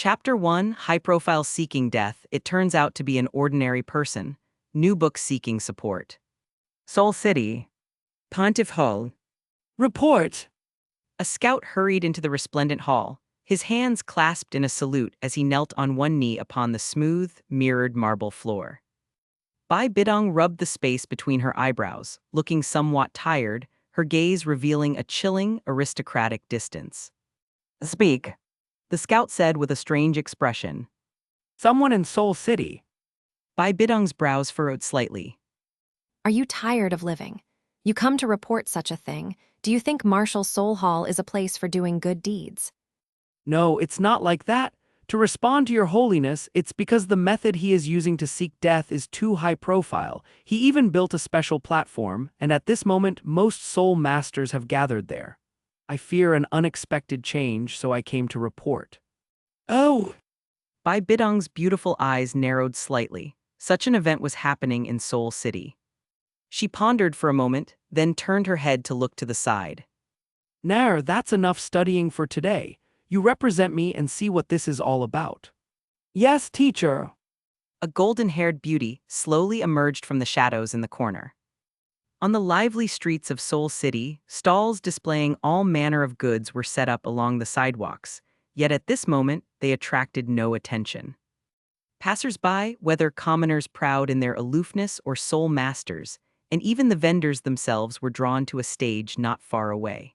Chapter 1, High-Profile Seeking Death. It turns out to be an ordinary person. New book seeking support. Seoul City. Pontiff Hall. Report! A scout hurried into the resplendent hall, his hands clasped in a salute as he knelt on one knee upon the smooth, mirrored marble floor. Bidong rubbed the space between her eyebrows, looking somewhat tired, her gaze revealing a chilling, aristocratic distance. Speak. The scout said with a strange expression. Someone in Seoul City. Bidong's brows furrowed slightly. Are you tired of living? You come to report such a thing. Do you think Marshall Seoul Hall is a place for doing good deeds? No, it's not like that. To respond to your holiness, it's because the method he is using to seek death is too high profile. He even built a special platform, and at this moment most soul masters have gathered there. I fear an unexpected change, so I came to report. Oh! Bidong's beautiful eyes narrowed slightly. Such an event was happening in Seoul City. She pondered for a moment, then turned her head to look to the side. Nair, that's enough studying for today. You represent me and see what this is all about. Yes, teacher. A golden-haired beauty slowly emerged from the shadows in the corner. On the lively streets of Seoul City, stalls displaying all manner of goods were set up along the sidewalks, yet at this moment they attracted no attention. Passers-by, whether commoners proud in their aloofness or soul masters, and even the vendors themselves were drawn to a stage not far away.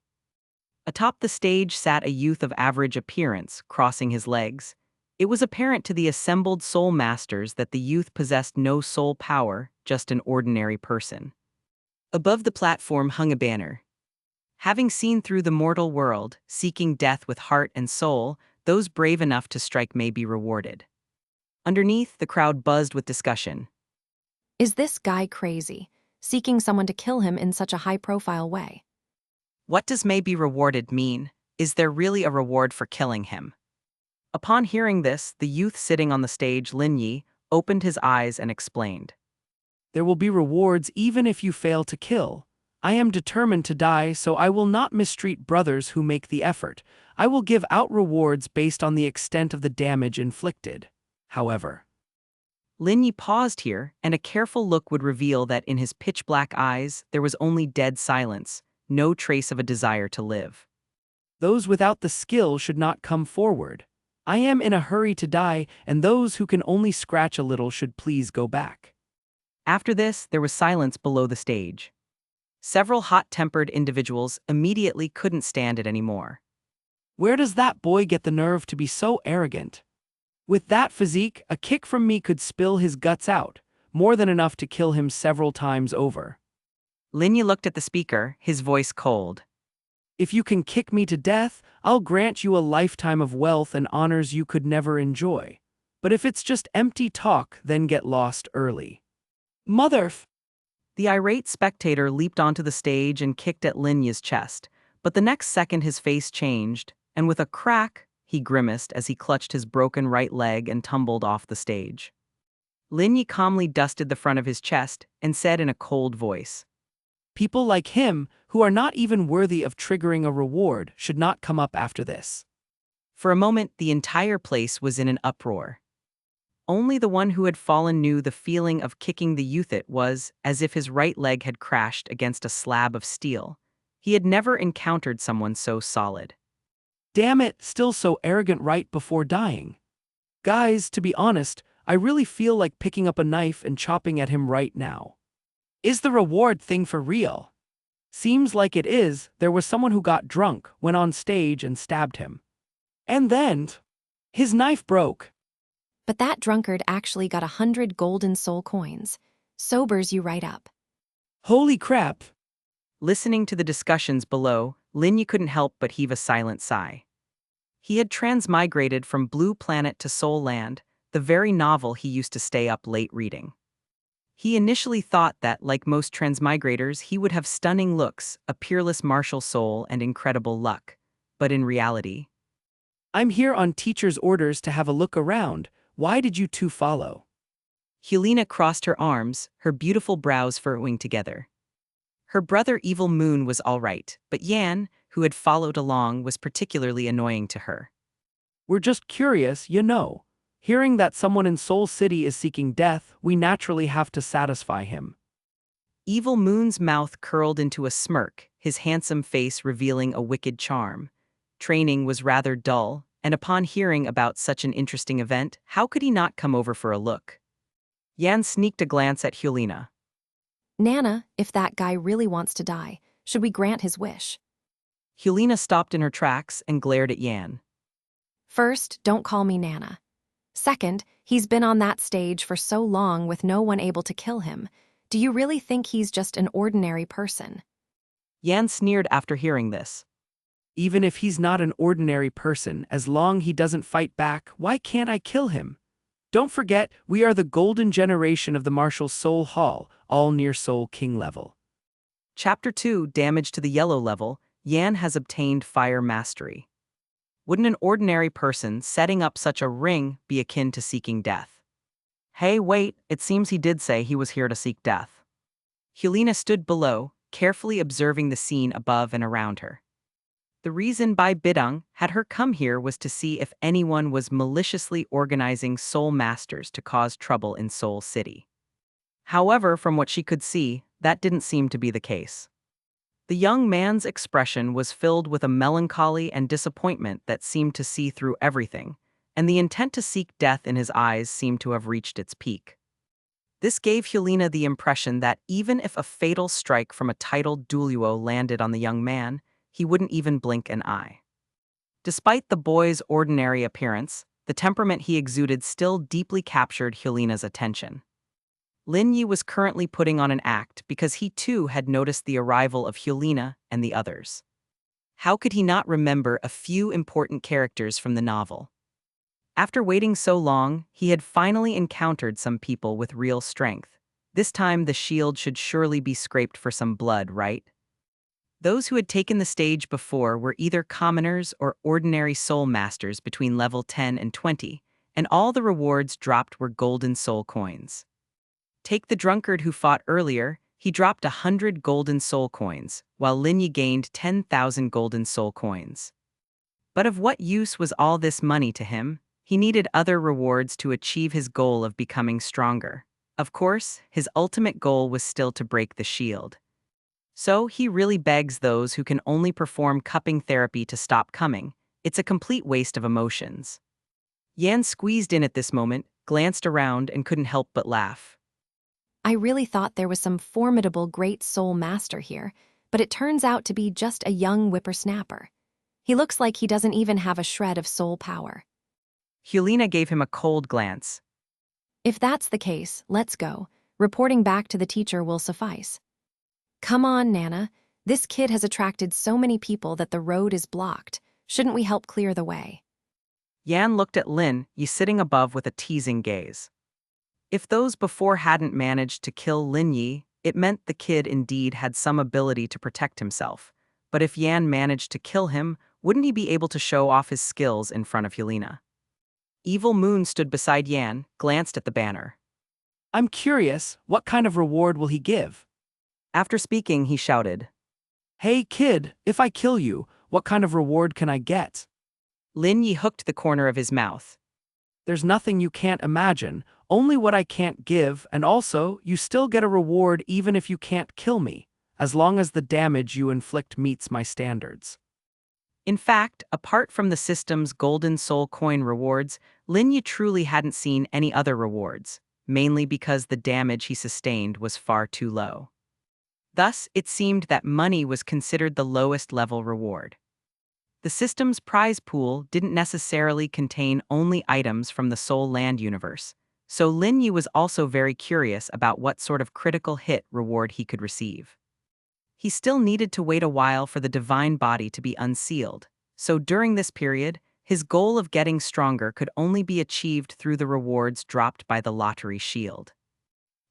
Atop the stage sat a youth of average appearance, crossing his legs. It was apparent to the assembled soul masters that the youth possessed no soul power, just an ordinary person. Above the platform hung a banner. Having seen through the mortal world, seeking death with heart and soul, those brave enough to strike may be rewarded. Underneath, the crowd buzzed with discussion. Is this guy crazy, seeking someone to kill him in such a high-profile way? What does may be rewarded mean? Is there really a reward for killing him? Upon hearing this, the youth sitting on the stage, Lin Yi, opened his eyes and explained. There will be rewards even if you fail to kill. I am determined to die, so I will not mistreat brothers who make the effort. I will give out rewards based on the extent of the damage inflicted. However, Lin Yi paused here, and a careful look would reveal that in his pitch-black eyes there was only dead silence, no trace of a desire to live. Those without the skill should not come forward. I am in a hurry to die, and those who can only scratch a little should please go back. After this, there was silence below the stage. Several hot-tempered individuals immediately couldn't stand it anymore. Where does that boy get the nerve to be so arrogant? With that physique, a kick from me could spill his guts out, more than enough to kill him several times over. Lin Yi looked at the speaker, his voice cold. If you can kick me to death, I'll grant you a lifetime of wealth and honors you could never enjoy. But if it's just empty talk, then get lost early. Mother! The irate spectator leaped onto the stage and kicked at Lin Yi's chest, but the next second his face changed, and with a crack, he grimaced as he clutched his broken right leg and tumbled off the stage. Lin Yi calmly dusted the front of his chest and said in a cold voice, People like him, who are not even worthy of triggering a reward, should not come up after this. For a moment, the entire place was in an uproar. Only the one who had fallen knew the feeling of kicking the youth. It was as if his right leg had crashed against a slab of steel. He had never encountered someone so solid. Damn it, still so arrogant right before dying. Guys, to be honest, I really feel like picking up a knife and chopping at him right now. Is the reward thing for real? Seems like it is. There was someone who got drunk, went on stage and stabbed him. And then, his knife broke. But that drunkard actually got 100 golden soul coins. Sobers you right up. Holy crap! Listening to the discussions below, Lin Yi couldn't help but heave a silent sigh. He had transmigrated from Blue Planet to Soul Land, the very novel he used to stay up late reading. He initially thought that, like most transmigrators, he would have stunning looks, a peerless martial soul, and incredible luck. But in reality, I'm here on teacher's orders to have a look around. Why did you two follow? Helena crossed her arms, her beautiful brows furrowing together. Her brother Evil Moon was all right, but Yan, who had followed along, was particularly annoying to her. We're just curious, you know. Hearing that someone in Seoul City is seeking death, we naturally have to satisfy him. Evil Moon's mouth curled into a smirk, his handsome face revealing a wicked charm. Training was rather dull, and upon hearing about such an interesting event, how could he not come over for a look? Yan sneaked a glance at Helena. Nana, if that guy really wants to die, should we grant his wish? Helena stopped in her tracks and glared at Yan. First, don't call me Nana. Second, he's been on that stage for so long with no one able to kill him. Do you really think he's just an ordinary person? Yan sneered after hearing this. Even if he's not an ordinary person, as long he doesn't fight back, why can't I kill him? Don't forget, we are the golden generation of the martial Seoul Hall, all near Seoul King level. Chapter 2, Damage to the Yellow level, Yan has obtained fire mastery. Wouldn't an ordinary person setting up such a ring be akin to seeking death? Hey, wait, it seems he did say he was here to seek death. Helena stood below, carefully observing the scene above and around her. The reason Bidong had her come here was to see if anyone was maliciously organizing Soul Masters to cause trouble in Seoul City. However, from what she could see, that didn't seem to be the case. The young man's expression was filled with a melancholy and disappointment that seemed to see through everything, and the intent to seek death in his eyes seemed to have reached its peak. This gave Helena the impression that even if a fatal strike from a titled Douluo landed on the young man, he wouldn't even blink an eye. Despite the boy's ordinary appearance, the temperament he exuded still deeply captured Helena's attention. Lin Yi was currently putting on an act because he too had noticed the arrival of Helena and the others. How could he not remember a few important characters from the novel? After waiting so long, he had finally encountered some people with real strength. This time the shield should surely be scraped for some blood, right? Those who had taken the stage before were either commoners or ordinary soul masters between level 10 and 20, and all the rewards dropped were golden soul coins. Take the drunkard who fought earlier, he dropped 100 golden soul coins, while Lin Yi gained 10,000 golden soul coins. But of what use was all this money to him? He needed other rewards to achieve his goal of becoming stronger. Of course, his ultimate goal was still to break the shield. So he really begs those who can only perform cupping therapy to stop coming. It's a complete waste of emotions. Yan squeezed in at this moment, glanced around, and couldn't help but laugh. I really thought there was some formidable great soul master here, but it turns out to be just a young whippersnapper. He looks like he doesn't even have a shred of soul power. Helena gave him a cold glance. If that's the case, let's go. Reporting back to the teacher will suffice. Come on, Nana. This kid has attracted so many people that the road is blocked. Shouldn't we help clear the way? Yan looked at Lin Yi sitting above with a teasing gaze. If those before hadn't managed to kill Lin Yi, it meant the kid indeed had some ability to protect himself. But if Yan managed to kill him, wouldn't he be able to show off his skills in front of Helena? Evil Moon stood beside Yan, glanced at the banner. I'm curious, what kind of reward will he give? After speaking, he shouted, Hey kid, if I kill you, what kind of reward can I get? Lin Yi hooked the corner of his mouth. There's nothing you can't imagine, only what I can't give, and also, you still get a reward even if you can't kill me, as long as the damage you inflict meets my standards. In fact, apart from the system's golden soul coin rewards, Lin Yi truly hadn't seen any other rewards, mainly because the damage he sustained was far too low. Thus, it seemed that money was considered the lowest level reward. The system's prize pool didn't necessarily contain only items from the Soul Land universe, so Lin Yi was also very curious about what sort of critical hit reward he could receive. He still needed to wait a while for the divine body to be unsealed, so during this period, his goal of getting stronger could only be achieved through the rewards dropped by the lottery shield.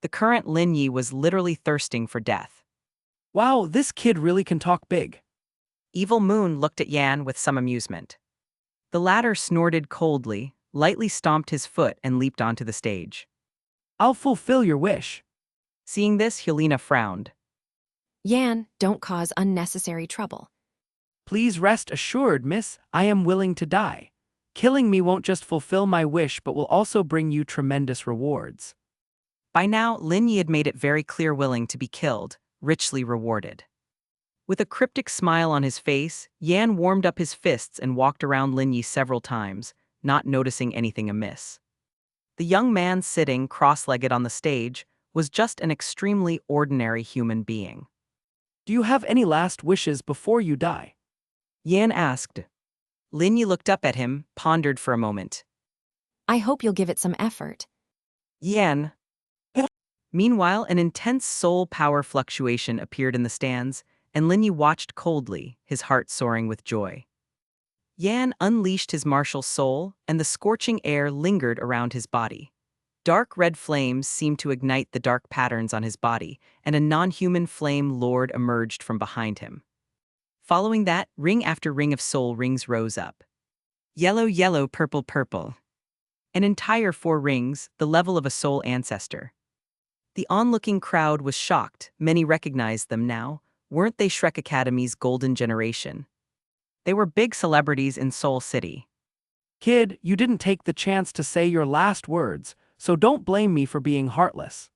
The current Lin Yi was literally thirsting for death. Wow, this kid really can talk big. Evil Moon looked at Yan with some amusement. The latter snorted coldly, lightly stomped his foot, and leaped onto the stage. I'll fulfill your wish. Seeing this, Helena frowned. Yan, don't cause unnecessary trouble. Please rest assured, miss, I am willing to die. Killing me won't just fulfill my wish but will also bring you tremendous rewards. By now, Lin Yi had made it very clear willing to be killed, richly rewarded. With a cryptic smile on his face, Yan warmed up his fists and walked around Lin Yi several times, not noticing anything amiss. The young man sitting cross-legged on the stage was just an extremely ordinary human being. Do you have any last wishes before you die? Yan asked. Lin Yi looked up at him, pondered for a moment. I hope you'll give it some effort. Yan. Meanwhile, an intense soul power fluctuation appeared in the stands, and Lin Yi watched coldly, his heart soaring with joy. Yan unleashed his martial soul, and the scorching air lingered around his body. Dark red flames seemed to ignite the dark patterns on his body, and a non-human flame lord emerged from behind him. Following that, ring after ring of soul rings rose up. Yellow, yellow, purple, purple. An entire 4 rings, the level of a soul ancestor. The onlooking crowd was shocked. Many recognized them now. Weren't they Shrek Academy's golden generation? They were big celebrities in Seoul City. Kid, you didn't take the chance to say your last words, so don't blame me for being heartless.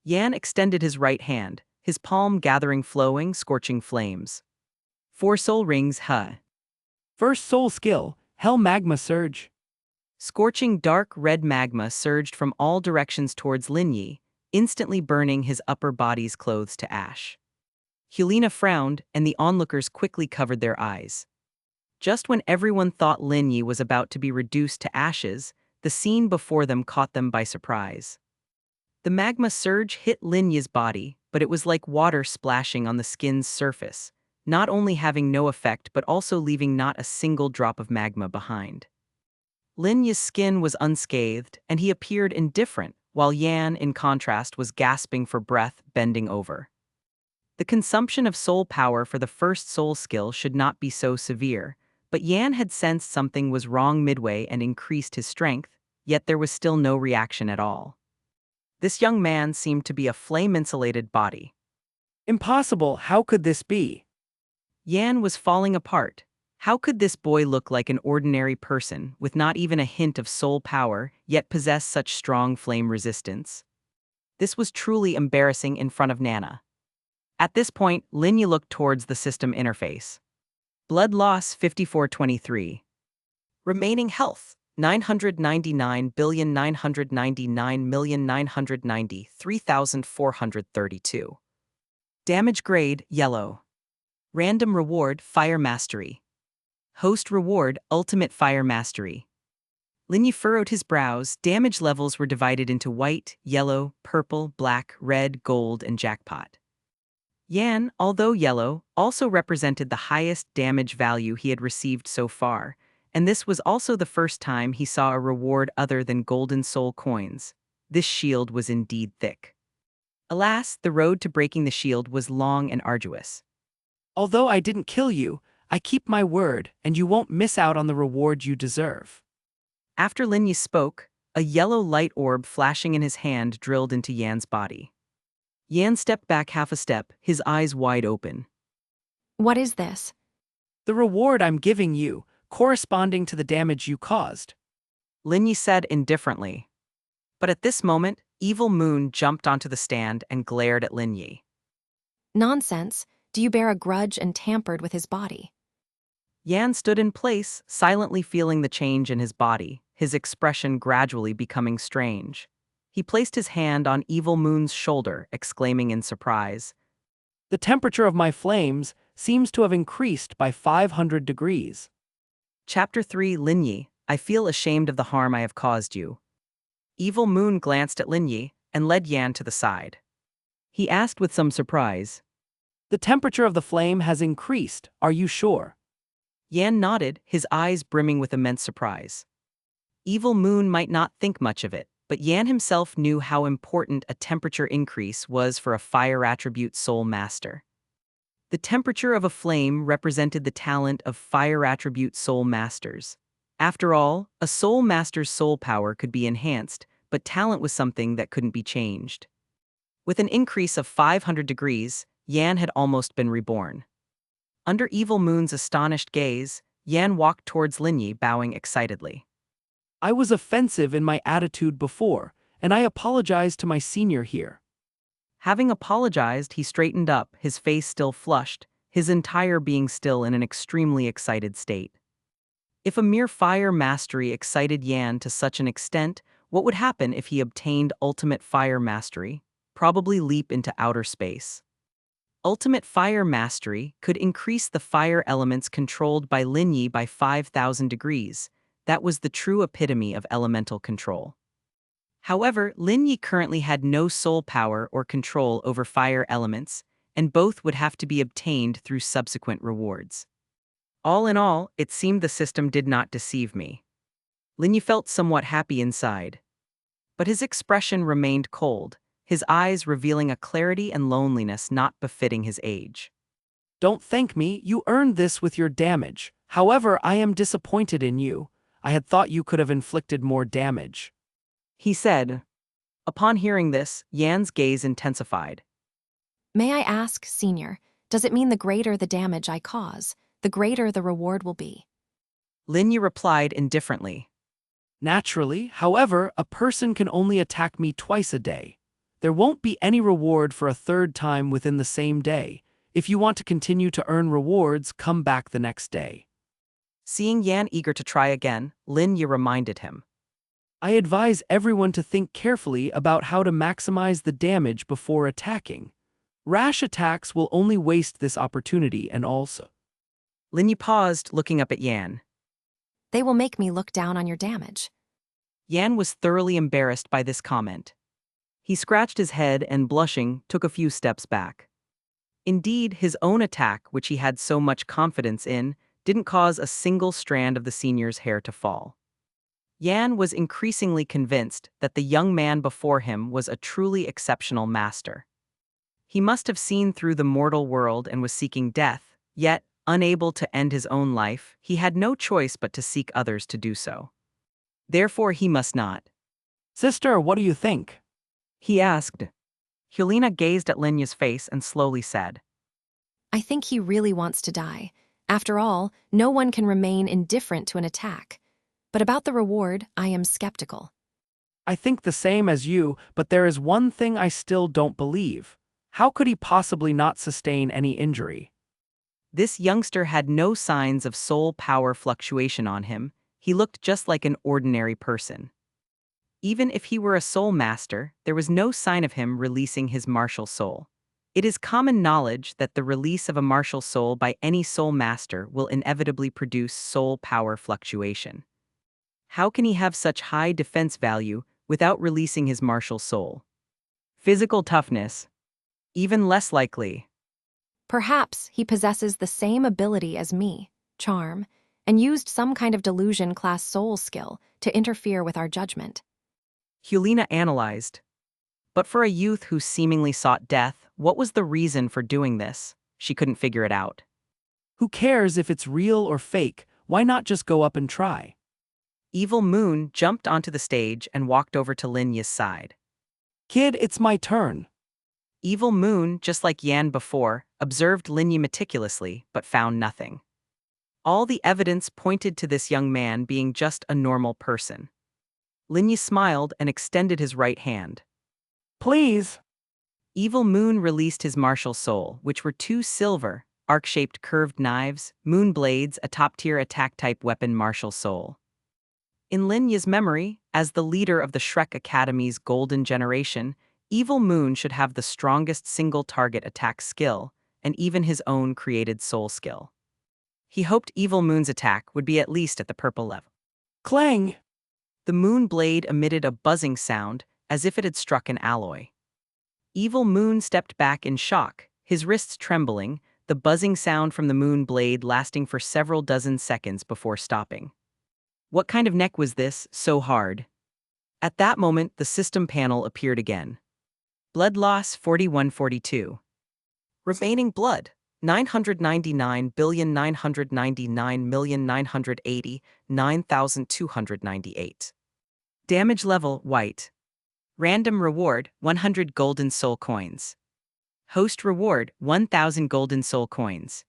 Yan extended his right hand, his palm gathering flowing, scorching flames. 4 soul rings, First soul skill, Hell Magma Surge. Scorching dark red magma surged from all directions towards Lin Yi, instantly burning his upper body's clothes to ash. Helena frowned, and the onlookers quickly covered their eyes. Just when everyone thought Lin Yi was about to be reduced to ashes, the scene before them caught them by surprise. The magma surge hit Lin Yi's body, but it was like water splashing on the skin's surface, not only having no effect but also leaving not a single drop of magma behind. Lin Yi's skin was unscathed, and he appeared indifferent, while Yan, in contrast, was gasping for breath, bending over. The consumption of soul power for the first soul skill should not be so severe, but Yan had sensed something was wrong midway and increased his strength, yet there was still no reaction at all. This young man seemed to be a flame-insulated body. Impossible, how could this be? Yan was falling apart. How could this boy look like an ordinary person, with not even a hint of soul power, yet possess such strong flame resistance? This was truly embarrassing in front of Nana. At this point, Lin Yi looked towards the system interface. Blood loss 5423. Remaining health 999,999,993,432. Damage grade yellow. Random reward Fire Mastery. Host reward Ultimate Fire Mastery. Lin Yi furrowed his brows. Damage levels were divided into white, yellow, purple, black, red, gold, and jackpot. Yan, although yellow, also represented the highest damage value he had received so far, and this was also the first time he saw a reward other than golden soul coins. This shield was indeed thick. Alas, the road to breaking the shield was long and arduous. Although I didn't kill you, I keep my word, and you won't miss out on the reward you deserve. After Lin Yi spoke, a yellow light orb flashing in his hand drilled into Yan's body. Yan stepped back half a step, his eyes wide open. What is this? The reward I'm giving you, corresponding to the damage you caused. Lin Yi said indifferently. But at this moment, Evil Moon jumped onto the stand and glared at Lin Yi. Nonsense. Do you bear a grudge and tampered with his body? Yan stood in place, silently feeling the change in his body, his expression gradually becoming strange. He placed his hand on Evil Moon's shoulder, exclaiming in surprise, The temperature of my flames seems to have increased by 500 degrees. Chapter 3 Lin Yi, I feel ashamed of the harm I have caused you. Evil Moon glanced at Lin Yi and led Yan to the side. He asked with some surprise, The temperature of the flame has increased, are you sure? Yan nodded, his eyes brimming with immense surprise. Evil Moon might not think much of it, but Yan himself knew how important a temperature increase was for a fire attribute soul master. The temperature of a flame represented the talent of fire attribute soul masters. After all, a soul master's soul power could be enhanced, but talent was something that couldn't be changed. With an increase of 500 degrees, Yan had almost been reborn. Under Evil Moon's astonished gaze, Yan walked towards Lin Yi, bowing excitedly. I was offensive in my attitude before, and I apologize to my senior here. Having apologized, he straightened up, his face still flushed, his entire being still in an extremely excited state. If a mere fire mastery excited Yan to such an extent, what would happen if he obtained ultimate fire mastery? Probably leap into outer space. Ultimate fire mastery could increase the fire elements controlled by Lin Yi by 5,000 degrees. That was the true epitome of elemental control. However, Lin Yi currently had no soul power or control over fire elements, and both would have to be obtained through subsequent rewards. All in all, it seemed the system did not deceive me. Lin Yi felt somewhat happy inside. But his expression remained cold, his eyes revealing a clarity and loneliness not befitting his age. Don't thank me, you earned this with your damage. However, I am disappointed in you. I had thought you could have inflicted more damage. He said. Upon hearing this, Yan's gaze intensified. May I ask, Senior, does it mean the greater the damage I cause, the greater the reward will be? Lin Yi replied indifferently. Naturally, however, a person can only attack me twice a day. There won't be any reward for a third time within the same day. If you want to continue to earn rewards, come back the next day. Seeing Yan eager to try again, Lin Yi reminded him. I advise everyone to think carefully about how to maximize the damage before attacking. Rash attacks will only waste this opportunity and also. Lin Yi paused, looking up at Yan. They will make me look down on your damage. Yan was thoroughly embarrassed by this comment. He scratched his head and, blushing, took a few steps back. Indeed, his own attack, which he had so much confidence in, didn't cause a single strand of the senior's hair to fall. Yan was increasingly convinced that the young man before him was a truly exceptional master. He must have seen through the mortal world and was seeking death, yet, unable to end his own life, he had no choice but to seek others to do so. Therefore he must not. Sister, what do you think? He asked. Helena gazed at Lin Yi's face and slowly said. I think he really wants to die. After all, no one can remain indifferent to an attack. But about the reward, I am skeptical. I think the same as you, but there is one thing I still don't believe. How could he possibly not sustain any injury? This youngster had no signs of soul power fluctuation on him. He looked just like an ordinary person. Even if he were a soul master, there was no sign of him releasing his martial soul. It is common knowledge that the release of a martial soul by any soul master will inevitably produce soul power fluctuation. How can he have such high defense value without releasing his martial soul? Physical toughness? Even less likely. Perhaps he possesses the same ability as me, charm, and used some kind of delusion class soul skill to interfere with our judgment. Helena analyzed. But for a youth who seemingly sought death, what was the reason for doing this? She couldn't figure it out. Who cares if it's real or fake? Why not just go up and try? Evil Moon jumped onto the stage and walked over to Lin Yi's side. Kid, it's my turn. Evil Moon, just like Yan before, observed Lin Yi meticulously, but found nothing. All the evidence pointed to this young man being just a normal person. Lin Yi smiled and extended his right hand. Please. Evil Moon released his martial soul, which were two silver, arc-shaped curved knives, moon blades, a top-tier attack-type weapon martial soul. In Lin Yi's memory, as the leader of the Shrek Academy's golden generation, Evil Moon should have the strongest single-target attack skill, and even his own created soul skill. He hoped Evil Moon's attack would be at least at the purple level. Clang! The moon blade emitted a buzzing sound, as if it had struck an alloy. Evil Moon stepped back in shock, his wrists trembling, the buzzing sound from the moon blade lasting for several dozen seconds before stopping. What kind of neck was this, so hard? At that moment, the system panel appeared again. Blood loss 4142. Remaining blood 999,999,980,9,298. Damage level white. Random reward 100 golden soul coins. Host reward 1,000 golden soul coins.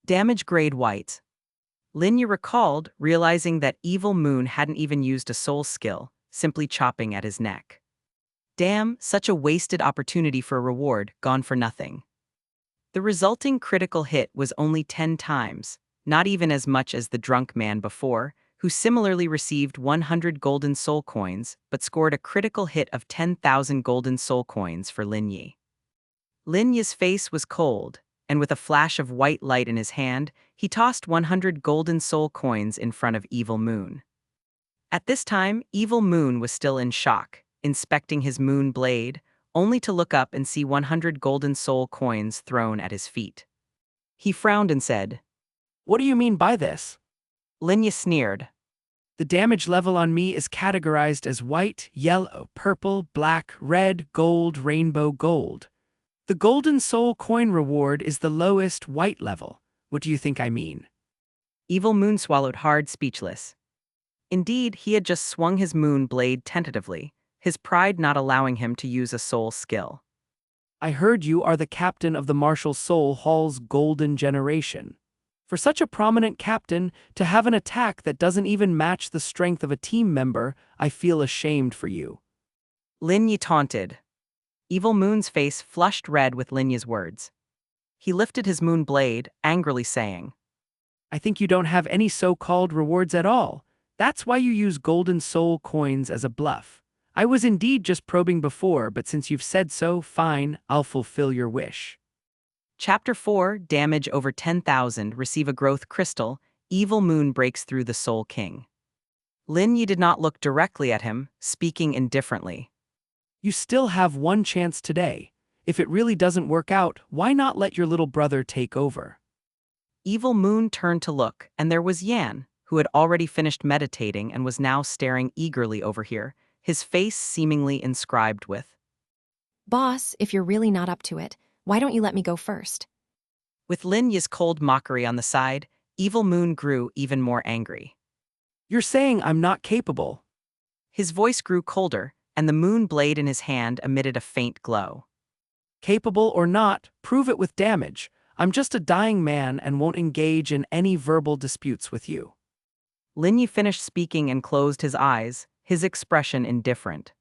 Damage grade white. Lin Yi recalled, realizing that Evil Moon hadn't even used a soul skill, simply chopping at his neck. Damn, such a wasted opportunity for a reward, gone for nothing. The resulting critical hit was only 10 times, not even as much as the drunk man before, who similarly received 100 golden soul coins but scored a critical hit of 10,000 golden soul coins for Lin Yi. Lin Yi's face was cold, and with a flash of white light in his hand, he tossed 100 golden soul coins in front of Evil Moon. At this time, Evil Moon was still in shock, inspecting his moon blade, only to look up and see 100 golden soul coins thrown at his feet. He frowned and said, What do you mean by this? Lin Yi sneered. The damage level on me is categorized as white, yellow, purple, black, red, gold, rainbow, gold. The golden soul coin reward is the lowest white level. What do you think I mean? Evil Moon swallowed hard, speechless. Indeed, he had just swung his moon blade tentatively, his pride not allowing him to use a soul skill. I heard you are the captain of the Martial Soul Hall's Golden Generation. For such a prominent captain, to have an attack that doesn't even match the strength of a team member, I feel ashamed for you. Lin Yi taunted. Evil Moon's face flushed red with Lin Yi's words. He lifted his moon blade, angrily saying, I think you don't have any so-called rewards at all. That's why you use golden soul coins as a bluff. I was indeed just probing before, but since you've said so, fine, I'll fulfill your wish. Chapter 4, Damage over 10,000, receive a growth crystal, Evil Moon breaks through the Soul King. Lin Yi did not look directly at him, speaking indifferently. You still have one chance today. If it really doesn't work out, why not let your little brother take over? Evil Moon turned to look, and there was Yan, who had already finished meditating and was now staring eagerly over here, his face seemingly inscribed with, Boss, if you're really not up to it, why don't you let me go first? With Lin Yi's cold mockery on the side, Evil Moon grew even more angry. You're saying I'm not capable. His voice grew colder, and the moon blade in his hand emitted a faint glow. Capable or not, prove it with damage. I'm just a dying man and won't engage in any verbal disputes with you. Lin Yi finished speaking and closed his eyes, his expression indifferent.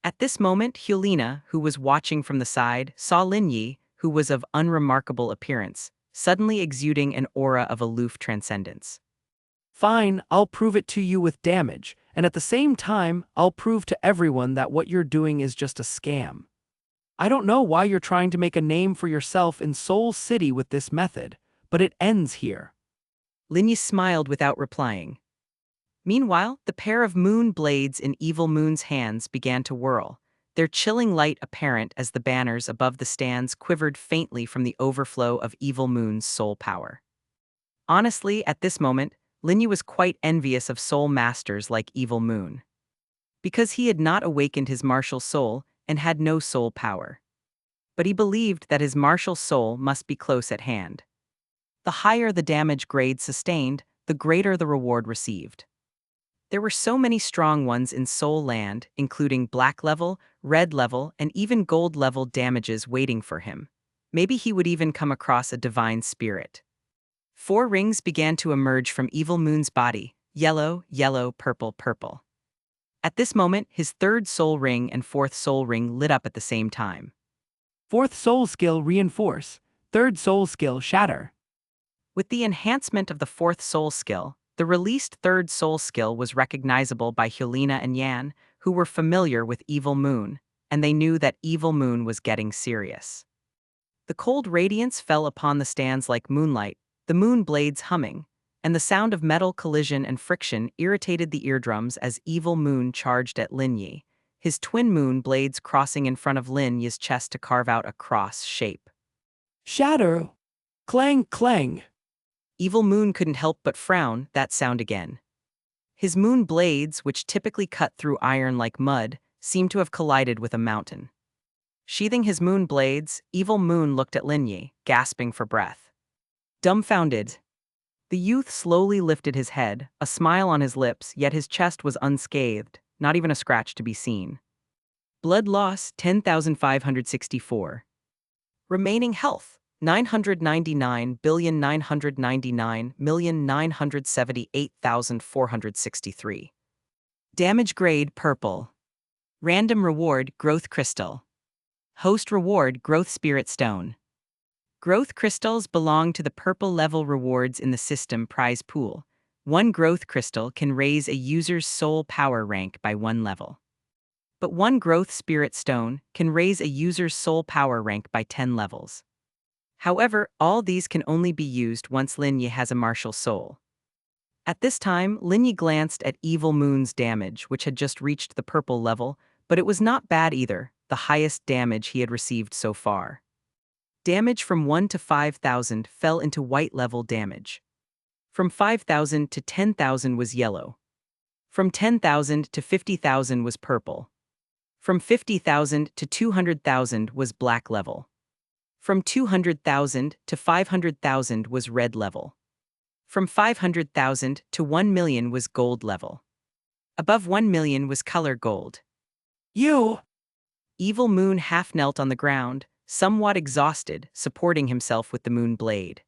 At this moment, Helena, who was watching from the side, saw Lin Yi, who was of unremarkable appearance, suddenly exuding an aura of aloof transcendence. Fine, I'll prove it to you with damage, and at the same time, I'll prove to everyone that what you're doing is just a scam. I don't know why you're trying to make a name for yourself in Soul City with this method, but it ends here. Lin Yi smiled without replying. Meanwhile, the pair of moon blades in Evil Moon's hands began to whirl, their chilling light apparent as the banners above the stands quivered faintly from the overflow of Evil Moon's soul power. Honestly, at this moment, Lin Yi was quite envious of soul masters like Evil Moon. Because he had not awakened his martial soul and had no soul power. But he believed that his martial soul must be close at hand. The higher the damage grade sustained, the greater the reward received. There were so many strong ones in Soul Land, including black level, red level, and even gold level damages waiting for him. Maybe he would even come across a divine spirit. 4 rings began to emerge from Evil Moon's body, yellow, yellow, purple, purple. At this moment, his 3rd soul ring and 4th soul ring lit up at the same time. 4th soul skill Reinforce, 3rd soul skill Shatter. With the enhancement of the 4th soul skill, the released 3rd soul skill was recognizable by Helena and Yan, who were familiar with Evil Moon, and they knew that Evil Moon was getting serious. The cold radiance fell upon the stands like moonlight, the moon blades humming, and the sound of metal collision and friction irritated the eardrums as Evil Moon charged at Lin Yi, his twin moon blades crossing in front of Lin Yi's chest to carve out a cross shape. Shatter! Clang, clang! Evil Moon couldn't help but frown that sound again. His moon blades, which typically cut through iron like mud, seemed to have collided with a mountain. Sheathing his moon blades, Evil Moon looked at Lin Yi, gasping for breath. Dumbfounded, the youth slowly lifted his head, a smile on his lips, yet his chest was unscathed, not even a scratch to be seen. Blood loss 10,564. Remaining health 999,999,978,463. Damage grade purple. Random reward growth crystal. Host reward growth spirit stone. Growth crystals belong to the purple level rewards in the system prize pool. One growth crystal can raise a user's soul power rank by 1 level. But one growth spirit stone can raise a user's soul power rank by 10 levels. However, all these can only be used once Lin Yi has a martial soul. At this time, Lin Yi glanced at Evil Moon's damage, which had just reached the purple level, but it was not bad either, the highest damage he had received so far. Damage from 1 to 5,000 fell into white level damage. From 5,000 to 10,000 was yellow. From 10,000 to 50,000 was purple. From 50,000 to 200,000 was black level. From 200,000 to 500,000 was red level. From 500,000 to 1 million was gold level. Above 1 million was color gold. You! Evil Moon half knelt on the ground, somewhat exhausted, supporting himself with the moon blade.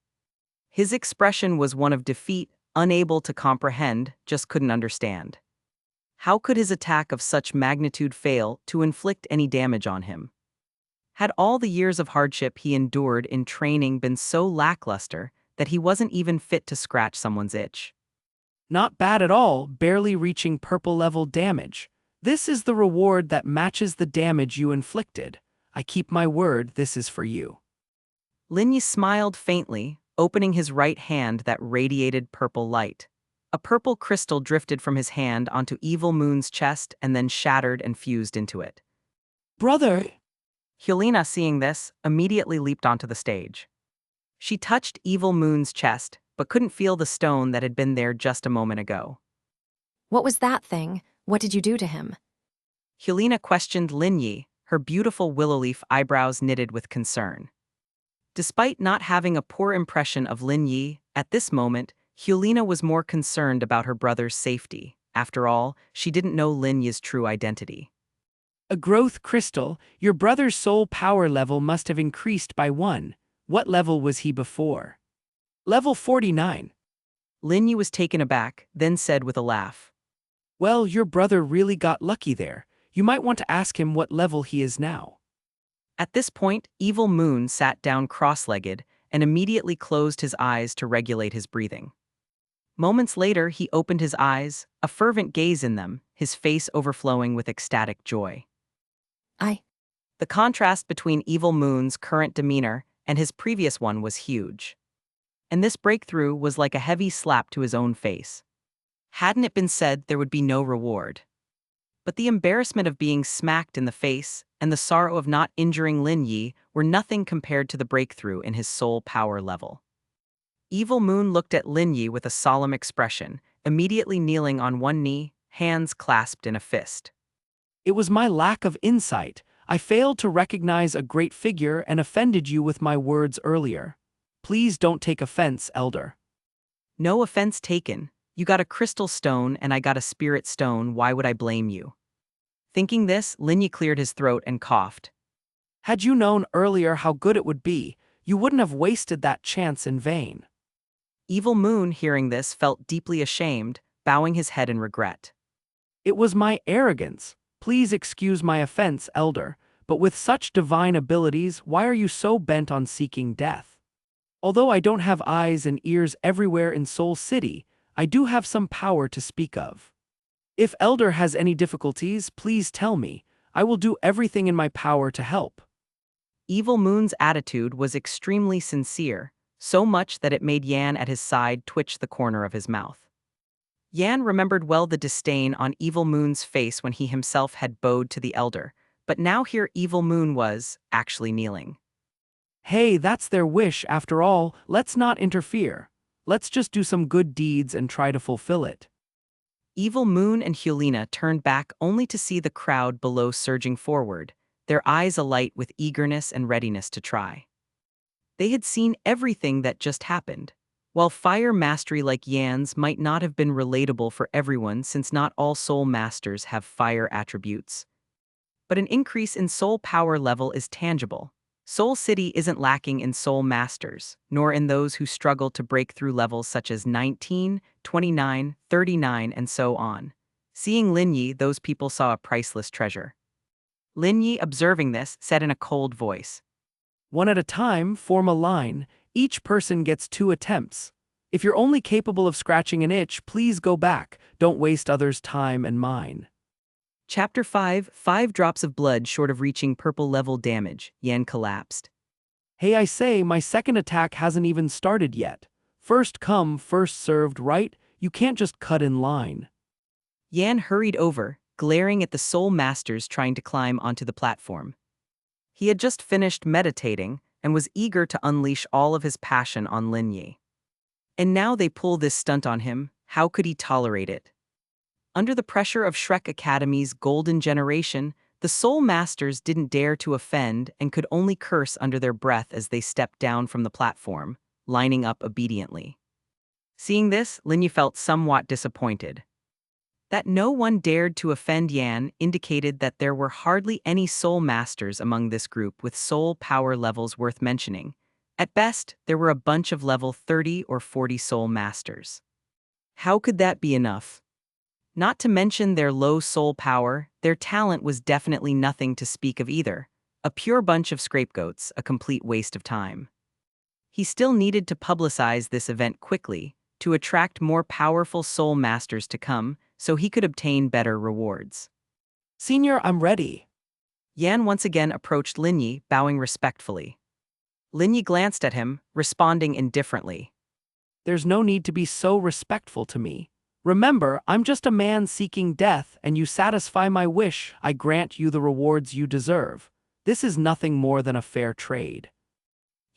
His expression was one of defeat, unable to comprehend, just couldn't understand. How could his attack of such magnitude fail to inflict any damage on him? Had all the years of hardship he endured in training been so lackluster that he wasn't even fit to scratch someone's itch? Not bad at all, barely reaching purple level damage. This is the reward that matches the damage you inflicted. I keep my word, this is for you. Lin Yi smiled faintly, opening his right hand that radiated purple light. A purple crystal drifted from his hand onto Evil Moon's chest and then shattered and fused into it. Brother! Helena, seeing this, immediately leaped onto the stage. She touched Evil Moon's chest, but couldn't feel the stone that had been there just a moment ago. What was that thing? What did you do to him? Helena questioned Lin Yi, her beautiful willow leaf eyebrows knitted with concern. Despite not having a poor impression of Lin Yi, at this moment, Helena was more concerned about her brother's safety. After all, she didn't know Lin Yi's true identity. A growth crystal, your brother's soul power level must have increased by 1. What level was he before? Level 49. Lin Yi was taken aback, then said with a laugh. Well, your brother really got lucky there. You might want to ask him what level he is now. At this point, Evil Moon sat down cross-legged and immediately closed his eyes to regulate his breathing. Moments later, he opened his eyes, a fervent gaze in them, his face overflowing with ecstatic joy. The contrast between Evil Moon's current demeanor and his previous one was huge. And this breakthrough was like a heavy slap to his own face. Hadn't it been said there would be no reward? But the embarrassment of being smacked in the face and the sorrow of not injuring Lin Yi were nothing compared to the breakthrough in his soul power level. Evil Moon looked at Lin Yi with a solemn expression, immediately kneeling on one knee, hands clasped in a fist. It was my lack of insight. I failed to recognize a great figure and offended you with my words earlier. Please don't take offense, Elder. No offense taken. You got a crystal stone and I got a spirit stone, why would I blame you? Thinking this, Lin Yi cleared his throat and coughed. Had you known earlier how good it would be, you wouldn't have wasted that chance in vain. Evil Moon, hearing this, felt deeply ashamed, bowing his head in regret. It was my arrogance. Please excuse my offense, Elder, but with such divine abilities, why are you so bent on seeking death? Although I don't have eyes and ears everywhere in Soul City, I do have some power to speak of. If Elder has any difficulties, please tell me. I will do everything in my power to help. Evil Moon's attitude was extremely sincere, so much that it made Yan at his side twitch the corner of his mouth. Yan remembered well the disdain on Evil Moon's face when he himself had bowed to the elder, but now here Evil Moon was actually kneeling. Hey, that's their wish after all, let's not interfere. Let's just do some good deeds and try to fulfill it. Evil Moon and Helena turned back only to see the crowd below surging forward, their eyes alight with eagerness and readiness to try. They had seen everything that just happened. While fire mastery like Yan's might not have been relatable for everyone since not all soul masters have fire attributes. But an increase in soul power level is tangible, Soul City isn't lacking in soul masters, nor in those who struggle to break through levels such as 19, 29, 39, and so on. Seeing Lin Yi, those people saw a priceless treasure. Lin Yi, observing this, said in a cold voice, One at a time, form a line. Each person gets 2 attempts. If you're only capable of scratching an itch, please go back. Don't waste others' time and mine. Chapter 5, 5 drops of blood short of reaching purple level damage. Yan collapsed. Hey, I say, my second attack hasn't even started yet. First come, first served, right? You can't just cut in line. Yan hurried over, glaring at the soul masters trying to climb onto the platform. He had just finished meditating and was eager to unleash all of his passion on Lin Yi. And now they pull this stunt on him. How could he tolerate it? Under the pressure of Shrek Academy's golden generation, the Soul Masters didn't dare to offend and could only curse under their breath as they stepped down from the platform, lining up obediently. Seeing this, Lin Yi felt somewhat disappointed. That no one dared to offend Yan indicated that there were hardly any Soul Masters among this group with soul power levels worth mentioning. At best, there were a bunch of level 30 or 40 Soul Masters. How could that be enough? Not to mention their low soul power, their talent was definitely nothing to speak of either. A pure bunch of scapegoats, a complete waste of time. He still needed to publicize this event quickly, to attract more powerful soul masters to come, so he could obtain better rewards. Senior, I'm ready. Yan once again approached Lin Yi, bowing respectfully. Lin Yi glanced at him, responding indifferently. There's no need to be so respectful to me. Remember, I'm just a man seeking death, and you satisfy my wish, I grant you the rewards you deserve. This is nothing more than a fair trade.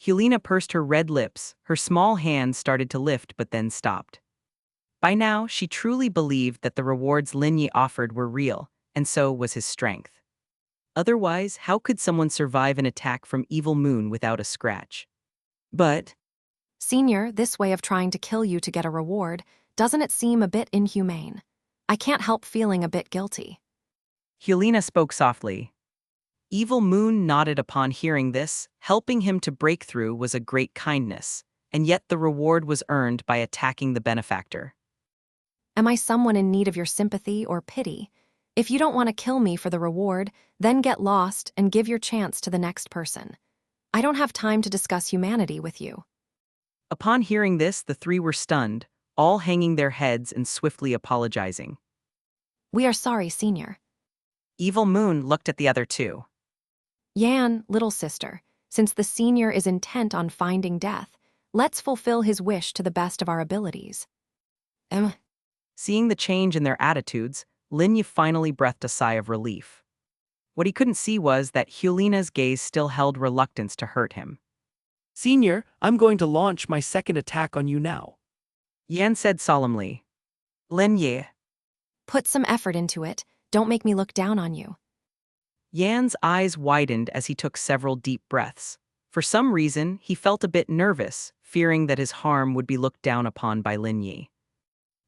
Helena pursed her red lips, her small hands started to lift but then stopped. By now, she truly believed that the rewards Lin Yi offered were real, and so was his strength. Otherwise, how could someone survive an attack from Evil Moon without a scratch? But Senior, this way of trying to kill you to get a reward, doesn't it seem a bit inhumane? I can't help feeling a bit guilty. Helena spoke softly. Evil Moon nodded upon hearing this. Helping him to break through was a great kindness, and yet the reward was earned by attacking the benefactor. Am I someone in need of your sympathy or pity? If you don't want to kill me for the reward, then get lost and give your chance to the next person. I don't have time to discuss humanity with you. Upon hearing this, the three were stunned, all hanging their heads and swiftly apologizing. We are sorry, Senior. Evil Moon looked at the other two. Yan, little sister, since the Senior is intent on finding death, let's fulfill his wish to the best of our abilities. Seeing the change in their attitudes, Lin Yi finally breathed a sigh of relief. What he couldn't see was that Helena's gaze still held reluctance to hurt him. Senior, I'm going to launch my second attack on you now. Yan said solemnly. Lin Yi. Put some effort into it. Don't make me look down on you. Yan's eyes widened as he took several deep breaths. For some reason, he felt a bit nervous, fearing that his harm would be looked down upon by Lin Yi.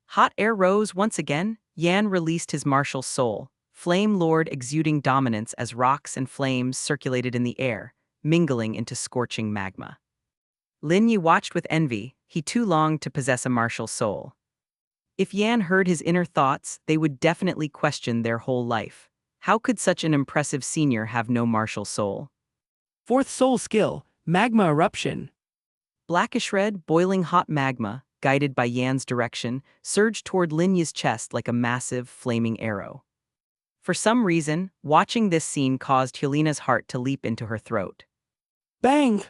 Hot air rose once again. Yan released his martial soul, Flame Lord exuding dominance as rocks and flames circulated in the air, mingling into scorching magma. Lin Yi watched with envy. He too longed to possess a martial soul. If Yan heard his inner thoughts, they would definitely question their whole life. How could such an impressive senior have no martial soul? Fourth soul skill, Magma Eruption. Blackish red, boiling hot magma, guided by Yan's direction, surged toward Lin Yi's chest like a massive, flaming arrow. For some reason, watching this scene caused Helena's heart to leap into her throat. Bang!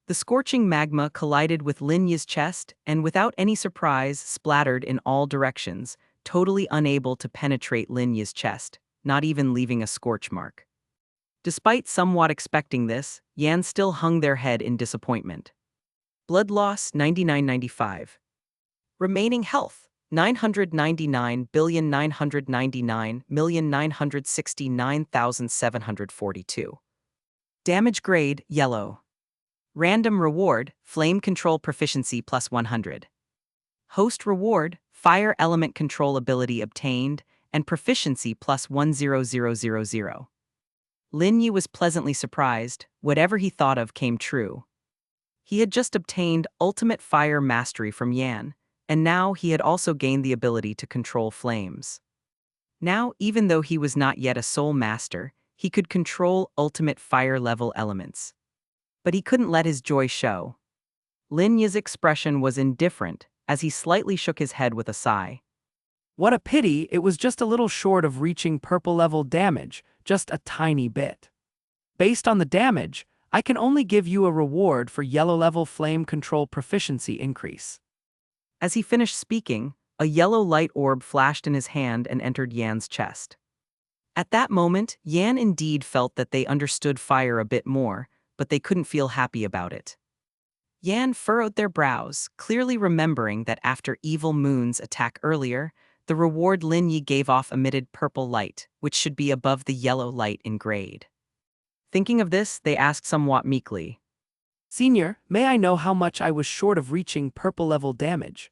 The scorching magma collided with Lin Yi's chest and, without any surprise, splattered in all directions, totally unable to penetrate Lin Yi's chest, not even leaving a scorch mark. Despite somewhat expecting this, Yan still hung their head in disappointment. Blood loss 99.95. Remaining health 999,999,969,742. Damage grade yellow. Random reward, Flame Control Proficiency plus 100. Host reward, Fire Element Control ability obtained, and Proficiency plus 10000. Lin Yi was pleasantly surprised. Whatever he thought of came true. He had just obtained ultimate fire mastery from Yan, and now he had also gained the ability to control flames. Now, even though he was not yet a soul master, he could control ultimate fire-level elements. But he couldn't let his joy show. Lin Yi's expression was indifferent, as he slightly shook his head with a sigh. What a pity, it was just a little short of reaching purple-level damage, just a tiny bit. Based on the damage, I can only give you a reward for yellow-level flame control proficiency increase. As he finished speaking, a yellow light orb flashed in his hand and entered Yan's chest. At that moment, Yan indeed felt that they understood fire a bit more, but they couldn't feel happy about it. Yan furrowed their brows, clearly remembering that after Evil Moon's attack earlier, the reward Lin Yi gave off emitted purple light, which should be above the yellow light in grade. Thinking of this, they asked somewhat meekly, Senior, may I know how much I was short of reaching purple-level damage?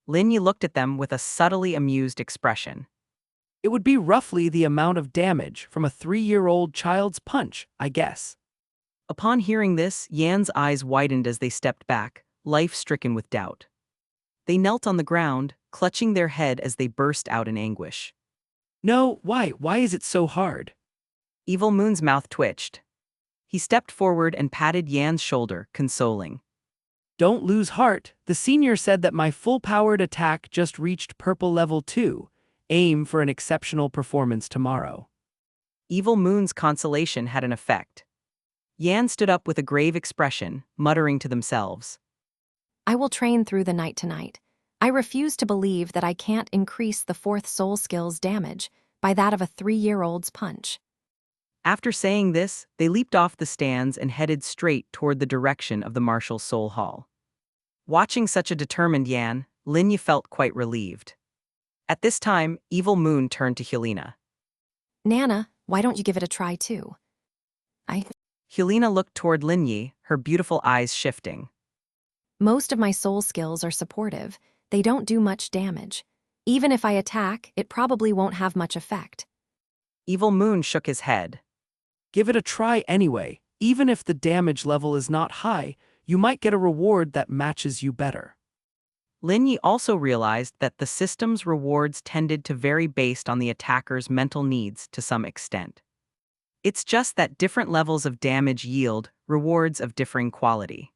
Lin Yi looked at them with a subtly amused expression. It would be roughly the amount of damage from a 3-year-old child's punch, I guess. Upon hearing this, Yan's eyes widened as they stepped back, life-stricken with doubt. They knelt on the ground, clutching their head as they burst out in anguish. No, why is it so hard? Evil Moon's mouth twitched. He stepped forward and patted Yan's shoulder, consoling. Don't lose heart, the senior said that my full-powered attack just reached purple level 2. Aim for an exceptional performance tomorrow. Evil Moon's consolation had an effect. Yan stood up with a grave expression, muttering to themselves. I will train through the night tonight. I refuse to believe that I can't increase the 4th soul skill's damage by that of a 3-year-old's punch. After saying this, they leaped off the stands and headed straight toward the direction of the Martial Soul Hall. Watching such a determined Yan, Lin Yi felt quite relieved. At this time, Evil Moon turned to Helena. Nana, why don't you give it a try too? Helena looked toward Lin Yi, her beautiful eyes shifting. Most of my soul skills are supportive. They don't do much damage. Even if I attack, it probably won't have much effect. Evil Moon shook his head. Give it a try anyway. Even if the damage level is not high, you might get a reward that matches you better. Lin Yi also realized that the system's rewards tended to vary based on the attacker's mental needs to some extent. It's just that different levels of damage yield rewards of differing quality.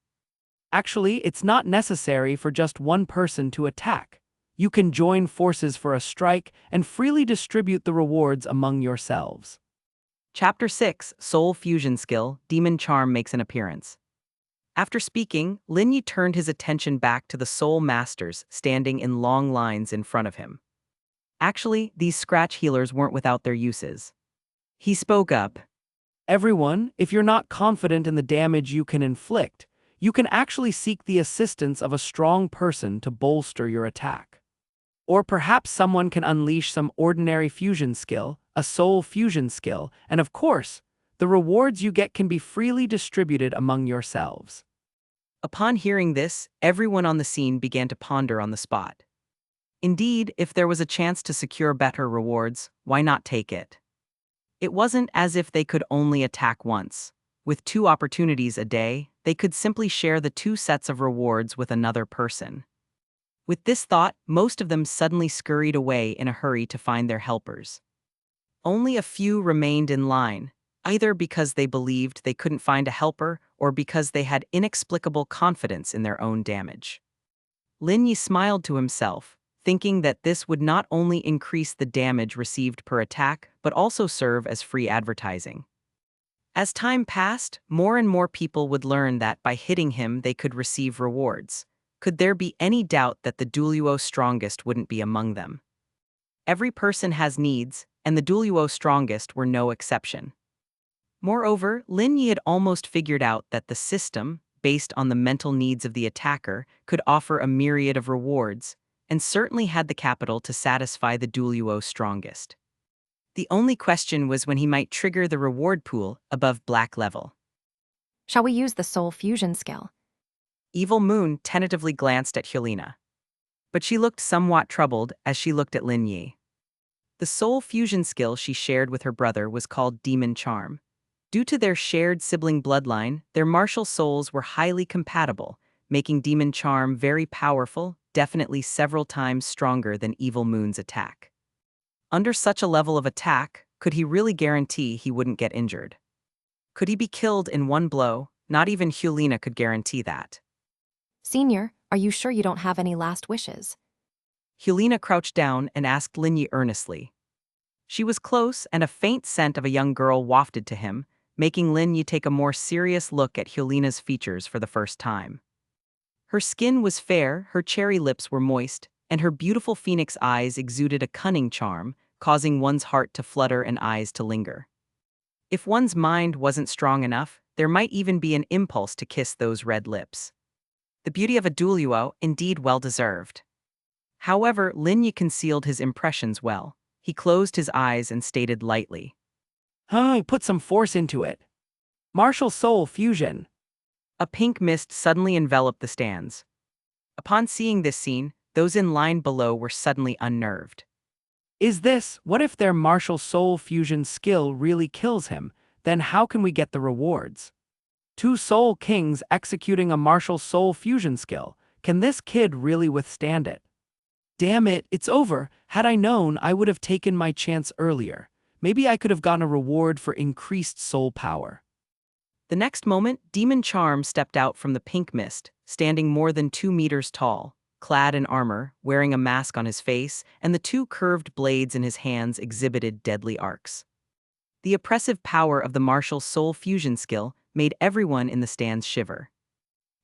Actually, it's not necessary for just one person to attack. You can join forces for a strike and freely distribute the rewards among yourselves. Chapter 6, Soul Fusion Skill, Demon Charm makes an appearance. After speaking, Lin Yi turned his attention back to the Soul Masters standing in long lines in front of him. Actually, these scratch healers weren't without their uses. He spoke up. Everyone, if you're not confident in the damage you can inflict, you can actually seek the assistance of a strong person to bolster your attack. Or perhaps someone can unleash some ordinary fusion skill, a soul fusion skill, and of course, the rewards you get can be freely distributed among yourselves. Upon hearing this, everyone on the scene began to ponder on the spot. Indeed, if there was a chance to secure better rewards, why not take it? It wasn't as if they could only attack once. With 2 opportunities a day, they could simply share the 2 sets of rewards with another person. With this thought, most of them suddenly scurried away in a hurry to find their helpers. Only a few remained in line, either because they believed they couldn't find a helper or because they had inexplicable confidence in their own damage. Lin Yi smiled to himself, thinking that this would not only increase the damage received per attack, but also serve as free advertising. As time passed, more and more people would learn that by hitting him they could receive rewards. Could there be any doubt that the Douluo strongest wouldn't be among them? Every person has needs, and the Douluo strongest were no exception. Moreover, Lin Yi had almost figured out that the system, based on the mental needs of the attacker, could offer a myriad of rewards, and certainly had the capital to satisfy the Douluo strongest. The only question was when he might trigger the reward pool above black level. Shall we use the soul fusion skill? Evil Moon tentatively glanced at Helena. But she looked somewhat troubled as she looked at Lin Yi. The soul fusion skill she shared with her brother was called Demon Charm, Due to their shared sibling bloodline, their martial souls were highly compatible, making Demon Charm very powerful, definitely several times stronger than Evil Moon's attack. Under such a level of attack, could he really guarantee he wouldn't get injured? Could he be killed in one blow? Not even Hulina could guarantee that. Senior, are you sure you don't have any last wishes? Hulina crouched down and asked Lin Yi earnestly. She was close, and a faint scent of a young girl wafted to him, making Lin Yi take a more serious look at Hulina's features for the first time. Her skin was fair, her cherry lips were moist, and her beautiful phoenix eyes exuded a cunning charm, causing one's heart to flutter and eyes to linger. If one's mind wasn't strong enough, there might even be an impulse to kiss those red lips. The beauty of a Douluo, indeed well-deserved. However, Lin Yi concealed his impressions well. He closed his eyes and stated lightly. Put some force into it. Martial soul fusion. A pink mist suddenly enveloped the stands. Upon seeing this scene, those in line below were suddenly unnerved. What if their martial soul fusion skill really kills him? Then how can we get the rewards? Two soul kings executing a martial soul fusion skill. Can this kid really withstand it? Damn it, it's over. Had I known, I would have taken my chance earlier. Maybe I could have gotten a reward for increased soul power. The next moment, Demon Charm stepped out from the pink mist, standing more than 2 meters tall, clad in armor, wearing a mask on his face, and the two curved blades in his hands exhibited deadly arcs. The oppressive power of the martial soul fusion skill made everyone in the stands shiver.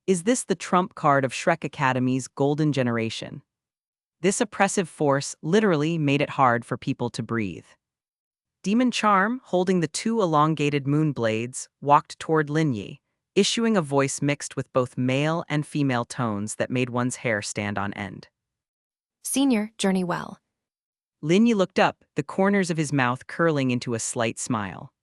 Is this the trump card of Shrek Academy's golden generation? This oppressive force literally made it hard for people to breathe. Demon Charm, holding the two elongated moon blades, walked toward Lin Yi, issuing a voice mixed with both male and female tones that made one's hair stand on end. Senior, journey well. Lin Yi looked up, the corners of his mouth curling into a slight smile.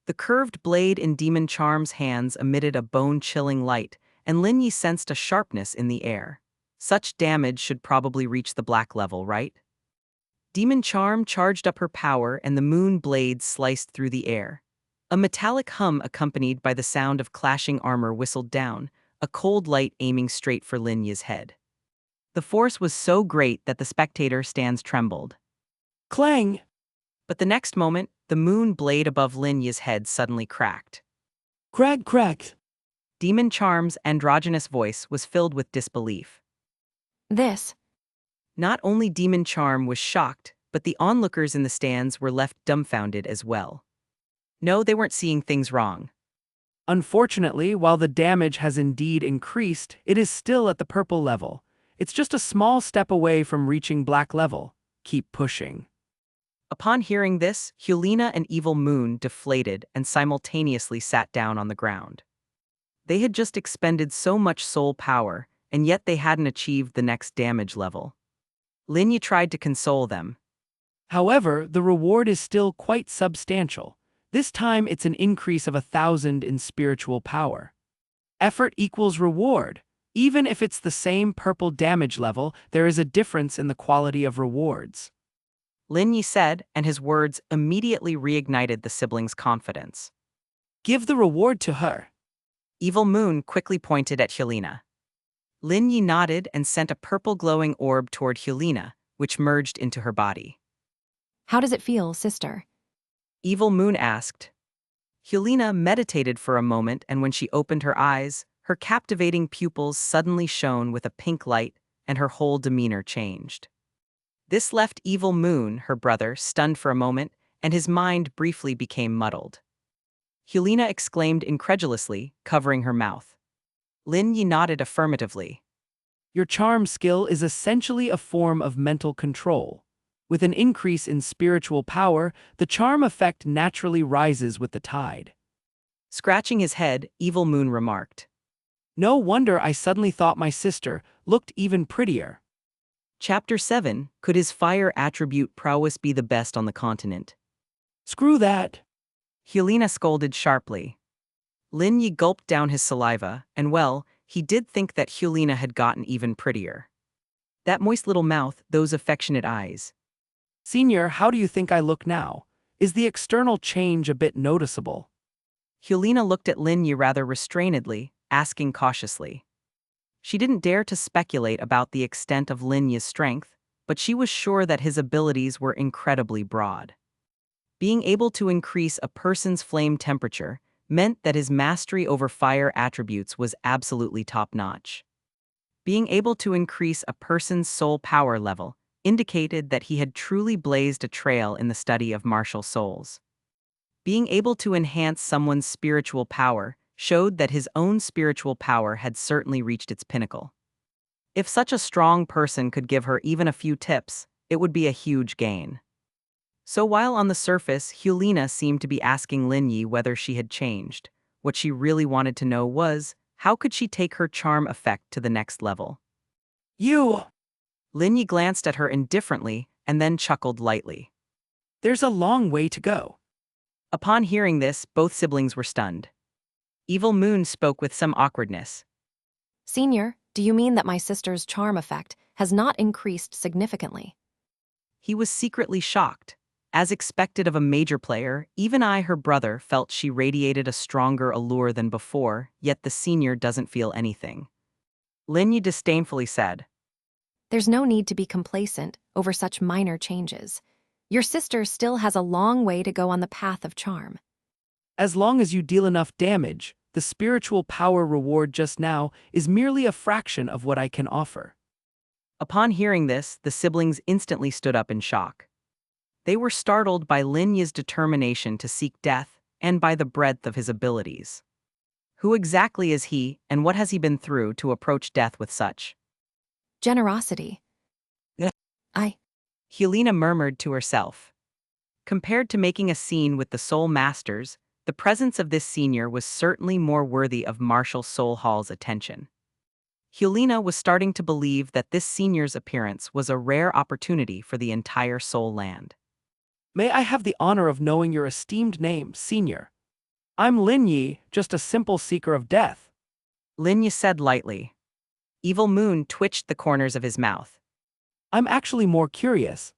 The curved blade in Demon Charm's hands emitted a bone-chilling light, and Lin Yi sensed a sharpness in the air. Such damage should probably reach the black level, right? Demon Charm charged up her power and the moon blades sliced through the air. A metallic hum accompanied by the sound of clashing armor whistled down, a cold light aiming straight for Lin Yi's head. The force was so great that the spectator stands trembled. Clang! But the next moment, the moon blade above Lin Yi's head suddenly cracked. Crack! Demon Charm's androgynous voice was filled with disbelief. This. Not only Demon Charm was shocked, but the onlookers in the stands were left dumbfounded as well. No, they weren't seeing things wrong. Unfortunately, while the damage has indeed increased, it is still at the purple level. It's just a small step away from reaching black level. Keep pushing. Upon hearing this, Hulina and Evil Moon deflated and simultaneously sat down on the ground. They had just expended so much soul power, and yet they hadn't achieved the next damage level. Lin Yi tried to console them. However, the reward is still quite substantial. This time it's an increase of 1,000 in spiritual power. Effort equals reward. Even if it's the same purple damage level, there is a difference in the quality of rewards. Lin Yi said, and his words immediately reignited the siblings' confidence. Give the reward to her. Evil Moon quickly pointed at Hulina. Lin Yi nodded and sent a purple glowing orb toward Hulina, which merged into her body. How does it feel, sister? Evil Moon asked. Hulina meditated for a moment, and when she opened her eyes, her captivating pupils suddenly shone with a pink light, and her whole demeanor changed. This left Evil Moon, her brother, stunned for a moment, and his mind briefly became muddled. Hulina exclaimed incredulously, covering her mouth. Lin Yi nodded affirmatively. Your charm skill is essentially a form of mental control. With an increase in spiritual power, the charm effect naturally rises with the tide. Scratching his head, Evil Moon remarked. No wonder I suddenly thought my sister looked even prettier. Chapter 7. Could his fire attribute prowess be the best on the continent? Screw that. Hulina scolded sharply. Lin Yi gulped down his saliva, and well, he did think that Hulina had gotten even prettier. That moist little mouth, those affectionate eyes. Senior, how do you think I look now? Is the external change a bit noticeable? Helena looked at Lin Yi rather restrainedly, asking cautiously. She didn't dare to speculate about the extent of Lin Yi's strength, but she was sure that his abilities were incredibly broad. Being able to increase a person's flame temperature meant that his mastery over fire attributes was absolutely top-notch. Being able to increase a person's soul power level indicated that he had truly blazed a trail in the study of martial souls. Being able to enhance someone's spiritual power showed that his own spiritual power had certainly reached its pinnacle. If such a strong person could give her even a few tips, it would be a huge gain. So while on the surface, Helena seemed to be asking Lin Yi whether she had changed, what she really wanted to know was, how could she take her charm effect to the next level? You! Lin Yi glanced at her indifferently and then chuckled lightly. There's a long way to go. Upon hearing this, both siblings were stunned. Evil Moon spoke with some awkwardness. Senior, do you mean that my sister's charm effect has not increased significantly? He was secretly shocked. As expected of a major player, even I, her brother, felt she radiated a stronger allure than before, yet the senior doesn't feel anything. Lin Yi disdainfully said, There's no need to be complacent over such minor changes. Your sister still has a long way to go on the path of charm. As long as you deal enough damage, the spiritual power reward just now is merely a fraction of what I can offer. Upon hearing this, the siblings instantly stood up in shock. They were startled by Lin Yi's determination to seek death and by the breadth of his abilities. Who exactly is he, and what has he been through to approach death with such Generosity. Yeah. I. Helena murmured to herself. Compared to making a scene with the Soul Masters, the presence of this senior was certainly more worthy of Marshal Soul Hall's attention. Helena was starting to believe that this senior's appearance was a rare opportunity for the entire Soul Land. May I have the honor of knowing your esteemed name, Senior? I'm Lin Yi, just a simple seeker of death. Lin Yi said lightly. Evil Moon twitched the corners of his mouth. I'm actually more curious.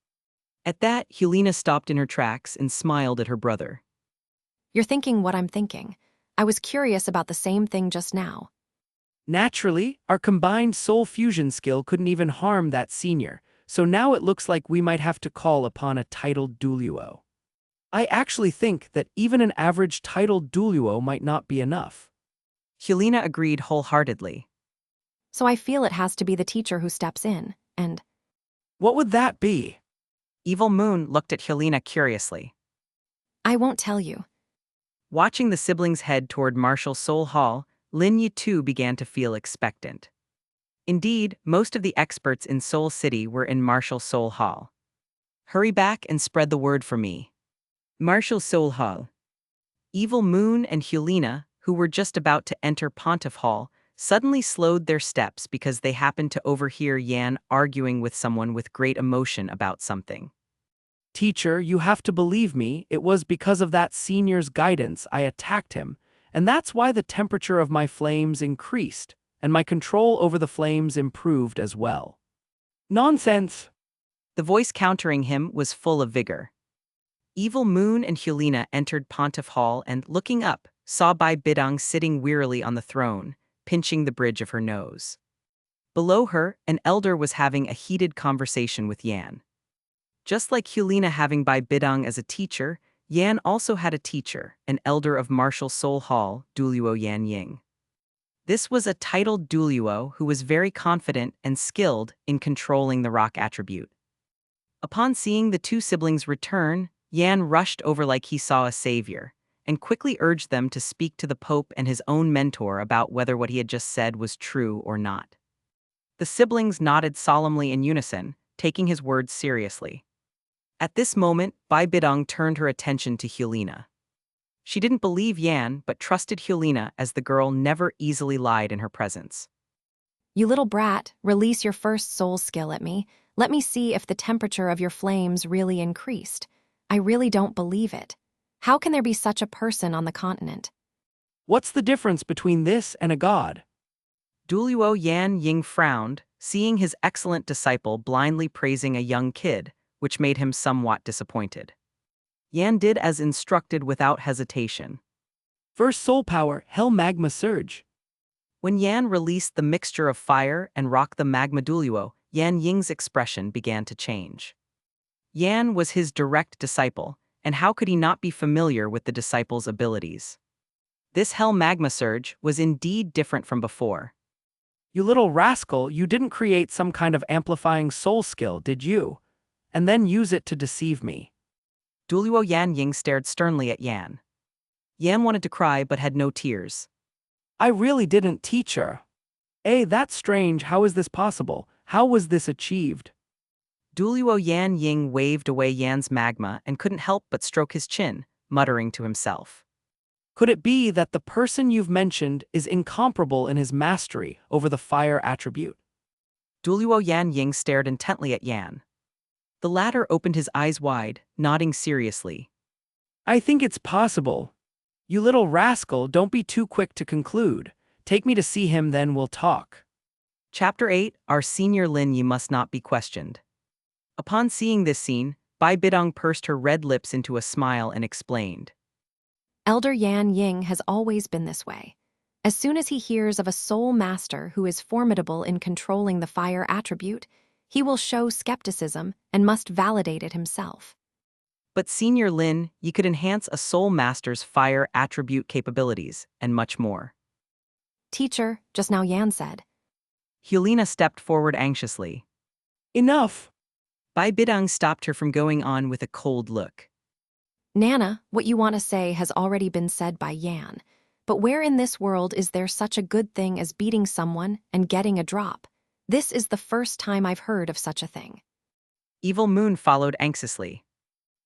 At that, Helena stopped in her tracks and smiled at her brother. You're thinking what I'm thinking. I was curious about the same thing just now. Naturally, our combined soul fusion skill couldn't even harm that senior, so now it looks like we might have to call upon a titled Douluo. I actually think that even an average titled Douluo might not be enough. Helena agreed wholeheartedly. So I feel it has to be the teacher who steps in, and What would that be? Evil Moon looked at Helena curiously. I won't tell you. Watching the siblings head toward Marshal Soul Hall, Lin Yi too began to feel expectant. Indeed, most of the experts in Soul City were in Marshal Soul Hall. Hurry back and spread the word for me. Marshal Soul Hall. Evil Moon and Helena, who were just about to enter Pontiff Hall, suddenly slowed their steps because they happened to overhear Yan arguing with someone with great emotion about something. Teacher, you have to believe me, it was because of that senior's guidance I attacked him, and that's why the temperature of my flames increased, and my control over the flames improved as well. Nonsense! The voice countering him was full of vigor. Evil Moon and Helena entered Pontiff Hall and, looking up, saw Bidong sitting wearily on the throne, pinching the bridge of her nose. Below her, an elder was having a heated conversation with Yan. Just like Helena having Bidong as a teacher, Yan also had a teacher, an elder of Marshal Soul Hall, Douluo Yan Ying. This was a titled Douluo who was very confident and skilled in controlling the rock attribute. Upon seeing the two siblings return, Yan rushed over like he saw a savior, and quickly urged them to speak to the Pope and his own mentor about whether what he had just said was true or not. The siblings nodded solemnly in unison, taking his words seriously. At this moment, Bidong turned her attention to Helena. She didn't believe Yan, but trusted Helena as the girl never easily lied in her presence. You little brat, release your first soul skill at me. Let me see if the temperature of your flames really increased. I really don't believe it. How can there be such a person on the continent? What's the difference between this and a god? Douluo Yan Ying frowned, seeing his excellent disciple blindly praising a young kid, which made him somewhat disappointed. Yan did as instructed without hesitation. First soul power, hell magma surge. When Yan released the mixture of fire and rock the magma Douluo, Yan Ying's expression began to change. Yan was his direct disciple, and how could he not be familiar with the disciple's abilities? This hell magma surge was indeed different from before. You little rascal, you didn't create some kind of amplifying soul skill, did you? And then use it to deceive me. Douluo Yan Ying stared sternly at Yan. Yan wanted to cry but had no tears. I really didn't, teacher. That's strange, how is this possible? How was this achieved? Douluo Yan Ying waved away Yan's magma and couldn't help but stroke his chin, muttering to himself. Could it be that the person you've mentioned is incomparable in his mastery over the fire attribute? Douluo Yan Ying stared intently at Yan. The latter opened his eyes wide, nodding seriously. I think it's possible. You little rascal, don't be too quick to conclude. Take me to see him, then we'll talk. Chapter 8, Our Senior Lin Yi Must Not Be Questioned. Upon seeing this scene, Bai Bidong pursed her red lips into a smile and explained. Elder Yan Ying has always been this way. As soon as he hears of a soul master who is formidable in controlling the fire attribute, he will show skepticism and must validate it himself. But Senior Lin Yi could enhance a soul master's fire attribute capabilities, and much more. Teacher, just now Yan said. Helena stepped forward anxiously. Enough! Bai Bidong stopped her from going on with a cold look. Nana, what you want to say has already been said by Yan. But where in this world is there such a good thing as beating someone and getting a drop? This is the first time I've heard of such a thing. Evil Moon followed anxiously.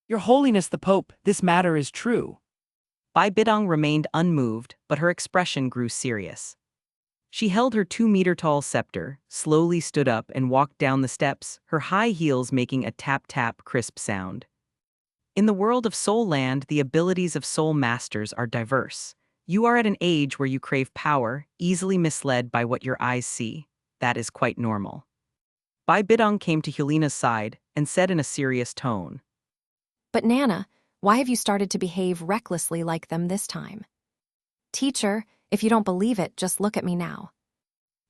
Your Holiness the Pope, this matter is true. Bai Bidong remained unmoved, but her expression grew serious. She held her 2-meter-tall scepter, slowly stood up and walked down the steps, her high heels making a tap-tap crisp sound. In the world of Soul Land, the abilities of soul masters are diverse. You are at an age where you crave power, easily misled by what your eyes see. That is quite normal. Bai Bidong came to Helena's side and said in a serious tone. But Nana, why have you started to behave recklessly like them this time? Teacher, if you don't believe it, just look at me now.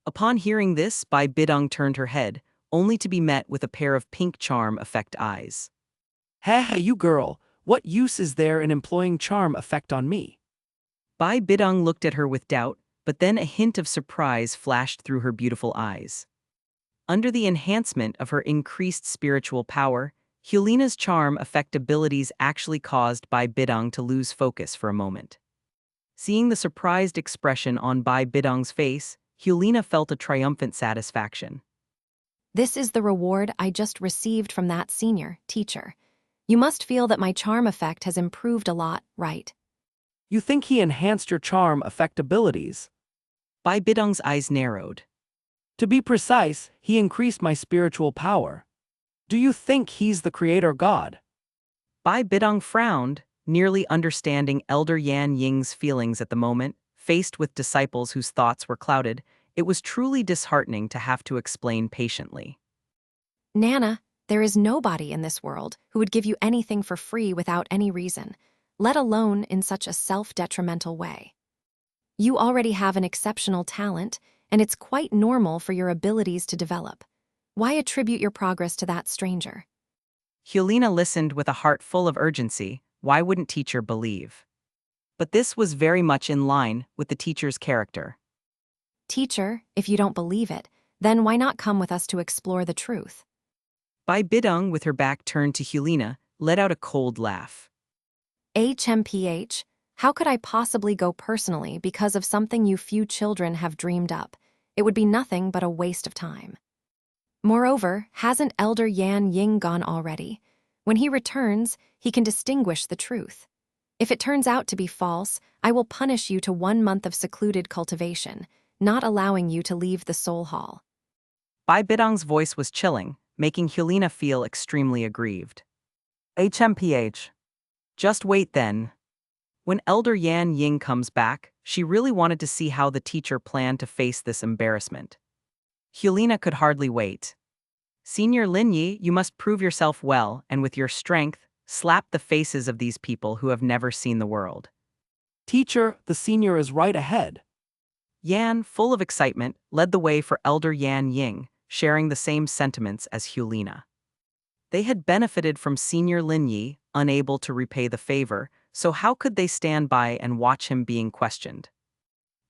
Upon hearing this, Bai Bidong turned her head, only to be met with a pair of pink charm effect eyes. Hey, you girl, what use is there in employing charm effect on me? Bai Bidong looked at her with doubt, but then a hint of surprise flashed through her beautiful eyes. Under the enhancement of her increased spiritual power, Helena's charm effect abilities actually caused Bai Bidong to lose focus for a moment. Seeing the surprised expression on Bai Bidong's face, Helena felt a triumphant satisfaction. This is the reward I just received from that senior teacher. You must feel that my charm effect has improved a lot, right? You think he enhanced your charm effect abilities? Bai Bidong's eyes narrowed. To be precise, he increased my spiritual power. Do you think he's the creator god? Bai Bidong frowned, nearly understanding Elder Yan Ying's feelings at the moment. Faced with disciples whose thoughts were clouded, it was truly disheartening to have to explain patiently. Nana, there is nobody in this world who would give you anything for free without any reason, let alone in such a self-detrimental way. You already have an exceptional talent, and it's quite normal for your abilities to develop. Why attribute your progress to that stranger? Helena listened with a heart full of urgency. Why wouldn't teacher believe? But this was very much in line with the teacher's character. Teacher, if you don't believe it, then why not come with us to explore the truth? Bai Bidong, with her back turned to Helena, let out a cold laugh. HMPH, how could I possibly go personally because of something you few children have dreamed up? It would be nothing but a waste of time. Moreover, hasn't Elder Yan Ying gone already? When he returns, he can distinguish the truth. If it turns out to be false, I will punish you to 1 month of secluded cultivation, not allowing you to leave the soul hall. Bai Bidong's voice was chilling, making Helena feel extremely aggrieved. HMPH. Just wait then. When Elder Yan Ying comes back, she really wanted to see how the teacher planned to face this embarrassment. Helena could hardly wait. Senior Lin Yi, you must prove yourself well, and with your strength, slap the faces of these people who have never seen the world. Teacher, the senior is right ahead. Yan, full of excitement, led the way for Elder Yan Ying, sharing the same sentiments as Hulina. They had benefited from Senior Lin Yi, unable to repay the favor, so how could they stand by and watch him being questioned?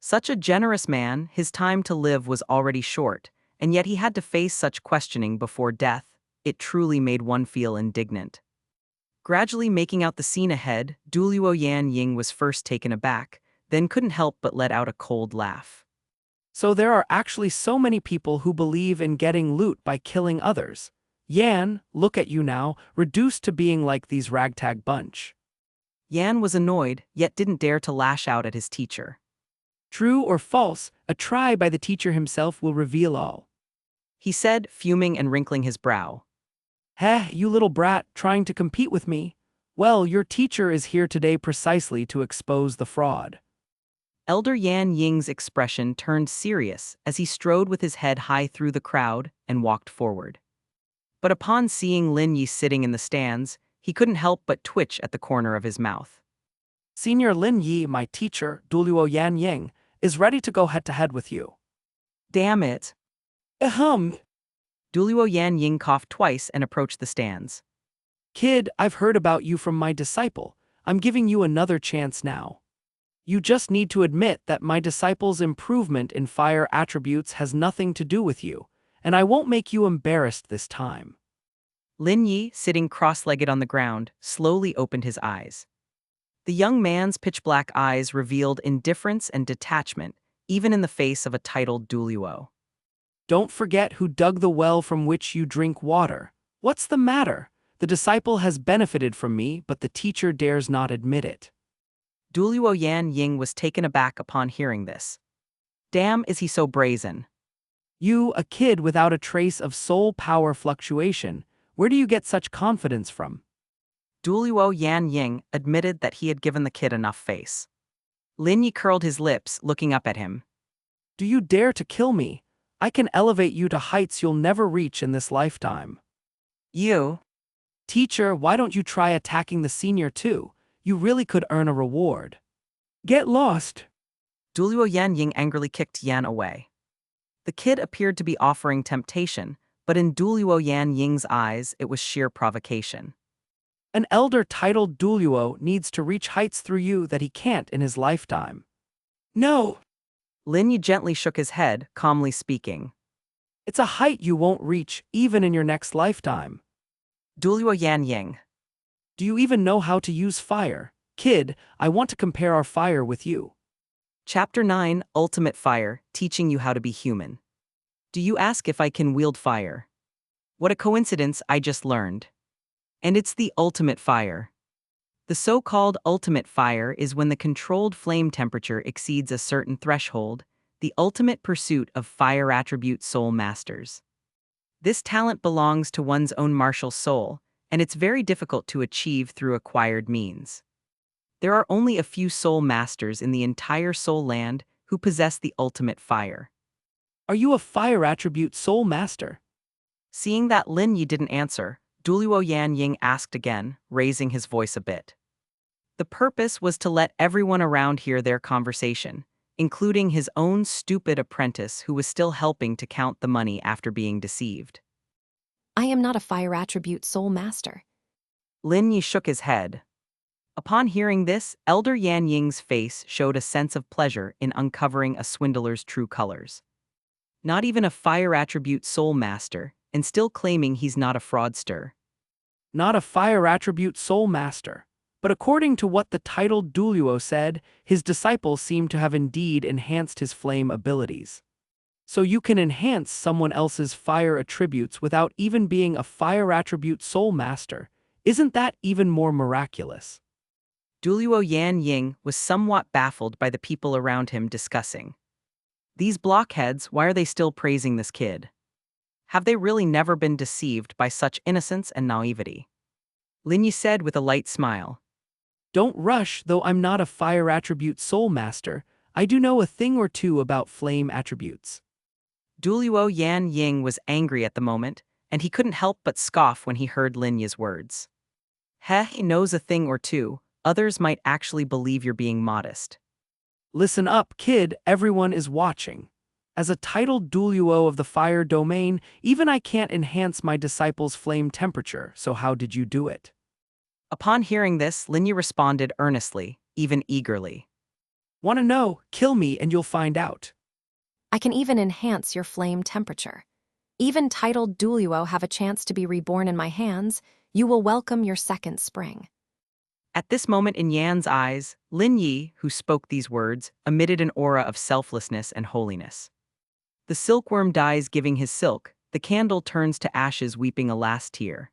Such a generous man, his time to live was already short, and yet he had to face such questioning before death. It truly made one feel indignant. Gradually making out the scene ahead, Douluo Yan Ying was first taken aback, then couldn't help but let out a cold laugh. So there are actually so many people who believe in getting loot by killing others. Yan, look at you now, reduced to being like these ragtag bunch. Yan was annoyed, yet didn't dare to lash out at his teacher. True or false, a try by the teacher himself will reveal all. He said, fuming and wrinkling his brow. Heh, you little brat, trying to compete with me? Well, your teacher is here today precisely to expose the fraud. Elder Yan Ying's expression turned serious as he strode with his head high through the crowd and walked forward. But upon seeing Lin Yi sitting in the stands, he couldn't help but twitch at the corner of his mouth. Senior Lin Yi, my teacher, Douluo Yan Ying, is ready to go head-to-head with you. Damn it! Ahem. Douluo Yan Ying coughed twice and approached the stands. Kid, I've heard about you from my disciple. I'm giving you another chance now. You just need to admit that my disciple's improvement in fire attributes has nothing to do with you, and I won't make you embarrassed this time. Lin Yi, sitting cross-legged on the ground, slowly opened his eyes. The young man's pitch-black eyes revealed indifference and detachment, even in the face of a titled Douluo. Don't forget who dug the well from which you drink water. What's the matter? The disciple has benefited from me, but the teacher dares not admit it. Douluo Yan Ying was taken aback upon hearing this. Damn, is he so brazen? You, a kid without a trace of soul power fluctuation, where do you get such confidence from? Douluo Yan Ying admitted that he had given the kid enough face. Lin Yi curled his lips, looking up at him. Do you dare to kill me? I can elevate you to heights you'll never reach in this lifetime. You? Teacher, why don't you try attacking the senior too? You really could earn a reward. Get lost! Douluo Yan Ying angrily kicked Yan away. The kid appeared to be offering temptation, but in Douluo Yan Ying's eyes it was sheer provocation. An elder titled Douluo needs to reach heights through you that he can't in his lifetime. No! Lin Yi gently shook his head, calmly speaking. It's a height you won't reach, even in your next lifetime. Douluo Yan Ying. Do you even know how to use fire? Kid, I want to compare our fire with you. Chapter 9, Ultimate Fire, Teaching You How to Be Human. Do you ask if I can wield fire? What a coincidence, I just learned. And it's the ultimate fire. The so-called ultimate fire is when the controlled flame temperature exceeds a certain threshold, the ultimate pursuit of fire attribute soul masters. This talent belongs to one's own martial soul, and it's very difficult to achieve through acquired means. There are only a few soul masters in the entire soul land who possess the ultimate fire. Are you a fire attribute soul master? Seeing that Lin Yi didn't answer, Douluo Yan Ying asked again, raising his voice a bit. The purpose was to let everyone around hear their conversation, including his own stupid apprentice who was still helping to count the money after being deceived. I am not a fire attribute soul master. Lin Yi shook his head. Upon hearing this, Elder Yan Ying's face showed a sense of pleasure in uncovering a swindler's true colors. Not even a fire attribute soul master, and still claiming he's not a fraudster. Not a fire attribute soul master. But according to what the titled Douluo said, his disciple seemed to have indeed enhanced his flame abilities. So you can enhance someone else's fire attributes without even being a fire attribute soul master. Isn't that even more miraculous? Douluo Yan Ying was somewhat baffled by the people around him discussing. These blockheads, why are they still praising this kid? Have they really never been deceived by such innocence and naivety? Lin Yi said with a light smile. Don't rush, though I'm not a fire attribute soul master, I do know a thing or two about flame attributes. Douluo Yan Ying was angry at the moment, and he couldn't help but scoff when he heard Lin Yi's words. He knows a thing or two. Others might actually believe you're being modest. Listen up, kid, everyone is watching. As a titled Douluo of the fire domain, even I can't enhance my disciples' flame temperature, so how did you do it? Upon hearing this, Lin Yi responded earnestly, even eagerly. Wanna know? Kill me and you'll find out. I can even enhance your flame temperature. Even titled Douluo have a chance to be reborn in my hands. You will welcome your second spring. At this moment in Yan's eyes, Lin Yi, who spoke these words, emitted an aura of selflessness and holiness. The silkworm dies giving his silk, the candle turns to ashes weeping a last tear.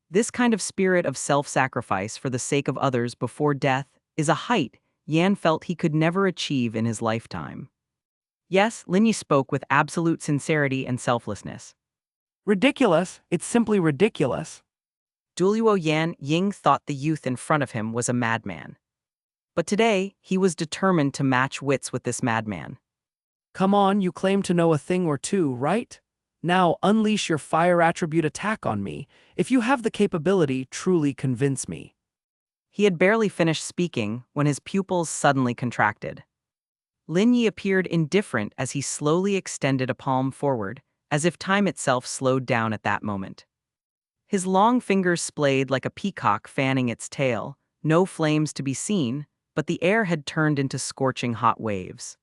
This kind of spirit of self-sacrifice for the sake of others before death is a height Yan felt he could never achieve in his lifetime. Yes, Lin Yi spoke with absolute sincerity and selflessness. Ridiculous, it's simply ridiculous. Douluo Yan Ying thought the youth in front of him was a madman. But today, he was determined to match wits with this madman. Come on, you claim to know a thing or two, right? Now unleash your fire attribute attack on me. If you have the capability, truly convince me. He had barely finished speaking when his pupils suddenly contracted. Lin Yi appeared indifferent as he slowly extended a palm forward, as if time itself slowed down at that moment. His long fingers splayed like a peacock fanning its tail, no flames to be seen, but the air had turned into scorching hot waves.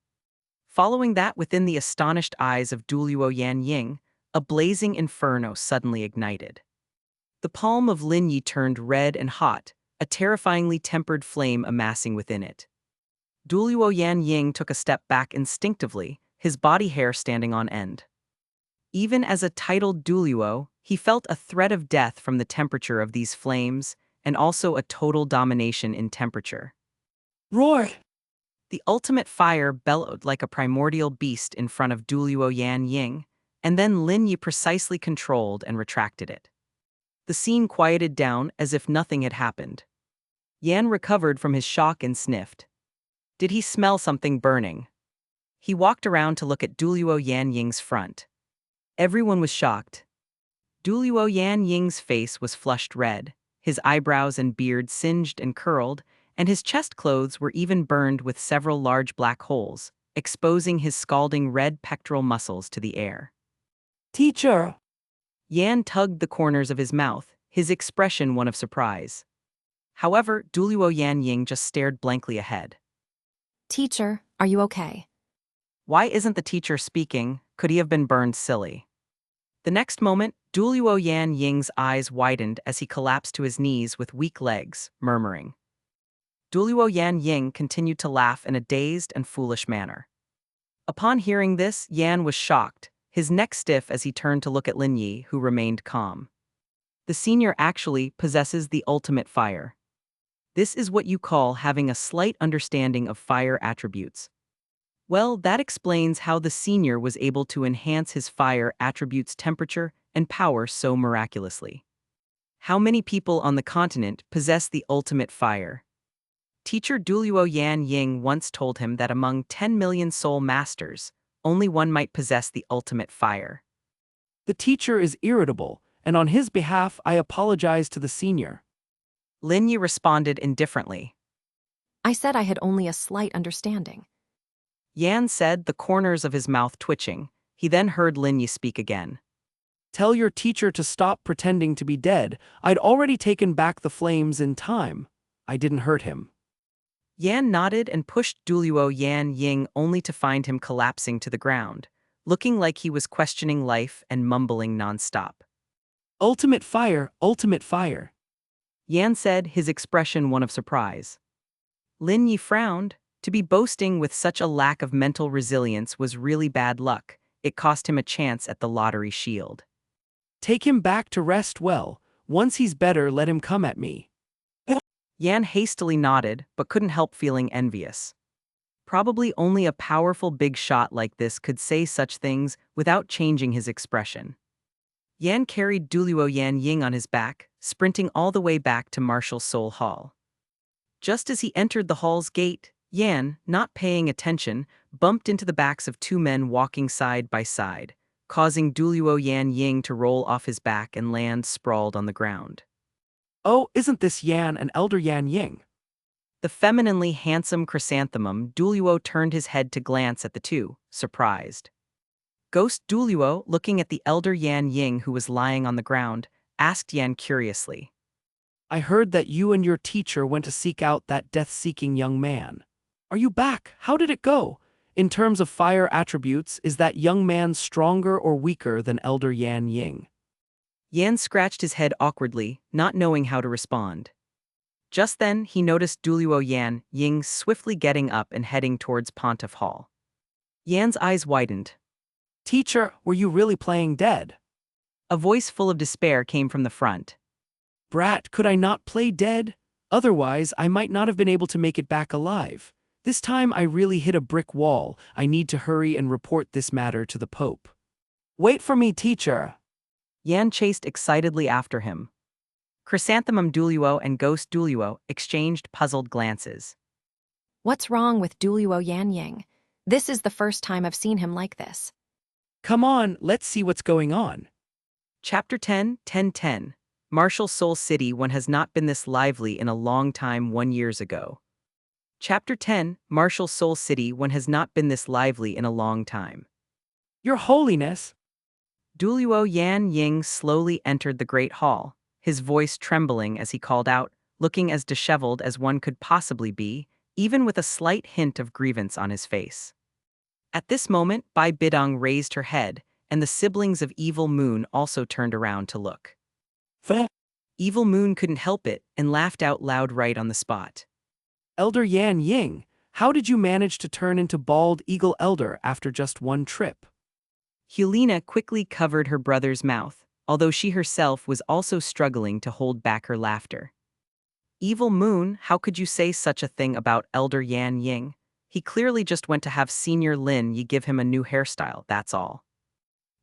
Following that, within the astonished eyes of Douluo Yan Ying, a blazing inferno suddenly ignited. The palm of Lin Yi turned red and hot, a terrifyingly tempered flame amassing within it. Douluo Yan Ying took a step back instinctively, his body hair standing on end. Even as a titled Douluo, he felt a threat of death from the temperature of these flames, and also a total domination in temperature. Roar! The ultimate fire bellowed like a primordial beast in front of Douluo Yan Ying, and then Lin Yi precisely controlled and retracted it. The scene quieted down as if nothing had happened. Yan recovered from his shock and sniffed. Did he smell something burning? He walked around to look at Douluo Yan Ying's front. Everyone was shocked. Douluo Yan Ying's face was flushed red, his eyebrows and beard singed and curled, and his chest clothes were even burned with several large black holes, exposing his scalding red pectoral muscles to the air. Teacher! Yan tugged the corners of his mouth, his expression one of surprise. However, Douluo Yan Ying just stared blankly ahead. Teacher, are you okay? Why isn't the teacher speaking? Could he have been burned silly? The next moment, Douluo Yan Ying's eyes widened as he collapsed to his knees with weak legs, murmuring. Douluo Yan Ying continued to laugh in a dazed and foolish manner. Upon hearing this, Yan was shocked, his neck stiff as he turned to look at Lin Yi, who remained calm. The senior actually possesses the ultimate fire. This is what you call having a slight understanding of fire attributes. Well, that explains how the senior was able to enhance his fire attributes' temperature and power so miraculously. How many people on the continent possess the ultimate fire? Teacher Douluo Yan Ying once told him that among 10 million soul masters, only one might possess the ultimate fire. The teacher is irritable, and on his behalf I apologize to the senior. Lin Yi responded indifferently. I said I had only a slight understanding. Yan said, the corners of his mouth twitching. He then heard Lin Yi speak again. Tell your teacher to stop pretending to be dead. I'd already taken back the flames in time. I didn't hurt him. Yan nodded and pushed Douluo Yan Ying only to find him collapsing to the ground, looking like he was questioning life and mumbling nonstop. Ultimate fire, ultimate fire. Yan said, his expression one of surprise. Lin Yi frowned. To be boasting with such a lack of mental resilience was really bad luck. It cost him a chance at the lottery shield. Take him back to rest well. Once he's better, let him come at me. Yan hastily nodded, but couldn't help feeling envious. Probably only a powerful big shot like this could say such things without changing his expression. Yan carried Douluo Yan Ying on his back, sprinting all the way back to Martial Soul Hall. Just as he entered the hall's gate, Yan, not paying attention, bumped into the backs of two men walking side by side, causing Douluo Yan Ying to roll off his back and land sprawled on the ground. Oh, isn't this Yan and Elder Yan Ying? The femininely handsome chrysanthemum Douluo turned his head to glance at the two, surprised. Ghost Douluo, looking at the elder Yan Ying who was lying on the ground, asked Yan curiously. I heard that you and your teacher went to seek out that death-seeking young man. Are you back? How did it go? In terms of fire attributes, is that young man stronger or weaker than Elder Yan Ying? Yan scratched his head awkwardly, not knowing how to respond. Just then, he noticed Douluo Yan Ying swiftly getting up and heading towards Pontiff Hall. Yan's eyes widened. Teacher, were you really playing dead? A voice full of despair came from the front. Brat, could I not play dead? Otherwise, I might not have been able to make it back alive. This time I really hit a brick wall. I need to hurry and report this matter to the Pope. Wait for me, teacher. Yan chased excitedly after him. Chrysanthemum Douluo and Ghost Douluo exchanged puzzled glances. What's wrong with Douluo Yan Ying? This is the first time I've seen him like this. Come on, let's see what's going on. Chapter 10:10. Martial Soul City. One has not been this lively in a long time 1 year ago. Chapter 10. Martial Soul City. One has not been this lively in a long time. Your Holiness. Douluo Yan Ying slowly entered the Great Hall, his voice trembling as he called out, looking as disheveled as one could possibly be, even with a slight hint of grievance on his face. At this moment, Bidong raised her head, and the siblings of Evil Moon also turned around to look. Evil Moon couldn't help it and laughed out loud right on the spot. Elder Yan Ying, how did you manage to turn into Bald Eagle Elder after just one trip? Helena quickly covered her brother's mouth, although she herself was also struggling to hold back her laughter. Evil Moon, how could you say such a thing about Elder Yan Ying? He clearly just went to have Senior Lin Yi give him a new hairstyle, that's all.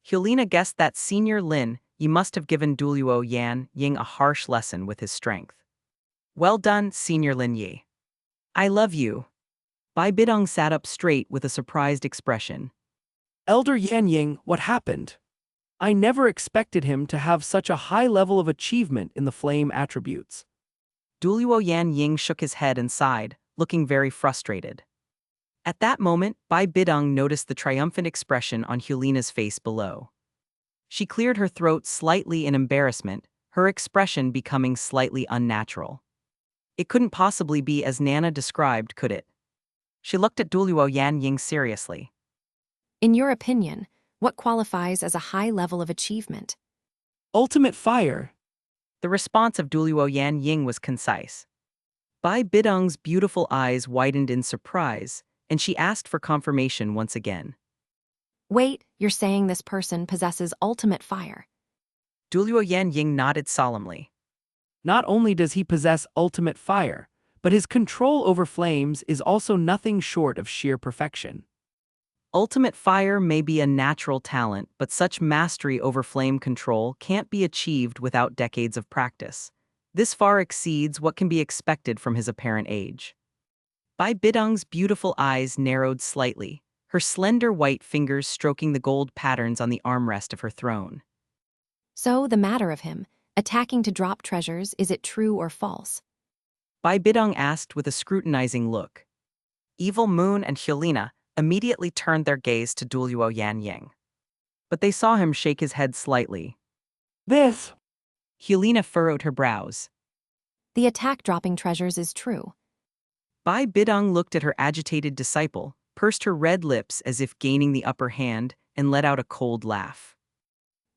Helena guessed that Senior Lin Yi must have given Douluo Yan Ying a harsh lesson with his strength. Well done, Senior Lin Yi. I love you. Bidong sat up straight with a surprised expression. Elder Yan Ying, what happened? I never expected him to have such a high level of achievement in the flame attributes. Douluo Yan Ying shook his head and sighed, looking very frustrated. At that moment, Bidong noticed the triumphant expression on Helena's face below. She cleared her throat slightly in embarrassment, her expression becoming slightly unnatural. It couldn't possibly be as Nana described, could it? She looked at Douluo Yan Ying seriously. In your opinion, what qualifies as a high level of achievement? Ultimate fire. The response of Douluo Yan Ying was concise. Bidong's beautiful eyes widened in surprise, and she asked for confirmation once again. Wait, you're saying this person possesses ultimate fire? Douluo Yan Ying nodded solemnly. Not only does he possess ultimate fire, but his control over flames is also nothing short of sheer perfection. Ultimate fire may be a natural talent, but such mastery over flame control can't be achieved without decades of practice. This far exceeds what can be expected from his apparent age. Bidong's beautiful eyes narrowed slightly, her slender white fingers stroking the gold patterns on the armrest of her throne. So, the matter of him, attacking to drop treasures, is it true or false? Bidong asked with a scrutinizing look. Evil Moon and Helena immediately turned their gaze to Douluo Yan Ying. But they saw him shake his head slightly. This. Helena furrowed her brows. The attack dropping treasures is true. Bidong looked at her agitated disciple, pursed her red lips as if gaining the upper hand, and let out a cold laugh.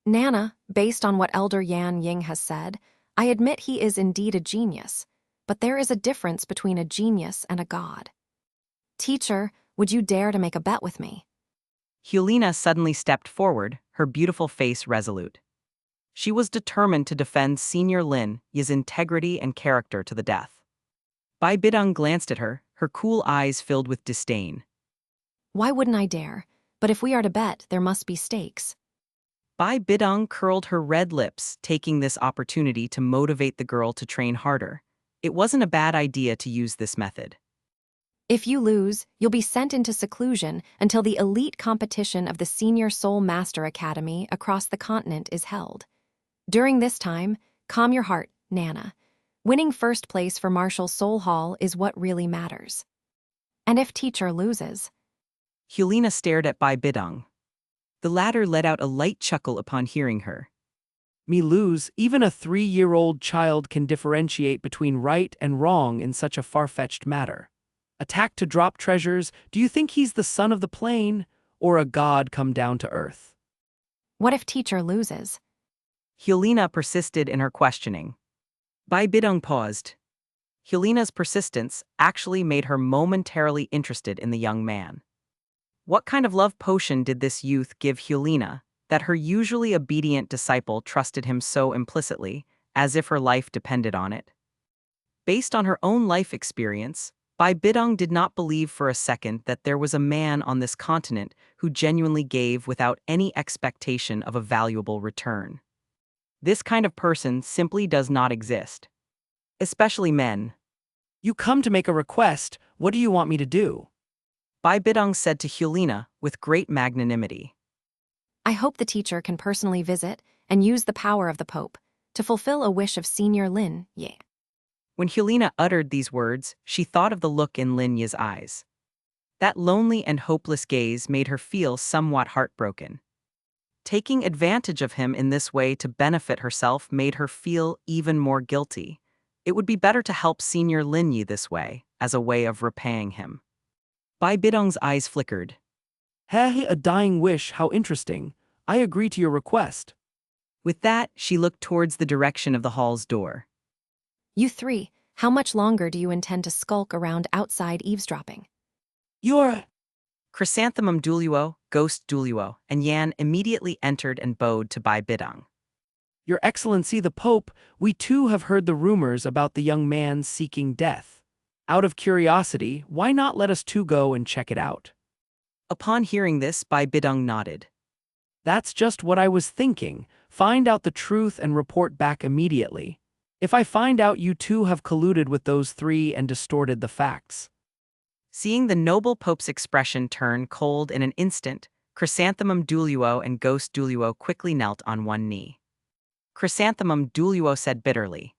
Nana, based on what Elder Yan Ying has said, I admit he is indeed a genius, but there is a difference between a genius and a god. Teacher, would you dare to make a bet with me? Helena suddenly stepped forward, her beautiful face resolute. She was determined to defend Senior Lin Yi's integrity and character to the death. Bidong glanced at her, her cool eyes filled with disdain. Why wouldn't I dare? But if we are to bet, there must be stakes. Bidong curled her red lips, taking this opportunity to motivate the girl to train harder. It wasn't a bad idea to use this method. If you lose, you'll be sent into seclusion until the elite competition of the Senior Soul Master Academy across the continent is held. During this time, calm your heart, Nana. Winning first place for Marshall Soul Hall is what really matters. And if teacher loses, Helena stared at Bidong. The latter let out a light chuckle upon hearing her. Me lose, even a 3-year-old child can differentiate between right and wrong in such a far-fetched matter. Attack to drop treasures, do you think he's the son of the plane, or a god come down to earth? what if teacher loses? Helena persisted in her questioning. Bidong paused. Helena's persistence actually made her momentarily interested in the young man. What kind of love potion did this youth give Helena, that her usually obedient disciple trusted him so implicitly, as if her life depended on it? Based on her own life experience, Bidong did not believe for a second that there was a man on this continent who genuinely gave without any expectation of a valuable return. This kind of person simply does not exist. Especially men. You come to make a request, what do you want me to do? Bidong said to Helena with great magnanimity. I hope the teacher can personally visit and use the power of the Pope to fulfill a wish of Senior Lin Yi. When Helena uttered these words, she thought of the look in Lin Yi's eyes. That lonely and hopeless gaze made her feel somewhat heartbroken. Taking advantage of him in this way to benefit herself made her feel even more guilty. It would be better to help Senior Lin Yi this way, as a way of repaying him. Bidong's eyes flickered. Hey, a dying wish, how interesting. I agree to your request. With that, she looked towards the direction of the hall's door. You three, how much longer do you intend to skulk around outside eavesdropping? You're... Chrysanthemum Douluo, Ghost Douluo, and Yan immediately entered and bowed to Bidong. Your Excellency the Pope, we too have heard the rumors about the young man seeking death. Out of curiosity, why not let us too go and check it out? Upon hearing this, Bidong nodded. That's just what I was thinking. Find out the truth and report back immediately. If I find out you two have colluded with those three and distorted the facts. Seeing the noble Pope's expression turn cold in an instant, Chrysanthemum Douluo and Ghost Douluo quickly knelt on one knee. Chrysanthemum Douluo said bitterly,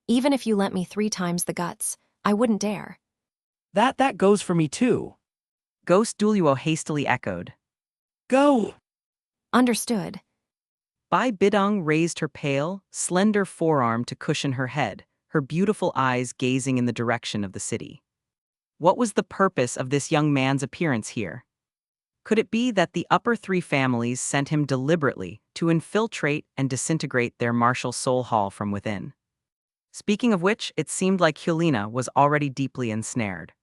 Even if you lent me 3 times the guts, I wouldn't dare. That goes for me too. Ghost Douluo hastily echoed. Go! Understood. Bidong raised her pale, slender forearm to cushion her head, her beautiful eyes gazing in the direction of the city. What was the purpose of this young man's appearance here? Could it be that the upper 3 families sent him deliberately to infiltrate and disintegrate their Marshall Soul Hall from within? Speaking of which, it seemed like Helena was already deeply ensnared.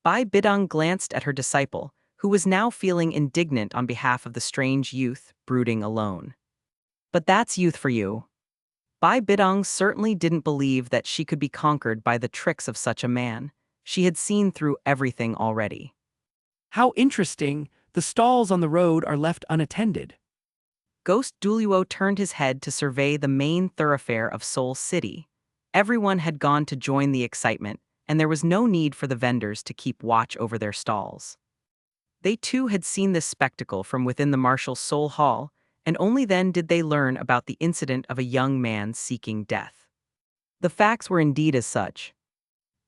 Bidong glanced at her disciple, who was now feeling indignant on behalf of the strange youth brooding alone. But that's youth for you. Bidong certainly didn't believe that she could be conquered by the tricks of such a man. She had seen through everything already. How interesting, the stalls on the road are left unattended. Ghost Douluo turned his head to survey the main thoroughfare of Seoul City. Everyone had gone to join the excitement, and there was no need for the vendors to keep watch over their stalls. They too had seen this spectacle from within the Marshall Soul Hall, and only then did they learn about the incident of a young man seeking death. The facts were indeed as such.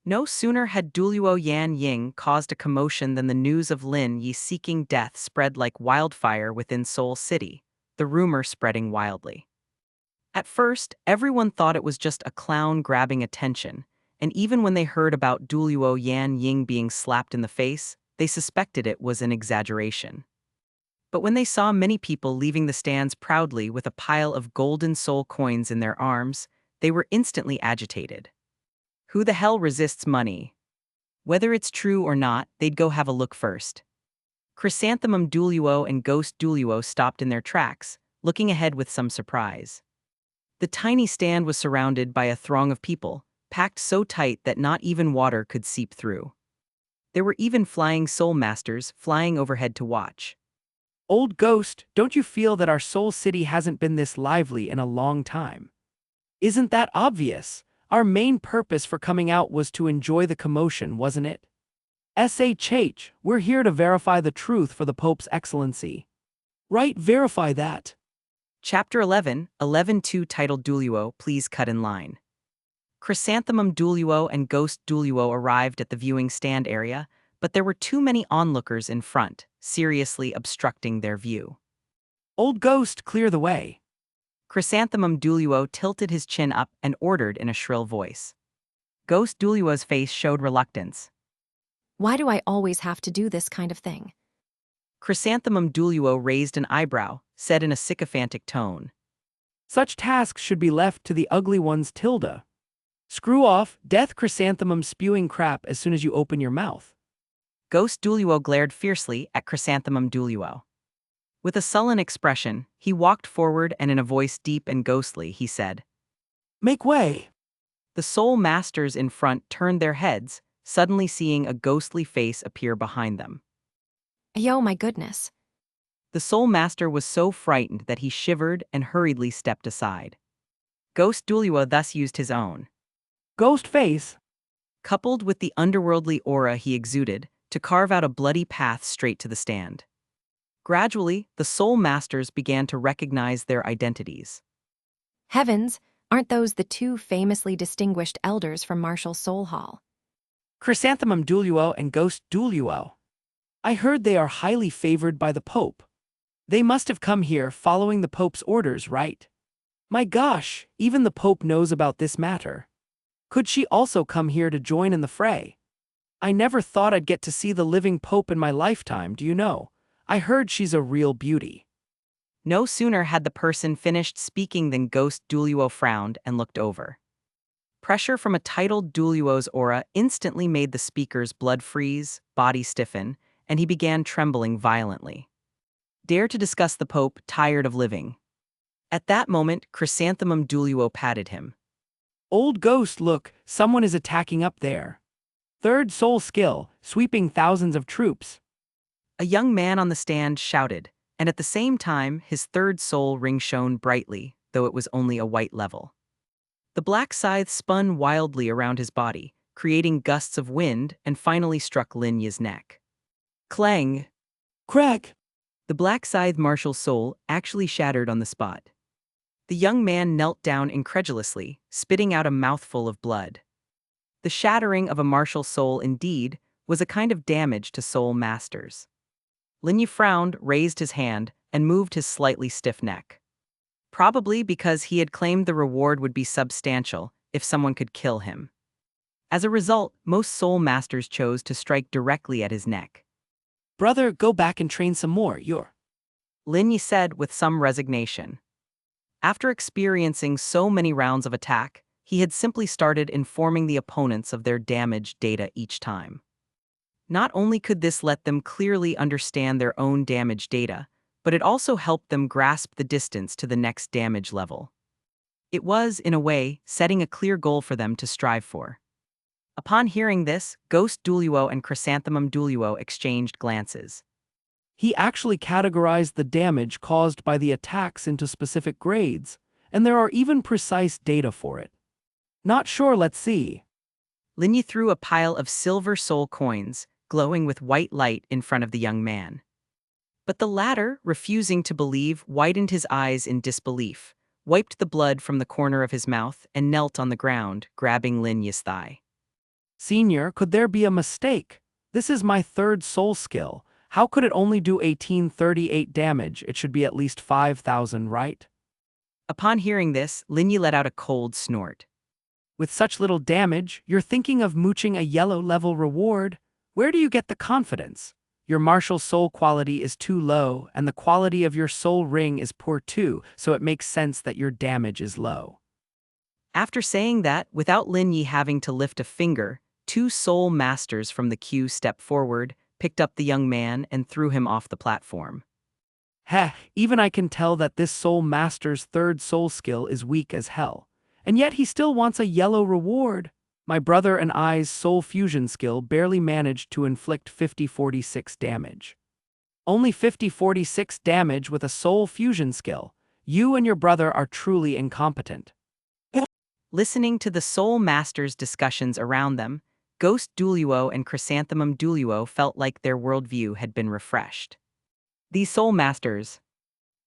No sooner had Douluo Yan Ying caused a commotion than the news of Lin Yi seeking death spread like wildfire within Seoul City, the rumor spreading wildly. At first, everyone thought it was just a clown grabbing attention, and even when they heard about Douluo Yan Ying being slapped in the face, they suspected it was an exaggeration. But when they saw many people leaving the stands proudly with a pile of golden soul coins in their arms, they were instantly agitated. Who the hell resists money? Whether it's true or not, they'd go have a look first. Chrysanthemum Douluo and Ghost Douluo stopped in their tracks, looking ahead with some surprise. The tiny stand was surrounded by a throng of people, packed so tight that not even water could seep through. There were even flying soul masters flying overhead to watch. Old Ghost, don't you feel that our Soul City hasn't been this lively in a long time? Isn't that obvious? Our main purpose for coming out was to enjoy the commotion, wasn't it? SHH, we're here to verify the truth for the Pope's Excellency. Right, verify that. Chapter 11, 11.2 titled Douluo, Please Cut in Line. Chrysanthemum Douluo and Ghost Douluo arrived at the viewing stand area, but there were too many onlookers in front, seriously obstructing their view. Old Ghost, clear the way. Chrysanthemum Douluo tilted his chin up and ordered in a shrill voice. Ghost Douluo's face showed reluctance. Why do I always have to do this kind of thing? Chrysanthemum Douluo raised an eyebrow, said in a sycophantic tone. Such tasks should be left to the ugly ones, Tilda. Screw off, death chrysanthemum spewing crap as soon as you open your mouth. Ghost Douluo glared fiercely at Chrysanthemum Douluo. With a sullen expression, he walked forward and in a voice deep and ghostly, he said, Make way. The soul masters in front turned their heads, suddenly seeing a ghostly face appear behind them. Yo, my goodness. The soul master was so frightened that he shivered and hurriedly stepped aside. Ghost Douluo thus used his own Ghost face. coupled with the underworldly aura he exuded, to carve out a bloody path straight to the stand. Gradually, the soul masters began to recognize their identities. Heavens, aren't those the two famously distinguished elders from Marshall Soul Hall? Chrysanthemum Douluo and Ghost Douluo. I heard they are highly favored by the Pope. They must have come here following the Pope's orders, right? My gosh, even the Pope knows about this matter. Could she also come here to join in the fray? I never thought I'd get to see the living Pope in my lifetime, do you know? I heard she's a real beauty. No sooner had the person finished speaking than Ghost Douluo frowned and looked over. Pressure from a titled Douluo's aura instantly made the speaker's blood freeze, body stiffen, and he began trembling violently. Dare to discuss the Pope, tired of living. At that moment, Chrysanthemum Douluo patted him. Old Ghost, look, someone is attacking up there. Third soul skill, sweeping thousands of troops. A young man on the stand shouted, and at the same time, his third soul ring shone brightly, though it was only a white level. The black scythe spun wildly around his body, creating gusts of wind, and finally struck Lin Yi's neck. Clang! Crack! The black scythe martial soul actually shattered on the spot. The young man knelt down incredulously, spitting out a mouthful of blood. The shattering of a martial soul, indeed, was a kind of damage to soul masters. Lin Yi frowned, raised his hand, and moved his slightly stiff neck. Probably because he had claimed the reward would be substantial if someone could kill him. As a result, most soul masters chose to strike directly at his neck. Brother, go back and train some more, Lin Yi said with some resignation. After experiencing so many rounds of attack, he had simply started informing the opponents of their damage data each time. Not only could this let them clearly understand their own damage data, but it also helped them grasp the distance to the next damage level. It was, in a way, setting a clear goal for them to strive for. Upon hearing this, Ghost Douluo and Chrysanthemum Douluo exchanged glances. He actually categorized the damage caused by the attacks into specific grades, and there are even precise data for it. Not sure, let's see. Lin Yi threw a pile of silver soul coins, glowing with white light, in front of the young man. But the latter, refusing to believe, widened his eyes in disbelief, wiped the blood from the corner of his mouth, and knelt on the ground, grabbing Lin Yi's thigh. Senior, could there be a mistake? This is my third soul skill. How could it only do 1838 damage? It should be at least 5,000, right? Upon hearing this, Lin Yi let out a cold snort. With such little damage, you're thinking of mooching a yellow-level reward? Where do you get the confidence? Your martial soul quality is too low, and the quality of your soul ring is poor too, so it makes sense that your damage is low. After saying that, without Lin Yi having to lift a finger, two soul masters from the queue stepped forward, picked up the young man, and threw him off the platform. Heh, even I can tell that this soul master's third soul skill is weak as hell. And yet he still wants a yellow reward. My brother and I's soul fusion skill barely managed to inflict 50-46 damage. Only 50-46 damage with a soul fusion skill. You and your brother are truly incompetent. Listening to the soul masters' discussions around them, Ghost Douluo and Chrysanthemum Douluo felt like their worldview had been refreshed. These soul masters.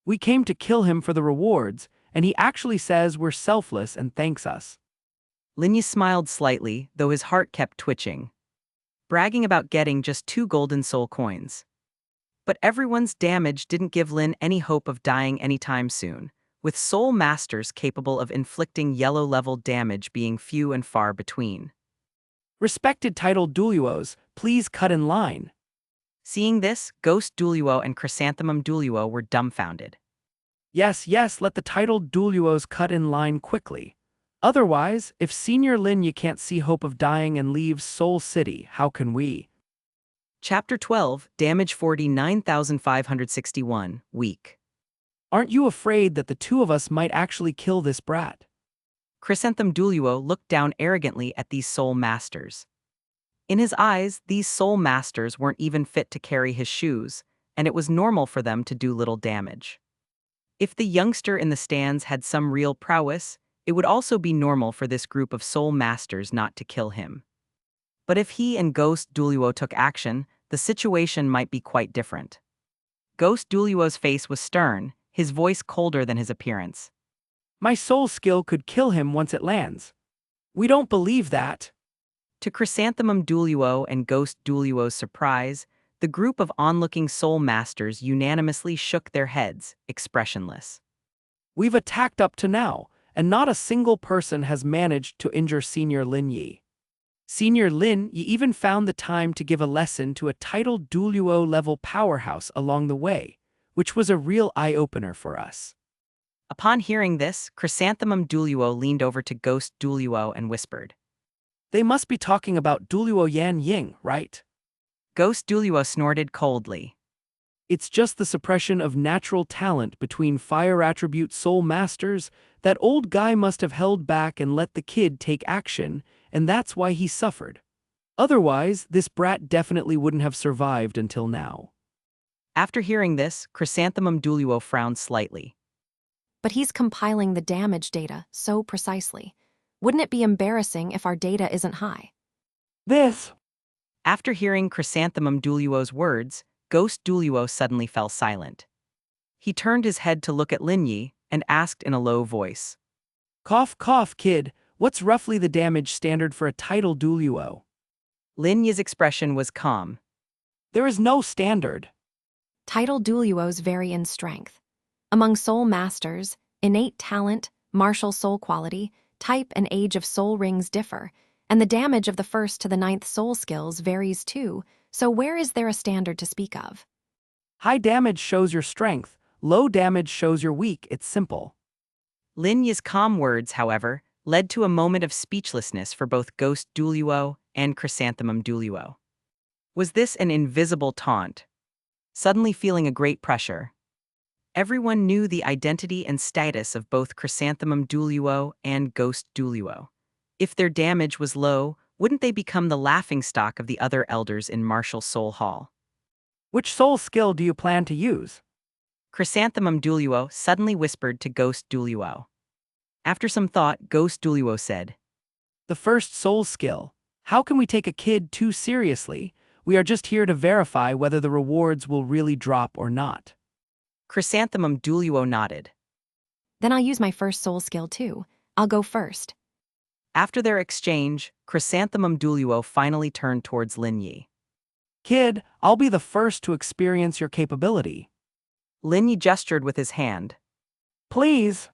We came to kill him for the rewards, and he actually says we're selfless and thanks us. Lin Yi smiled slightly, though his heart kept twitching, bragging about getting just 2 golden soul coins. But everyone's damage didn't give Lin any hope of dying anytime soon, with soul masters capable of inflicting yellow-level damage being few and far between. Respected titled Douluos, please cut in line. Seeing this, Ghost Douluo and Chrysanthemum Douluo were dumbfounded. Yes, yes, let the titled Douluos cut in line quickly. Otherwise, if Senior Lin Yi can't see hope of dying and leaves Soul City, how can we? Chapter 12, Damage 49,561, Weak. Aren't you afraid that the two of us might actually kill this brat? Chrysanthemum Douluo looked down arrogantly at these soul masters. In his eyes, these soul masters weren't even fit to carry his shoes, and it was normal for them to do little damage. If the youngster in the stands had some real prowess, it would also be normal for this group of soul masters not to kill him. But if he and Ghost Douluo took action, the situation might be quite different. Ghost Douluo's face was stern, his voice colder than his appearance. My soul skill could kill him once it lands. We don't believe that. To Chrysanthemum Douluo and Ghost Douluo's surprise, the group of onlooking soul masters unanimously shook their heads, expressionless. We've attacked up to now, and not a single person has managed to injure Senior Lin Yi. Senior Lin Yi even found the time to give a lesson to a titled Douluo-level powerhouse along the way, which was a real eye-opener for us. Upon hearing this, Chrysanthemum Douluo leaned over to Ghost Douluo and whispered. They must be talking about Douluo Yan Ying, right? Ghost Douluo snorted coldly. It's just the suppression of natural talent between fire attribute soul masters. That old guy must have held back and let the kid take action, and that's why he suffered. Otherwise, this brat definitely wouldn't have survived until now. After hearing this, Chrysanthemum Douluo frowned slightly. But he's compiling the damage data so precisely. Wouldn't it be embarrassing if our data isn't high? After hearing Chrysanthemum Douluo's words, Ghost Douluo suddenly fell silent. He turned his head to look at Lin Yi and asked in a low voice. Cough, cough, kid. What's roughly the damage standard for a title Douluo? Lin Yi's expression was calm. There is no standard. Title Douluos vary in strength. Among soul masters, innate talent, martial soul quality, type and age of soul rings differ, and the damage of the 1st to the 9th soul skills varies too, so where is there a standard to speak of? High damage shows your strength, low damage shows you're weak, it's simple. Lin Yi's calm words, however, led to a moment of speechlessness for both Ghost Douluo and Chrysanthemum Douluo. Was this an invisible taunt? Suddenly feeling a great pressure. Everyone knew the identity and status of both Chrysanthemum Douluo and Ghost Douluo. If their damage was low, wouldn't they become the laughingstock of the other elders in Martial Soul Hall? Which soul skill do you plan to use? Chrysanthemum Douluo suddenly whispered to Ghost Douluo. After some thought, Ghost Douluo said, The 1st soul skill. How can we take a kid too seriously? We are just here to verify whether the rewards will really drop or not. Chrysanthemum Douluo nodded. Then I'll use my 1st soul skill too. I'll go first. After their exchange, Chrysanthemum Douluo finally turned towards Lin Yi. Kid, I'll be the first to experience your capability. Lin Yi gestured with his hand. Please.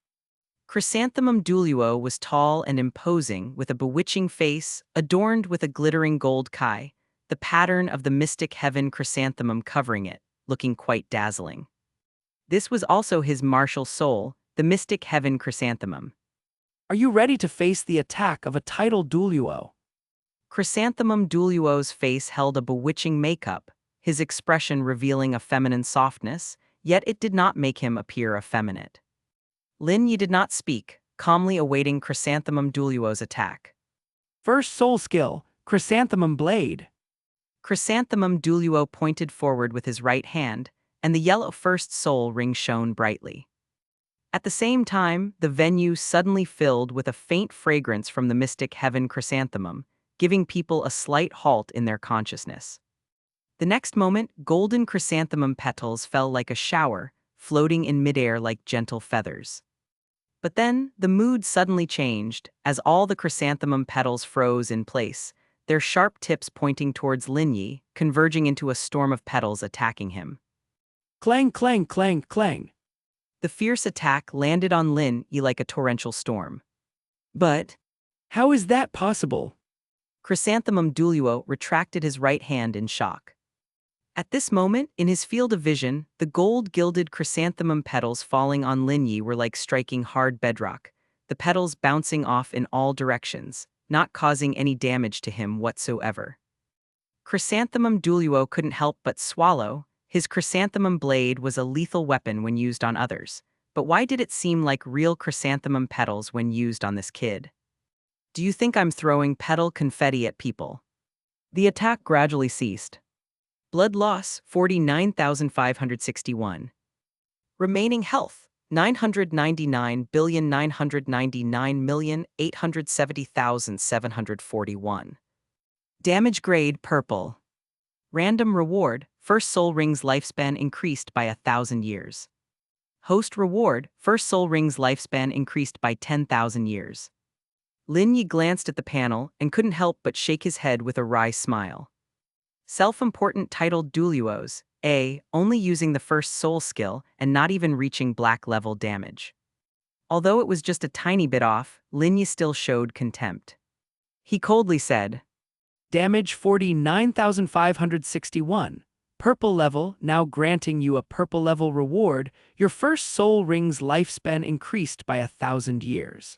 Chrysanthemum Douluo was tall and imposing, with a bewitching face, adorned with a glittering gold kai, the pattern of the mystic heaven chrysanthemum covering it, looking quite dazzling. This was also his martial soul, the mystic heaven chrysanthemum. Are you ready to face the attack of a title Douluo? Chrysanthemum Douluo's face held a bewitching makeup, his expression revealing a feminine softness, yet it did not make him appear effeminate. Lin Yi did not speak, calmly awaiting Chrysanthemum Douluo's attack. 1st soul skill, Chrysanthemum Blade. Chrysanthemum Douluo pointed forward with his right hand, and the yellow 1st soul ring shone brightly. At the same time, the venue suddenly filled with a faint fragrance from the mystic heaven chrysanthemum, giving people a slight halt in their consciousness. The next moment, golden chrysanthemum petals fell like a shower, floating in midair like gentle feathers. But then, the mood suddenly changed, as all the chrysanthemum petals froze in place, their sharp tips pointing towards Lin Yi, converging into a storm of petals attacking him. Clang, clang, clang, clang. The fierce attack landed on Lin Yi like a torrential storm. But How is that possible? Chrysanthemum Douluo retracted his right hand in shock. At this moment, in his field of vision, the gold-gilded chrysanthemum petals falling on Lin Yi were like striking hard bedrock, the petals bouncing off in all directions, not causing any damage to him whatsoever. Chrysanthemum Douluo couldn't help but swallow. His chrysanthemum blade was a lethal weapon when used on others, but why did it seem like real chrysanthemum petals when used on this kid? Do you think I'm throwing petal confetti at people? The attack gradually ceased. Blood loss, 49,561. Remaining health, 999,999,870,741. Damage grade, purple. Random reward, first soul ring's lifespan increased by 1,000 years. Host reward, first soul ring's lifespan increased by 10,000 years. Lin Yi glanced at the panel and couldn't help but shake his head with a wry smile. Self-important titled Douluos, only using the first soul skill and not even reaching black level damage. Although it was just a tiny bit off, Lin Yi still showed contempt. He coldly said, Damage 49,561. Purple level, now granting you a purple level reward. Your first soul ring's lifespan increased by 1,000 years.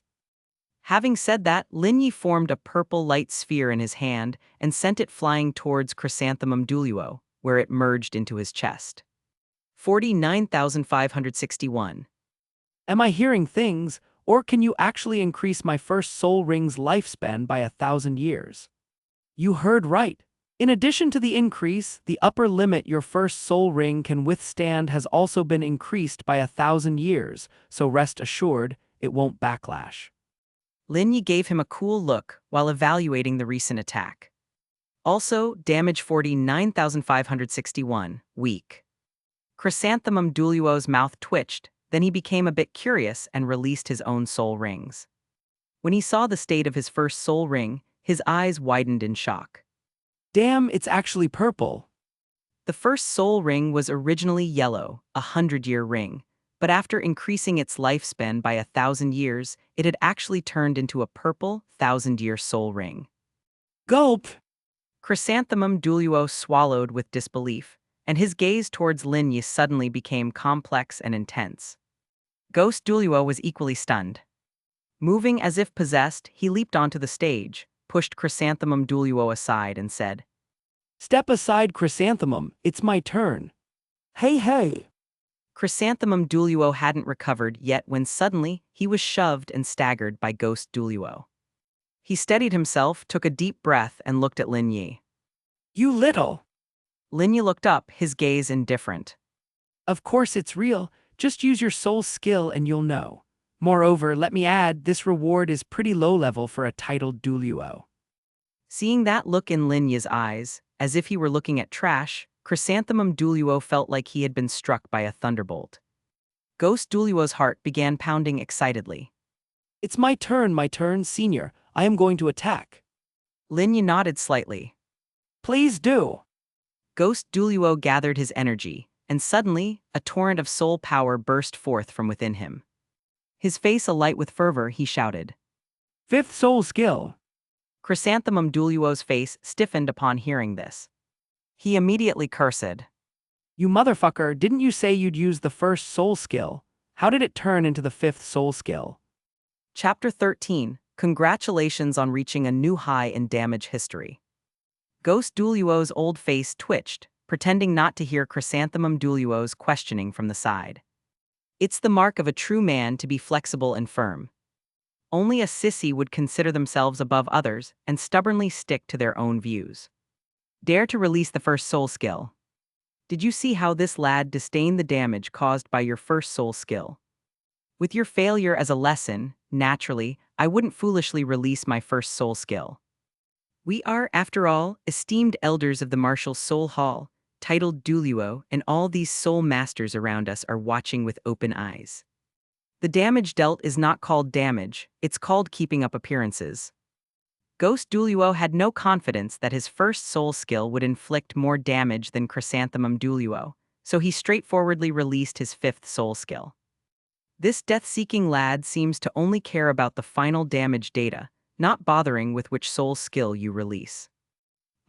Having said that, Lin Yi formed a purple light sphere in his hand and sent it flying towards Chrysanthemum Douluo, where it merged into his chest. 49,561. Am I hearing things, or can you actually increase my first soul ring's lifespan by 1,000 years? You heard right. In addition to the increase, the upper limit your first soul ring can withstand has also been increased by 1,000 years, so rest assured, it won't backlash. Lin Yi gave him a cool look while evaluating the recent attack. Also, damage 49,561, weak. Chrysanthemum Douluo's mouth twitched, then he became a bit curious and released his own soul rings. When he saw the state of his first soul ring, his eyes widened in shock. Damn, it's actually purple. The first soul ring was originally yellow, a 100-year ring, but after increasing its lifespan by 1,000 years, it had actually turned into a purple, 1,000-year soul ring. Gulp! Chrysanthemum Douluo swallowed with disbelief, and his gaze towards Lin Yi suddenly became complex and intense. Ghost Douluo was equally stunned. Moving as if possessed, he leaped onto the stage, pushed Chrysanthemum Douluo aside and said, Step aside, Chrysanthemum, it's my turn. Hey, hey! Chrysanthemum Douluo hadn't recovered yet when suddenly he was shoved and staggered by Ghost Douluo. He steadied himself, took a deep breath, and looked at Lin Yi. You little! Lin Yi looked up, his gaze indifferent. Of course it's real, just use your soul skill and you'll know. Moreover, let me add, this reward is pretty low level for a titled Douluo. Seeing that look in Lin Yi's eyes, as if he were looking at trash, Chrysanthemum Douluo felt like he had been struck by a thunderbolt. Ghost Douluo's heart began pounding excitedly. It's my turn, senior. I am going to attack. Lin Yi nodded slightly. Please do. Ghost Douluo gathered his energy, and suddenly, a torrent of soul power burst forth from within him. His face alight with fervor, he shouted. Fifth soul skill. Chrysanthemum Douluo's face stiffened upon hearing this. He immediately cursed. You motherfucker, didn't you say you'd use the first soul skill? How did it turn into the fifth soul skill? Chapter 13. Congratulations on reaching a new high in damage history. Ghost Douluo's old face twitched, pretending not to hear Chrysanthemum Douluo's questioning from the side. It's the mark of a true man to be flexible and firm. Only a sissy would consider themselves above others and stubbornly stick to their own views. Dare to release the first soul skill. Did you see how this lad disdained the damage caused by your first soul skill? With your failure as a lesson, naturally, I wouldn't foolishly release my first soul skill. We are, after all, esteemed elders of the martial soul hall, titled Douluo, and all these soul masters around us are watching with open eyes. The damage dealt is not called damage, it's called keeping up appearances. Ghost Douluo had no confidence that his first soul skill would inflict more damage than Chrysanthemum Douluo, so he straightforwardly released his fifth soul skill. This death-seeking lad seems to only care about the final damage data, not bothering with which soul skill you release.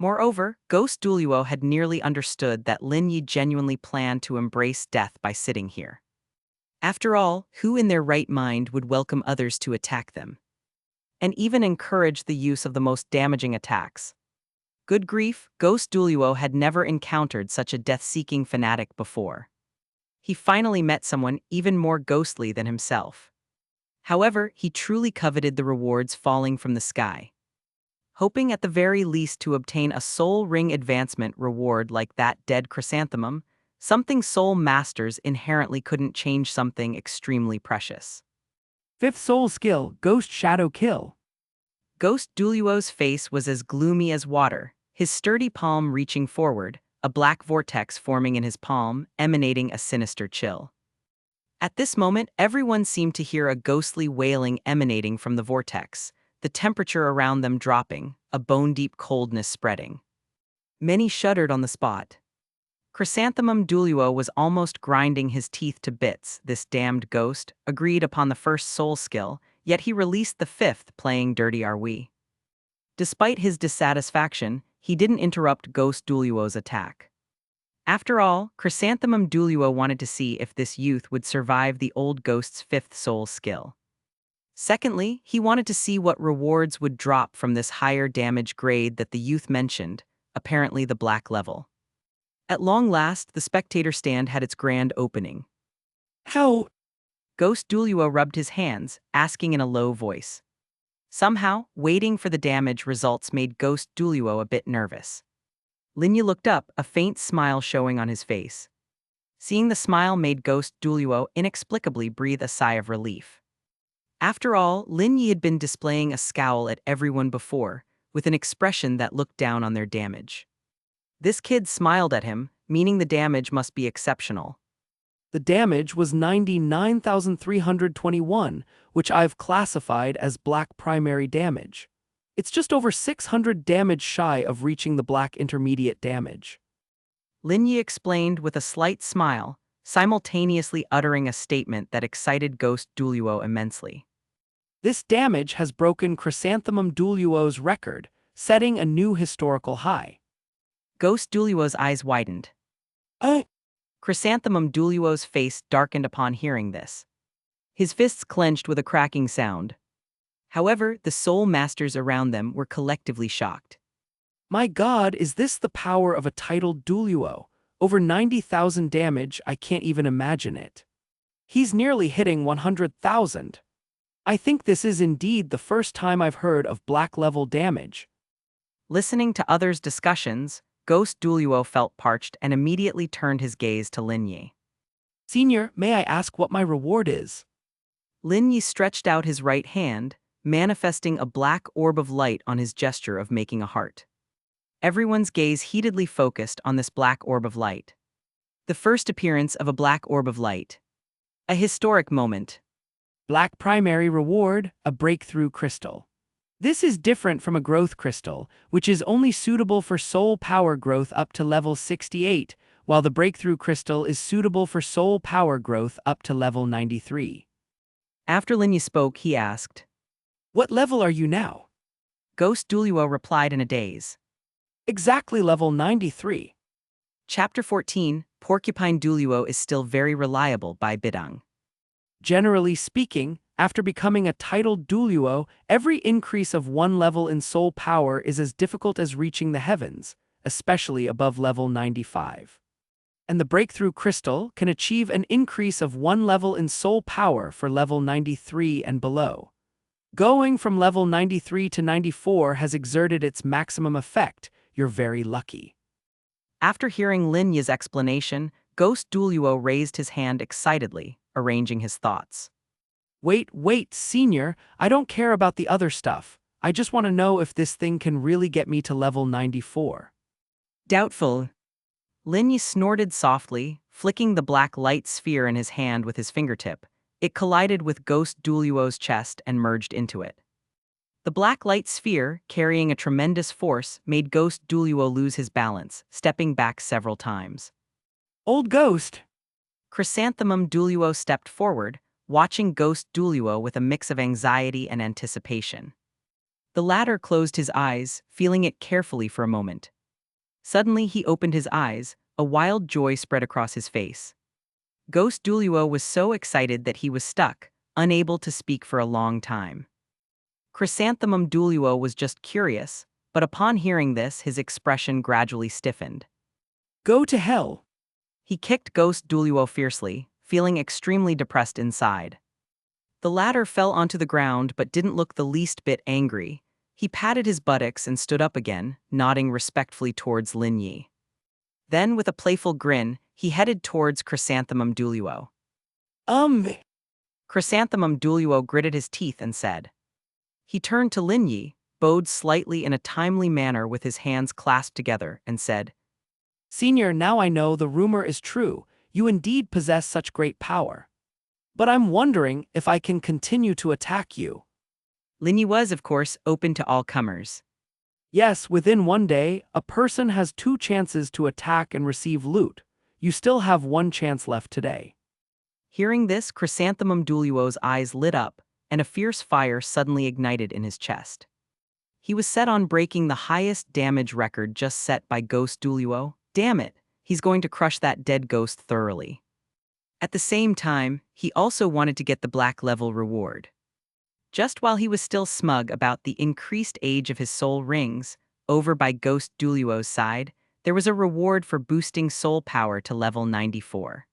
Moreover, Ghost Douluo had nearly understood that Lin Yi genuinely planned to embrace death by sitting here. After all, who in their right mind would welcome others to attack them? And even encourage the use of the most damaging attacks? Good grief, Ghost Douluo had never encountered such a death-seeking fanatic before. He finally met someone even more ghostly than himself. However, he truly coveted the rewards falling from the sky. Hoping at the very least to obtain a soul ring advancement reward like that dead chrysanthemum, something soul masters inherently couldn't change something extremely precious. Fifth soul skill, Ghost Shadow Kill. Ghost Douluo's face was as gloomy as water, his sturdy palm reaching forward, a black vortex forming in his palm, emanating a sinister chill. At this moment, everyone seemed to hear a ghostly wailing emanating from the vortex, the temperature around them dropping, a bone-deep coldness spreading. Many shuddered on the spot. Chrysanthemum Douluo was almost grinding his teeth to bits. This damned ghost agreed upon the first soul skill, yet he released the fifth, playing dirty are we. Despite his dissatisfaction, he didn't interrupt Ghost Douluo's attack. After all, Chrysanthemum Douluo wanted to see if this youth would survive the old ghost's fifth soul skill. Secondly, he wanted to see what rewards would drop from this higher damage grade that the youth mentioned, apparently the black level. At long last, the spectator stand had its grand opening. How? Ghost Douluo rubbed his hands, asking in a low voice. Somehow, waiting for the damage results made Ghost Douluo a bit nervous. Lin Yi looked up, a faint smile showing on his face. Seeing the smile made Ghost Douluo inexplicably breathe a sigh of relief. After all, Lin Yi had been displaying a scowl at everyone before, with an expression that looked down on their damage. This kid smiled at him, meaning the damage must be exceptional. The damage was 99,321, which I've classified as black primary damage. It's just over 600 damage shy of reaching the black intermediate damage. Lin Yi explained with a slight smile, simultaneously uttering a statement that excited Ghost Douluo immensely. This damage has broken Chrysanthemum Douluo's record, setting a new historical high. Ghost Douluo's eyes widened. Chrysanthemum Douluo's face darkened upon hearing this. His fists clenched with a cracking sound. However, the soul masters around them were collectively shocked. My god, is this the power of a titled Douluo? Over 90,000 damage, I can't even imagine it. He's nearly hitting 100,000. I think this is indeed the first time I've heard of black-level damage. Listening to others' discussions, Ghost Douluo felt parched and immediately turned his gaze to Lin Yi. Senior, may I ask what my reward is? Lin Yi stretched out his right hand, manifesting a black orb of light on his gesture of making a heart. Everyone's gaze heatedly focused on this black orb of light. The first appearance of a black orb of light. A historic moment. Black primary reward, a breakthrough crystal. This is different from a growth crystal, which is only suitable for soul power growth up to level 68, while the breakthrough crystal is suitable for soul power growth up to level 93. After Lin Yi spoke, he asked, What level are you now? Ghost Douluo replied in a daze. Exactly level 93. Chapter 14, Porcupine Douluo is still very reliable by Bidong. Generally speaking, after becoming a titled Douluo, every increase of one level in soul power is as difficult as reaching the heavens, especially above level 95. And the breakthrough crystal can achieve an increase of one level in soul power for level 93 and below. Going from level 93 to 94 has exerted its maximum effect. You're very lucky. After hearing Lin Yi's explanation, Ghost Douluo raised his hand excitedly, arranging his thoughts. Wait, senior, I don't care about the other stuff. I just want to know if this thing can really get me to level 94. Doubtful. Lin Yi snorted softly, flicking the black light sphere in his hand with his fingertip. It collided with Ghost Douluo's chest and merged into it. The black light sphere, carrying a tremendous force, made Ghost Douluo lose his balance, stepping back several times. Old Ghost! Chrysanthemum Douluo stepped forward, watching Ghost Douluo with a mix of anxiety and anticipation. The latter closed his eyes, feeling it carefully for a moment. Suddenly he opened his eyes, a wild joy spread across his face. Ghost Douluo was so excited that he was stuck, unable to speak for a long time. Chrysanthemum Douluo was just curious, but upon hearing this, his expression gradually stiffened. Go to hell! He kicked Ghost Douluo fiercely, feeling extremely depressed inside. The latter fell onto the ground but didn't look the least bit angry. He patted his buttocks and stood up again, nodding respectfully towards Lin Yi. Then, with a playful grin, he headed towards Chrysanthemum Douluo. Chrysanthemum Douluo gritted his teeth and said. He turned to Lin Yi, bowed slightly in a timely manner with his hands clasped together, and said, Senior, now I know the rumor is true. You indeed possess such great power. But I'm wondering if I can continue to attack you. Lin Yi was, of course, open to all comers. Yes, within one day, a person has 2 chances to attack and receive loot. You still have 1 chance left today. Hearing this, Chrysanthemum Douluo's eyes lit up, and a fierce fire suddenly ignited in his chest. He was set on breaking the highest damage record just set by Ghost Douluo. Damn it, he's going to crush that dead ghost thoroughly. At the same time, he also wanted to get the black level reward. Just while he was still smug about the increased age of his soul rings, over by Ghost Douluo's side, there was a reward for boosting soul power to level 94.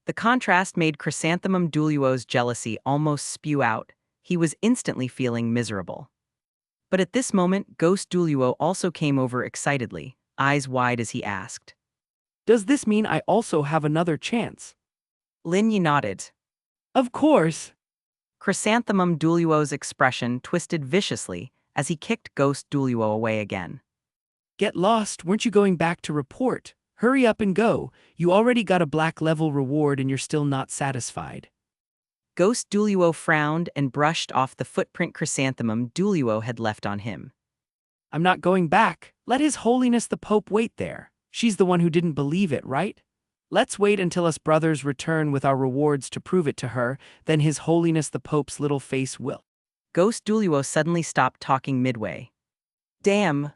The contrast made Chrysanthemum Douluo's jealousy almost spew out. He was instantly feeling miserable. But at this moment, Ghost Douluo also came over excitedly, eyes wide as he asked. Does this mean I also have another chance? Lin Yi nodded. Of course. Chrysanthemum Douluo's expression twisted viciously as he kicked Ghost Douluo away again. Get lost, weren't you going back to report? Hurry up and go, you already got a black level reward and you're still not satisfied. Ghost Douluo frowned and brushed off the footprint Chrysanthemum Douluo had left on him. I'm not going back. Let His Holiness the Pope wait there. She's the one who didn't believe it, right? Let's wait until us brothers return with our rewards to prove it to her, then His Holiness the Pope's little face will. Ghost Douluo suddenly stopped talking midway. Damn!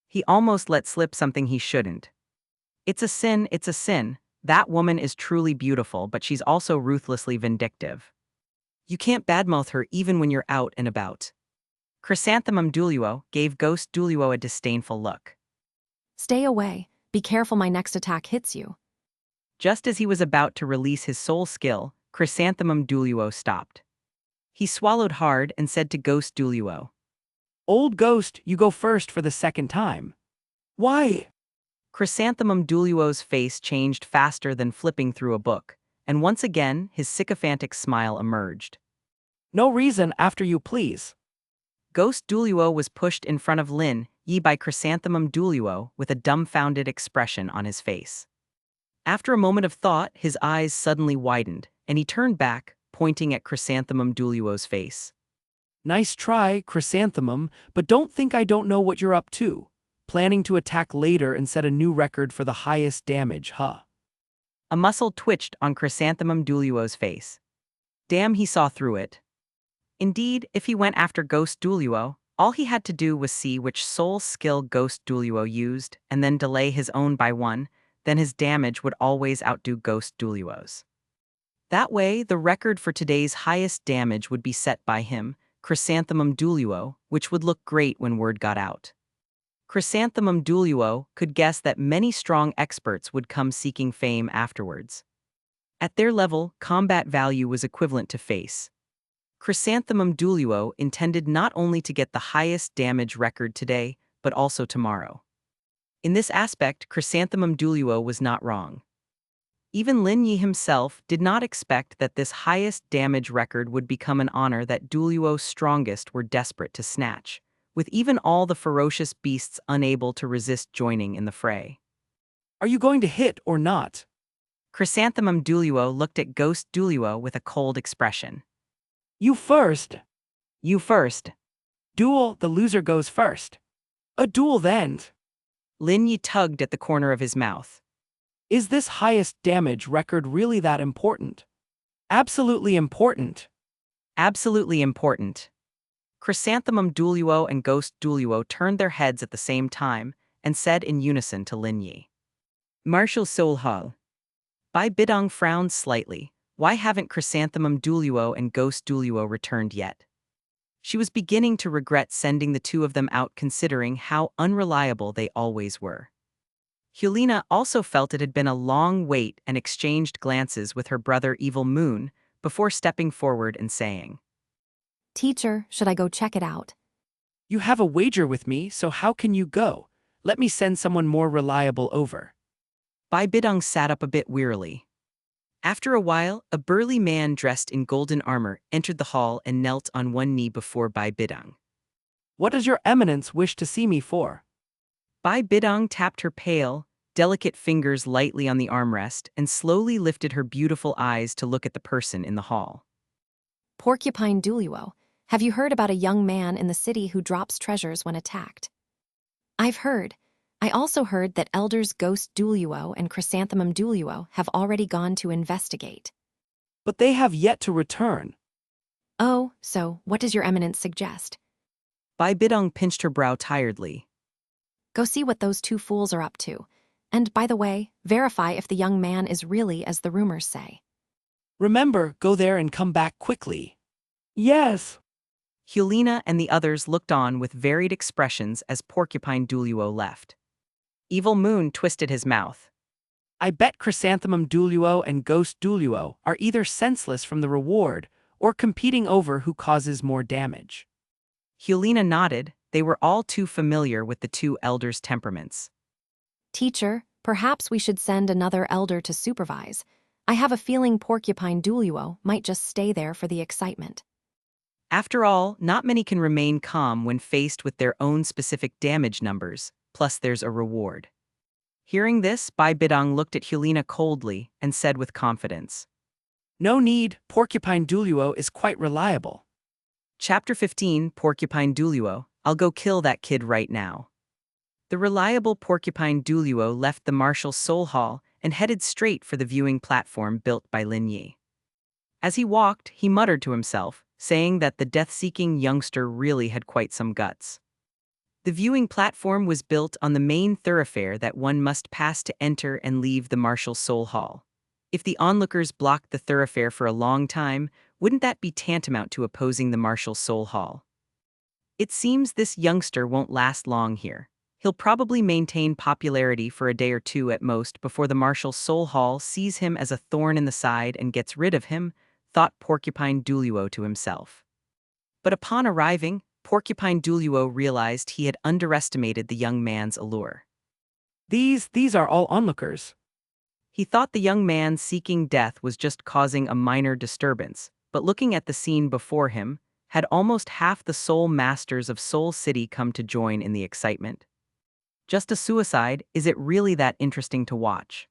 He almost let slip something he shouldn't. It's a sin, it's a sin. That woman is truly beautiful, but she's also ruthlessly vindictive. You can't badmouth her even when you're out and about. Chrysanthemum Douluo gave Ghost Douluo a disdainful look. Stay away. Be careful my next attack hits you. Just as he was about to release his soul skill, Chrysanthemum Douluo stopped. He swallowed hard and said to Ghost Douluo, Old Ghost, you go first for the 2nd time. Why? Chrysanthemum Douluo's face changed faster than flipping through a book, and once again his sycophantic smile emerged. No reason, after you please. Ghost Douluo was pushed in front of Lin Yi by Chrysanthemum Douluo with a dumbfounded expression on his face. After a moment of thought, his eyes suddenly widened, and he turned back, pointing at Chrysanthemum Douluo's face. Nice try, Chrysanthemum, but don't think I don't know what you're up to. Planning to attack later and set a new record for the highest damage, huh? A muscle twitched on Chrysanthemum Douluo's face. Damn, he saw through it. Indeed, if he went after Ghost Douluo, all he had to do was see which soul skill Ghost Douluo used, and then delay his own by 1, then his damage would always outdo Ghost Douluo's. That way, the record for today's highest damage would be set by him, Chrysanthemum Douluo, which would look great when word got out. Chrysanthemum Douluo could guess that many strong experts would come seeking fame afterwards. At their level, combat value was equivalent to face. Chrysanthemum Douluo intended not only to get the highest damage record today, but also tomorrow. In this aspect, Chrysanthemum Douluo was not wrong. Even Lin Yi himself did not expect that this highest damage record would become an honor that Douluo's strongest were desperate to snatch, with even all the ferocious beasts unable to resist joining in the fray. Are you going to hit or not? Chrysanthemum Douluo looked at Ghost Douluo with a cold expression. You first. You first. Duel, the loser goes first. A duel then. Lin Yi tugged at the corner of his mouth. Is this highest damage record really that important? Absolutely important. Absolutely important. Chrysanthemum Douluo and Ghost Douluo turned their heads at the same time and said in unison to Lin Yi. Martial Soul Hall. Bidong frowned slightly. Why haven't Chrysanthemum Douluo and Ghost Douluo returned yet? She was beginning to regret sending the two of them out considering how unreliable they always were. Helena also felt it had been a long wait and exchanged glances with her brother Evil Moon before stepping forward and saying, Teacher, should I go check it out? You have a wager with me, so how can you go? Let me send someone more reliable over. Bidong sat up a bit wearily. After a while, a burly man dressed in golden armor entered the hall and knelt on one knee before Bidong. What does your eminence wish to see me for? Bidong tapped her pale, delicate fingers lightly on the armrest and slowly lifted her beautiful eyes to look at the person in the hall. Porcupine Douluo, have you heard about a young man in the city who drops treasures when attacked? I've heard. I also heard that Elders Ghost Douluo and Chrysanthemum Douluo have already gone to investigate. But they have yet to return. Oh, so what does your eminence suggest? Bidong pinched her brow tiredly. Go see what those two fools are up to. And by the way, verify if the young man is really as the rumors say. Remember, go there and come back quickly. Yes. Helena and the others looked on with varied expressions as Porcupine Douluo left. Evil Moon twisted his mouth. I bet Chrysanthemum Douluo and Ghost Douluo are either senseless from the reward or competing over who causes more damage. Helena nodded. They were all too familiar with the two elders' temperaments. Teacher, perhaps we should send another elder to supervise. I have a feeling Porcupine Douluo might just stay there for the excitement. After all, not many can remain calm when faced with their own specific damage numbers, plus there's a reward. Hearing this, Bidong looked at Helena coldly and said with confidence, No need, Porcupine Douluo is quite reliable. Chapter 15, Porcupine Douluo, I'll go kill that kid right now. The reliable Porcupine Douluo left the Martial Soul Hall and headed straight for the viewing platform built by Lin Yi. As he walked, he muttered to himself, saying that the death-seeking youngster really had quite some guts. The viewing platform was built on the main thoroughfare that one must pass to enter and leave the Martial Soul Hall. If the onlookers blocked the thoroughfare for a long time, wouldn't that be tantamount to opposing the Martial Soul Hall? It seems this youngster won't last long here. He'll probably maintain popularity for a day or two at most before the Martial Soul Hall sees him as a thorn in the side and gets rid of him, thought Porcupine Douluo to himself. But upon arriving, Porcupine Douluo realized he had underestimated the young man's allure. These are all onlookers. He thought the young man seeking death was just causing a minor disturbance, but looking at the scene before him, had almost half the Soul Masters of Soul City come to join in the excitement. Just a suicide, is it really that interesting to watch?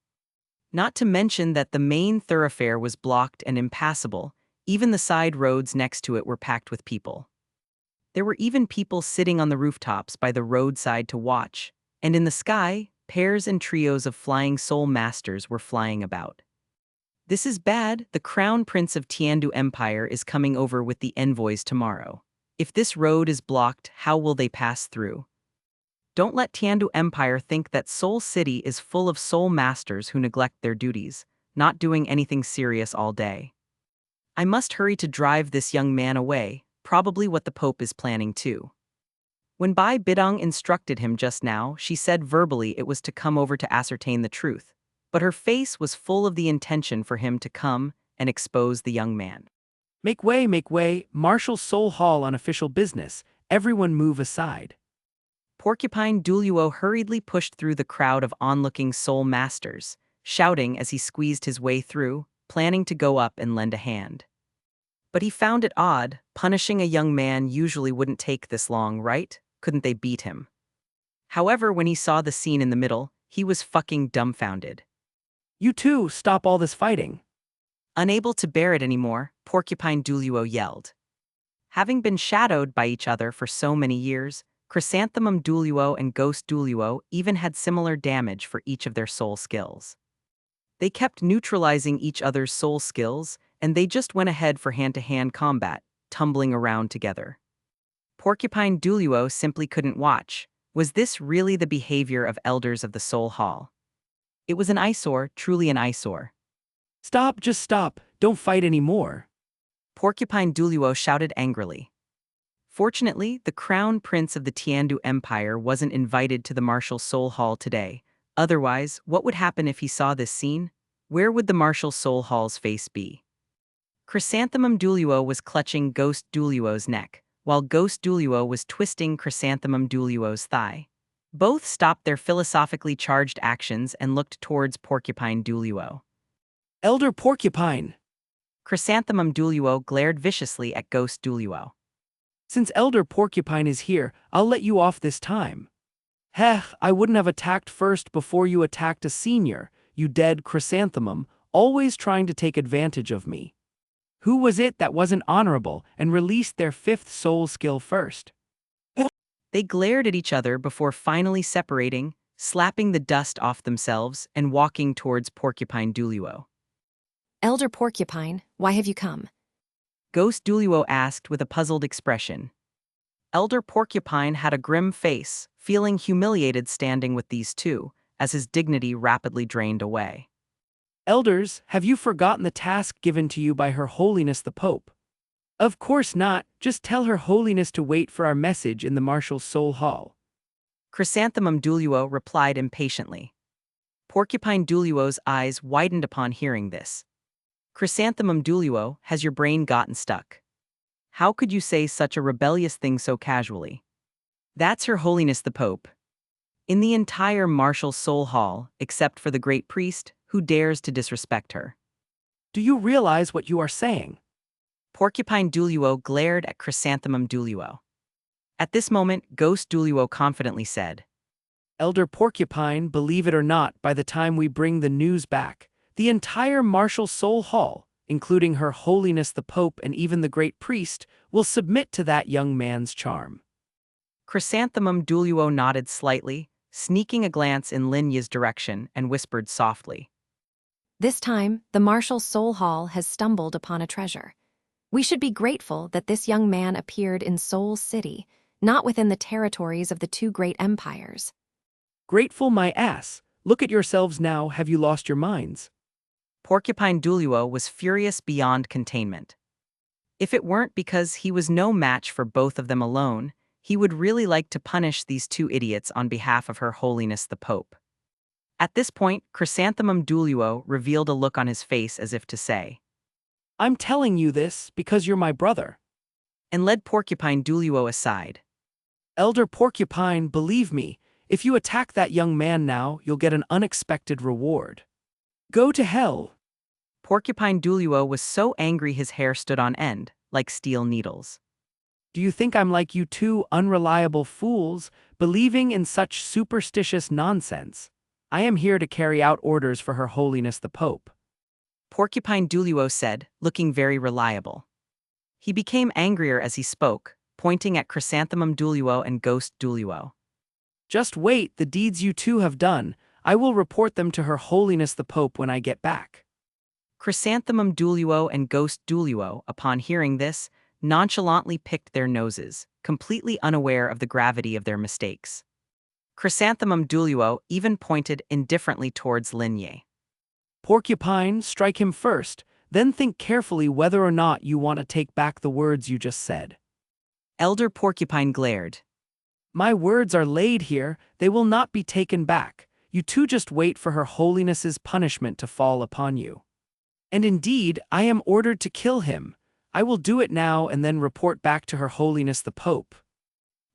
Not to mention that the main thoroughfare was blocked and impassable, even the side roads next to it were packed with people. There were even people sitting on the rooftops by the roadside to watch, and in the sky, pairs and trios of flying Soul Masters were flying about. This is bad. The Crown Prince of Tiandu Empire is coming over with the envoys tomorrow. If this road is blocked, how will they pass through? Don't let Tiandu Empire think that Soul City is full of Soul Masters who neglect their duties, not doing anything serious all day. I must hurry to drive this young man away, probably what the Pope is planning too. When Bidong instructed him just now, she said verbally it was to come over to ascertain the truth, but her face was full of the intention for him to come and expose the young man. Make way, Martial Soul Hall on official business, everyone move aside. Porcupine Douluo hurriedly pushed through the crowd of onlooking Soul Masters, shouting as he squeezed his way through, planning to go up and lend a hand. But he found it odd. Punishing a young man usually wouldn't take this long, right? Couldn't they beat him? However, when he saw the scene in the middle, he was fucking dumbfounded. You two, stop all this fighting. Unable to bear it anymore, Porcupine Douluo yelled. Having been shadowed by each other for so many years, Chrysanthemum Douluo and Ghost Douluo even had similar damage for each of their soul skills. They kept neutralizing each other's soul skills, and they just went ahead for hand-to-hand combat, tumbling around together. Porcupine Douluo simply couldn't watch. Was this really the behavior of elders of the Soul Hall? It was an eyesore, truly an eyesore. Stop, just stop, don't fight anymore. Porcupine Douluo shouted angrily. Fortunately, the crown prince of the Tiandu Empire wasn't invited to the Martial Soul Hall today. Otherwise, what would happen if he saw this scene? Where would the Martial Soul Hall's face be? Chrysanthemum Douluo was clutching Ghost Douluo's neck, while Ghost Douluo was twisting Chrysanthemum Douluo's thigh. Both stopped their philosophically charged actions and looked towards Porcupine Douluo. Elder Porcupine! Chrysanthemum Douluo glared viciously at Ghost Douluo. Since Elder Porcupine is here, I'll let you off this time. Heh, I wouldn't have attacked first before you attacked a senior, you dead chrysanthemum, always trying to take advantage of me. Who was it that wasn't honorable and released their fifth soul skill first? They glared at each other before finally separating, slapping the dust off themselves, and walking towards Porcupine Douluo. Elder Porcupine, why have you come? Ghost Douluo asked with a puzzled expression. Elder Porcupine had a grim face, feeling humiliated standing with these two, as his dignity rapidly drained away. Elders, have you forgotten the task given to you by Her Holiness the Pope? Of course not, just tell Her Holiness to wait for our message in the Martial Soul Hall. Chrysanthemum Douluo replied impatiently. Porcupine Douluo's eyes widened upon hearing this. Chrysanthemum Douluo, has your brain gotten stuck? How could you say such a rebellious thing so casually? That's Her Holiness the Pope. In the entire Martial Soul Hall, except for the Great Priest, who dares to disrespect her? Do you realize what you are saying? Porcupine Douluo glared at Chrysanthemum Douluo. At this moment, Ghost Douluo confidently said, Elder Porcupine, believe it or not, by the time we bring the news back, the entire Martial Soul Hall, including Her Holiness the Pope and even the Great Priest, will submit to that young man's charm. Chrysanthemum Douluo nodded slightly, sneaking a glance in Lin Yi's direction, and whispered softly. This time, the Martial Soul Hall has stumbled upon a treasure. We should be grateful that this young man appeared in Soul City, not within the territories of the two great empires. Grateful my ass. Look at yourselves now, have you lost your minds? Porcupine Douluo was furious beyond containment. If it weren't because he was no match for both of them alone, he would really like to punish these two idiots on behalf of Her Holiness the Pope. At this point, Chrysanthemum Douluo revealed a look on his face as if to say, I'm telling you this because you're my brother. and led Porcupine Douluo aside. Elder Porcupine, believe me, if you attack that young man now, you'll get an unexpected reward. Go to hell. Porcupine Douluo was so angry his hair stood on end, like steel needles. Do you think I'm like you two unreliable fools, believing in such superstitious nonsense? I am here to carry out orders for Her Holiness the Pope. Porcupine Douluo said, looking very reliable. He became angrier as he spoke, pointing at Chrysanthemum Douluo and Ghost Douluo. Just wait, the deeds you two have done, I will report them to Her Holiness the Pope when I get back. Chrysanthemum Douluo and Ghost Douluo, upon hearing this, nonchalantly picked their noses, completely unaware of the gravity of their mistakes. Chrysanthemum Douluo even pointed indifferently towards Lin Yi. Porcupine, strike him first, then think carefully whether or not you want to take back the words you just said. Elder Porcupine glared. My words are laid here, they will not be taken back. You two just wait for Her Holiness's punishment to fall upon you. And indeed, I am ordered to kill him. I will do it now and then report back to Her Holiness the Pope.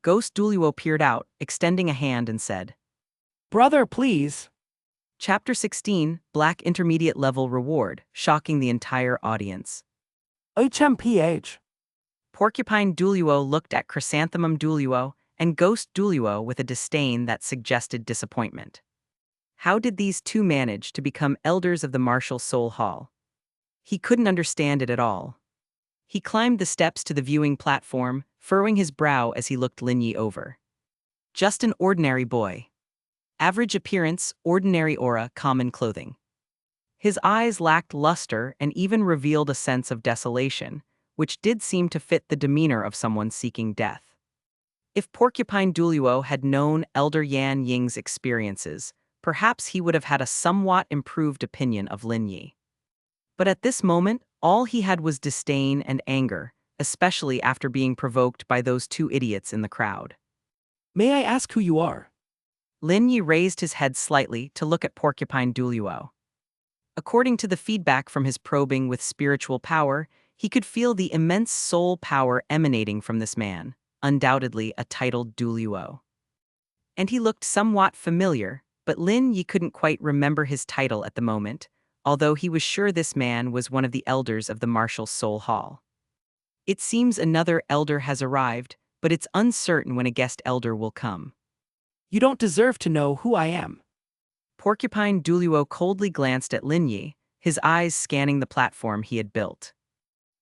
Ghost Douluo peered out, extending a hand and said, Brother, please. Chapter 16, Black Intermediate Level Reward, shocking the entire audience. HMPH. Porcupine Douluo looked at Chrysanthemum Douluo and Ghost Douluo with a disdain that suggested disappointment. How did these two manage to become elders of the martial soul hall? He couldn't understand it at all. He climbed the steps to the viewing platform, furrowing his brow as he looked Lin Yi over. Just an ordinary boy. Average appearance, ordinary aura, common clothing. His eyes lacked luster and even revealed a sense of desolation, which did seem to fit the demeanor of someone seeking death. If Porcupine Douluo had known Elder Yan Ying's experiences, perhaps he would have had a somewhat improved opinion of Lin Yi. But at this moment, all he had was disdain and anger, especially after being provoked by those two idiots in the crowd. May I ask who you are? Lin Yi raised his head slightly to look at Porcupine Douluo. According to the feedback from his probing with spiritual power, he could feel the immense soul power emanating from this man, undoubtedly a titled Douluo. And he looked somewhat familiar, but Lin Yi couldn't quite remember his title at the moment, although he was sure this man was one of the elders of the martial soul hall. It seems another elder has arrived, but it's uncertain when a guest elder will come. You don't deserve to know who I am. Porcupine Douluo coldly glanced at Lin Yi, his eyes scanning the platform he had built.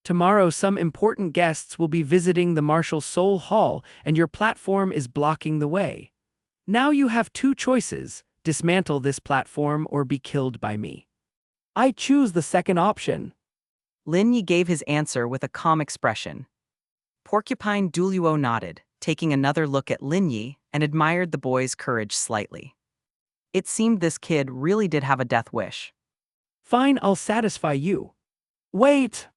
Tomorrow some important guests will be visiting the Martial Soul Hall and your platform is blocking the way. Now you have two choices, dismantle this platform or be killed by me. I choose the second option. Lin Yi gave his answer with a calm expression. Porcupine Douluo nodded, taking another look at Lin Yi, and admired the boy's courage slightly. It seemed this kid really did have a death wish. Fine, I'll satisfy you. Wait!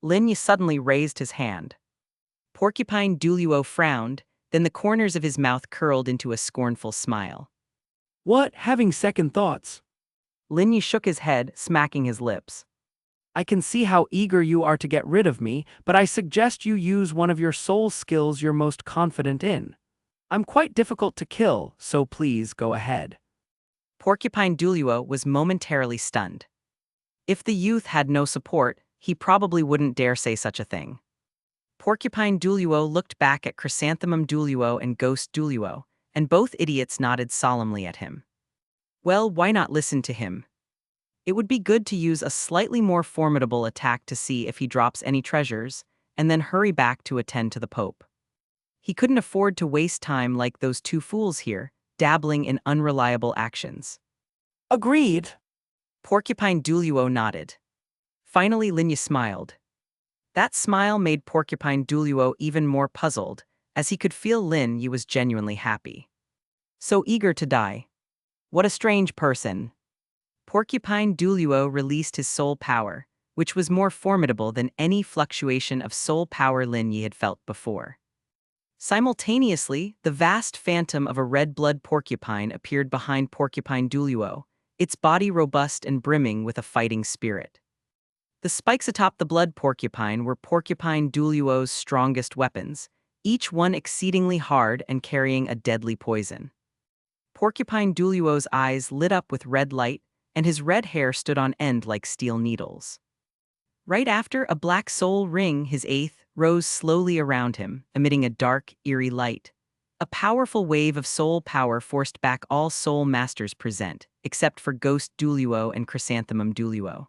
Lin Yi suddenly raised his hand. Porcupine Douluo frowned, then the corners of his mouth curled into a scornful smile. What, having second thoughts? Lin Yi shook his head, smacking his lips. I can see how eager you are to get rid of me, but I suggest you use one of your soul skills you're most confident in. I'm quite difficult to kill, so please go ahead. Porcupine Douluo was momentarily stunned. If the youth had no support, he probably wouldn't dare say such a thing. Porcupine Douluo looked back at Chrysanthemum Douluo and Ghost Douluo, and both idiots nodded solemnly at him. Well, why not listen to him? It would be good to use a slightly more formidable attack to see if he drops any treasures, and then hurry back to attend to the Pope. He couldn't afford to waste time like those two fools here, dabbling in unreliable actions. Agreed. Porcupine Douluo nodded. Finally, Lin Yi smiled. That smile made Porcupine Douluo even more puzzled, as he could feel Lin Yi was genuinely happy. So eager to die. What a strange person. Porcupine Douluo released his soul power, which was more formidable than any fluctuation of soul power Lin Yi had felt before. Simultaneously, the vast phantom of a red-blood porcupine appeared behind Porcupine Douluo, its body robust and brimming with a fighting spirit. The spikes atop the blood porcupine were Porcupine Douluo's strongest weapons, each one exceedingly hard and carrying a deadly poison. Porcupine Douluo's eyes lit up with red light, and his red hair stood on end like steel needles. Right after, a black soul ring, his eighth, rose slowly around him, emitting a dark, eerie light. A powerful wave of soul power forced back all soul masters present, except for Ghost Douluo and Chrysanthemum Douluo.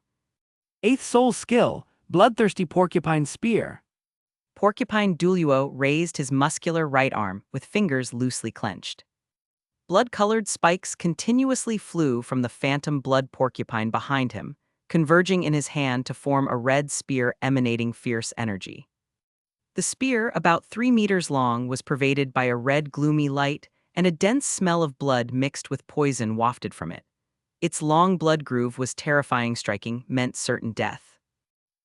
Eighth soul skill, Bloodthirsty Porcupine Spear. Porcupine Douluo raised his muscular right arm with fingers loosely clenched. Blood-colored spikes continuously flew from the phantom blood porcupine behind him, converging in his hand to form a red spear emanating fierce energy. The spear, about 3 meters long, was pervaded by a red gloomy light, and a dense smell of blood mixed with poison wafted from it. Its long blood groove was terrifying, striking, meant certain death.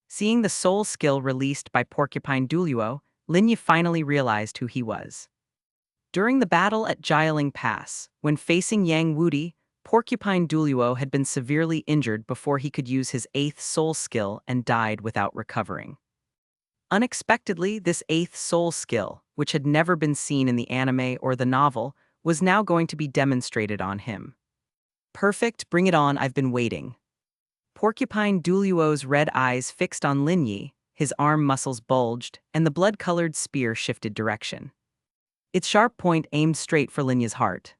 Seeing the soul skill released by Porcupine Douluo, Lin Yi finally realized who he was. During the battle at Jialing Pass, when facing Yang Wudi, Porcupine Douluo had been severely injured before he could use his 8th soul skill and died without recovering. Unexpectedly, this 8th soul skill, which had never been seen in the anime or the novel, was now going to be demonstrated on him. Perfect, bring it on, I've been waiting. Porcupine Douluo's red eyes fixed on Lin Yi, his arm muscles bulged, and the blood-colored spear shifted direction. Its sharp point aimed straight for Lin Yi's heart.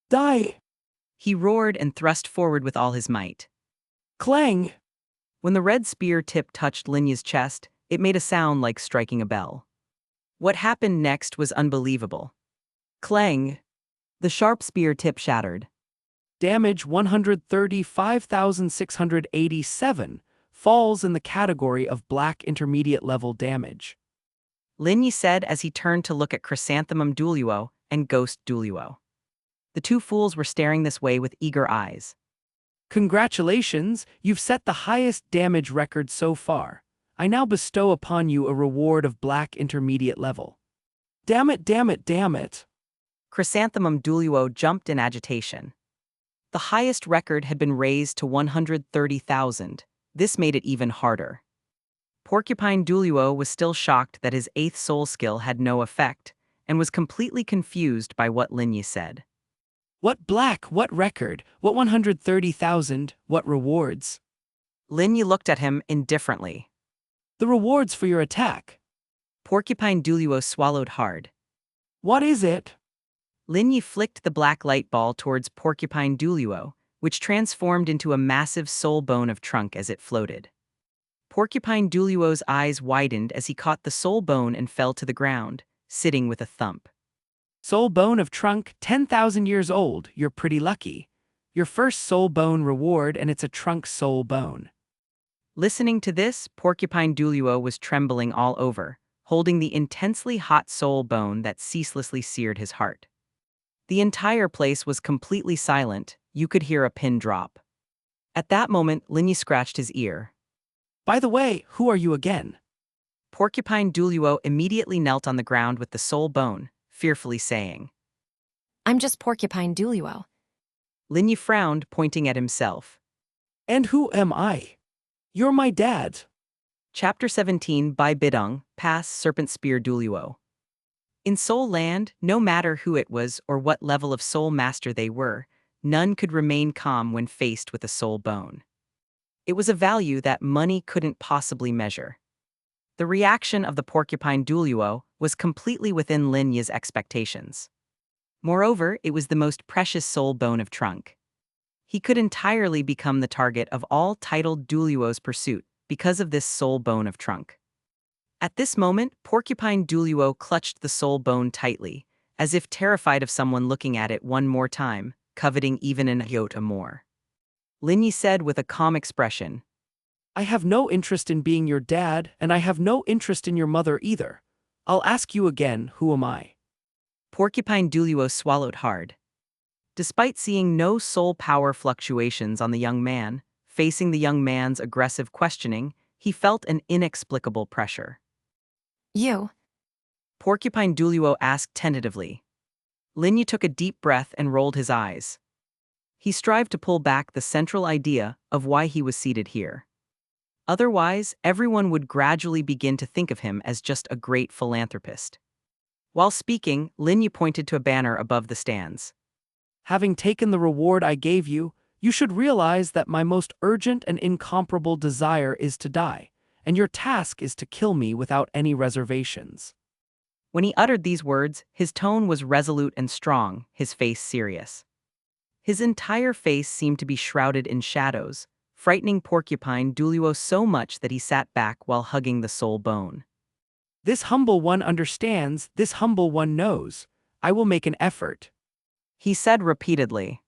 Die! He roared and thrust forward with all his might. Clang! When the red spear tip touched Lin Yi's chest, it made a sound like striking a bell. What happened next was unbelievable. Clang! The sharp spear tip shattered. Damage 135,687 falls in the category of black intermediate level damage. Lin Yi said as he turned to look at Chrysanthemum Douluo and Ghost Douluo. The two fools were staring this way with eager eyes. Congratulations, you've set the highest damage record so far. I now bestow upon you a reward of black intermediate level. Damn it, damn it, damn it. Chrysanthemum Douluo jumped in agitation. The highest record had been raised to 130,000. This made it even harder. Porcupine Douluo was still shocked that his 8th soul skill had no effect, and was completely confused by what Lin Yi said. What black, what record, what 130,000, what rewards? Lin Yi looked at him indifferently. The rewards for your attack. Porcupine Douluo swallowed hard. What is it? Lin Yi flicked the black light ball towards Porcupine Douluo, which transformed into a massive soul bone of trunk as it floated. Porcupine Douluo's eyes widened as he caught the soul bone and fell to the ground, sitting with a thump. Soul bone of trunk, 10,000 years old, you're pretty lucky. Your first soul bone reward and it's a trunk soul bone. Listening to this, Porcupine Douluo was trembling all over, holding the intensely hot soul bone that ceaselessly seared his heart. The entire place was completely silent. You could hear a pin drop. At that moment, Lin Yi scratched his ear. By the way, who are you again? Porcupine Douluo immediately knelt on the ground with the soul bone, fearfully saying. I'm just Porcupine Douluo. Lin Yi frowned, pointing at himself. And who am I? You're my dad. Chapter 17 by Bidong, Pass Serpent Spear Douluo. In Soul Land, no matter who it was or what level of soul master they were, none could remain calm when faced with a soul bone. It was a value that money couldn't possibly measure. The reaction of the Porcupine Douluo was completely within Lin Yi's expectations. Moreover, it was the most precious soul bone of trunk. He could entirely become the target of all titled Douluo's pursuit because of this soul bone of trunk. At this moment, Porcupine Douluo clutched the soul bone tightly, as if terrified of someone looking at it one more time, coveting even an iota more. Lin Yi said with a calm expression, I have no interest in being your dad, and I have no interest in your mother either. I'll ask you again, who am I? Porcupine Douluo swallowed hard. Despite seeing no soul power fluctuations on the young man, facing the young man's aggressive questioning, he felt an inexplicable pressure. You. Porcupine Douluo asked tentatively. Lin Yi took a deep breath and rolled his eyes. He strived to pull back the central idea of why he was seated here. Otherwise, everyone would gradually begin to think of him as just a great philanthropist. While speaking, Lin Yi pointed to a banner above the stands. Having taken the reward I gave you, you should realize that my most urgent and incomparable desire is to die, and your task is to kill me without any reservations. When he uttered these words, his tone was resolute and strong, his face serious. His entire face seemed to be shrouded in shadows, frightening Porcupine Douluo so much that he sat back while hugging the soul bone. This humble one understands, this humble one knows. I will make an effort. He said repeatedly.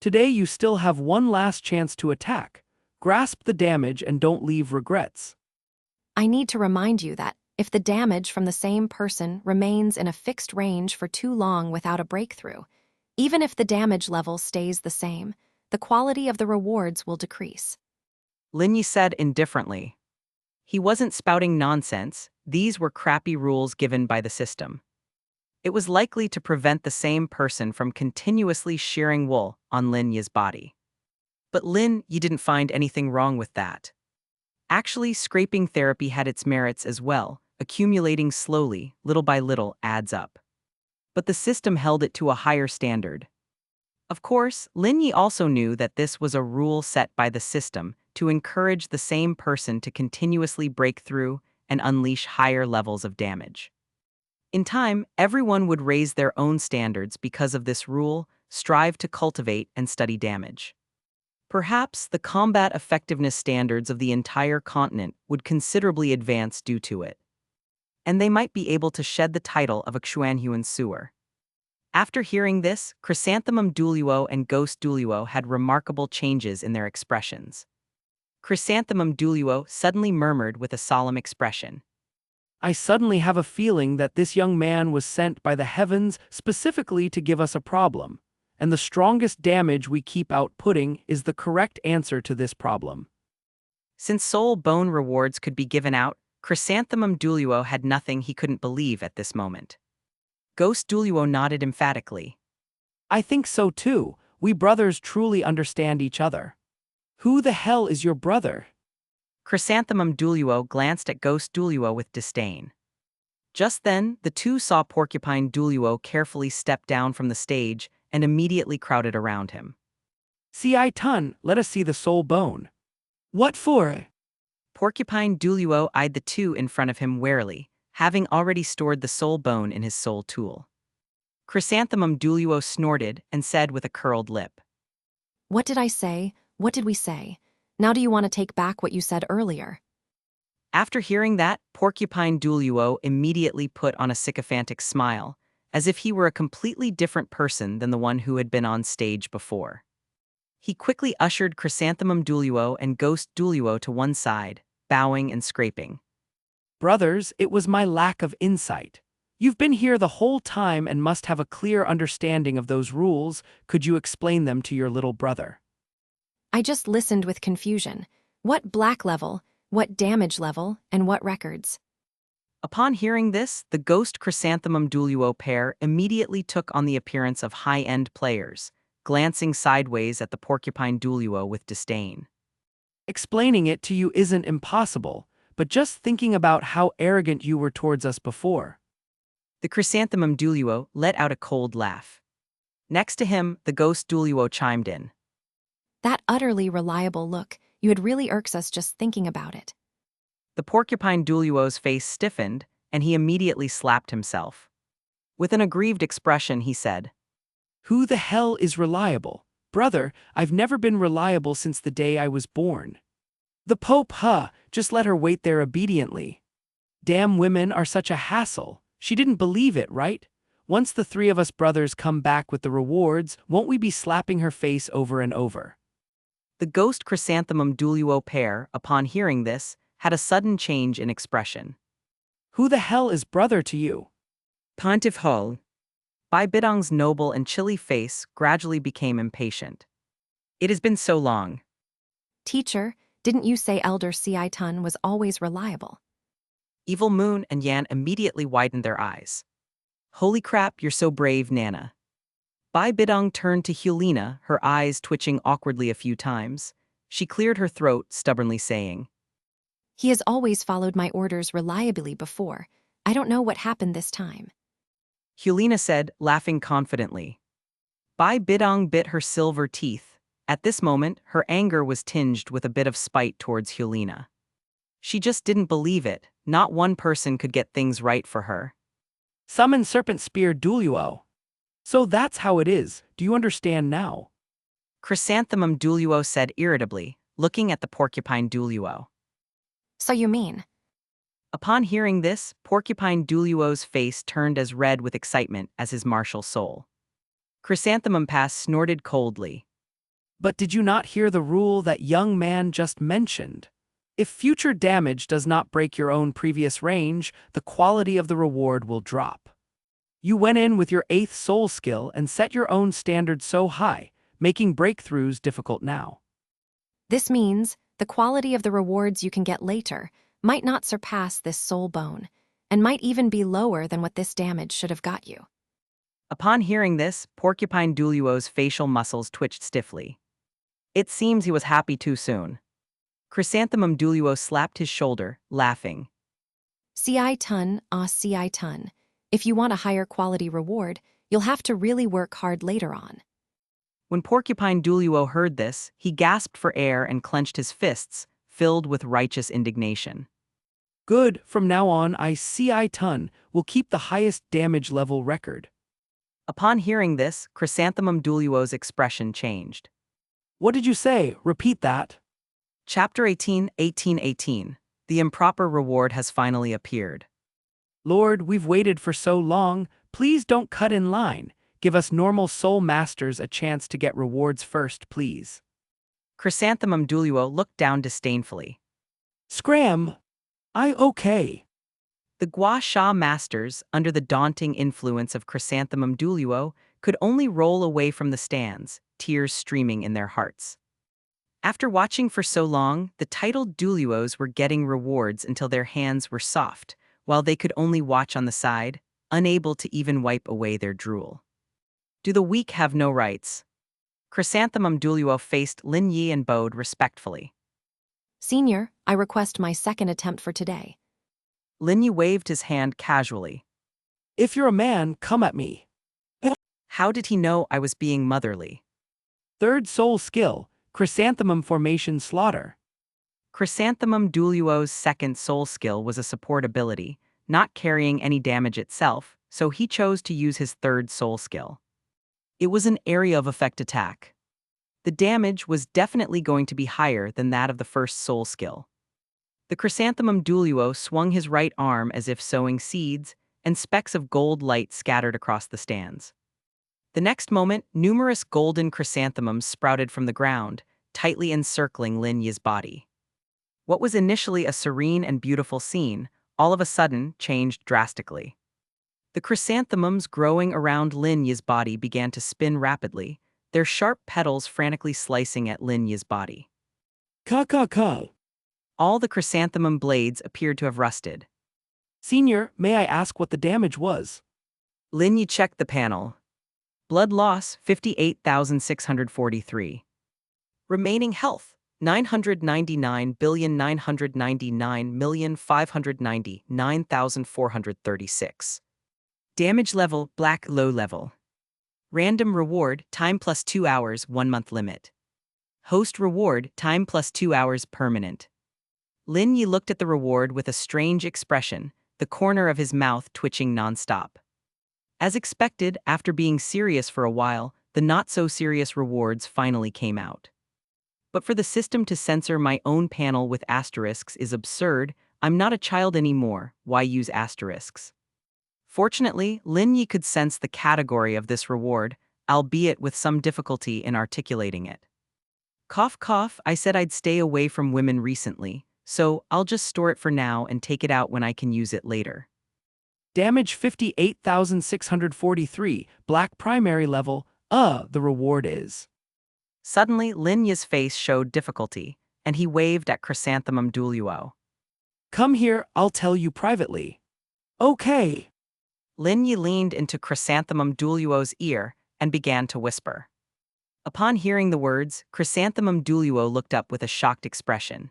Today you still have one last chance to attack. Grasp the damage and don't leave regrets. I need to remind you that if the damage from the same person remains in a fixed range for too long without a breakthrough, even if the damage level stays the same, the quality of the rewards will decrease. Lin Yi said indifferently. He wasn't spouting nonsense, these were crappy rules given by the system. It was likely to prevent the same person from continuously shearing wool on Lin Yi's body. But Lin Yi didn't find anything wrong with that. Actually, scraping therapy had its merits as well, accumulating slowly, little by little, adds up. But the system held it to a higher standard. Of course, Lin Yi also knew that this was a rule set by the system to encourage the same person to continuously break through and unleash higher levels of damage. In time, everyone would raise their own standards because of this rule, strive to cultivate and study damage. Perhaps the combat effectiveness standards of the entire continent would considerably advance due to it, and they might be able to shed the title of a Xuanhuan sewer. After hearing this, Chrysanthemum Douluo and Ghost Douluo had remarkable changes in their expressions. Chrysanthemum Douluo suddenly murmured with a solemn expression. I suddenly have a feeling that this young man was sent by the heavens specifically to give us a problem, and the strongest damage we keep outputting is the correct answer to this problem. Since soul bone rewards could be given out, Chrysanthemum Douluo had nothing he couldn't believe at this moment. Ghost Douluo nodded emphatically. I think so too. We brothers truly understand each other. Who the hell is your brother? Chrysanthemum Douluo glanced at Ghost Douluo with disdain. Just then, the two saw Porcupine Douluo carefully step down from the stage and immediately crowded around him. Si Tun, let us see the soul bone. What for? Porcupine Douluo eyed the two in front of him warily, having already stored the soul bone in his soul tool. Chrysanthemum Douluo snorted and said with a curled lip. What did I say? What did we say? Now do you want to take back what you said earlier? After hearing that, Porcupine Douluo immediately put on a sycophantic smile, as if he were a completely different person than the one who had been on stage before. He quickly ushered Chrysanthemum Douluo and Ghost Douluo to one side, bowing and scraping. Brothers, it was my lack of insight. You've been here the whole time and must have a clear understanding of those rules. Could you explain them to your little brother? I just listened with confusion. What black level, what damage level, and what records? Upon hearing this, the Ghost Chrysanthemum Douluo pair immediately took on the appearance of high-end players, glancing sideways at the Porcupine Douluo with disdain. Explaining it to you isn't impossible, but just thinking about how arrogant you were towards us before. The Chrysanthemum Douluo let out a cold laugh. Next to him, the Ghost Douluo chimed in. That utterly reliable look, you had really irks us just thinking about it. The Porcupine Douluo's face stiffened, and he immediately slapped himself. With an aggrieved expression, he said, Who the hell is reliable? Brother, I've never been reliable since the day I was born. The Pope, just let her wait there obediently. Damn women are such a hassle. She didn't believe it, right? Once the three of us brothers come back with the rewards, won't we be slapping her face over and over? The Ghost Chrysanthemum Douluo pair, upon hearing this, had a sudden change in expression. Who the hell is brother to you? Pontiff Hull. Bidong's noble and chilly face gradually became impatient. It has been so long. Teacher, didn't you say Elder Si Tun was always reliable? Evil Moon and Yan immediately widened their eyes. Holy crap, you're so brave, Nana. Bidong turned to Helena, her eyes twitching awkwardly a few times. She cleared her throat, stubbornly saying, He has always followed my orders reliably before. I don't know what happened this time. Helena said, laughing confidently. Bidong bit her silver teeth. At this moment, her anger was tinged with a bit of spite towards Helena. She just didn't believe it. Not one person could get things right for her. Summon Serpent Spear Douluo. So that's how it is, do you understand now? Chrysanthemum Douluo said irritably, looking at the Porcupine Douluo. So you mean? Upon hearing this, Porcupine Douluo's face turned as red with excitement as his martial soul. Chrysanthemum Pass snorted coldly. But did you not hear the rule that young man just mentioned? If future damage does not break your own previous range, the quality of the reward will drop. You went in with your 8th soul skill and set your own standard so high, making breakthroughs difficult now. This means the quality of the rewards you can get later might not surpass this soul bone, and might even be lower than what this damage should have got you. Upon hearing this, Porcupine Douluo's facial muscles twitched stiffly. It seems he was happy too soon. Chrysanthemum Douluo slapped his shoulder, laughing. Si Tun, Si Tun. If you want a higher quality reward, you'll have to really work hard later on. When Porcupine Douluo heard this, he gasped for air and clenched his fists, filled with righteous indignation. Good, from now on Si Tun will keep the highest damage level record. Upon hearing this, Chrysanthemum Douluo's expression changed. What did you say? Repeat that. Chapter 18, 1818. The improper reward has finally appeared. Lord, we've waited for so long. Please don't cut in line. Give us normal soul masters a chance to get rewards first, please. Chrysanthemum Douluo looked down disdainfully. Scram! Okay. The Gua Sha masters, under the daunting influence of Chrysanthemum Douluo, could only roll away from the stands, tears streaming in their hearts. After watching for so long, the titled Douluos were getting rewards until their hands were soft, while they could only watch on the side, unable to even wipe away their drool. Do the weak have no rights? Chrysanthemum Douluo faced Lin Yi and bowed respectfully. Senior, I request my second attempt for today. Lin Yi waved his hand casually. If you're a man, come at me. How did he know I was being motherly? Third soul skill, Chrysanthemum Formation Slaughter. Chrysanthemum Douluo's second soul skill was a support ability, not carrying any damage itself, so he chose to use his third soul skill. It was an area of effect attack. The damage was definitely going to be higher than that of the first soul skill. The Chrysanthemum Douluo swung his right arm as if sowing seeds, and specks of gold light scattered across the stands. The next moment, numerous golden chrysanthemums sprouted from the ground, tightly encircling Lin Yi's body. What was initially a serene and beautiful scene, all of a sudden changed drastically. The chrysanthemums growing around Lin Yi's body began to spin rapidly, their sharp petals frantically slicing at Lin Yi's body. Ka. All the chrysanthemum blades appeared to have rusted. Senior, may I ask what the damage was? Lin Yi checked the panel. Blood loss, 58,643. Remaining health, 999,999,599,436. Damage level, black low level. Random reward, time plus 2 hours, 1 month limit. Host reward, time plus 2 hours permanent. Lin Yi looked at the reward with a strange expression, the corner of his mouth twitching nonstop. As expected, after being serious for a while, the not-so-serious rewards finally came out. But for the system to censor my own panel with asterisks is absurd. I'm not a child anymore, why use asterisks? Fortunately, Lin Yi could sense the category of this reward, albeit with some difficulty in articulating it. Cough cough, I said I'd stay away from women recently, so I'll just store it for now and take it out when I can use it later. Damage 58,643, black primary level. The reward is. Suddenly, Lin Yi's face showed difficulty, and he waved at Chrysanthemum Douluo. Come here, I'll tell you privately. Okay. Lin Yi leaned into Chrysanthemum Douluo's ear and began to whisper. Upon hearing the words, Chrysanthemum Douluo looked up with a shocked expression.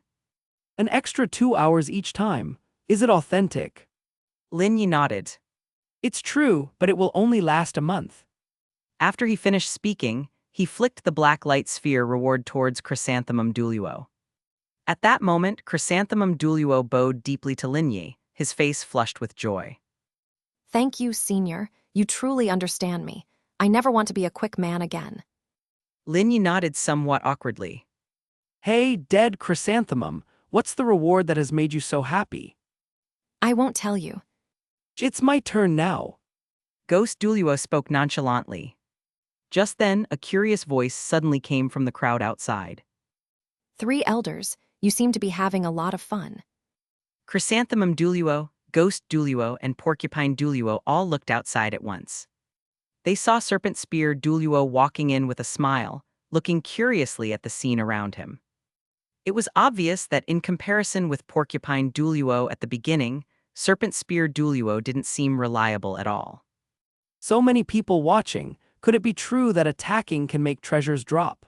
An extra 2 hours each time. Is it authentic? Lin Yi nodded. It's true, but it will only last a month. After he finished speaking, he flicked the black light sphere reward towards Chrysanthemum Douluo. At that moment, Chrysanthemum Douluo bowed deeply to Lin Yi, his face flushed with joy. Thank you, Senior. You truly understand me. I never want to be a quick man again. Lin Yi nodded somewhat awkwardly. Hey, dead chrysanthemum, what's the reward that has made you so happy? I won't tell you. It's my turn now. Ghost Douluo spoke nonchalantly. Just then, a curious voice suddenly came from the crowd outside. 3 elders, you seem to be having a lot of fun. Chrysanthemum Douluo, Ghost Douluo, and Porcupine Douluo all looked outside at once. They saw Serpent Spear Douluo walking in with a smile, looking curiously at the scene around him. It was obvious that in comparison with Porcupine Douluo at the beginning, Serpent Spear Douluo didn't seem reliable at all. So many people watching, could it be true that attacking can make treasures drop?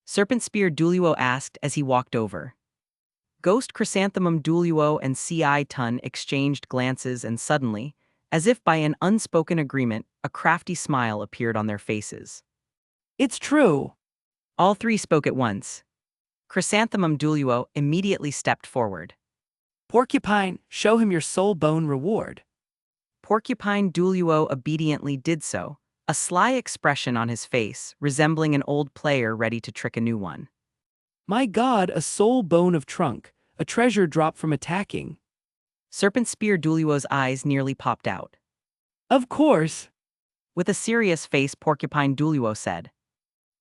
Serpent Spear Douluo asked as he walked over. Ghost Chrysanthemum Douluo and C.I. Tun exchanged glances, and suddenly, as if by an unspoken agreement, a crafty smile appeared on their faces. It's true. All three spoke at once. Chrysanthemum Douluo immediately stepped forward. Porcupine, show him your soul bone reward. Porcupine Douluo obediently did so, a sly expression on his face, resembling an old player ready to trick a new one. My god, a soul bone of trunk, a treasure drop from attacking. Serpent Spear Douluo's eyes nearly popped out. Of course. With a serious face, Porcupine Douluo said,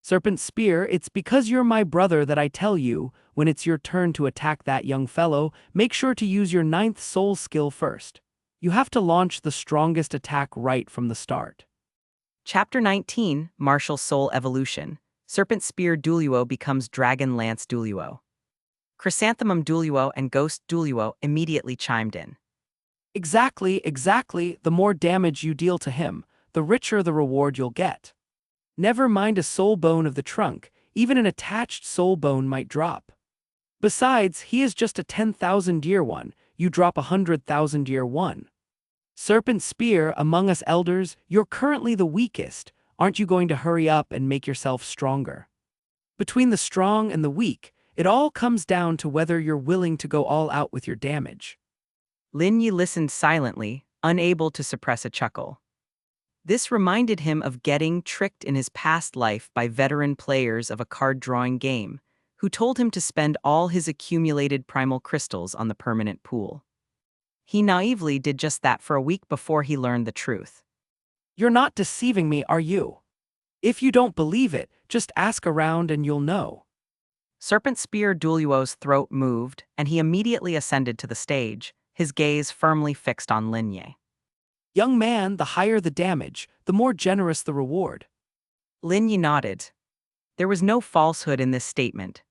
Serpent Spear, it's because you're my brother that I tell you, when it's your turn to attack that young fellow, make sure to use your 9th soul skill first. You have to launch the strongest attack right from the start. Chapter 19, Martial Soul Evolution. Serpent Spear Douluo becomes Dragon Lance Douluo. Chrysanthemum Douluo and Ghost Douluo immediately chimed in. Exactly. The more damage you deal to him, the richer the reward you'll get. Never mind a soul bone of the trunk, even an attached soul bone might drop. Besides, he is just a 10,000-year one, you drop 100,000-year one. Serpent Spear, among us elders, you're currently the weakest. Aren't you going to hurry up and make yourself stronger? Between the strong and the weak, it all comes down to whether you're willing to go all out with your damage. Lin Yi listened silently, unable to suppress a chuckle. This reminded him of getting tricked in his past life by veteran players of a card-drawing game, who told him to spend all his accumulated primal crystals on the permanent pool. He naively did just that for a week before he learned the truth. You're not deceiving me, are you? If you don't believe it, just ask around and you'll know. Serpent Spear Douluo's throat moved, and he immediately ascended to the stage, his gaze firmly fixed on Lin Yi. Young man, the higher the damage, the more generous the reward. Lin Yi nodded. There was no falsehood in this statement.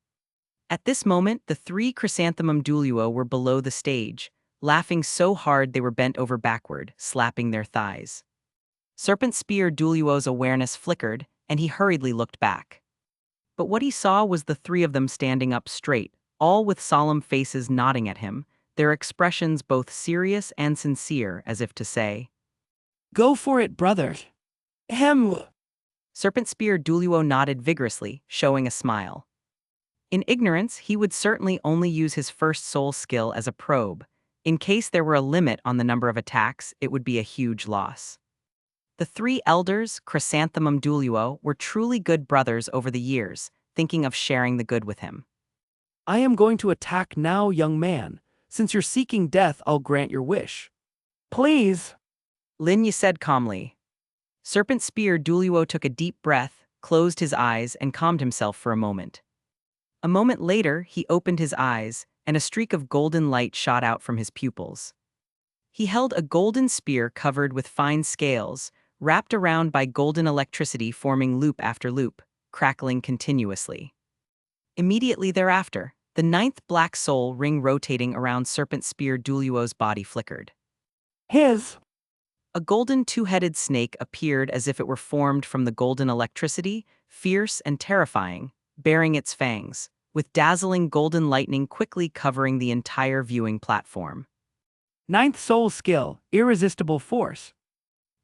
At this moment, the 3 Chrysanthemum Douluo were below the stage, laughing so hard they were bent over backward, slapping their thighs. Serpent Spear Douluo's awareness flickered, and he hurriedly looked back. But what he saw was the 3 of them standing up straight, all with solemn faces nodding at him, their expressions both serious and sincere, as if to say, Go for it, brother. Ahem. Serpent Spear Douluo nodded vigorously, showing a smile. In ignorance, he would certainly only use his first soul skill as a probe. In case there were a limit on the number of attacks, it would be a huge loss. The 3 elders, Chrysanthemum Douluo, were truly good brothers over the years, thinking of sharing the good with him. I am going to attack now, young man. Since you're seeking death, I'll grant your wish. Please. Lin Yi said calmly. Serpent Spear Douluo took a deep breath, closed his eyes, and calmed himself for a moment. A moment later, he opened his eyes, and a streak of golden light shot out from his pupils. He held a golden spear covered with fine scales, wrapped around by golden electricity forming loop after loop, crackling continuously. Immediately thereafter, the 9th black soul ring rotating around Serpent Spear Douluo's body flickered. A golden 2-headed snake appeared as if it were formed from the golden electricity, fierce and terrifying, bearing its fangs, with dazzling golden lightning quickly covering the entire viewing platform. 9th soul skill, irresistible force.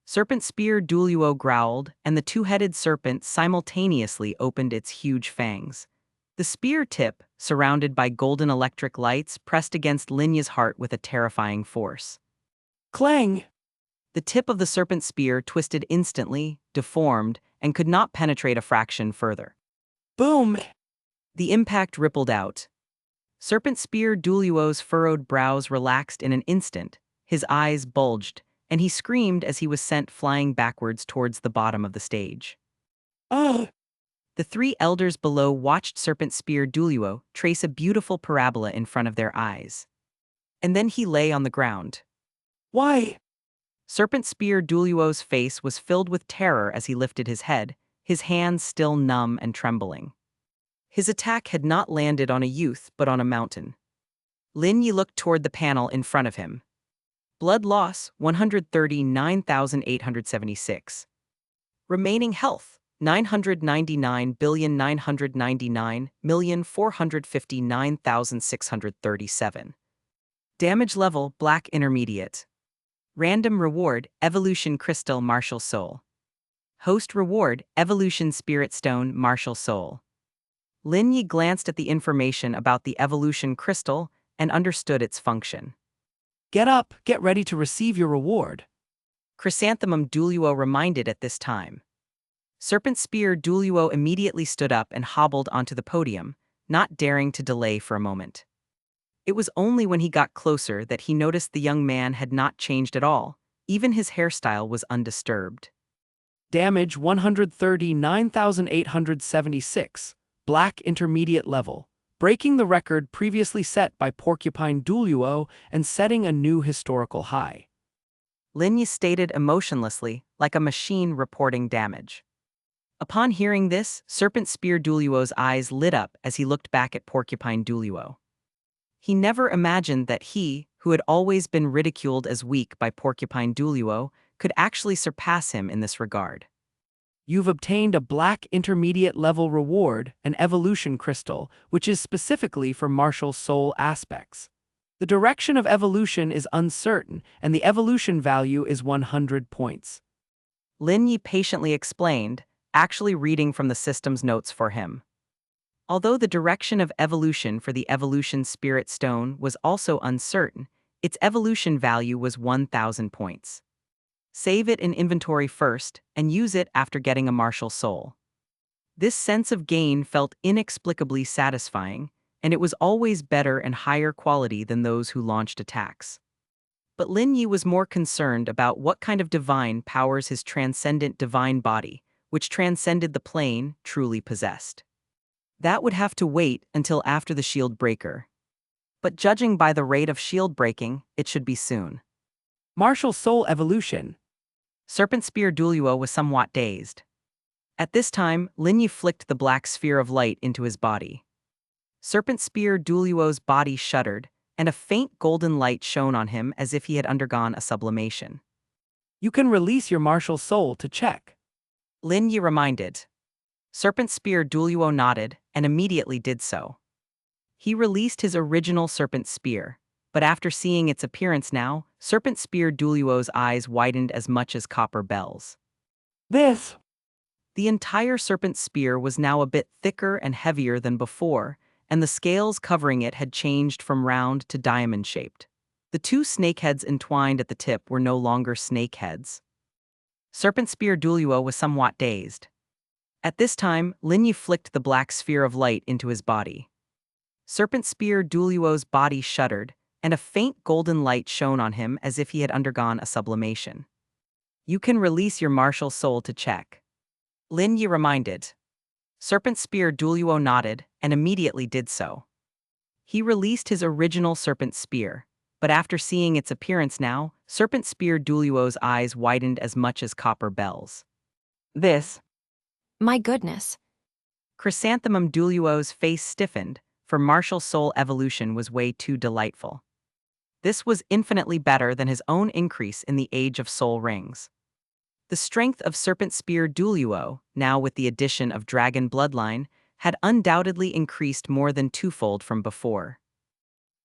Serpent Spear Douluo growled, and the 2-headed serpent simultaneously opened its huge fangs. The spear tip, surrounded by golden electric lights, pressed against Lin Yi's heart with a terrifying force. Clang! The tip of the serpent spear twisted instantly, deformed, and could not penetrate a fraction further. Boom! The impact rippled out. Serpent Spear Douluo's furrowed brows relaxed in an instant, his eyes bulged, and he screamed as he was sent flying backwards towards the bottom of the stage. Ugh! The 3 elders below watched Serpent Spear Douluo trace a beautiful parabola in front of their eyes. And then he lay on the ground. Why? Serpent Spear Douluo's face was filled with terror as he lifted his head, his hands still numb and trembling. His attack had not landed on a youth but on a mountain. Lin Yi looked toward the panel in front of him. Blood loss, 139,876. Remaining health, 999,999,459,637. Damage level, Black Intermediate. Random reward, Evolution Crystal Martial Soul. Host reward, Evolution Spirit Stone Martial Soul. Lin Yi glanced at the information about the Evolution Crystal and understood its function. Get up, get ready to receive your reward. Chrysanthemum Douluo reminded at this time. Serpent Spear Douluo immediately stood up and hobbled onto the podium, not daring to delay for a moment. It was only when he got closer that he noticed the young man had not changed at all. Even his hairstyle was undisturbed. Damage 139,876. Black intermediate level. Breaking the record previously set by Porcupine Douluo and setting a new historical high. Lin Yi stated emotionlessly, like a machine reporting damage. Upon hearing this, Serpent Spear Douluo's eyes lit up as he looked back at Porcupine Douluo. He never imagined that he, who had always been ridiculed as weak by Porcupine Douluo, could actually surpass him in this regard. You've obtained a black intermediate level reward, an evolution crystal, which is specifically for martial soul aspects. The direction of evolution is uncertain, and the evolution value is 100 points. Lin Yi patiently explained, actually reading from the system's notes for him. Although the direction of evolution for the evolution spirit stone was also uncertain, its evolution value was 1,000 points. Save it in inventory first and use it after getting a martial soul. This sense of gain felt inexplicably satisfying, and it was always better and higher quality than those who launched attacks. But Lin Yi was more concerned about what kind of divine powers his transcendent divine body, which transcended the plane, truly possessed. That would have to wait until after the shield breaker. But judging by the rate of shield breaking, it should be soon. Martial soul evolution. Serpent Spear Douluo was somewhat dazed. At this time, Lin Yi flicked the black sphere of light into his body. Serpent Spear Douluo's body shuddered, and a faint golden light shone on him as if he had undergone a sublimation. You can release your martial soul to check. Lin Yi reminded. Serpent Spear Douluo nodded and immediately did so. He released his original Serpent Spear, but after seeing its appearance now, Serpent Spear Douluo's eyes widened as much as copper bells. This. The entire Serpent Spear was now a bit thicker and heavier than before, and the scales covering it had changed from round to diamond-shaped. The two snakeheads entwined at the tip were no longer snakeheads. Serpent Spear Douluo was somewhat dazed. At this time, Lin Yi flicked the black sphere of light into his body. Serpent Spear Douluo's body shuddered, and a faint golden light shone on him as if he had undergone a sublimation. You can release your martial soul to check. Lin Yi reminded. Serpent Spear Douluo nodded and immediately did so. He released his original Serpent Spear, but after seeing its appearance now, Serpent Spear Douluo's eyes widened as much as copper bells. This. My goodness. Chrysanthemum Douluo's face stiffened, for martial soul evolution was way too delightful. This was infinitely better than his own increase in the Age of Soul Rings. The strength of Serpent Spear Douluo, now with the addition of Dragon Bloodline, had undoubtedly increased more than twofold from before.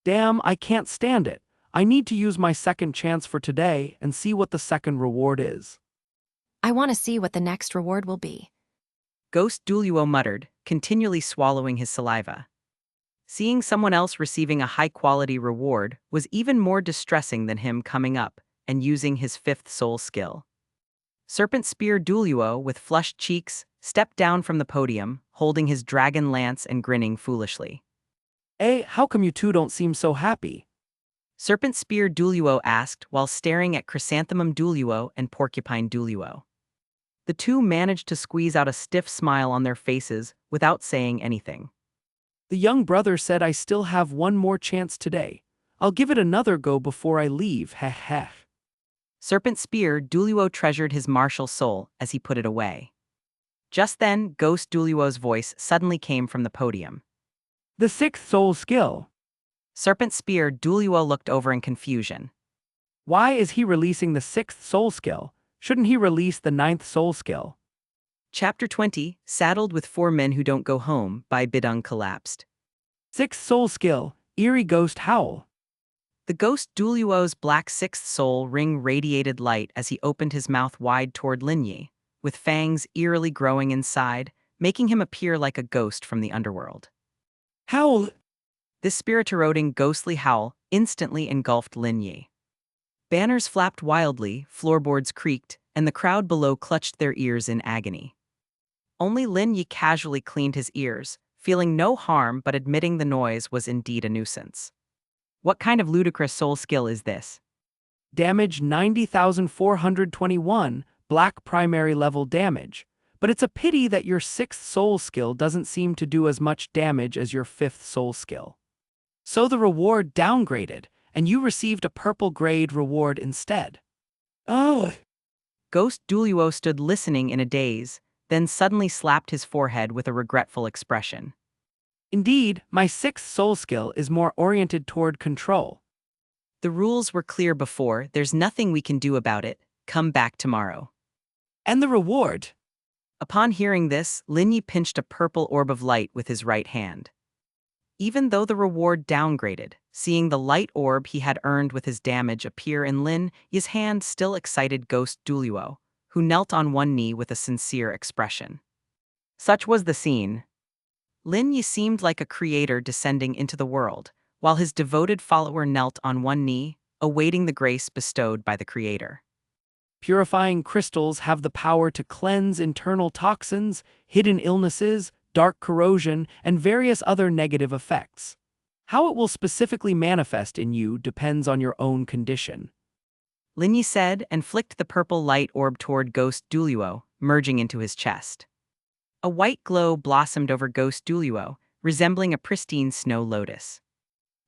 Damn, I can't stand it. I need to use my second chance for today and see what the second reward is. I want to see what the next reward will be. Ghost Douluo muttered, continually swallowing his saliva. Seeing someone else receiving a high-quality reward was even more distressing than him coming up and using his fifth soul skill. Serpent Spear Douluo, with flushed cheeks, stepped down from the podium, holding his dragon lance and grinning foolishly. Hey, how come you two don't seem so happy? Serpent Spear Douluo asked while staring at Chrysanthemum Douluo and Porcupine Douluo. The two managed to squeeze out a stiff smile on their faces without saying anything. The young brother said I still have one more chance today. I'll give it another go before I leave, heh heh. Serpent Spear Douluo treasured his martial soul as he put it away. Just then, Ghost Douluo's voice suddenly came from the podium. The sixth soul skill. Serpent Spear Douluo looked over in confusion. Why is he releasing the sixth soul skill? Shouldn't he release the ninth soul skill? Chapter 20, Saddled with Four Men Who Don't Go Home, by Bidong collapsed. Sixth soul skill, Eerie Ghost Howl. The ghost Douluo's black sixth soul ring radiated light as he opened his mouth wide toward Lin Yi, with fangs eerily growing inside, making him appear like a ghost from the underworld. Howl! This spirit-eroding ghostly howl instantly engulfed Lin Yi. Banners flapped wildly, floorboards creaked, and the crowd below clutched their ears in agony. Only Lin Yi casually cleaned his ears, feeling no harm but admitting the noise was indeed a nuisance. What kind of ludicrous soul skill is this? Damage 90,421, black primary level damage. But it's a pity that your 6th soul skill doesn't seem to do as much damage as your 5th soul skill. So the reward downgraded, and you received a purple grade reward instead. Oh. Ghost Douluo stood listening in a daze, then suddenly slapped his forehead with a regretful expression. Indeed, my 6th soul skill is more oriented toward control. The rules were clear before, there's nothing we can do about it, come back tomorrow. And the reward? Upon hearing this, Lin Yi pinched a purple orb of light with his right hand. Even though the reward downgraded, seeing the light orb he had earned with his damage appear in Lin Yi's hand still excited Ghost Douluo, who knelt on one knee with a sincere expression. Such was the scene. Lin Yi seemed like a creator descending into the world, while his devoted follower knelt on one knee, awaiting the grace bestowed by the creator. Purifying crystals have the power to cleanse internal toxins, hidden illnesses, dark corrosion, and various other negative effects. How it will specifically manifest in you depends on your own condition. Lin Yi said and flicked the purple light orb toward Ghost Douluo, merging into his chest. A white glow blossomed over Ghost Douluo, resembling a pristine snow lotus.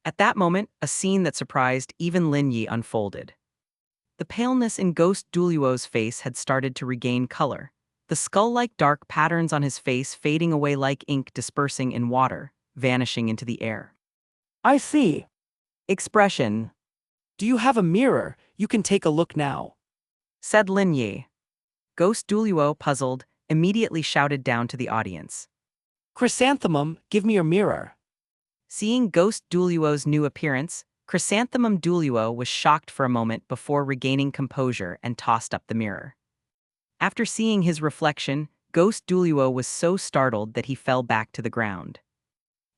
At that moment, a scene that surprised even Lin Yi unfolded. The paleness in Ghost Douluo's face had started to regain color, the skull-like dark patterns on his face fading away like ink dispersing in water, vanishing into the air. I see. Expression, Do you have a mirror? You can take a look now. said Lin Yi. Ghost Douluo, puzzled, immediately shouted down to the audience. Chrysanthemum, give me your mirror. Seeing Ghost Douluo's new appearance, Chrysanthemum Douluo was shocked for a moment before regaining composure and tossed up the mirror. After seeing his reflection, Ghost Douluo was so startled that he fell back to the ground.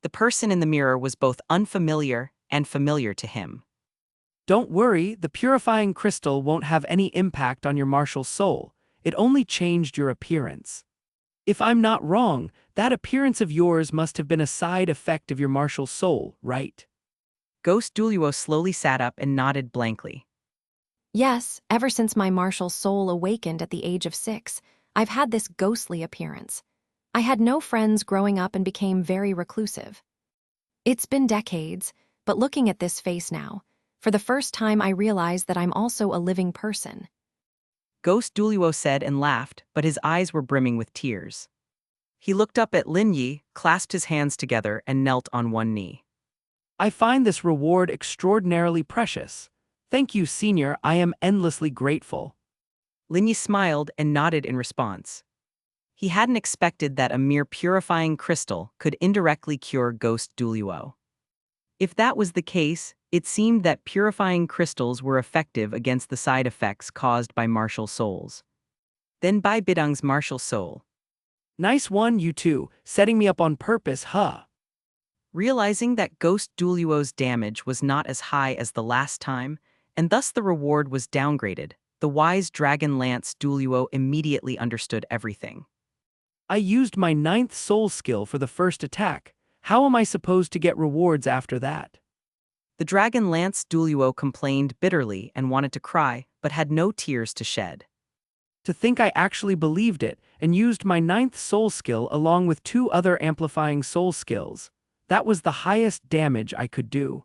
The person in the mirror was both unfamiliar and familiar to him. Don't worry, the purifying crystal won't have any impact on your martial soul. It only changed your appearance. If I'm not wrong, that appearance of yours must have been a side effect of your martial soul, right? Ghost Douluo slowly sat up and nodded blankly. Yes, ever since my martial soul awakened at the age of 6, I've had this ghostly appearance. I had no friends growing up and became very reclusive. It's been decades, but looking at this face now, for the first time I realize that I'm also a living person. Ghost Douluo said and laughed, but his eyes were brimming with tears. He looked up at Lin Yi, clasped his hands together, and knelt on one knee. I find this reward extraordinarily precious. Thank you, Senior, I am endlessly grateful. Lin Yi smiled and nodded in response. He hadn't expected that a mere purifying crystal could indirectly cure Ghost Douluo. If that was the case, it seemed that purifying crystals were effective against the side effects caused by martial souls. Then by Bidong's martial soul. Nice one, you two, setting me up on purpose, huh? Realizing that Ghost Douluo's damage was not as high as the last time, and thus the reward was downgraded, the wise Dragon Lance Douluo immediately understood everything. I used my 9th soul skill for the first attack. How am I supposed to get rewards after that? The Dragon Lance Douluo complained bitterly and wanted to cry, but had no tears to shed. To think I actually believed it and used my 9th soul skill along with 2 other amplifying soul skills. That was the highest damage I could do.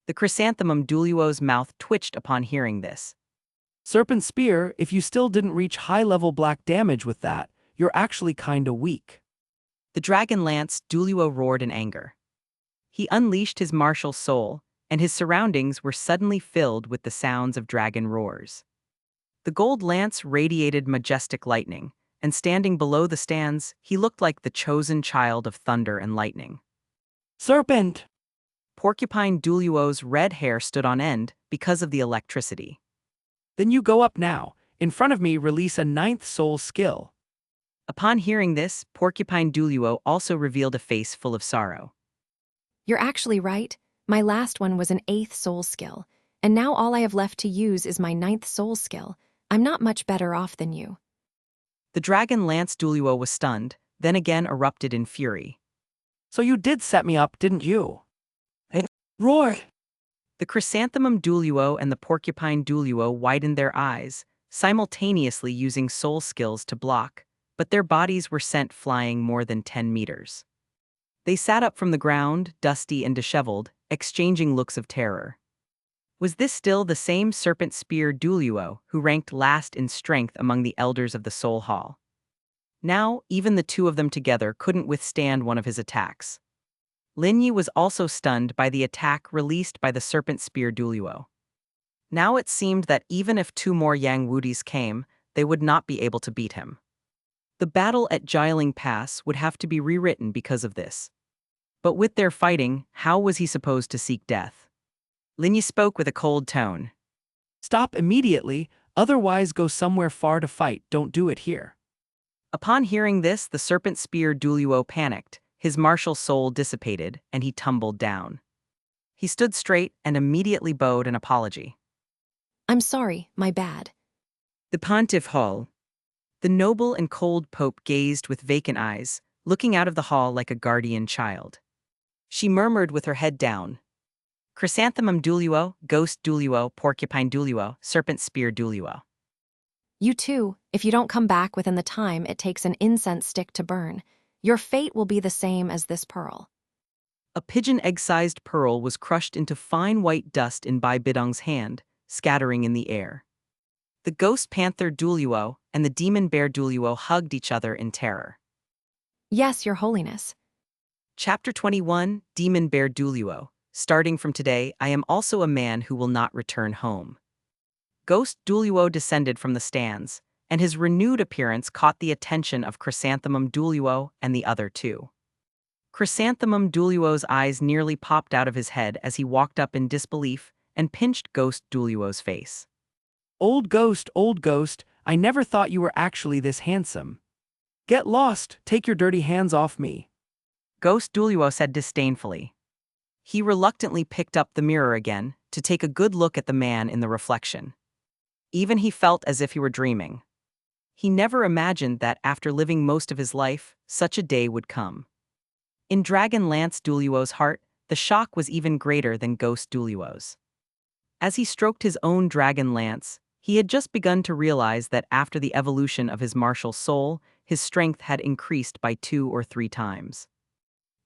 The Chrysanthemum Douluo's mouth twitched upon hearing this. Serpent Spear, if you still didn't reach high-level black damage with that, you're actually kinda weak. The Dragon Lance Douluo roared in anger. He unleashed his martial soul, and his surroundings were suddenly filled with the sounds of dragon roars. The gold lance radiated majestic lightning, and standing below the stands, he looked like the chosen child of thunder and lightning. Serpent! Porcupine Douluo's red hair stood on end because of the electricity. Then you go up now. In front of me, release a 9th soul skill. Upon hearing this, Porcupine Douluo also revealed a face full of sorrow. You're actually right. My last one was an 8th soul skill, and now all I have left to use is my 9th soul skill. I'm not much better off than you. The dragon Lance Douluo was stunned, then again erupted in fury. So you did set me up, didn't you? Roar! The chrysanthemum Douluo and the porcupine Douluo widened their eyes, simultaneously using soul skills to block, but their bodies were sent flying more than 10 meters. They sat up from the ground, dusty and disheveled, exchanging looks of terror. Was this still the same serpent spear Douluo who ranked last in strength among the elders of the Soul Hall? Now, even the two of them together couldn't withstand one of his attacks. Lin Yi was also stunned by the attack released by the serpent spear Douluo. Now it seemed that even if two more Yang Wudis came, they would not be able to beat him. The battle at Jialing Pass would have to be rewritten because of this. But with their fighting, how was he supposed to seek death? Lin Yi spoke with a cold tone. Stop immediately, otherwise go somewhere far to fight, don't do it here. Upon hearing this, the serpent spear Douluo panicked. His martial soul dissipated, and he tumbled down. He stood straight and immediately bowed an apology. I'm sorry, my bad. The pontiff hall. The noble and cold pope gazed with vacant eyes, looking out of the hall like a guardian child. She murmured with her head down. Chrysanthemum Douluo, ghost Douluo, porcupine Douluo, serpent spear Douluo. You too, if you don't come back within the time it takes an incense stick to burn, your fate will be the same as this pearl. A pigeon egg-sized pearl was crushed into fine white dust in Bidong's hand, scattering in the air. The ghost panther Douluo and the demon bear Douluo hugged each other in terror. Yes, Your Holiness. Chapter 21, Demon Bear Douluo. Starting from today, I am also a man who will not return home. Ghost Douluo descended from the stands, and his renewed appearance caught the attention of Chrysanthemum Douluo and the other two. Chrysanthemum Douluo's eyes nearly popped out of his head as he walked up in disbelief and pinched Ghost Douluo's face. Old ghost, I never thought you were actually this handsome. Get lost, take your dirty hands off me. Ghost Douluo said disdainfully. He reluctantly picked up the mirror again to take a good look at the man in the reflection. Even he felt as if he were dreaming. He never imagined that after living most of his life, such a day would come. In Dragon Lance Douluo's heart, the shock was even greater than Ghost Douluo's. As he stroked his own dragon lance, he had just begun to realize that after the evolution of his martial soul, his strength had increased by 2 or 3 times.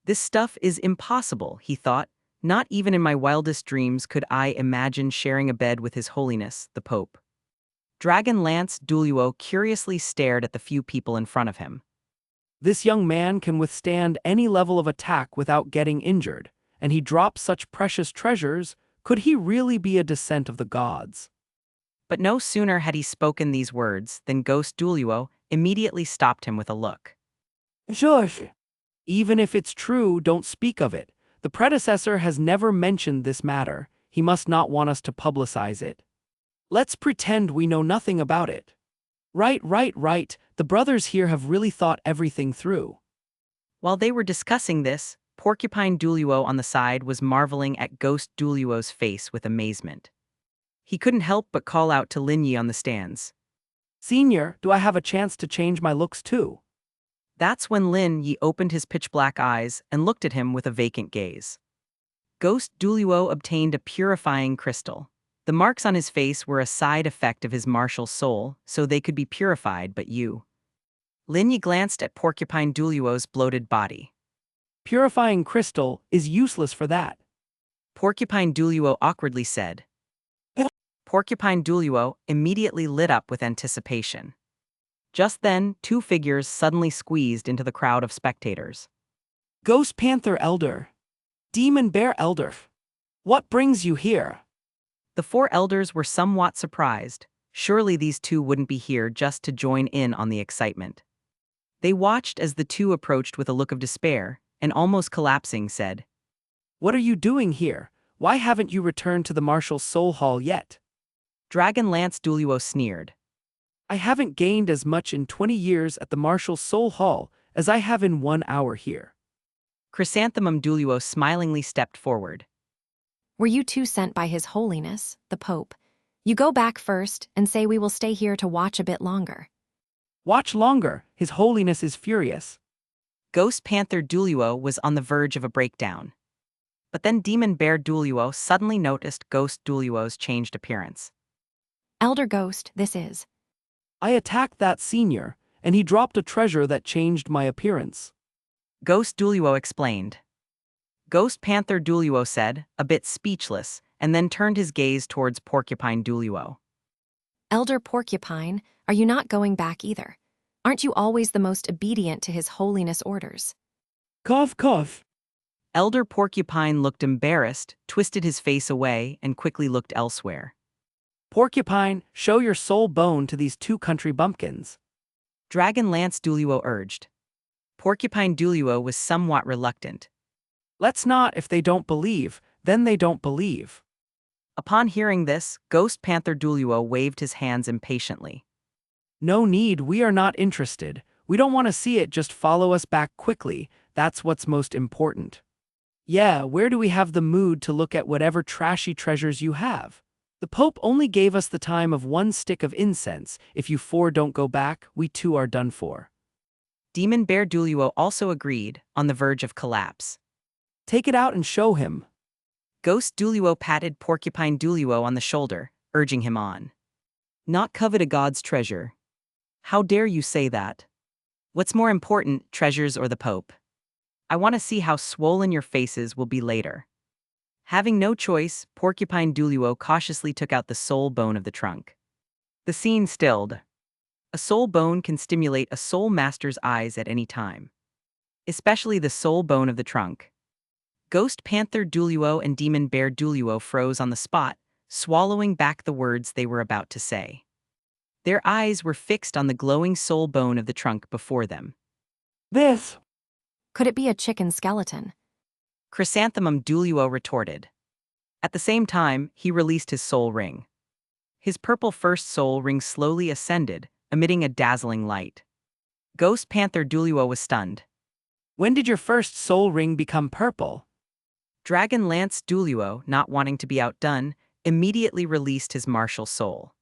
This stuff is impossible, he thought. Not even in my wildest dreams could I imagine sharing a bed with His Holiness, the Pope. Dragon Lance Douluo curiously stared at the few people in front of him. This young man can withstand any level of attack without getting injured, and he drops such precious treasures. Could he really be a descent of the gods? But no sooner had he spoken these words than Ghost Douluo immediately stopped him with a look. Shush! Even if it's true, don't speak of it. The predecessor has never mentioned this matter. He must not want us to publicize it. Let's pretend we know nothing about it. Right. The brothers here have really thought everything through. While they were discussing this, Porcupine Douluo on the side was marveling at Ghost Douluo's face with amazement. He couldn't help but call out to Lin Yi on the stands. Senior, do I have a chance to change my looks too? That's when Lin Yi opened his pitch-black eyes and looked at him with a vacant gaze. Ghost Douluo obtained a purifying crystal. The marks on his face were a side effect of his martial soul, so they could be purified, but you. Lin Yi glanced at Porcupine Douluo's bloated body. Purifying crystal is useless for that. Porcupine Douluo awkwardly said. Porcupine Douluo immediately lit up with anticipation. Just then, 2 figures suddenly squeezed into the crowd of spectators. Ghost Panther Elder. Demon Bear Elder. What brings you here? The 4 elders were somewhat surprised. Surely these 2 wouldn't be here just to join in on the excitement. They watched as the 2 approached with a look of despair, and almost collapsing said, What are you doing here? Why haven't you returned to the Martial Soul Hall yet? Dragon Lance Douluo sneered. I haven't gained as much in 20 years at the Martial Soul Hall as I have in 1 hour here. Chrysanthemum Douluo smilingly stepped forward. Were you two sent by His Holiness, the Pope? You go back first and say we will stay here to watch a bit longer. Watch longer, His Holiness is furious. Ghost Panther Douluo was on the verge of a breakdown. But then Demon Bear Douluo suddenly noticed Ghost Douluo's changed appearance. Elder Ghost, this is. I attacked that senior, and he dropped a treasure that changed my appearance. Ghost Douluo explained. Ghost Panther Douluo said, a bit speechless, and then turned his gaze towards Porcupine Douluo. Elder Porcupine, are you not going back either? Aren't you always the most obedient to His Holiness orders? Cough, cough. Elder Porcupine looked embarrassed, twisted his face away, and quickly looked elsewhere. Porcupine, show your soul bone to these two country bumpkins. Dragon Lance Douluo urged. Porcupine Douluo was somewhat reluctant. Let's not. If they don't believe, then they don't believe. Upon hearing this, Ghost Panther Douluo waved his hands impatiently. No need, we are not interested. We don't want to see it, just follow us back quickly. That's what's most important. Yeah, where do we have the mood to look at whatever trashy treasures you have? The Pope only gave us the time of 1 stick of incense. If you 4 don't go back, we too are done for. Demon Bear Douluo also agreed, on the verge of collapse. Take it out and show him. Ghost Douluo patted Porcupine Douluo on the shoulder, urging him on. Not covet a god's treasure. How dare you say that? What's more important, treasures or the Pope? I want to see how swollen your faces will be later. Having no choice, Porcupine Douluo cautiously took out the soul bone of the trunk. The scene stilled. A soul bone can stimulate a soul master's eyes at any time. Especially the soul bone of the trunk. Ghost Panther Douluo and Demon Bear Douluo froze on the spot, swallowing back the words they were about to say. Their eyes were fixed on the glowing soul bone of the trunk before them. This. Could it be a chicken skeleton? Chrysanthemum Douluo retorted. At the same time, he released his soul ring. His purple first soul ring slowly ascended, emitting a dazzling light. Ghost Panther Douluo was stunned. When did your first soul ring become purple? Dragon Lance Douluo, not wanting to be outdone, immediately released his martial soul.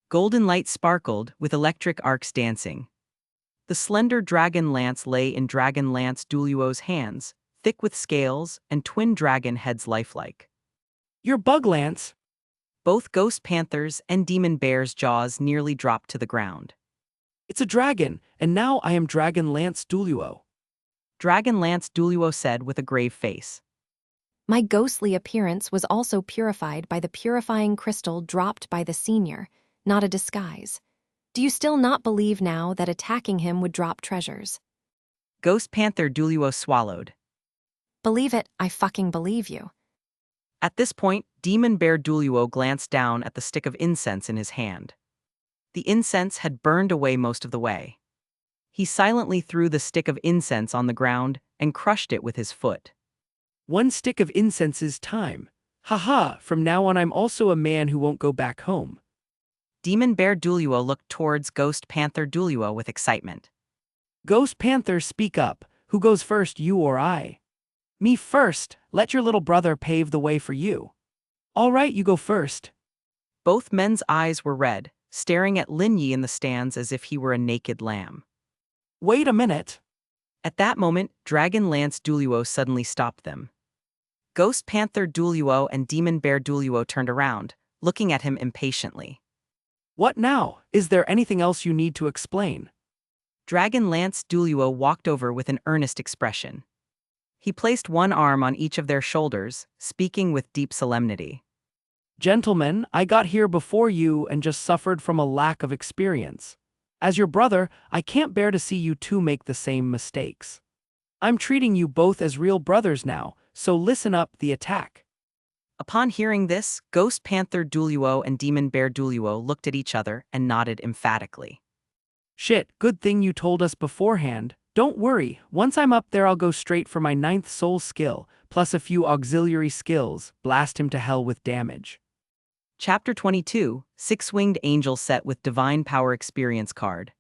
Golden light sparkled, with electric arcs dancing. The slender dragon lance lay in Dragon Lance Douluo's hands, thick with scales and twin dragon heads lifelike. Your bug lance. Both Ghost Panther's and Demon Bear's jaws nearly dropped to the ground. It's a dragon, and now I am Dragon Lance Douluo. Dragon Lance Douluo said with a grave face. My ghostly appearance was also purified by the purifying crystal dropped by the senior, not a disguise. Do you still not believe now that attacking him would drop treasures? Ghost Panther Douluo swallowed. Believe it, I fucking believe you. At this point, Demon Bear Douluo glanced down at the stick of incense in his hand. The incense had burned away most of the way. He silently threw the stick of incense on the ground and crushed it with his foot. 1 stick of incense is time. Haha, from now on I'm also a man who won't go back home. Demon Bear Douluo looked towards Ghost Panther Douluo with excitement. Ghost Panther, speak up. Who goes first, you or I? Me first. Let your little brother pave the way for you. All right, you go first. Both men's eyes were red, staring at Lin Yi in the stands as if he were a naked lamb. Wait a minute. At that moment, Dragon Lance Douluo suddenly stopped them. Ghost Panther Douluo and Demon Bear Douluo turned around, looking at him impatiently. What now? Is there anything else you need to explain? Dragon Lance Douluo walked over with an earnest expression. He placed one arm on each of their shoulders, speaking with deep solemnity. Gentlemen, I got here before you and just suffered from a lack of experience. As your brother, I can't bear to see you two make the same mistakes. I'm treating you both as real brothers now, so listen up, the attack. Upon hearing this, Ghost Panther Douluo and Demon Bear Douluo looked at each other and nodded emphatically. Shit, good thing you told us beforehand. Don't worry, once I'm up there I'll go straight for my 9th soul skill, plus a few auxiliary skills, blast him to hell with damage. Chapter 22, Six-Winged Angel Set with Divine Power Experience Card.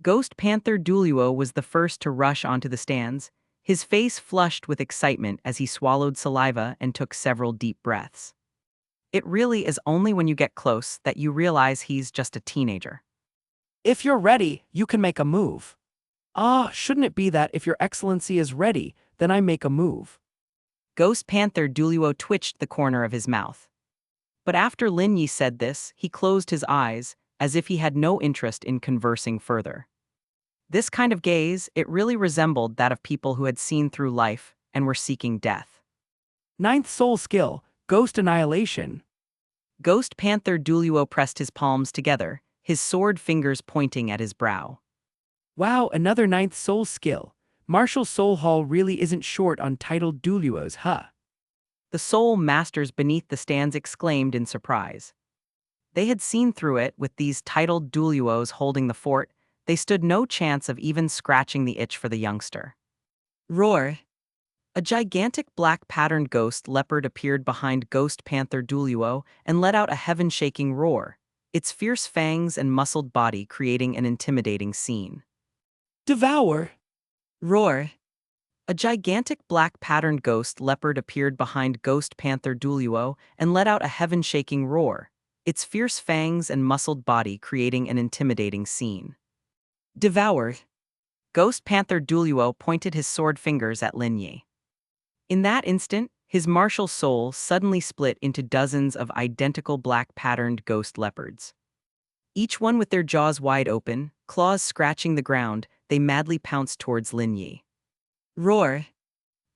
Ghost Panther Douluo was the first to rush onto the stands, his face flushed with excitement as he swallowed saliva and took several deep breaths. It really is only when you get close that you realize he's just a teenager. If you're ready, you can make a move. Ah, shouldn't it be that if your excellency is ready, then I make a move? Ghost Panther Douluo twitched the corner of his mouth. But after Lin Yi said this, he closed his eyes, as if he had no interest in conversing further. This kind of gaze, it really resembled that of people who had seen through life and were seeking death. Ninth soul skill, Ghost Annihilation. Ghost Panther Douluo pressed his palms together, his sword fingers pointing at his brow. Wow, another ninth soul skill. Martial Soul Hall really isn't short on titled Douluos, huh? The soul masters beneath the stands exclaimed in surprise. They had seen through it with these titled Douluos holding the fort. They stood no chance of even scratching the itch for the youngster. Roar! A gigantic black patterned ghost leopard appeared behind Ghost Panther Douluo and let out a heaven-shaking roar, its fierce fangs and muscled body creating an intimidating scene. Devour! Roar! A gigantic black patterned ghost leopard appeared behind Ghost Panther Douluo and let out a heaven-shaking roar, its fierce fangs and muscled body creating an intimidating scene. Devour! Ghost Panther Douluo pointed his sword fingers at Lin Yi. In that instant, his martial soul suddenly split into dozens of identical black-patterned ghost leopards. Each one with their jaws wide open, claws scratching the ground, they madly pounced towards Lin Yi. Roar!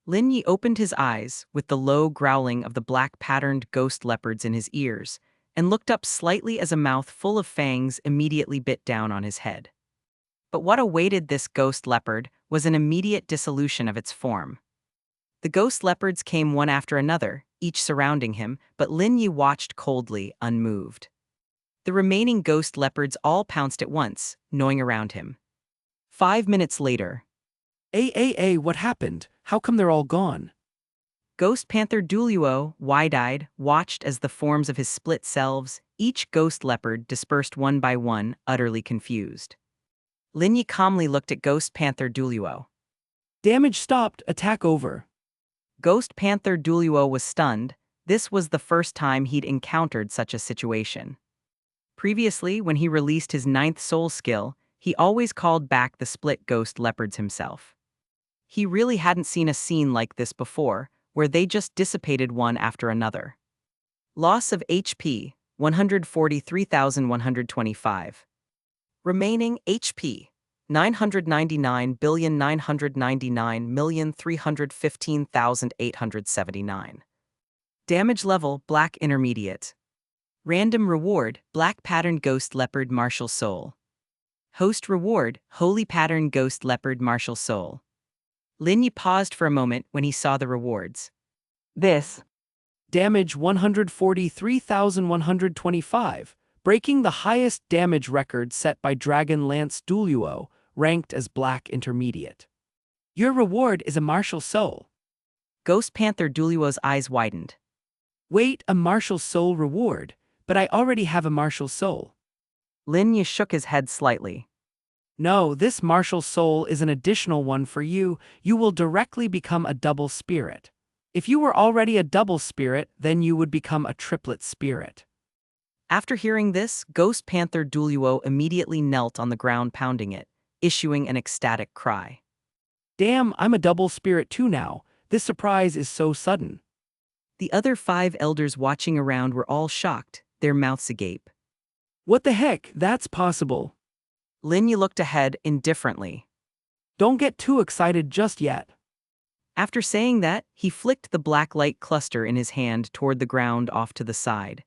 Lin Yi opened his eyes, with the low growling of the black-patterned ghost leopards in his ears, and looked up slightly as a mouth full of fangs immediately bit down on his head. But what awaited this ghost leopard was an immediate dissolution of its form. The ghost leopards came one after another, each surrounding him, but Lin Yi watched coldly, unmoved. The remaining ghost leopards all pounced at once, gnawing around him. 5 minutes later, What happened? How come they're all gone? Ghost Panther Douluo, wide-eyed, watched as the forms of his split selves, each ghost leopard dispersed one by one, utterly confused. Lin Yi calmly looked at Ghost Panther Douluo. Damage stopped, attack over. Ghost Panther Douluo was stunned. This was the first time he'd encountered such a situation. Previously, when he released his ninth soul skill, he always called back the split ghost leopards himself. He really hadn't seen a scene like this before, where they just dissipated one after another. Loss of HP, 143,125. Remaining HP, 999,999,315,879. Damage level, Black Intermediate. Random reward, Black Pattern Ghost Leopard Martial Soul. Host reward, Holy Pattern Ghost Leopard Martial Soul. Lin Yi paused for a moment when he saw the rewards. This. Damage 143,125, breaking the highest damage record set by Dragon Lance Douluo, ranked as Black Intermediate. Your reward is a martial soul. Ghost Panther Douluo's eyes widened. Wait, a martial soul reward, but I already have a martial soul. Lin Yi shook his head slightly. No, this martial soul is an additional one for you. You will directly become a double spirit. If you were already a double spirit, then you would become a triplet spirit. After hearing this, Ghost Panther Douluo immediately knelt on the ground pounding it, issuing an ecstatic cry. Damn, I'm a double spirit too now. This surprise is so sudden. The other 5 elders watching around were all shocked, their mouths agape. What the heck, that's possible. Lin Yi looked ahead indifferently. Don't get too excited just yet. After saying that, he flicked the black light cluster in his hand toward the ground off to the side.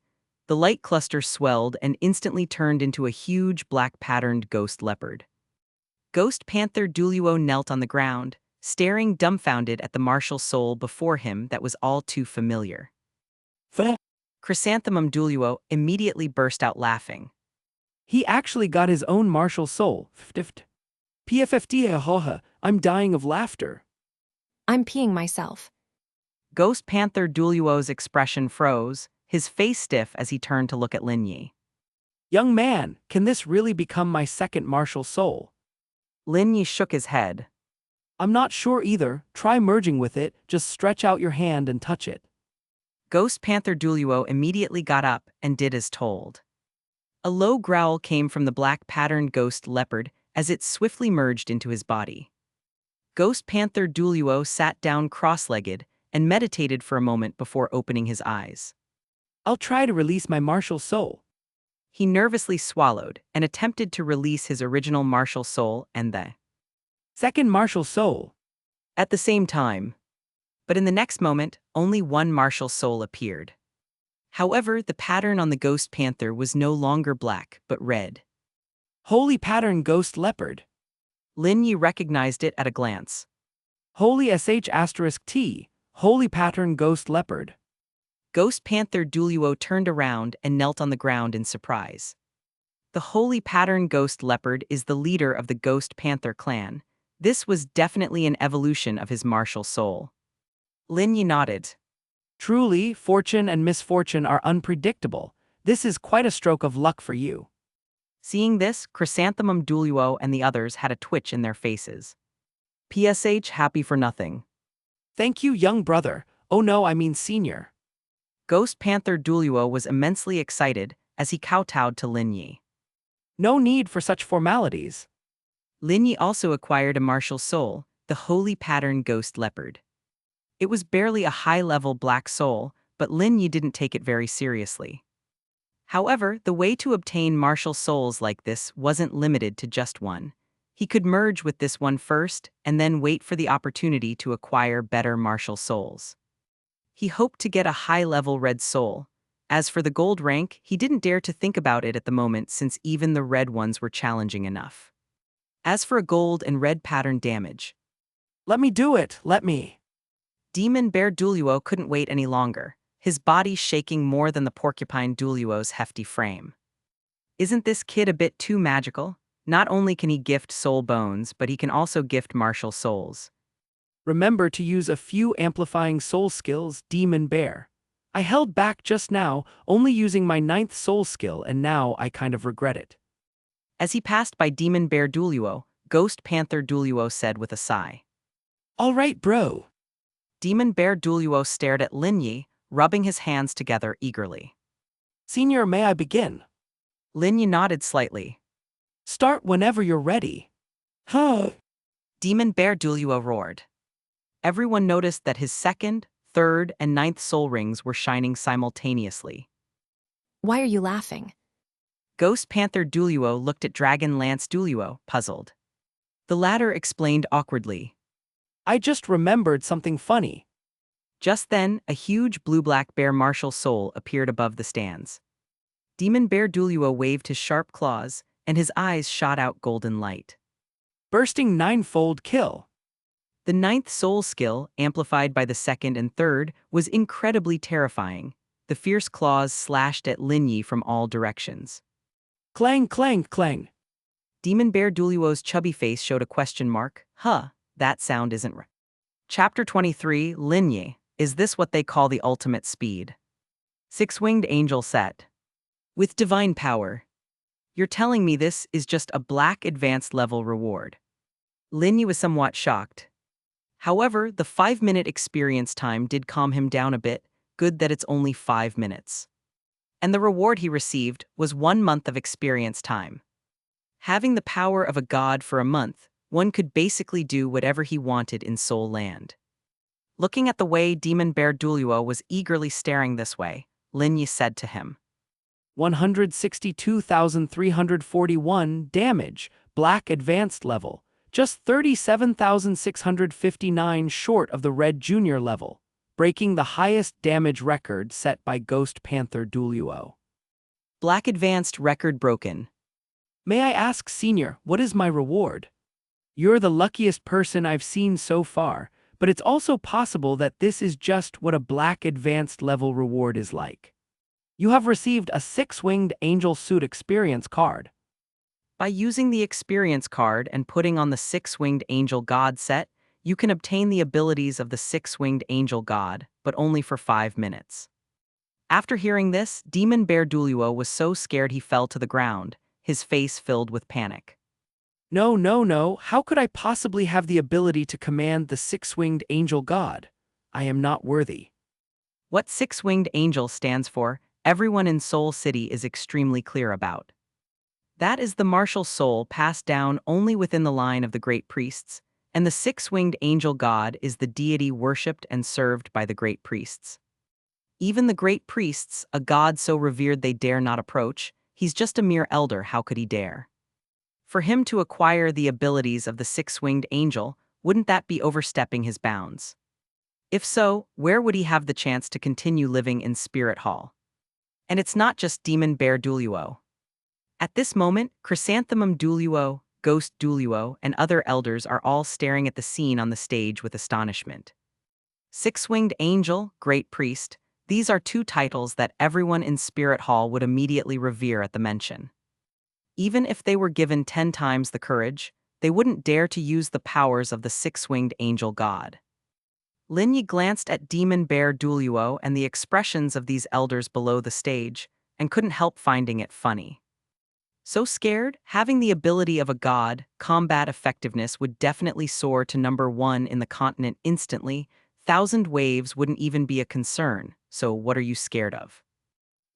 The light cluster swelled and instantly turned into a huge black-patterned ghost leopard. Ghost Panther Douluo knelt on the ground, staring dumbfounded at the martial soul before him that was all too familiar. Chrysanthemum Douluo immediately burst out laughing. He actually got his own martial soul. PFFT, I'm dying of laughter. I'm peeing myself. Ghost Panther Douluo's expression froze, his face stiff as he turned to look at Lin Yi. Young man, can this really become my second martial soul? Lin Yi shook his head. I'm not sure either. Try merging with it, just stretch out your hand and touch it. Ghost Panther Douluo immediately got up and did as told. A low growl came from the black-patterned ghost leopard as it swiftly merged into his body. Ghost Panther Douluo sat down cross-legged and meditated for a moment before opening his eyes. I'll try to release my martial soul. He nervously swallowed and attempted to release his original martial soul and the Second martial soul. at the same time. But in the next moment, only one martial soul appeared. However, the pattern on the Ghost Panther was no longer black, but red. Holy pattern ghost leopard. Lin Yi recognized it at a glance. Holy *T. Holy pattern ghost leopard. Ghost Panther Douluo turned around and knelt on the ground in surprise. The Holy Pattern Ghost Leopard is the leader of the Ghost Panther clan. This was definitely an evolution of his martial soul. Lin Yi nodded. Truly, fortune and misfortune are unpredictable. This is quite a stroke of luck for you. Seeing this, Chrysanthemum Douluo and the others had a twitch in their faces. PSH happy for nothing. Thank you, young brother. Oh no, I mean senior. Ghost Panther Douluo was immensely excited as he kowtowed to Lin Yi. No need for such formalities. Lin Yi also acquired a martial soul, the Holy Pattern Ghost Leopard. It was barely a high-level black soul, but Lin Yi didn't take it very seriously. However, the way to obtain martial souls like this wasn't limited to just one. He could merge with this one first and then wait for the opportunity to acquire better martial souls. He hoped to get a high-level red soul. As for the gold rank, he didn't dare to think about it at the moment since even the red ones were challenging enough. As for a gold and red pattern damage, Let me do it, let me. Demon Bear Douluo couldn't wait any longer, his body shaking more than the Porcupine Douluo's hefty frame. Isn't this kid a bit too magical? Not only can he gift soul bones, but he can also gift martial souls. Remember to use a few amplifying soul skills, Demon Bear. I held back just now, only using my 9th soul skill, and now I kind of regret it. As he passed by Demon Bear Douluo, Ghost Panther Douluo said with a sigh. All right, bro. Demon Bear Douluo stared at Lin Yi, rubbing his hands together eagerly. Senior, may I begin? Lin Yi nodded slightly. Start whenever you're ready. Huh? Demon Bear Douluo roared. Everyone noticed that his 2nd, 3rd, and 9th soul rings were shining simultaneously. Why are you laughing? Ghost Panther Douluo looked at Dragon Lance Douluo, puzzled. The latter explained awkwardly. I just remembered something funny. Just then, a huge blue-black bear martial soul appeared above the stands. Demon Bear Douluo waved his sharp claws, and his eyes shot out golden light. Bursting 9-fold kill. The 9th soul skill, amplified by the 2nd and 3rd, was incredibly terrifying. The fierce claws slashed at Lin Yi from all directions. Clang, clang, clang. Demon Bear Douluo's chubby face showed a question mark. That sound isn't right. Chapter 23, Lin Yi. Is this what they call the ultimate speed? 6-winged angel set. With divine power. You're telling me this is just a black advanced level reward? Lin Yi was somewhat shocked. However, the 5-minute experience time did calm him down a bit, good that it's only 5 minutes. And the reward he received was 1 month of experience time. Having the power of a god for a month, one could basically do whatever he wanted in Soul Land. Looking at the way Demon Bear Douluo was eagerly staring this way, Lin Yi said to him. 162,341 damage, black advanced level. Just 37,659 short of the red junior level, breaking the highest damage record set by Ghost Panther Douluo. Black advanced record broken. May I ask, Senior, what is my reward? You're the luckiest person I've seen so far, but it's also possible that this is just what a black advanced level reward is like. You have received a 6-winged angel suit experience card. By using the experience card and putting on the 6-winged angel god set, you can obtain the abilities of the 6-winged angel god, but only for 5 minutes. After hearing this, Demon Bear Douluo was so scared he fell to the ground, his face filled with panic. No, how could I possibly have the ability to command the 6-winged angel god? I am not worthy. What 6-winged angel stands for, everyone in Soul City is extremely clear about. That is the martial soul passed down only within the line of the great priests, and the six-winged angel god is the deity worshipped and served by the great priests. Even the great priests, a god so revered they dare not approach, he's just a mere elder, how could he dare? For him to acquire the abilities of the six-winged angel, wouldn't that be overstepping his bounds? If so, where would he have the chance to continue living in Spirit Hall? And it's not just Demon Bear Douluo. At this moment, Chrysanthemum Douluo, Ghost Douluo, and other elders are all staring at the scene on the stage with astonishment. Six-winged angel, great priest, these are two titles that everyone in Spirit Hall would immediately revere at the mention. Even if they were given 10 times the courage, they wouldn't dare to use the powers of the six-winged angel god. Lin Yi glanced at Demon Bear Douluo and the expressions of these elders below the stage, and couldn't help finding it funny. So scared, having the ability of a god, combat effectiveness would definitely soar to number 1 in the continent instantly. 1,000 waves wouldn't even be a concern, so what are you scared of?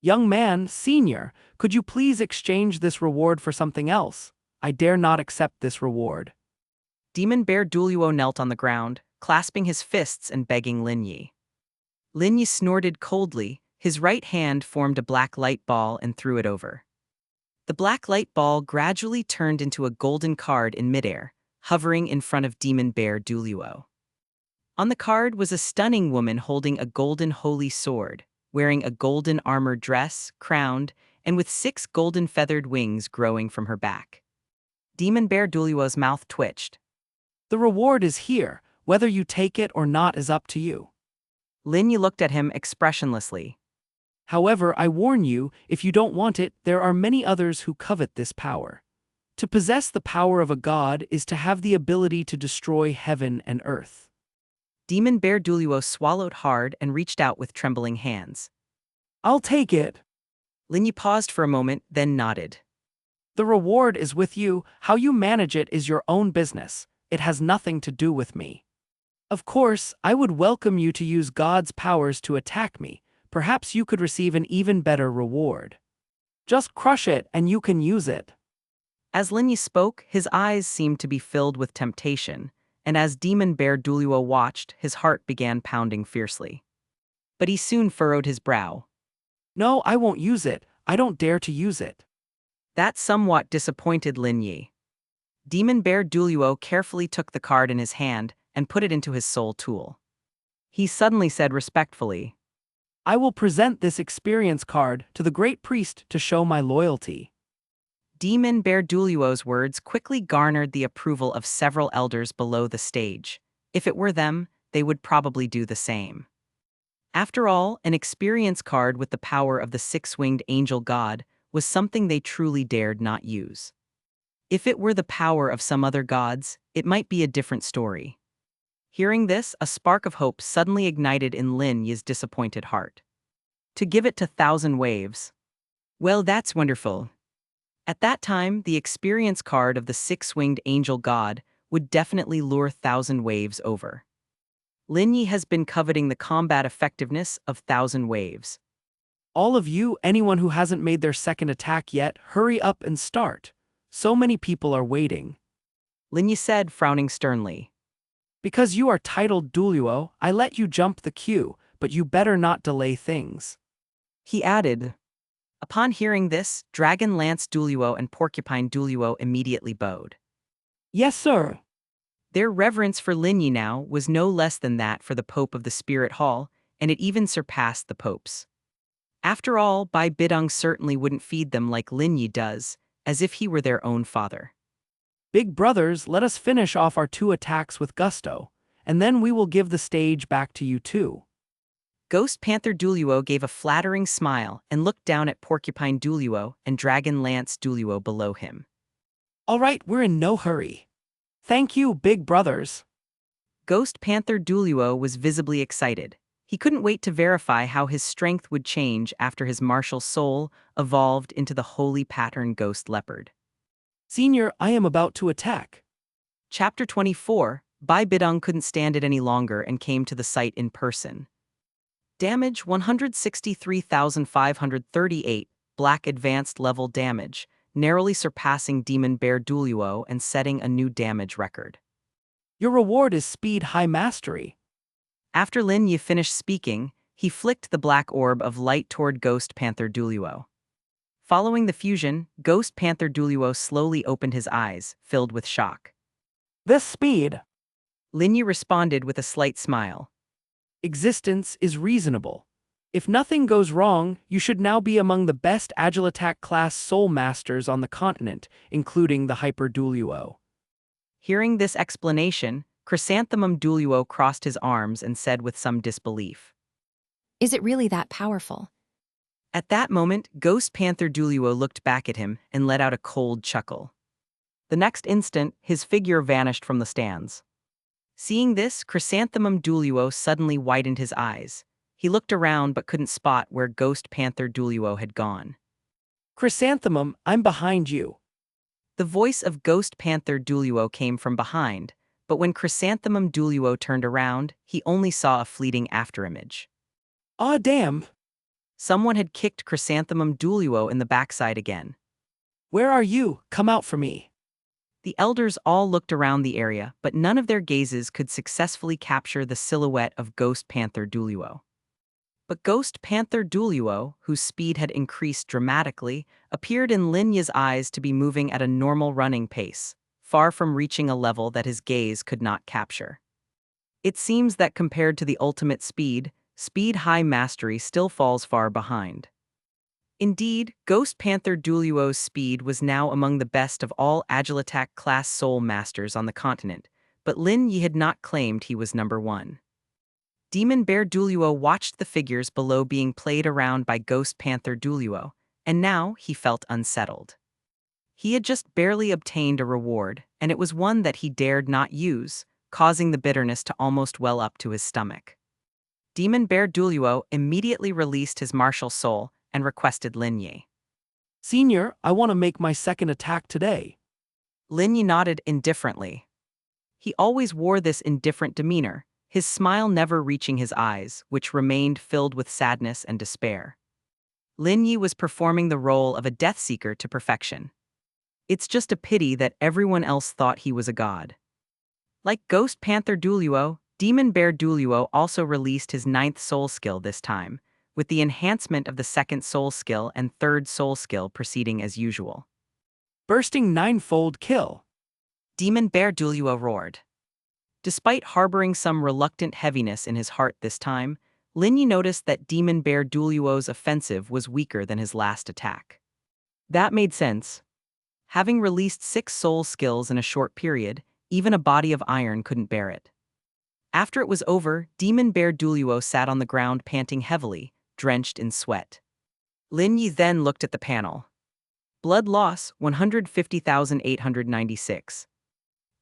Young man, senior, could you please exchange this reward for something else? I dare not accept this reward. Demon Bear Douluo knelt on the ground, clasping his fists and begging Lin Yi. Lin Yi snorted coldly, his right hand formed a black light ball and threw it over. The black light ball gradually turned into a golden card in midair, hovering in front of Demon Bear Douluo. On the card was a stunning woman holding a golden holy sword, wearing a golden armored dress, crowned, and with 6 golden feathered wings growing from her back. Demon Bear Douluo's mouth twitched. The reward is here. Whether you take it or not is up to you. Lin Yi looked at him expressionlessly. However, I warn you, if you don't want it, there are many others who covet this power. To possess the power of a god is to have the ability to destroy heaven and earth. Demon Bear Douluo swallowed hard and reached out with trembling hands. I'll take it. Lin Yi paused for a moment, then nodded. The reward is with you. How you manage it is your own business. It has nothing to do with me. Of course, I would welcome you to use God's powers to attack me. Perhaps you could receive an even better reward. Just crush it and you can use it. As Lin Yi spoke, his eyes seemed to be filled with temptation, and as Demon Bear Douluo watched, his heart began pounding fiercely. But he soon furrowed his brow. No, I won't use it. I don't dare to use it. That somewhat disappointed Lin Yi. Demon Bear Douluo carefully took the card in his hand and put it into his soul tool. He suddenly said respectfully, I will present this experience card to the great priest to show my loyalty. Demon Bear Douluo's words quickly garnered the approval of several elders below the stage. If it were them, they would probably do the same. After all, an experience card with the power of the six-winged angel god was something they truly dared not use. If it were the power of some other gods, it might be a different story. Hearing this, a spark of hope suddenly ignited in Lin Yi's disappointed heart. To give it to 1,000 waves. Well, that's wonderful. At that time, the experience card of the six-winged angel god would definitely lure 1,000 waves over. Lin Yi has been coveting the combat effectiveness of 1,000 waves. All of you, anyone who hasn't made their second attack yet, hurry up and start. So many people are waiting. Lin Yi said, frowning sternly. Because you are titled Douluo, I let you jump the queue, but you better not delay things. He added. Upon hearing this, Dragon Lance Douluo and Porcupine Douluo immediately bowed. Yes, sir. Their reverence for Lin Yi now was no less than that for the Pope of the Spirit Hall, and it even surpassed the Pope's. After all, Bidong certainly wouldn't feed them like Lin Yi does, as if he were their own father. Big brothers, let us finish off our 2 attacks with gusto, and then we will give the stage back to you too. Ghost Panther Douluo gave a flattering smile and looked down at Porcupine Douluo and Dragon Lance Douluo below him. All right, we're in no hurry. Thank you, big brothers. Ghost Panther Douluo was visibly excited. He couldn't wait to verify how his strength would change after his martial soul evolved into the holy pattern ghost leopard. Senior, I am about to attack. Chapter 24, Bidong couldn't stand it any longer and came to the site in person. Damage 163,538, black advanced level damage, narrowly surpassing Demon Bear Douluo and setting a new damage record. Your reward is Speed High Mastery. After Lin Yi finished speaking, he flicked the black orb of light toward Ghost Panther Douluo. Following the fusion, Ghost Panther Douluo slowly opened his eyes, filled with shock. This speed. Lin Yi responded with a slight smile. Existence is reasonable. If nothing goes wrong, you should now be among the best Agile Attack class Soul Masters on the continent, including the Hyper Douluo. Hearing this explanation, Chrysanthemum Douluo crossed his arms and said with some disbelief. Is it really that powerful? At that moment, Ghost Panther Douluo looked back at him and let out a cold chuckle. The next instant, his figure vanished from the stands. Seeing this, Chrysanthemum Douluo suddenly widened his eyes. He looked around but couldn't spot where Ghost Panther Douluo had gone. Chrysanthemum, I'm behind you. The voice of Ghost Panther Douluo came from behind, but when Chrysanthemum Douluo turned around, he only saw a fleeting afterimage. Aw damn! Someone had kicked Chrysanthemum Douluo in the backside again. Where are you? Come out for me. The elders all looked around the area, but none of their gazes could successfully capture the silhouette of Ghost Panther Douluo. But Ghost Panther Douluo, whose speed had increased dramatically, appeared in Lin Yi's eyes to be moving at a normal running pace, far from reaching a level that his gaze could not capture. It seems that compared to the ultimate speed, Speed High Mastery still falls far behind. Indeed, Ghost Panther Douluo's speed was now among the best of all Agile Attack class Soul Masters on the continent, but Lin Yi had not claimed he was number one. Demon Bear Douluo watched the figures below being played around by Ghost Panther Douluo, and now he felt unsettled. He had just barely obtained a reward, and it was one that he dared not use, causing the bitterness to almost well up to his stomach. Demon Bear Douluo immediately released his martial soul and requested Lin Yi. Senior, I want to make my second attack today. Lin Yi nodded indifferently. He always wore this indifferent demeanor, his smile never reaching his eyes, which remained filled with sadness and despair. Lin Yi was performing the role of a death seeker to perfection. It's just a pity that everyone else thought he was a god. Like Ghost Panther Douluo, Demon Bear Douluo also released his 9th soul skill this time, with the enhancement of the 2nd soul skill and 3rd soul skill proceeding as usual. Bursting 9-fold kill. Demon Bear Douluo roared. Despite harboring some reluctant heaviness in his heart this time, Lin Yi noticed that Demon Bear Douluo's offensive was weaker than his last attack. That made sense. Having released 6 soul skills in a short period, even a body of iron couldn't bear it. After it was over, Demon Bear Douluo sat on the ground panting heavily, drenched in sweat. Lin Yi then looked at the panel. Blood loss, 150,896.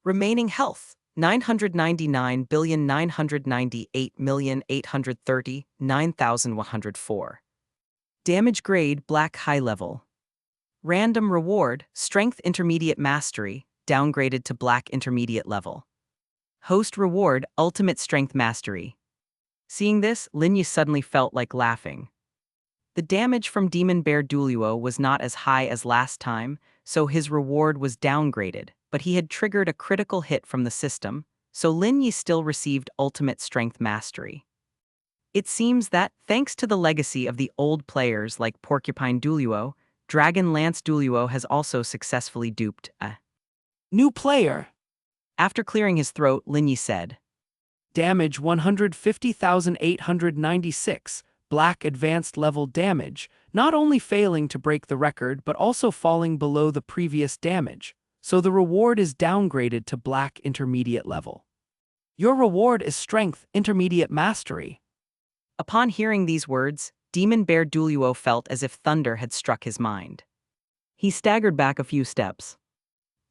Remaining health, 999,998,830,9104. Damage grade, black high level. Random reward, strength intermediate mastery, downgraded to black intermediate level. Host reward, ultimate strength mastery. Seeing this, Lin Yi suddenly felt like laughing. The damage from Demon Bear Douluo was not as high as last time, so his reward was downgraded, but he had triggered a critical hit from the system, so Lin Yi still received ultimate strength mastery. It seems that, thanks to the legacy of the old players like Porcupine Douluo, Dragon Lance Douluo has also successfully duped a New player. After clearing his throat, Lin Yi said, Damage 150,896, black advanced level damage, not only failing to break the record but also falling below the previous damage, so the reward is downgraded to black intermediate level. Your reward is strength intermediate mastery. Upon hearing these words, Demon Bear Douluo felt as if thunder had struck his mind. He staggered back a few steps.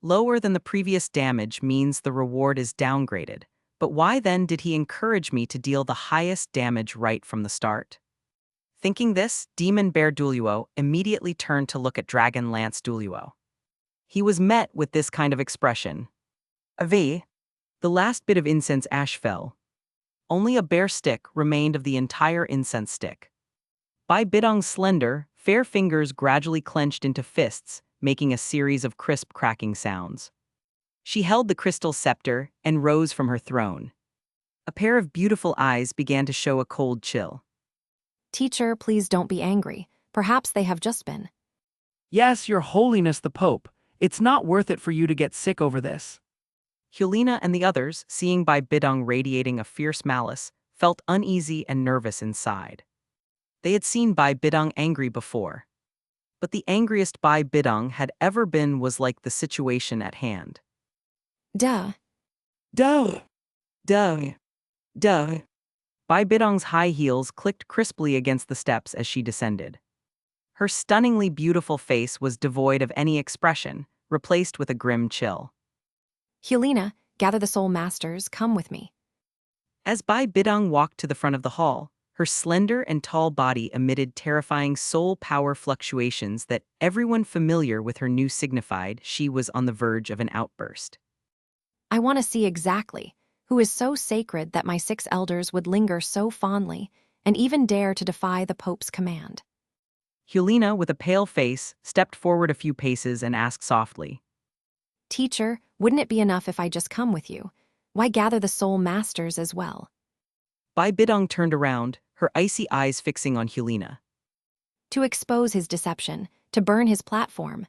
Lower than the previous damage means the reward is downgraded, but why then did he encourage me to deal the highest damage right from the start? Thinking this, Demon Bear Douluo immediately turned to look at Dragon Lance Douluo. He was met with this kind of expression. The last bit of incense ash fell. Only a bare stick remained of the entire incense stick. By Bidong's slender, fair fingers gradually clenched into fists, making a series of crisp cracking sounds. She held the crystal scepter and rose from her throne. A pair of beautiful eyes began to show a cold chill. Teacher, please don't be angry. Perhaps they have just been. Yes, Your Holiness the Pope. It's not worth it for you to get sick over this. Hulina and the others, seeing Bai Bidong radiating a fierce malice, felt uneasy and nervous inside. They had seen Bai Bidong angry before. But the angriest Bai Bidong had ever been was like the situation at hand. Duh. Duh. Duh. Duh. Bai Bidong's high heels clicked crisply against the steps as she descended. Her stunningly beautiful face was devoid of any expression, replaced with a grim chill. Helena, gather the soul masters, come with me. As Bai Bidong walked to the front of the hall, her slender and tall body emitted terrifying soul power fluctuations that everyone familiar with her knew signified she was on the verge of an outburst. I want to see exactly who is so sacred that my 6 elders would linger so fondly and even dare to defy the Pope's command. Hulina, with a pale face, stepped forward a few paces and asked softly, Teacher, wouldn't it be enough if I just come with you? Why gather the soul masters as well? Bai Bidong turned around, her icy eyes fixing on Hulina. To expose his deception, to burn his platform.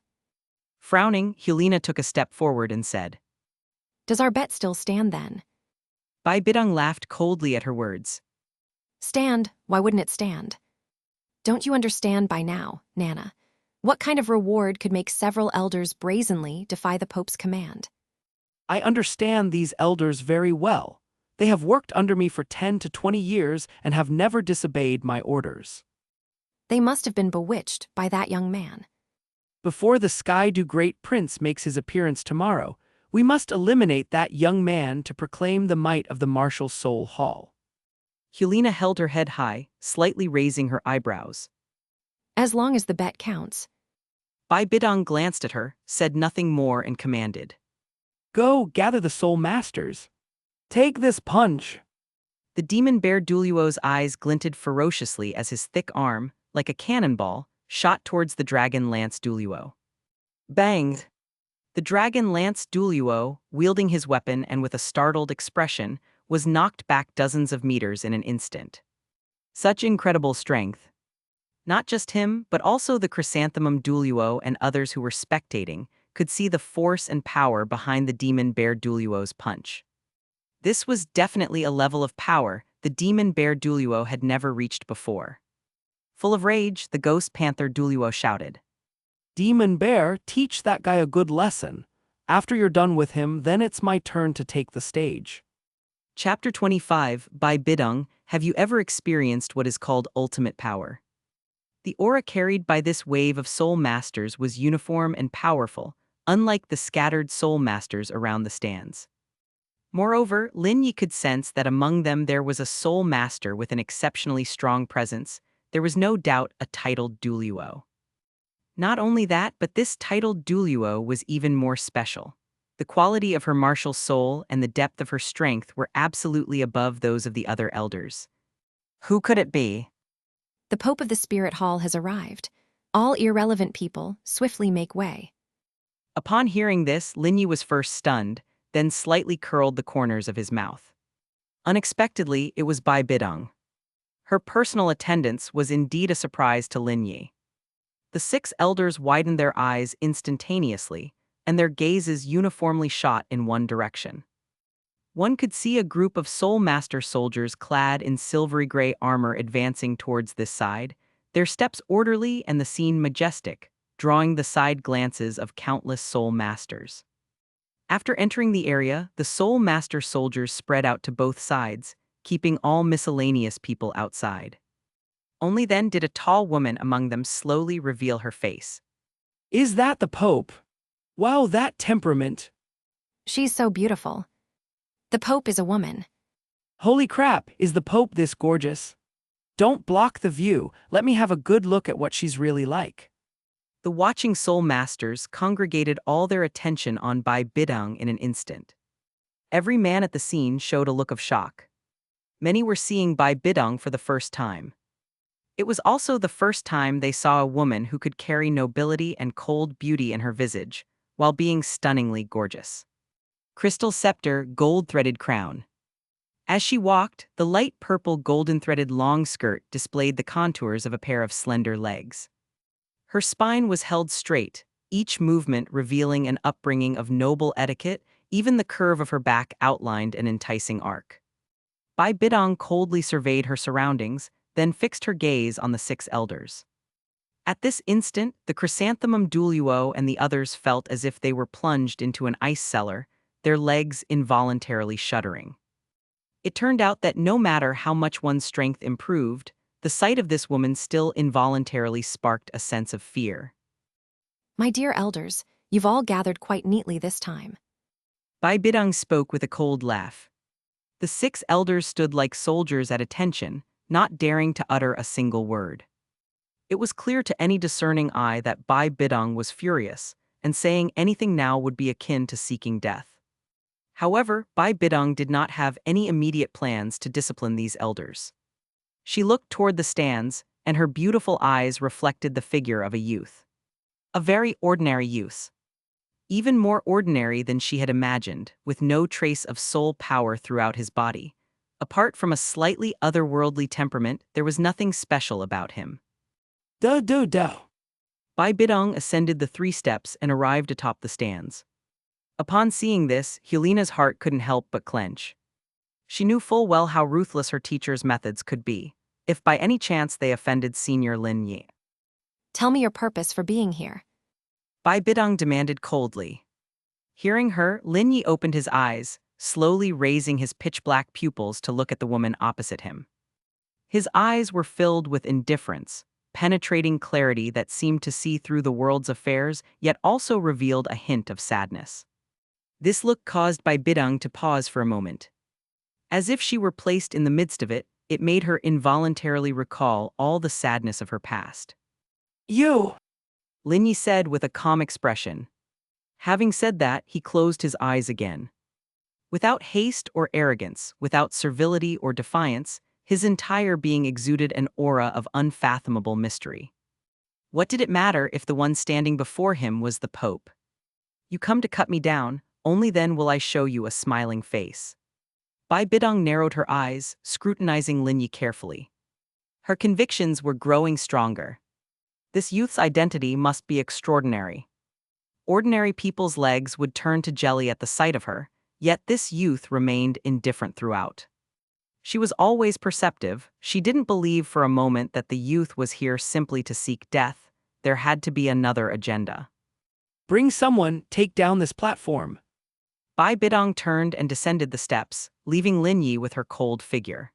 Frowning, Hulina took a step forward and said, Does our bet still stand then? Bai Bidong laughed coldly at her words. Stand, why wouldn't it stand? Don't you understand by now, Nana? What kind of reward could make several elders brazenly defy the Pope's command? I understand these elders very well. They have worked under me for 10 to 20 years and have never disobeyed my orders. They must have been bewitched by that young man. Before the Sky-Do Great Prince makes his appearance tomorrow, we must eliminate that young man to proclaim the might of the Martial Soul Hall. Hulina held her head high, slightly raising her eyebrows. As long as the bet counts. Bai Bidong glanced at her, said nothing more and commanded. Go gather the Soul Masters. Take this punch. The demon bear Douluo's eyes glinted ferociously as his thick arm, like a cannonball, shot towards the dragon lance Douluo. Bang! The dragon lance Douluo, wielding his weapon and with a startled expression, was knocked back dozens of meters in an instant. Such incredible strength. Not just him, but also the chrysanthemum Douluo and others who were spectating, could see the force and power behind the demon bear Douluo's punch. This was definitely a level of power the demon bear Douluo had never reached before. Full of rage, the ghost panther Douluo shouted. Demon Bear, teach that guy a good lesson. After you're done with him, then it's my turn to take the stage. Chapter 25, Bai Bidong, have you ever experienced what is called ultimate power? The aura carried by this wave of soul masters was uniform and powerful, unlike the scattered soul masters around the stands. Moreover, Lin Yi could sense that among them there was a soul master with an exceptionally strong presence. There was no doubt a titled Douluo. Not only that, but this titled Douluo was even more special. The quality of her martial soul and the depth of her strength were absolutely above those of the other elders. Who could it be? The Pope of the Spirit Hall has arrived. All irrelevant people swiftly make way. Upon hearing this, Lin Yi was first stunned, then slightly curled the corners of his mouth. Unexpectedly, it was Bai Bidong. Her personal attendance was indeed a surprise to Lin Yi. The 6 elders widened their eyes instantaneously, and their gazes uniformly shot in one direction. One could see a group of Soul Master soldiers clad in silvery gray armor advancing towards this side, their steps orderly and the scene majestic, drawing the side glances of countless Soul Masters. After entering the area, the Soul Master soldiers spread out to both sides, keeping all miscellaneous people outside. Only then did a tall woman among them slowly reveal her face. Is that the Pope? Wow, that temperament. She's so beautiful. The Pope is a woman. Holy crap, is the Pope this gorgeous? Don't block the view, let me have a good look at what she's really like. The watching Soul Masters congregated all their attention on Bai Bidong in an instant. Every man at the scene showed a look of shock. Many were seeing Bai Bidong for the first time. It was also the first time they saw a woman who could carry nobility and cold beauty in her visage, while being stunningly gorgeous. Crystal scepter, gold-threaded crown. As she walked, the light purple golden-threaded long skirt displayed the contours of a pair of slender legs. Her spine was held straight, each movement revealing an upbringing of noble etiquette, even the curve of her back outlined an enticing arc. Bidong coldly surveyed her surroundings, then fixed her gaze on the six elders. At this instant, the chrysanthemum Douluo and the others felt as if they were plunged into an ice cellar, their legs involuntarily shuddering. It turned out that no matter how much one's strength improved, the sight of this woman still involuntarily sparked a sense of fear. My dear elders, you've all gathered quite neatly this time. Bidong spoke with a cold laugh. The six elders stood like soldiers at attention, not daring to utter a single word. It was clear to any discerning eye that Bidong was furious, and saying anything now would be akin to seeking death. However, Bidong did not have any immediate plans to discipline these elders. She looked toward the stands, and her beautiful eyes reflected the figure of a youth. A very ordinary youth. Even more ordinary than she had imagined, with no trace of soul power throughout his body. Apart from a slightly otherworldly temperament, there was nothing special about him. Bidong ascended the 3 steps and arrived atop the stands. Upon seeing this, Helena's heart couldn't help but clench. She knew full well how ruthless her teacher's methods could be, if by any chance they offended Senior Lin Yi. Tell me your purpose for being here. Bidong demanded coldly. Hearing her, Lin Yi opened his eyes, slowly raising his pitch-black pupils to look at the woman opposite him. His eyes were filled with indifference, penetrating clarity that seemed to see through the world's affairs, yet also revealed a hint of sadness. This look caused Bidong to pause for a moment. As if she were placed in the midst of it, it made her involuntarily recall all the sadness of her past. You! Lin Yi said with a calm expression. Having said that, he closed his eyes again. Without haste or arrogance, without servility or defiance, his entire being exuded an aura of unfathomable mystery. What did it matter if the one standing before him was the Pope? You come to cut me down, only then will I show you a smiling face. Bidong narrowed her eyes, scrutinizing Lin Yi carefully. Her convictions were growing stronger. This youth's identity must be extraordinary. Ordinary people's legs would turn to jelly at the sight of her, yet this youth remained indifferent throughout. She was always perceptive. She didn't believe for a moment that the youth was here simply to seek death. There had to be another agenda. Bring someone, take down this platform. Bidong turned and descended the steps, leaving Lin Yi with her cold figure.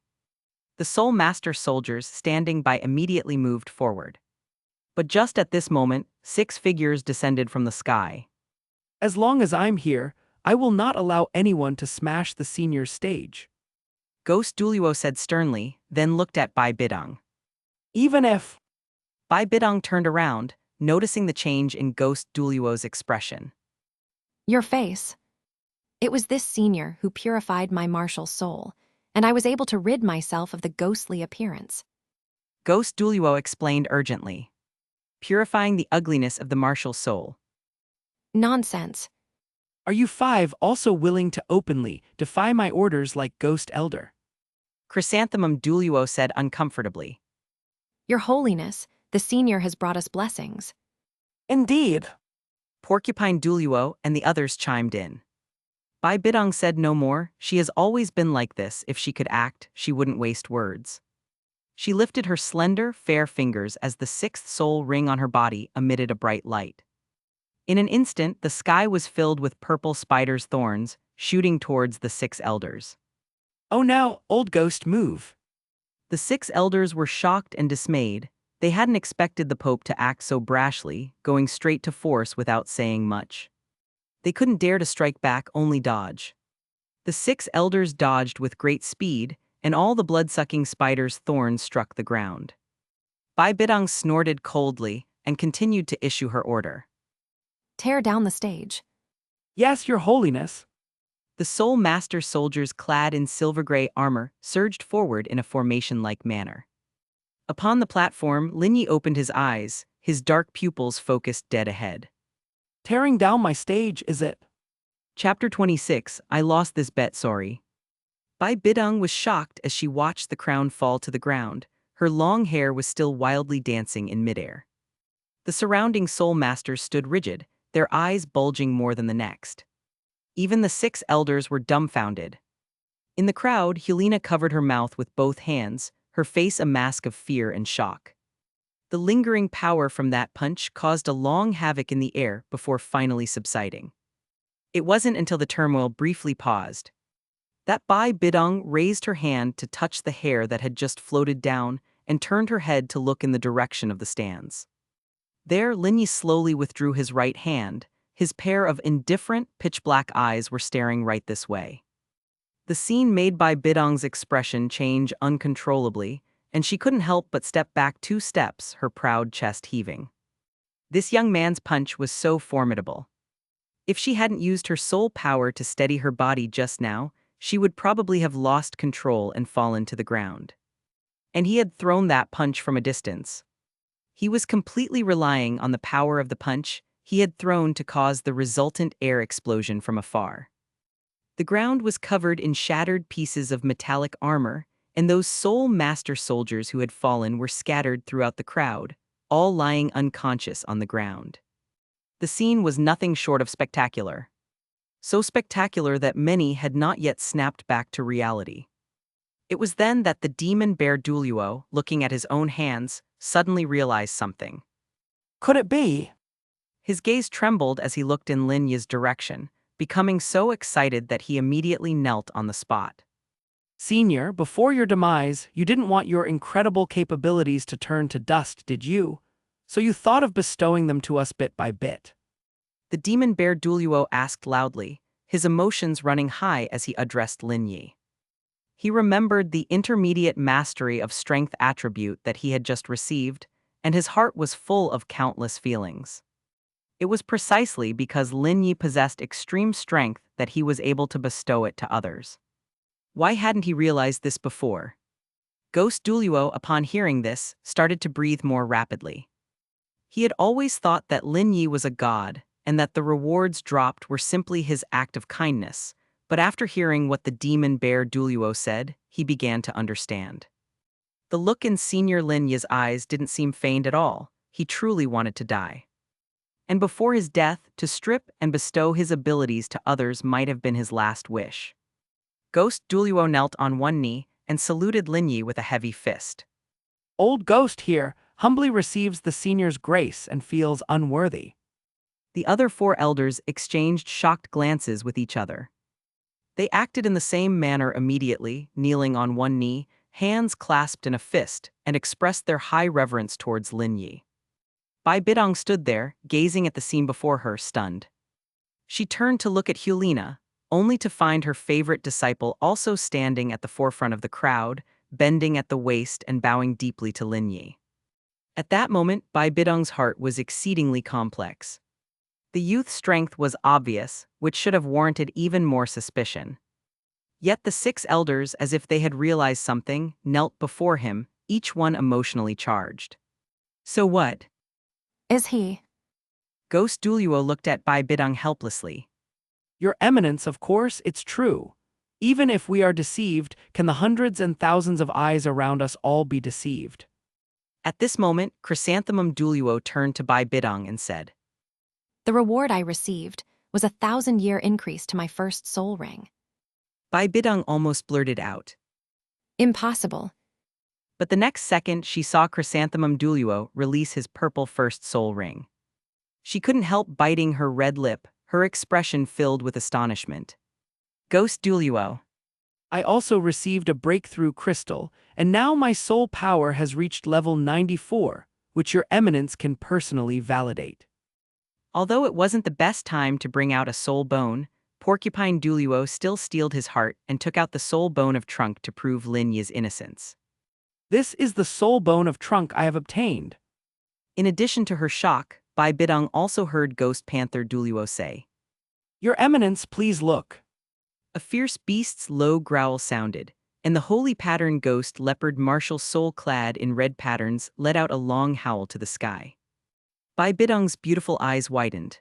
The Soul Master soldiers standing by immediately moved forward. But just at this moment, 6 figures descended from the sky. As long as I'm here, I will not allow anyone to smash the senior stage. Ghost Douluo said sternly, then looked at Bidong. Even if... Bidong turned around, noticing the change in Ghost Douluo's expression. Your face. It was this senior who purified my martial soul, and I was able to rid myself of the ghostly appearance. Ghost Douluo explained urgently. Purifying the ugliness of the martial soul. Nonsense. Are you 5 also willing to openly defy my orders like Ghost Elder? Chrysanthemum Douluo said uncomfortably. Your Holiness, the senior has brought us blessings. Indeed. Porcupine Douluo and the others chimed in. Bidong said no more. She has always been like this. If she could act, she wouldn't waste words. She lifted her slender, fair fingers as the 6th soul ring on her body emitted a bright light. In an instant, the sky was filled with purple spider's thorns, shooting towards the 6 elders. Oh no, old ghost, move. The 6 elders were shocked and dismayed. They hadn't expected the Pope to act so brashly, going straight to force without saying much. They couldn't dare to strike back, only dodge. The 6 elders dodged with great speed, and all the blood-sucking spider's thorns struck the ground. Bidong snorted coldly and continued to issue her order. Tear down the stage. Yes, Your Holiness. The Soul Master soldiers clad in silver-gray armor surged forward in a formation-like manner. Upon the platform, Lin Yi opened his eyes, his dark pupils focused dead ahead. Tearing down my stage, is it? Chapter 26, I lost this bet, sorry. Bai Bidong was shocked as she watched the crown fall to the ground. Her long hair was still wildly dancing in midair. The surrounding soul masters stood rigid, their eyes bulging more than the next. Even the 6 elders were dumbfounded. In the crowd, Helena covered her mouth with both hands, her face a mask of fear and shock. The lingering power from that punch caused a long havoc in the air before finally subsiding. It wasn't until the turmoil briefly paused that Bai Bidong raised her hand to touch the hair that had just floated down and turned her head to look in the direction of the stands. There, Lin Yi slowly withdrew his right hand. His pair of indifferent, pitch-black eyes were staring right this way. The scene made Bai Bidong's expression change uncontrollably, and she couldn't help but step back 2 steps, her proud chest heaving. This young man's punch was so formidable. If she hadn't used her soul power to steady her body just now, she would probably have lost control and fallen to the ground. And he had thrown that punch from a distance. He was completely relying on the power of the punch he had thrown to cause the resultant air explosion from afar. The ground was covered in shattered pieces of metallic armor, and those soul master soldiers who had fallen were scattered throughout the crowd, all lying unconscious on the ground. The scene was nothing short of spectacular. So spectacular that many had not yet snapped back to reality. It was then that the demon bear Douluo, looking at his own hands, suddenly realized something. Could it be? His gaze trembled as he looked in Lin Yi's direction, becoming so excited that he immediately knelt on the spot. Senior, before your demise, you didn't want your incredible capabilities to turn to dust, did you? So you thought of bestowing them to us bit by bit. The demon bear Douluo asked loudly, his emotions running high as he addressed Lin Yi. He remembered the intermediate mastery of strength attribute that he had just received, and his heart was full of countless feelings. It was precisely because Lin Yi possessed extreme strength that he was able to bestow it to others. Why hadn't he realized this before? Ghost Douluo, upon hearing this, started to breathe more rapidly. He had always thought that Lin Yi was a god, and that the rewards dropped were simply his act of kindness, but after hearing what the demon bear Douluo said, he began to understand. The look in Senior Lin Yi's eyes didn't seem feigned at all. He truly wanted to die. And before his death, to strip and bestow his abilities to others might have been his last wish. Ghost Douluo knelt on one knee and saluted Lin Yi with a heavy fist. Old Ghost here humbly receives the senior's grace and feels unworthy. The other 4 elders exchanged shocked glances with each other. They acted in the same manner immediately, kneeling on one knee, hands clasped in a fist, and expressed their high reverence towards Lin Yi. Bai Bidong stood there, gazing at the scene before her, stunned. She turned to look at Helena, only to find her favorite disciple also standing at the forefront of the crowd, bending at the waist and bowing deeply to Lin Yi. At that moment, Bai Bidong's heart was exceedingly complex. The youth's strength was obvious, which should have warranted even more suspicion. Yet the 6 elders, as if they had realized something, knelt before him, each one emotionally charged. So what? Is he? Ghost Douluo looked at Bai Bidong helplessly. Your Eminence, of course, it's true. Even if we are deceived, can the hundreds and thousands of eyes around us all be deceived? At this moment, Chrysanthemum Douluo turned to Bai Bidong and said, The reward I received was a 1,000-year increase to my first soul ring. Bai Bidong almost blurted out. Impossible. But the next second she saw Chrysanthemum Douluo release his purple first soul ring. She couldn't help biting her red lip, her expression filled with astonishment. Ghost Douluo. I also received a breakthrough crystal, and now my soul power has reached level 94, which your Eminence can personally validate. Although it wasn't the best time to bring out a soul bone, Porcupine Douluo still steeled his heart and took out the soul bone of Trunk to prove Lin Yi's innocence. This is the soul bone of Trunk I have obtained. In addition to her shock, Bai Bidong also heard Ghost Panther Douluo say, Your Eminence, please look. A fierce beast's low growl sounded, and the holy pattern ghost leopard martial soul clad in red patterns let out a long howl to the sky. Bai Bidong's beautiful eyes widened.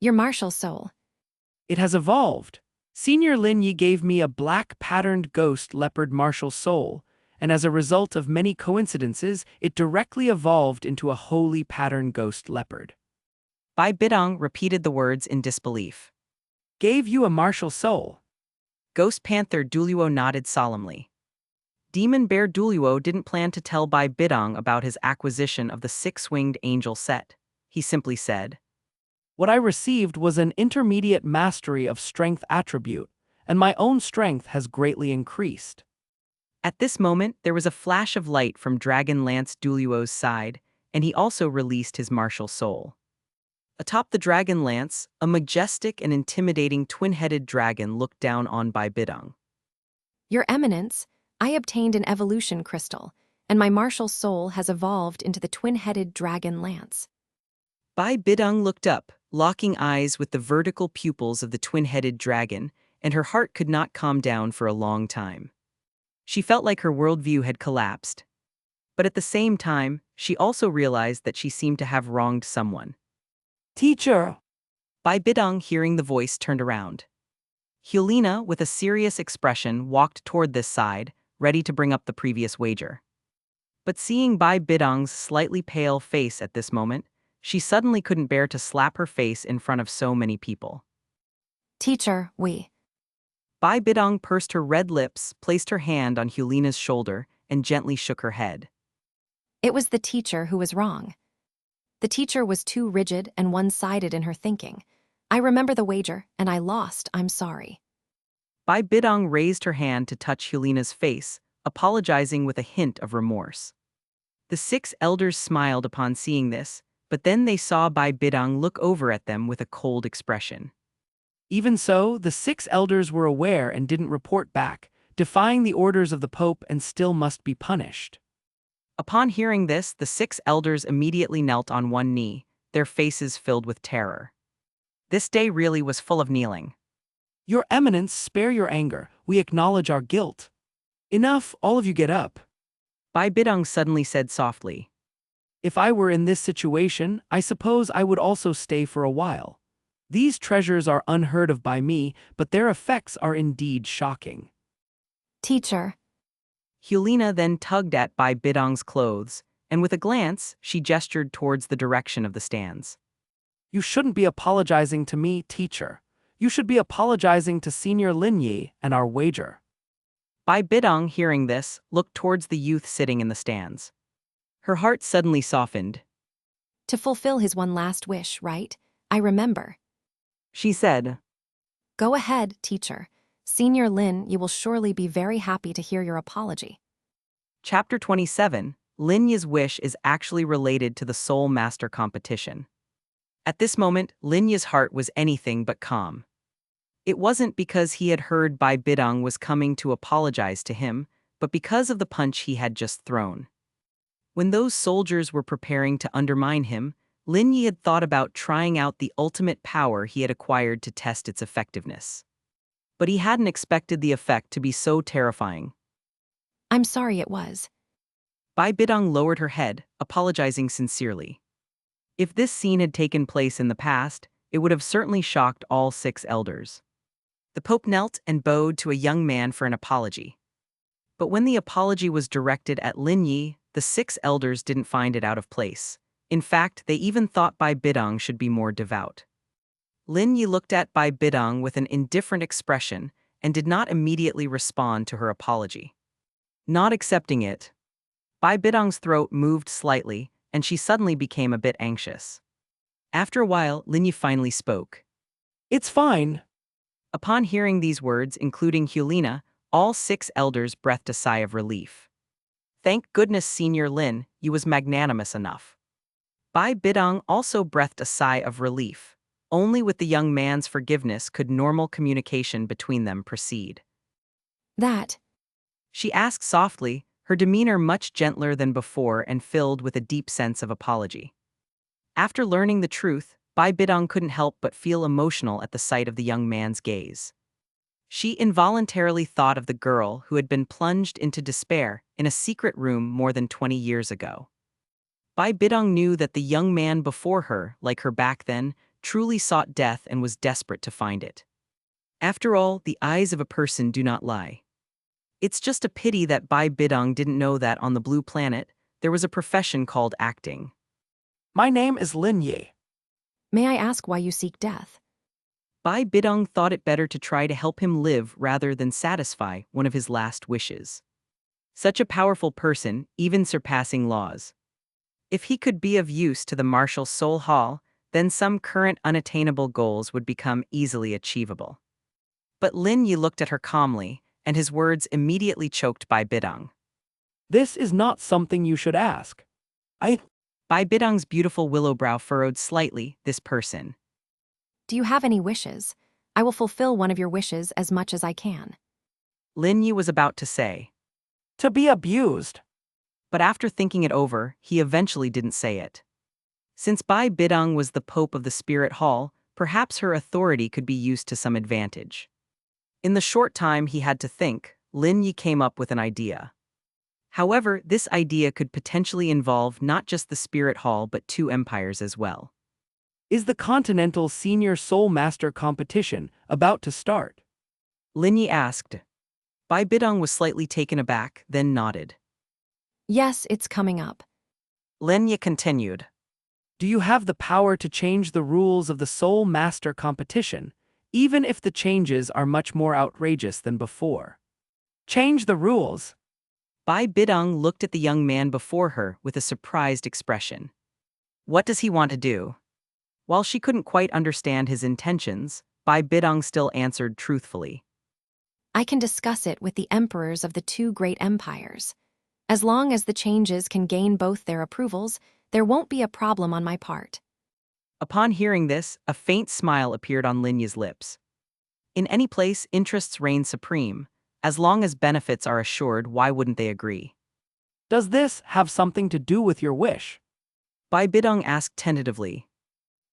Your martial soul. It has evolved. Senior Lin Yi gave me a black patterned ghost leopard martial soul, and as a result of many coincidences, it directly evolved into a holy pattern ghost leopard. Bai Bidong repeated the words in disbelief. Gave you a martial soul. Ghost Panther Douluo nodded solemnly. Demon Bear Douluo didn't plan to tell Bai Bidong about his acquisition of the six-winged angel set. He simply said, What I received was an intermediate mastery of strength attribute, and my own strength has greatly increased. At this moment, there was a flash of light from Dragon Lance Douluo's side, and he also released his martial soul. Atop the Dragon Lance, a majestic and intimidating twin-headed dragon looked down on Bai Bidong. Your Eminence, I obtained an evolution crystal, and my martial soul has evolved into the twin-headed dragon lance. Bai Bidong looked up, locking eyes with the vertical pupils of the twin-headed dragon, and her heart could not calm down for a long time. She felt like her worldview had collapsed. But at the same time, she also realized that she seemed to have wronged someone. Teacher! Bai Bidong, hearing the voice, turned around. Helena, with a serious expression, walked toward this side, ready to bring up the previous wager. But seeing Bai Bidong's slightly pale face at this moment, she suddenly couldn't bear to slap her face in front of so many people. Teacher, we. Bai Bidong pursed her red lips, placed her hand on Helena's shoulder, and gently shook her head. It was the teacher who was wrong. The teacher was too rigid and one-sided in her thinking. I remember the wager, and I lost. I'm sorry. Bai Bidong raised her hand to touch Helena's face, apologizing with a hint of remorse. The six elders smiled upon seeing this, but then they saw Bai Bidong look over at them with a cold expression. Even so, the six elders were aware and didn't report back, defying the orders of the Pope and still must be punished. Upon hearing this, the six elders immediately knelt on one knee, their faces filled with terror. This day really was full of kneeling. Your Eminence, spare your anger. We acknowledge our guilt. Enough, all of you get up. Bai Bidong suddenly said softly. If I were in this situation, I suppose I would also stay for a while. These treasures are unheard of by me, but their effects are indeed shocking. Teacher. Helena then tugged at Bai Bidong's clothes, and with a glance, she gestured towards the direction of the stands. You shouldn't be apologizing to me, teacher. You should be apologizing to Senior Lin Yi and our wager. Bai Bidong, hearing this, looked towards the youth sitting in the stands. Her heart suddenly softened. To fulfill his one last wish, right? I remember. She said, Go ahead, teacher. Senior Lin, you will surely be very happy to hear your apology. Chapter 27, Lin Yi's wish is actually related to the Soul Master competition. At this moment, Lin Yi's heart was anything but calm. It wasn't because he had heard Bai Bidong was coming to apologize to him, but because of the punch he had just thrown. When those soldiers were preparing to undermine him, Lin Yi had thought about trying out the ultimate power he had acquired to test its effectiveness. But he hadn't expected the effect to be so terrifying. I'm sorry it was. Bai Bidong lowered her head, apologizing sincerely. If this scene had taken place in the past, it would have certainly shocked all six elders. The Pope knelt and bowed to a young man for an apology. But when the apology was directed at Lin Yi, the six elders didn't find it out of place. In fact, they even thought Bai Bidong should be more devout. Lin Yi looked at Bai Bidong with an indifferent expression and did not immediately respond to her apology. Not accepting it, Bai Bidong's throat moved slightly, and she suddenly became a bit anxious. After a while, Lin Yi finally spoke. It's fine. Upon hearing these words, including Helena, all six elders breathed a sigh of relief. Thank goodness Senior Lin Yi was magnanimous enough. Bai Bidong also breathed a sigh of relief. Only with the young man's forgiveness could normal communication between them proceed. That. She asked softly, her demeanor much gentler than before and filled with a deep sense of apology. After learning the truth, Bai Bidong couldn't help but feel emotional at the sight of the young man's gaze. She involuntarily thought of the girl who had been plunged into despair in a secret room more than 20 years ago. Bai Bidong knew that the young man before her, like her back then, truly sought death and was desperate to find it. After all, the eyes of a person do not lie. It's just a pity that Bai Bidong didn't know that on the blue planet, there was a profession called acting. My name is Lin Yi. May I ask why you seek death? Bai Bidong thought it better to try to help him live rather than satisfy one of his last wishes. Such a powerful person, even surpassing laws. If he could be of use to the martial soul hall, then some current unattainable goals would become easily achievable. But Lin Yi looked at her calmly, and his words immediately choked Bai Bidong. This is not something you should ask. Bai Bidong's beautiful willow brow furrowed slightly, this person. Do you have any wishes? I will fulfill one of your wishes as much as I can. Lin Yi was about to say. To be abused. But after thinking it over, he eventually didn't say it. Since Bai Bidong was the pope of the spirit hall, perhaps her authority could be used to some advantage. In the short time he had to think, Lin Yi came up with an idea. However, this idea could potentially involve not just the spirit hall but two empires as well. Is the Continental Senior Soul Master competition about to start? Lin Yi asked. Bai Bidong was slightly taken aback, then nodded. Yes, it's coming up. Lin Yi continued. Do you have the power to change the rules of the Soul Master competition, even if the changes are much more outrageous than before? Change the rules. Bai Bidong looked at the young man before her with a surprised expression. What does he want to do? While she couldn't quite understand his intentions, Bai Bidong still answered truthfully. I can discuss it with the emperors of the two great empires. As long as the changes can gain both their approvals, there won't be a problem on my part. Upon hearing this, a faint smile appeared on Lin Yi's lips. In any place, interests reign supreme. As long as benefits are assured, why wouldn't they agree? Does this have something to do with your wish? Bai Bidong asked tentatively.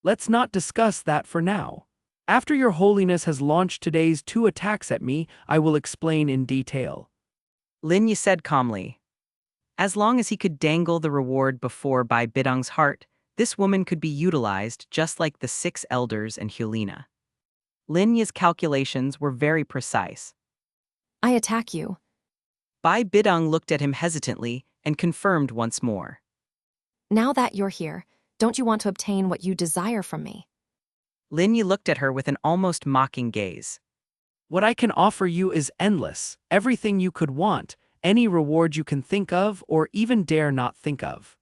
Let's not discuss that for now. After your holiness has launched today's 2 attacks at me, I will explain in detail. Lin Yi said calmly. As long as he could dangle the reward before Bai Bidong's heart, this woman could be utilized just like the 6 elders and Hulina. Lin Yi's calculations were very precise. I attack you. Bai Bidong looked at him hesitantly and confirmed once more. Now that you're here, don't you want to obtain what you desire from me? Lin Yi looked at her with an almost mocking gaze. What I can offer you is endless, everything you could want, any reward you can think of or even dare not think of.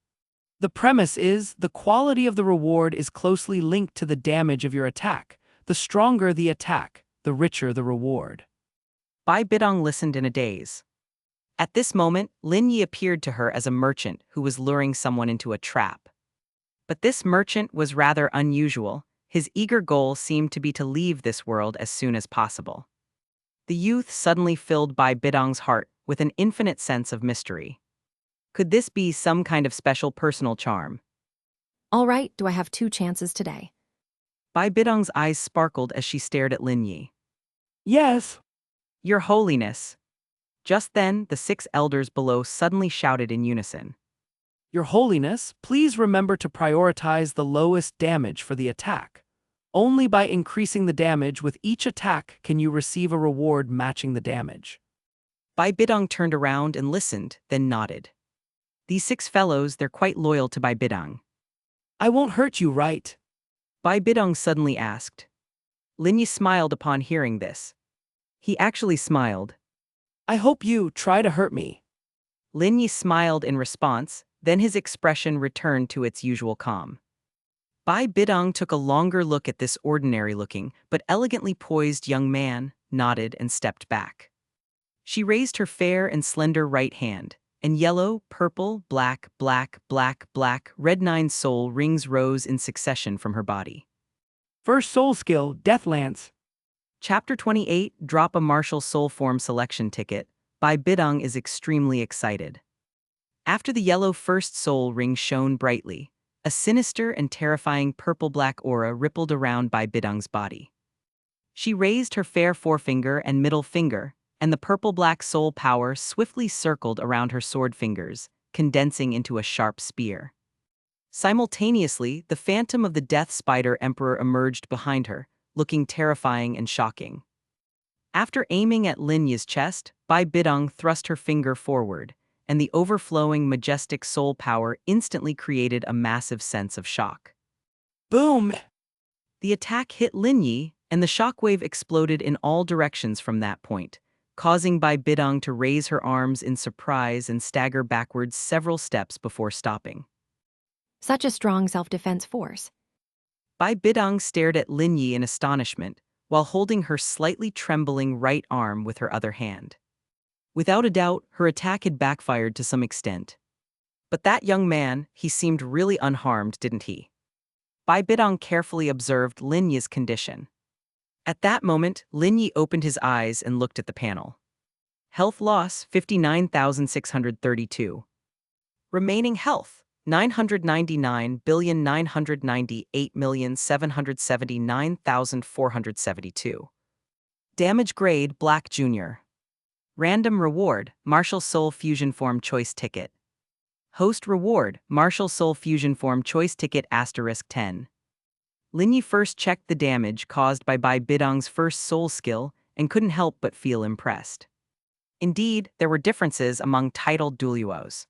The premise is, the quality of the reward is closely linked to the damage of your attack. The stronger the attack, the richer the reward. Bai Bidong listened in a daze. At this moment, Lin Yi appeared to her as a merchant who was luring someone into a trap. But this merchant was rather unusual. His eager goal seemed to be to leave this world as soon as possible. The youth suddenly filled Bai Bidong's heart with an infinite sense of mystery. Could this be some kind of special personal charm? All right, do I have 2 chances today? Bai Bidong's eyes sparkled as she stared at Lin Yi. Yes. Your Holiness. Just then, the 6 elders below suddenly shouted in unison. Your Holiness, please remember to prioritize the lowest damage for the attack. Only by increasing the damage with each attack can you receive a reward matching the damage. Bai Bidong turned around and listened, then nodded. These 6 fellows, they're quite loyal to Bai Bidong. I won't hurt you, right? Bai Bidong suddenly asked. Lin Yi smiled upon hearing this. He actually smiled. I hope you try to hurt me. Lin Yi smiled in response, then his expression returned to its usual calm. Bai Bidong took a longer look at this ordinary-looking but elegantly poised young man, nodded and stepped back. She raised her fair and slender right hand, and yellow, purple, black, black, black, black, red 9 soul rings rose in succession from her body. First soul skill, Death Lance. Chapter 28, Drop a Martial Soul Form Selection Ticket. Bai Bidong is extremely excited. After the yellow first soul ring shone brightly, a sinister and terrifying purple-black aura rippled around Bai Bidong's body. She raised her fair forefinger and middle finger, and the purple-black soul power swiftly circled around her sword fingers, condensing into a sharp spear. Simultaneously, the phantom of the Death Spider Emperor emerged behind her, looking terrifying and shocking. After aiming at Lin Yi's chest, Bai Bidong thrust her finger forward, and the overflowing majestic soul power instantly created a massive sense of shock. Boom! The attack hit Lin Yi, and the shockwave exploded in all directions from that point, causing Bai Bidong to raise her arms in surprise and stagger backwards several steps before stopping. Such a strong self-defense force. Bai Bidong stared at Lin Yi in astonishment, while holding her slightly trembling right arm with her other hand. Without a doubt, her attack had backfired to some extent. But that young man, he seemed really unharmed, didn't he? Bai Bidong carefully observed Lin Yi's condition. At that moment, Lin Yi opened his eyes and looked at the panel. Health loss, 59,632. Remaining health, 999,998,779,472. Damage grade, Black Junior. Random reward, Martial Soul Fusion Form Choice Ticket. Host reward, Martial Soul Fusion Form Choice Ticket *10. Lin Yi first checked the damage caused by Bai Bidong's first soul skill and couldn't help but feel impressed. Indeed, there were differences among titled Douluos.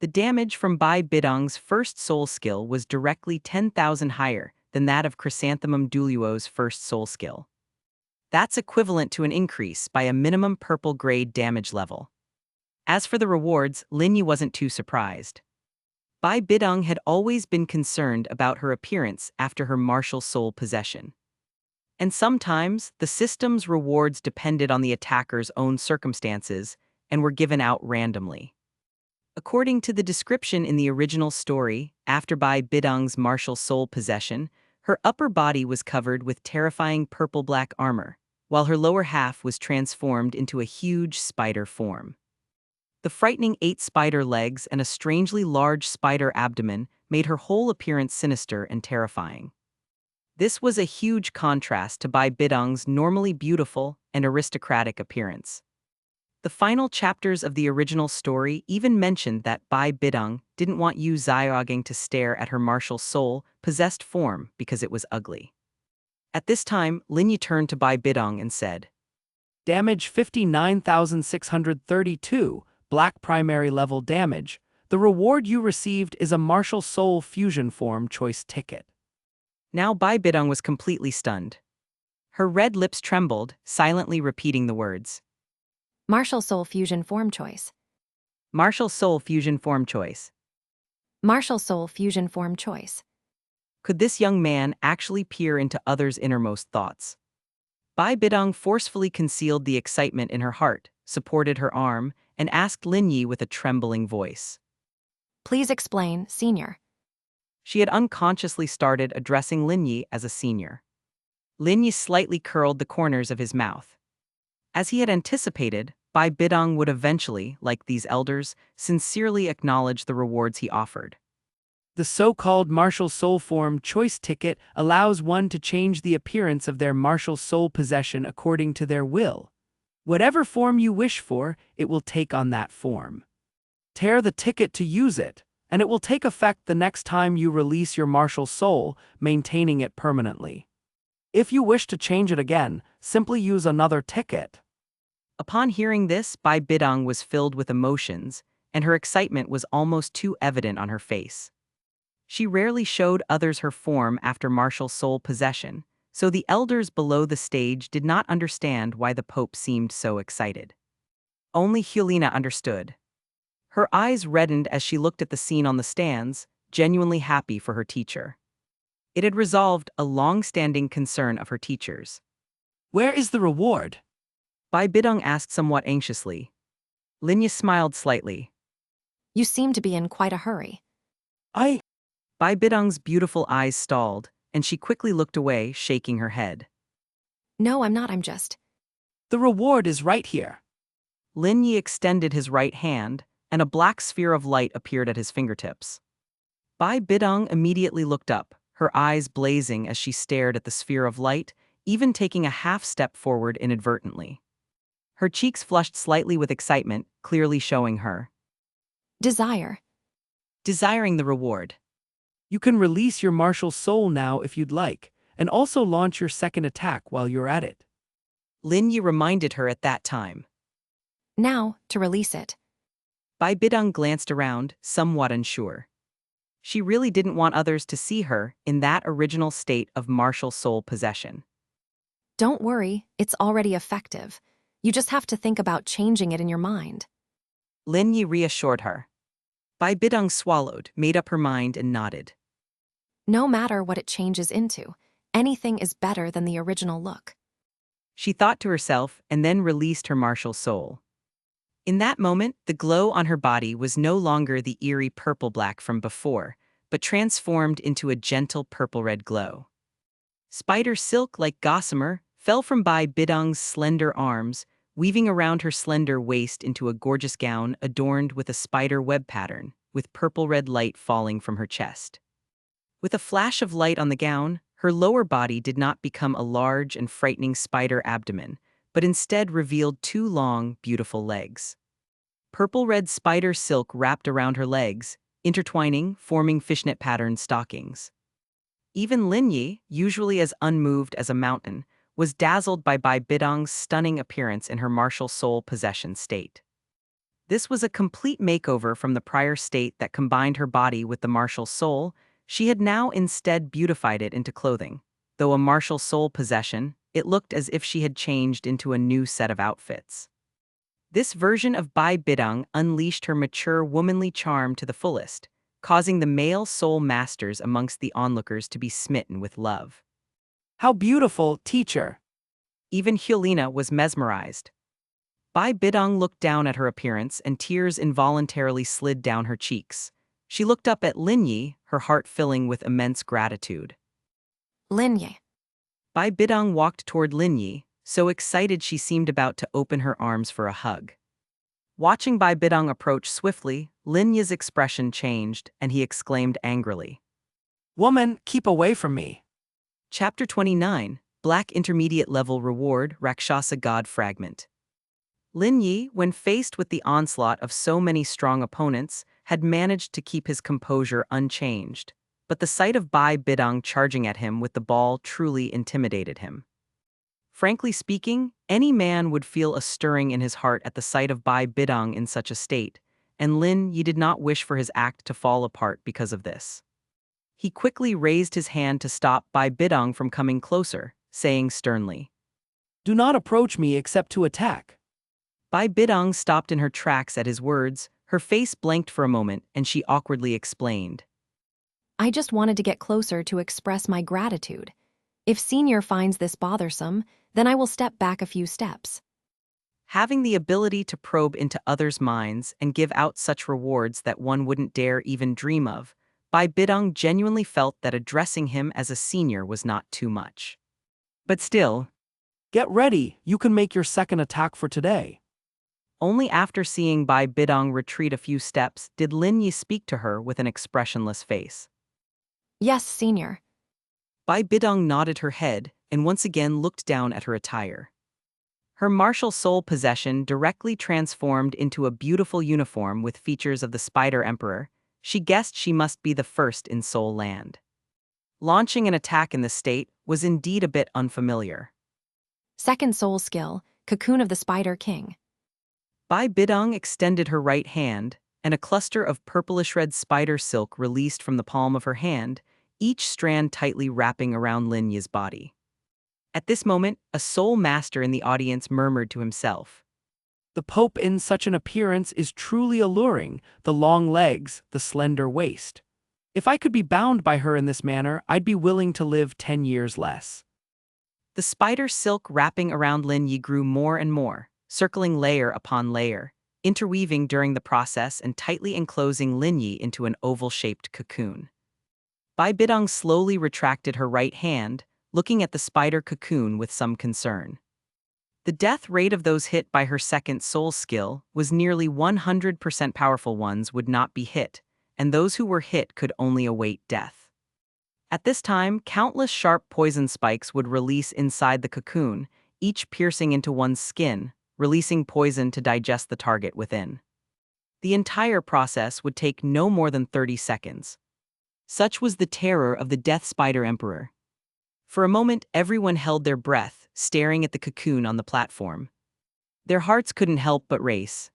The damage from Bai Bidong's first soul skill was directly 10,000 higher than that of Chrysanthemum Douluo's first soul skill. That's equivalent to an increase by a minimum purple grade damage level. As for the rewards, Lin Yi wasn't too surprised. Bai Bidong had always been concerned about her appearance after her martial soul possession. And sometimes, the system's rewards depended on the attacker's own circumstances and were given out randomly. According to the description in the original story, after Bai Bidong's martial soul possession, her upper body was covered with terrifying purple-black armor, while her lower half was transformed into a huge spider form. The frightening 8 spider legs and a strangely large spider abdomen made her whole appearance sinister and terrifying. This was a huge contrast to Bai Bidong's normally beautiful and aristocratic appearance. The final chapters of the original story even mentioned that Bai Bidong didn't want Yu Xiaogang to stare at her martial soul-possessed form because it was ugly. At this time, Lin Yi turned to Bai Bidong and said, Damage 59,632, Black primary level damage. The reward you received is a Martial Soul Fusion Form Choice Ticket. Now Bai Bidong was completely stunned. Her red lips trembled, silently repeating the words. Martial Soul Fusion Form Choice. Martial Soul Fusion Form Choice. Martial Soul Fusion Form Choice. Could this young man actually peer into others' innermost thoughts? Bai Bidong forcefully concealed the excitement in her heart, supported her arm, and asked Lin Yi with a trembling voice. Please explain, Senior. She had unconsciously started addressing Lin Yi as a senior. Lin Yi slightly curled the corners of his mouth. As he had anticipated, Bai Bidong would eventually, like these elders, sincerely acknowledge the rewards he offered. The so-called Martial Soul Form Choice Ticket allows one to change the appearance of their martial soul possession according to their will. Whatever form you wish for, it will take on that form. Tear the ticket to use it, and it will take effect the next time you release your martial soul, maintaining it permanently. If you wish to change it again, simply use another ticket. Upon hearing this, Bai Bidong was filled with emotions, and her excitement was almost too evident on her face. She rarely showed others her form after martial soul possession, so the elders below the stage did not understand why the Pope seemed so excited. Only Hulina understood. Her eyes reddened as she looked at the scene on the stands, genuinely happy for her teacher. It had resolved a long-standing concern of her teachers. Where is the reward? Bai Bidong asked somewhat anxiously. Lin Yi smiled slightly. You seem to be in quite a hurry. Bai Bidong's beautiful eyes stalled, and she quickly looked away, shaking her head. No, I'm not, I'm just. The reward is right here. Lin Yi extended his right hand, and a black sphere of light appeared at his fingertips. Bai Bidong immediately looked up, her eyes blazing as she stared at the sphere of light, even taking a half step forward inadvertently. Her cheeks flushed slightly with excitement, clearly showing her Desire. desiring the reward. You can release your martial soul now if you'd like, and also launch your second attack while you're at it. Lin Yi reminded her at that time. Now, to release it. Bai Bidong glanced around, somewhat unsure. She really didn't want others to see her in that original state of martial soul possession. Don't worry, it's already effective. You just have to think about changing it in your mind. Lin Yi reassured her. Bai Bidong swallowed, made up her mind, and nodded. No matter what it changes into, anything is better than the original look. She thought to herself and then released her martial soul. In that moment, the glow on her body was no longer the eerie purple-black from before, but transformed into a gentle purple-red glow. Spider silk like gossamer fell from Bai Bidong's slender arms, weaving around her slender waist into a gorgeous gown adorned with a spider web pattern, with purple-red light falling from her chest. With a flash of light on the gown, her lower body did not become a large and frightening spider abdomen, but instead revealed two long, beautiful legs. Purple-red spider silk wrapped around her legs, intertwining, forming fishnet-patterned stockings. Even Lin Yi, usually as unmoved as a mountain, was dazzled by Bai Bidong's stunning appearance in her martial soul possession state. This was a complete makeover from the prior state that combined her body with the martial soul. She had now instead beautified it into clothing. Though a martial soul possession, it looked as if she had changed into a new set of outfits. This version of Bai Bidong unleashed her mature womanly charm to the fullest, causing the male soul masters amongst the onlookers to be smitten with love. How beautiful, teacher! Even Hyolina was mesmerized. Bai Bidong looked down at her appearance and tears involuntarily slid down her cheeks. She looked up at Lin Yi, her heart filling with immense gratitude. Lin Yi. Bai Bidong walked toward Lin Yi, so excited she seemed about to open her arms for a hug. Watching Bai Bidong approach swiftly, Lin Yi's expression changed, and he exclaimed angrily. Woman, keep away from me. Chapter 29, Black Intermediate Level Reward, Rakshasa God Fragment. Lin Yi, when faced with the onslaught of so many strong opponents, had managed to keep his composure unchanged, but the sight of Bai Bidong charging at him with the ball truly intimidated him. Frankly speaking, any man would feel a stirring in his heart at the sight of Bai Bidong in such a state, and Lin Yi did not wish for his act to fall apart because of this. He quickly raised his hand to stop Bai Bidong from coming closer, saying sternly, Do not approach me except to attack. Bai Bidong stopped in her tracks at his words, her face blanked for a moment, and she awkwardly explained. I just wanted to get closer to express my gratitude. If Senior finds this bothersome, then I will step back a few steps. Having the ability to probe into others' minds and give out such rewards that one wouldn't dare even dream of, Bai Bidong genuinely felt that addressing him as a senior was not too much. But still, Get ready, you can make your second attack for today. only after seeing Bai Bidong retreat a few steps did Lin Yi speak to her with an expressionless face. Yes, Senior. Bai Bidong nodded her head and once again looked down at her attire. Her martial soul possession directly transformed into a beautiful uniform with features of the Spider Emperor. She guessed she must be the first in Soul Land. Launching an attack in the state was indeed a bit unfamiliar. Second soul skill, Cocoon of the Spider King. Bai Bidong extended her right hand, and a cluster of purplish-red spider silk released from the palm of her hand, each strand tightly wrapping around Lin Yi's body. At this moment, a soul master in the audience murmured to himself. The Pope in such an appearance is truly alluring, the long legs, the slender waist. If I could be bound by her in this manner, I'd be willing to live 10 years less. The spider silk wrapping around Lin Yi grew more and more, circling layer upon layer, interweaving during the process and tightly enclosing Lin Yi into an oval-shaped cocoon. Bai Bidong slowly retracted her right hand, looking at the spider cocoon with some concern. The death rate of those hit by her second soul skill was nearly 100%. Powerful ones would not be hit, and those who were hit could only await death. At this time, countless sharp poison spikes would release inside the cocoon, each piercing into one's skin, releasing poison to digest the target within. The entire process would take no more than 30 seconds. Such was the terror of the Death Spider Emperor. For a moment, everyone held their breath, staring at the cocoon on the platform. Their hearts couldn't help but race.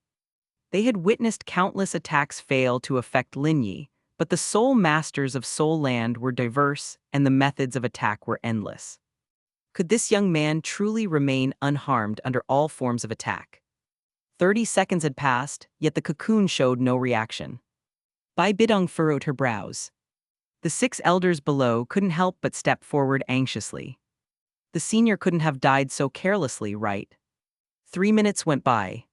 They had witnessed countless attacks fail to affect Lin Yi, but the soul masters of Soul Land were diverse and the methods of attack were endless. Could this young man truly remain unharmed under all forms of attack? 30 seconds had passed, yet the cocoon showed no reaction. Bai Bidong furrowed her brows. The 6 elders below couldn't help but step forward anxiously. The senior couldn't have died so carelessly, right? 3 minutes went by.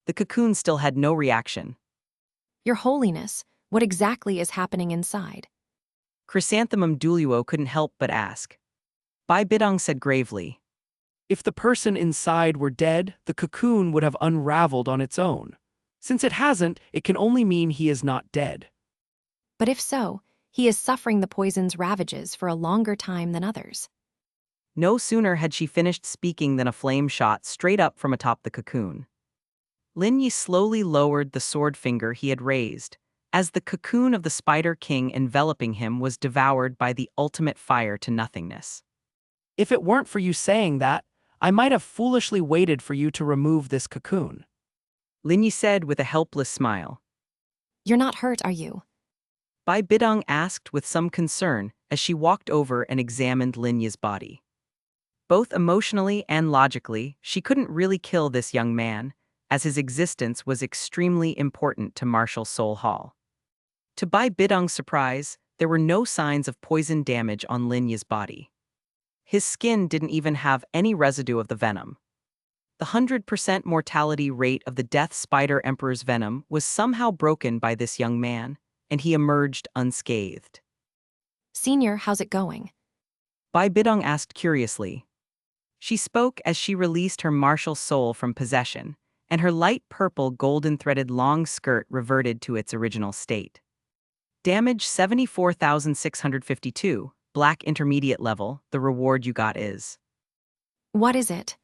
The cocoon still had no reaction. Your Holiness, what exactly is happening inside? Chrysanthemum Douluo couldn't help but ask. Bai Bidong said gravely, If the person inside were dead, the cocoon would have unraveled on its own. Since it hasn't, it can only mean he is not dead. But if so, he is suffering the poison's ravages for a longer time than others. No sooner had she finished speaking than a flame shot straight up from atop the cocoon. Lin Yi slowly lowered the sword finger he had raised, as the cocoon of the Spider King enveloping him was devoured by the ultimate fire to nothingness. If it weren't for you saying that, I might have foolishly waited for you to remove this cocoon. Lin Yi said with a helpless smile. You're not hurt, are you? Bai Bidong asked with some concern as she walked over and examined Lin Yi's body. Both emotionally and logically, she couldn't really kill this young man, as his existence was extremely important to Martial Soul Hall. To Bai Bidong's surprise, there were no signs of poison damage on Lin Yi's body. His skin didn't even have any residue of the venom. The 100% mortality rate of the Death Spider Emperor's venom was somehow broken by this young man, and he emerged unscathed. Senior, how's it going? Bai Bidong asked curiously. She spoke as she released her martial soul from possession, and her light purple golden-threaded long skirt reverted to its original state. Damage 74,652, Black Intermediate level, the reward you got is. What is it?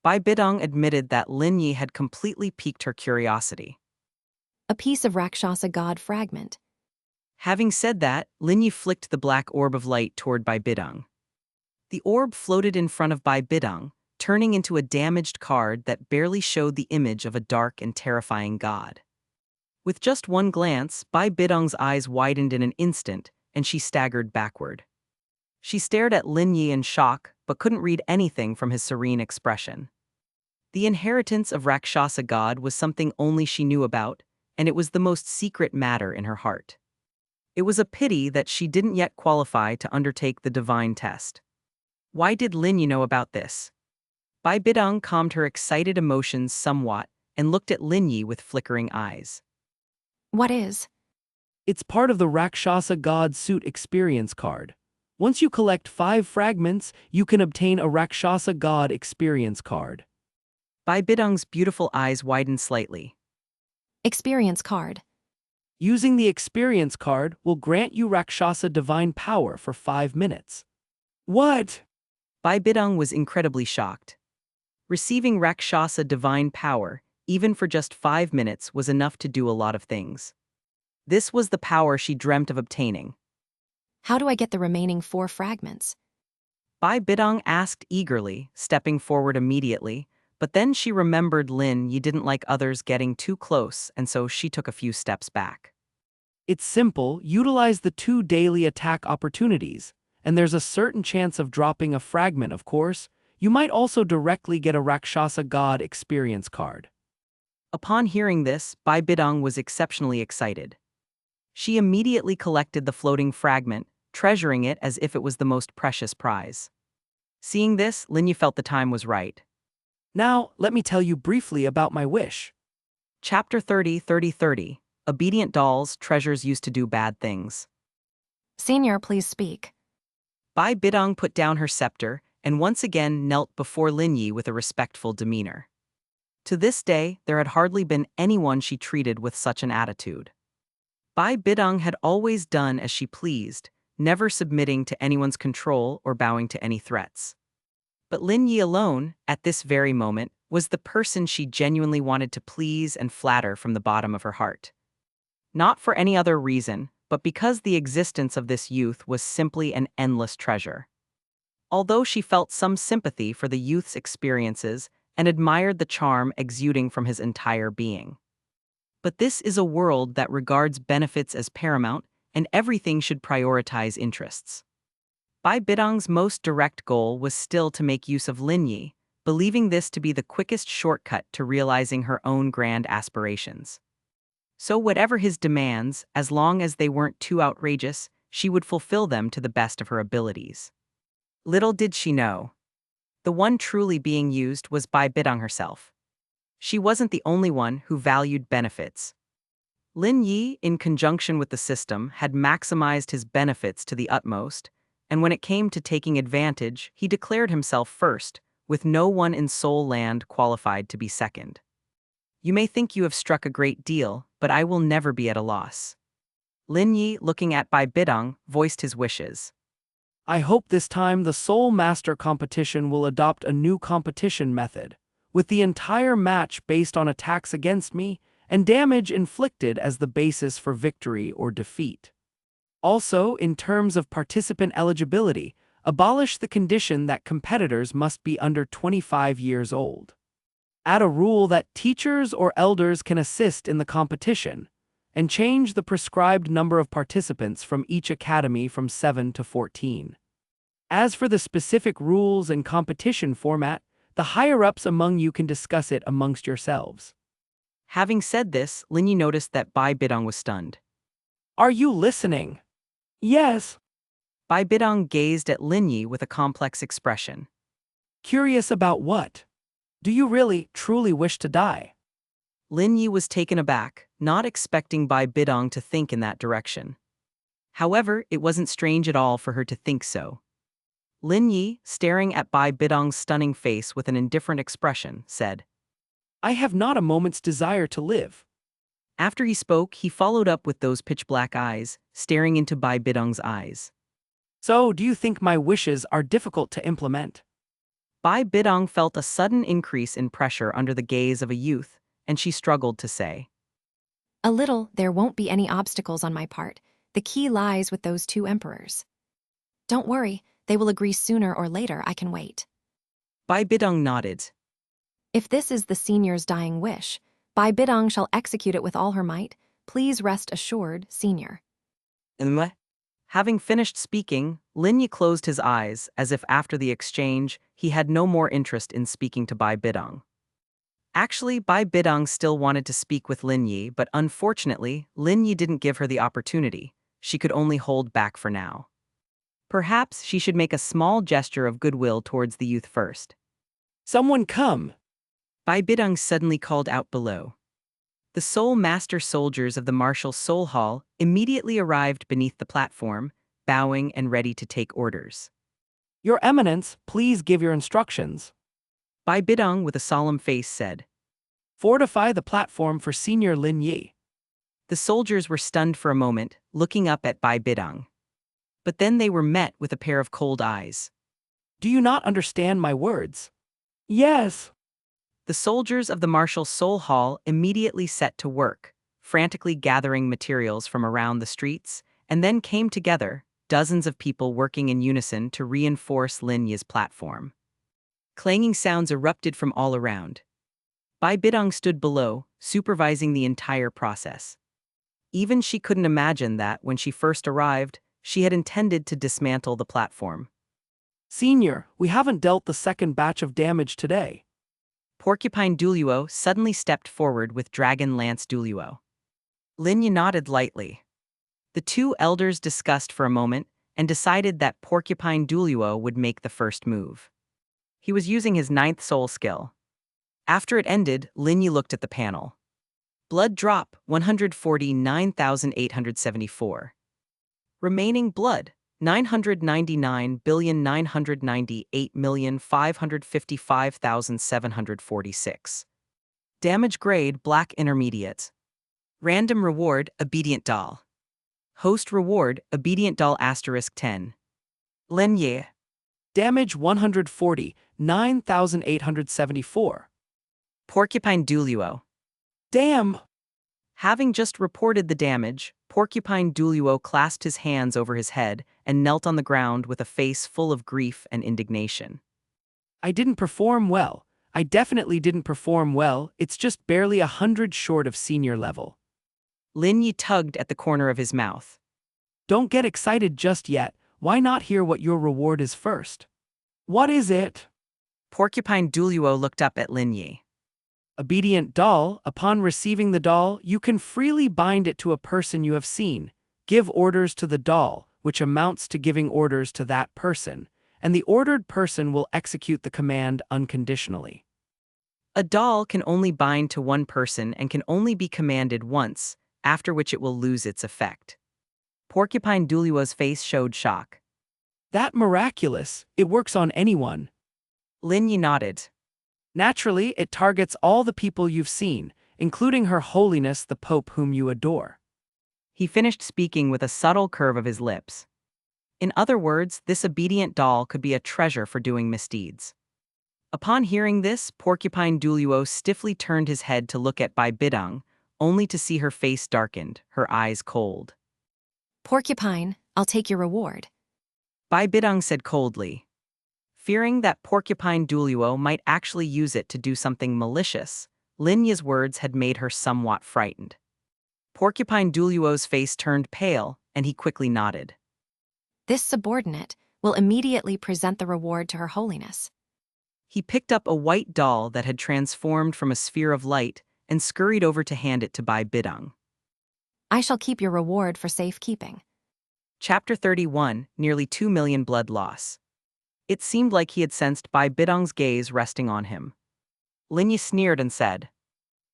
Bai Bidong admitted that Lin Yi had completely piqued her curiosity. A piece of Rakshasa god fragment. Having said that, Lin Yi flicked the black orb of light toward Bai Bidong. The orb floated in front of Bai Bidong, turning into a damaged card that barely showed the image of a dark and terrifying god. With just one glance, Bai Bidong's eyes widened in an instant, and she staggered backward. She stared at Lin Yi in shock, but couldn't read anything from his serene expression. The inheritance of Rakshasa god was something only she knew about, and it was the most secret matter in her heart. It was a pity that she didn't yet qualify to undertake the divine test. Why did Lin Yi know about this? Bai Bidong calmed her excited emotions somewhat and looked at Lin Yi with flickering eyes. What is? It's part of the Rakshasa God Suit experience card. Once you collect 5 fragments, you can obtain a Rakshasa God experience card. Bai Bidong's beautiful eyes widened slightly. Experience card. Using the experience card will grant you Rakshasa divine power for 5 minutes. What? Bai Bidong was incredibly shocked. Receiving Rakshasa divine power, even for just 5 minutes, was enough to do a lot of things. This was the power she dreamt of obtaining. How do I get the remaining 4 fragments? Bai Bidong asked eagerly, stepping forward immediately, but then she remembered Lin Yi didn't like others getting too close, and so she took a few steps back. It's simple, utilize the 2 daily attack opportunities, and there's a certain chance of dropping a fragment, of course. You might also directly get a Rakshasa God experience card. Upon hearing this, Bai Bidong was exceptionally excited. She immediately collected the floating fragment, treasuring it as if it was the most precious prize. Seeing this, Lin Yi felt the time was right. Now, let me tell you briefly about my wish. Chapter 30:30. Obedient dolls, treasures used to do bad things. Senior, please speak. Bai Bidong put down her scepter and once again knelt before Lin Yi with a respectful demeanor. To this day, there had hardly been anyone she treated with such an attitude. Bai Bidong had always done as she pleased, never submitting to anyone's control or bowing to any threats. But Lin Yi alone, at this very moment, was the person she genuinely wanted to please and flatter from the bottom of her heart. Not for any other reason, but because the existence of this youth was simply an endless treasure. Although she felt some sympathy for the youth's experiences and admired the charm exuding from his entire being. But this is a world that regards benefits as paramount, and everything should prioritize interests. Bai Bidong's most direct goal was still to make use of Lin Yi, believing this to be the quickest shortcut to realizing her own grand aspirations. So whatever his demands, as long as they weren't too outrageous, she would fulfill them to the best of her abilities. Little did she know. The one truly being used was Bai Bidong herself. She wasn't the only one who valued benefits. Lin Yi, in conjunction with the system, had maximized his benefits to the utmost, and when it came to taking advantage, he declared himself first, with no one in Soul Land qualified to be second. You may think you have struck a great deal, but I will never be at a loss. Lin Yi, looking at Bai Bidong, voiced his wishes. I hope this time the Soul Master competition will adopt a new competition method, with the entire match based on attacks against me and damage inflicted as the basis for victory or defeat. Also, in terms of participant eligibility, abolish the condition that competitors must be under 25 years old. Add a rule that teachers or elders can assist in the competition, and change the prescribed number of participants from each academy from 7 to 14. As for the specific rules and competition format, the higher-ups among you can discuss it amongst yourselves. Having said this, Lin Yi noticed that Bai Bidong was stunned. Are you listening? Yes. Bai Bidong gazed at Lin Yi with a complex expression. Curious about what? Do you really, truly wish to die? Lin Yi was taken aback, not expecting Bai Bidong to think in that direction. However, it wasn't strange at all for her to think so. Lin Yi, staring at Bai Bidong's stunning face with an indifferent expression, said, I have not a moment's desire to live. After he spoke, he followed up with those pitch-black eyes, staring into Bai Bidong's eyes. So, do you think my wishes are difficult to implement? Bai Bidong felt a sudden increase in pressure under the gaze of a youth, and she struggled to say, A little, there won't be any obstacles on my part. The key lies with those two emperors. Don't worry, they will agree sooner or later. I can wait. Bai Bidong nodded. If this is the senior's dying wish, Bai Bidong shall execute it with all her might. Please rest assured, senior. Having finished speaking, Lin Yi closed his eyes as if after the exchange, he had no more interest in speaking to Bai Bidong. Actually, Bai Bidong still wanted to speak with Lin Yi, but unfortunately, Lin Yi didn't give her the opportunity. She could only hold back for now. Perhaps she should make a small gesture of goodwill towards the youth first. Someone come! Bai Bidong suddenly called out below. The Soul Master soldiers of the Martial Soul Hall immediately arrived beneath the platform, bowing and ready to take orders. Your Eminence, please give your instructions. Bai Bidong, with a solemn face, said. Fortify the platform for Senior Lin Yi. The soldiers were stunned for a moment, looking up at Bai Bidong. But then they were met with a pair of cold eyes. Do you not understand my words? Yes. The soldiers of the Martial Soul Hall immediately set to work, frantically gathering materials from around the streets, and then came together, dozens of people working in unison to reinforce Lin Yi's platform. Clanging sounds erupted from all around. Bai Bidong stood below, supervising the entire process. Even she couldn't imagine that, when she first arrived, she had intended to dismantle the platform. Senior, we haven't dealt the second batch of damage today. Porcupine Douluo suddenly stepped forward with Dragon Lance Douluo. Lin Yi nodded lightly. The two elders discussed for a moment and decided that Porcupine Douluo would make the first move. He was using his 9th soul skill. After it ended, Lin Yi looked at the panel. Blood drop, 149,874. Remaining blood, 999,998,555,746. Damage grade, black intermediate. Random reward, obedient doll. Host reward, obedient doll asterisk 10. Lin Yi. Damage 140, 9,874. Porcupine Douluo. Damn! Having just reported the damage, Porcupine Douluo clasped his hands over his head and knelt on the ground with a face full of grief and indignation. I didn't perform well. I definitely didn't perform well, it's just barely 100 short of senior level. Lin Yi tugged at the corner of his mouth. Don't get excited just yet, why not hear what your reward is first? What is it? Porcupine Douluo looked up at Lin Yi. Obedient doll, upon receiving the doll, you can freely bind it to a person you have seen. Give orders to the doll, which amounts to giving orders to that person, and the ordered person will execute the command unconditionally. A doll can only bind to one person and can only be commanded once, after which it will lose its effect. Porcupine Douluo's face showed shock. That miraculous, it works on anyone. Lin Yi nodded. Naturally, it targets all the people you've seen, including Her Holiness the Pope whom you adore. He finished speaking with a subtle curve of his lips. In other words, this obedient doll could be a treasure for doing misdeeds. Upon hearing this, Porcupine Douluo stiffly turned his head to look at Bidong, only to see her face darkened, her eyes cold. Porcupine, I'll take your reward. Bidong said coldly. Fearing that Porcupine Douluo might actually use it to do something malicious, Lin Yi's words had made her somewhat frightened. Porcupine Douluo's face turned pale, and he quickly nodded. This subordinate will immediately present the reward to Her Holiness. He picked up a white doll that had transformed from a sphere of light and scurried over to hand it to Bidong. I shall keep your reward for safekeeping. Chapter 31, Nearly 2 million blood loss. It seemed like he had sensed Bidong's gaze resting on him. Lin Yi sneered and said,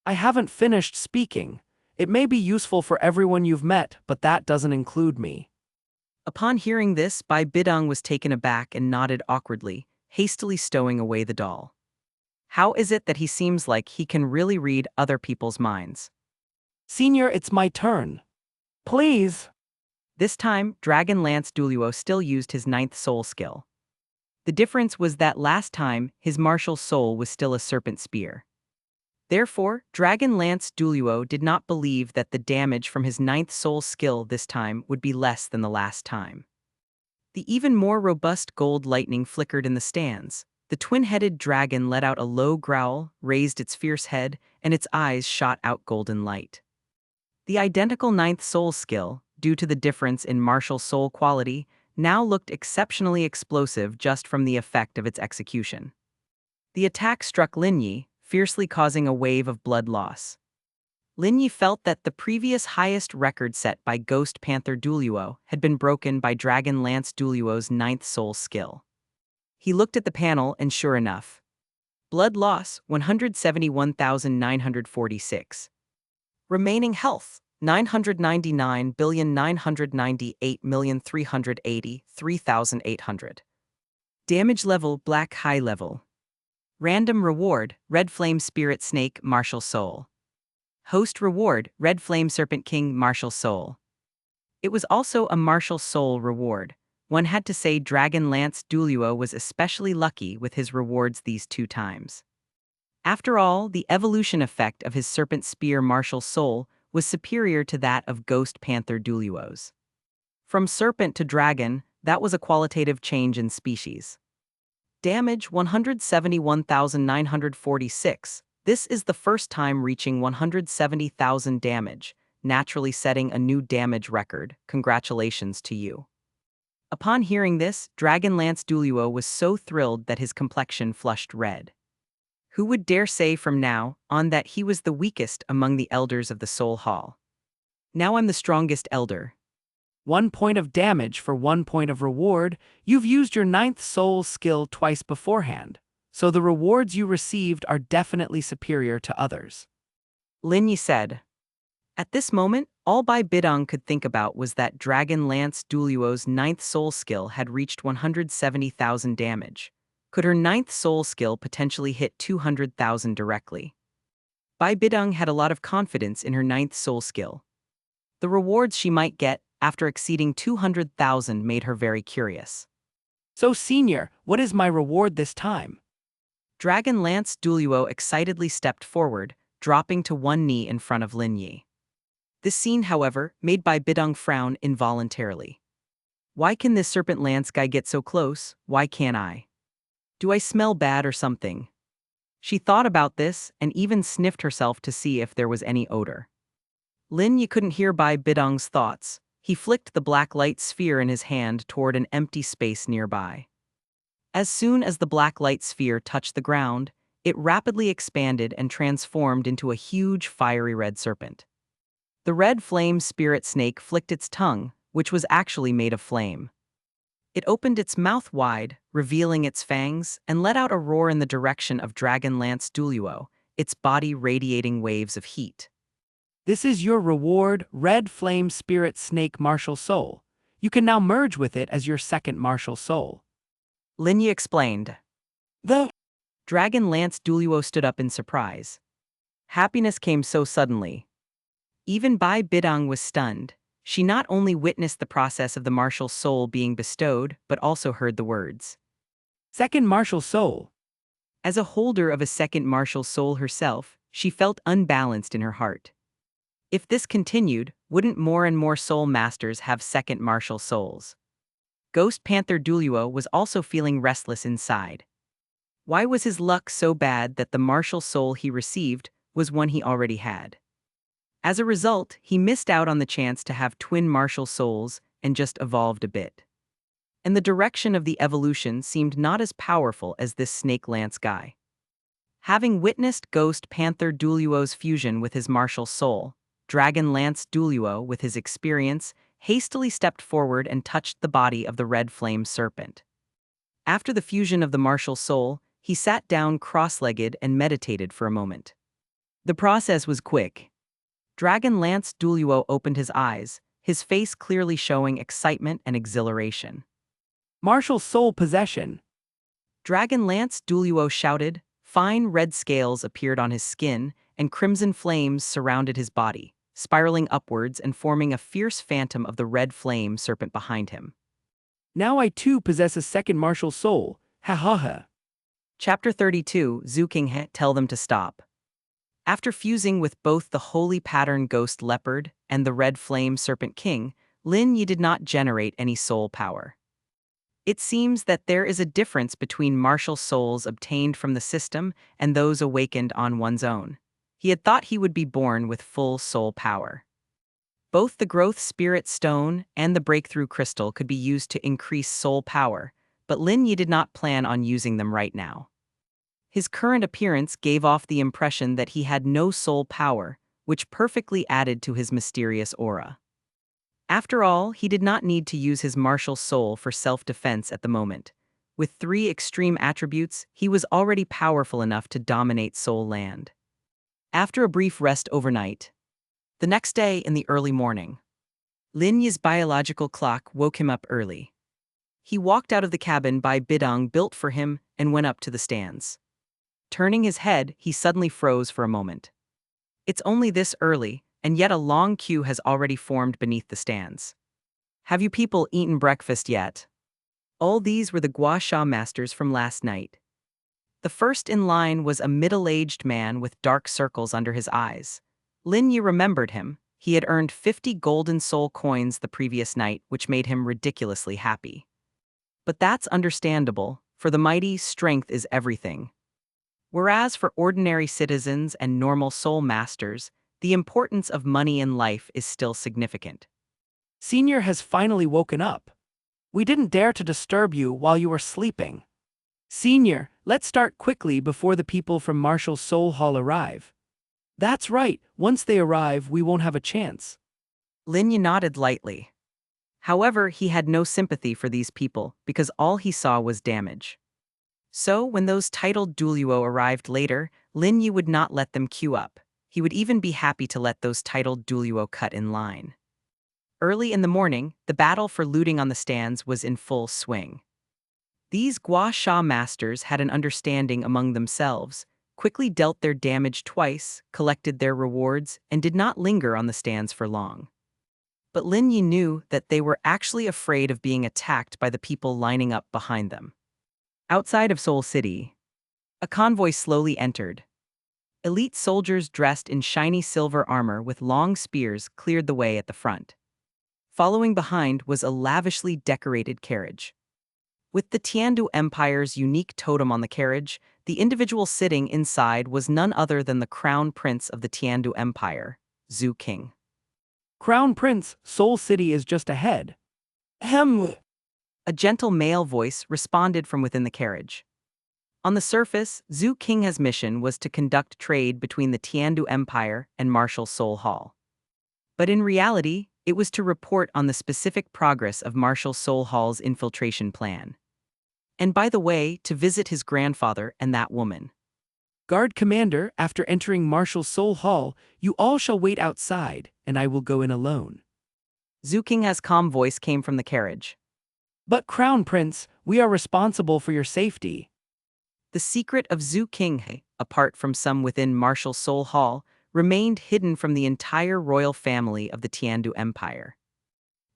I haven't finished speaking. It may be useful for everyone you've met, but that doesn't include me. Upon hearing this, Bidong was taken aback and nodded awkwardly, hastily stowing away the doll. How is it that he seems like he can really read other people's minds? Senior, it's my turn. Please. This time, Dragon Lance Douluo still used his 9th soul skill. The difference was that last time, his martial soul was still a serpent spear. Therefore, Dragon Lance Douluo did not believe that the damage from his 9th soul skill this time would be less than the last time. The even more robust gold lightning flickered in the stands. The twin-headed dragon let out a low growl, raised its fierce head, and its eyes shot out golden light. The identical 9th soul skill, due to the difference in martial soul quality, now looked exceptionally explosive just from the effect of its execution. The attack struck Lin Yi, fiercely causing a wave of blood loss. Lin Yi felt that the previous highest record set by Ghost Panther Douluo had been broken by Dragon Lance Douluo's 9th soul skill. He looked at the panel and sure enough. Blood loss, 171,946. Remaining health, 999,998,383,800. Damage level, black high level. Random reward, Red Flame Spirit Snake Martial Soul. Host reward, Red Flame Serpent King Martial Soul. It was also a Martial Soul reward. One had to say Dragon Lance Douluo was especially lucky with his rewards these 2 times. After all, the evolution effect of his Serpent Spear Martial Soul was superior to that of Ghost Panther Douluo's. From serpent to dragon, that was a qualitative change in species. Damage 171,946. This is the first time reaching 170,000 damage, naturally setting a new damage record. Congratulations to you. Upon hearing this, Dragon Lance Douluo was so thrilled that his complexion flushed red. Who would dare say from now on that he was the weakest among the elders of the Soul Hall? Now I'm the strongest elder. 1 point of damage for 1 point of reward. You've used your 9th soul skill twice beforehand, so the rewards you received are definitely superior to others. Lin Yi said. At this moment, all Bidong could think about was that Dragon Lance Douluo's 9th soul skill had reached 170,000 damage. Could her 9th soul skill potentially hit 200,000 directly? Bidong had a lot of confidence in her 9th soul skill. The rewards she might get, after exceeding 200,000 made her very curious. So, Senior, what is my reward this time? Dragon Lance Douluo excitedly stepped forward, dropping to one knee in front of Lin Yi. This scene, however, made Bidong frown involuntarily. Why can this serpent lance guy get so close? Why can't I? Do I smell bad or something? She thought about this and even sniffed herself to see if there was any odor. Lin Yi couldn't hear Bidong's thoughts. He flicked the black light sphere in his hand toward an empty space nearby. As soon as the black light sphere touched the ground, it rapidly expanded and transformed into a huge fiery red serpent. The red flame spirit snake flicked its tongue, which was actually made of flame. It opened its mouth wide, revealing its fangs, and let out a roar in the direction of Dragon Lance Douluo, its body radiating waves of heat. This is your reward, Red Flame Spirit Snake Martial Soul. You can now merge with it as your second martial soul. Lin Yi explained. The Dragon Lance Douluo stood up in surprise. Happiness came so suddenly. Even Bidong was stunned. She not only witnessed the process of the martial soul being bestowed, but also heard the words. second martial soul. As a holder of a second martial soul herself, she felt unbalanced in her heart. If this continued, wouldn't more and more soul masters have second martial souls? Ghost Panther Douluo was also feeling restless inside. Why was his luck so bad that the martial soul he received was one he already had? As a result, he missed out on the chance to have twin martial souls and just evolved a bit. And the direction of the evolution seemed not as powerful as this snake lance guy. Having witnessed Ghost Panther Douluo's fusion with his martial soul, Dragon Lance Douluo, with his experience, hastily stepped forward and touched the body of the red flame serpent. After the fusion of the martial soul, he sat down cross-legged and meditated for a moment. The process was quick. Dragon Lance Douluo opened his eyes, his face clearly showing excitement and exhilaration. Martial soul possession. Dragon Lance Douluo shouted. Fine red scales appeared on his skin, and crimson flames surrounded his body, spiraling upwards and forming a fierce phantom of the red flame serpent behind him. Now I too possess a second martial soul. Ha ha ha. Chapter 32, Zhu Qinghe, tell them to stop. After fusing with both the Holy Pattern Ghost Leopard and the Red Flame Serpent King, Lin Yi did not generate any soul power. It seems that there is a difference between martial souls obtained from the system and those awakened on one's own. He had thought he would be born with full soul power. Both the Growth Spirit Stone and the Breakthrough Crystal could be used to increase soul power, but Lin Yi did not plan on using them right now. His current appearance gave off the impression that he had no soul power, which perfectly added to his mysterious aura. After all, he did not need to use his martial soul for self-defense at the moment. With 3 extreme attributes, he was already powerful enough to dominate Soul Land. After a brief rest overnight, the next day in the early morning, Lin Yi's biological clock woke him up early. He walked out of the cabin Bidong built for him and went up to the stands. Turning his head, he suddenly froze for a moment. It's only this early, and yet a long queue has already formed beneath the stands. Have you people eaten breakfast yet? All these were the gua sha masters from last night. The first in line was a middle-aged man with dark circles under his eyes. Lin Yi remembered him. He had earned 50 golden soul coins the previous night, which made him ridiculously happy. But that's understandable, for the mighty, strength is everything. Whereas for ordinary citizens and normal soul masters, the importance of money in life is still significant. Senior has finally woken up. We didn't dare to disturb you while you were sleeping. Senior, let's start quickly before the people from Martial Soul Hall arrive. That's right, once they arrive, we won't have a chance. Lin Yi nodded lightly. However, he had no sympathy for these people because all he saw was damage. So, when those titled Douluo arrived later, Lin Yi would not let them queue up. He would even be happy to let those titled Douluo cut in line. Early in the morning, the battle for looting on the stands was in full swing. These gua sha masters had an understanding among themselves, quickly dealt their damage twice, collected their rewards, and did not linger on the stands for long. but Lin Yi knew that they were actually afraid of being attacked by the people lining up behind them. Outside of Seoul City, a convoy slowly entered. Elite soldiers dressed in shiny silver armor with long spears cleared the way at the front. Following behind was a lavishly decorated carriage. With the Tiandu Empire's unique totem on the carriage, the individual sitting inside was none other than the crown prince of the Tiandu Empire, Zhu King. Crown Prince, Seoul City is just ahead. Ahem. A gentle male voice responded from within the carriage. On the surface, Zhu Qing's mission was to conduct trade between the Tiandu Empire and Marshal Seoul Hall. But in reality, it was to report on the specific progress of Marshal Seoul Hall's infiltration plan. And by the way, to visit his grandfather and that woman. Guard Commander, after entering Marshal Seoul Hall, you all shall wait outside, and I will go in alone. Zhu Qing's calm voice came from the carriage. But Crown Prince, we are responsible for your safety. The secret of Zhu Qing, apart from some within Marshal Seoul Hall, remained hidden from the entire royal family of the Tiandu Empire.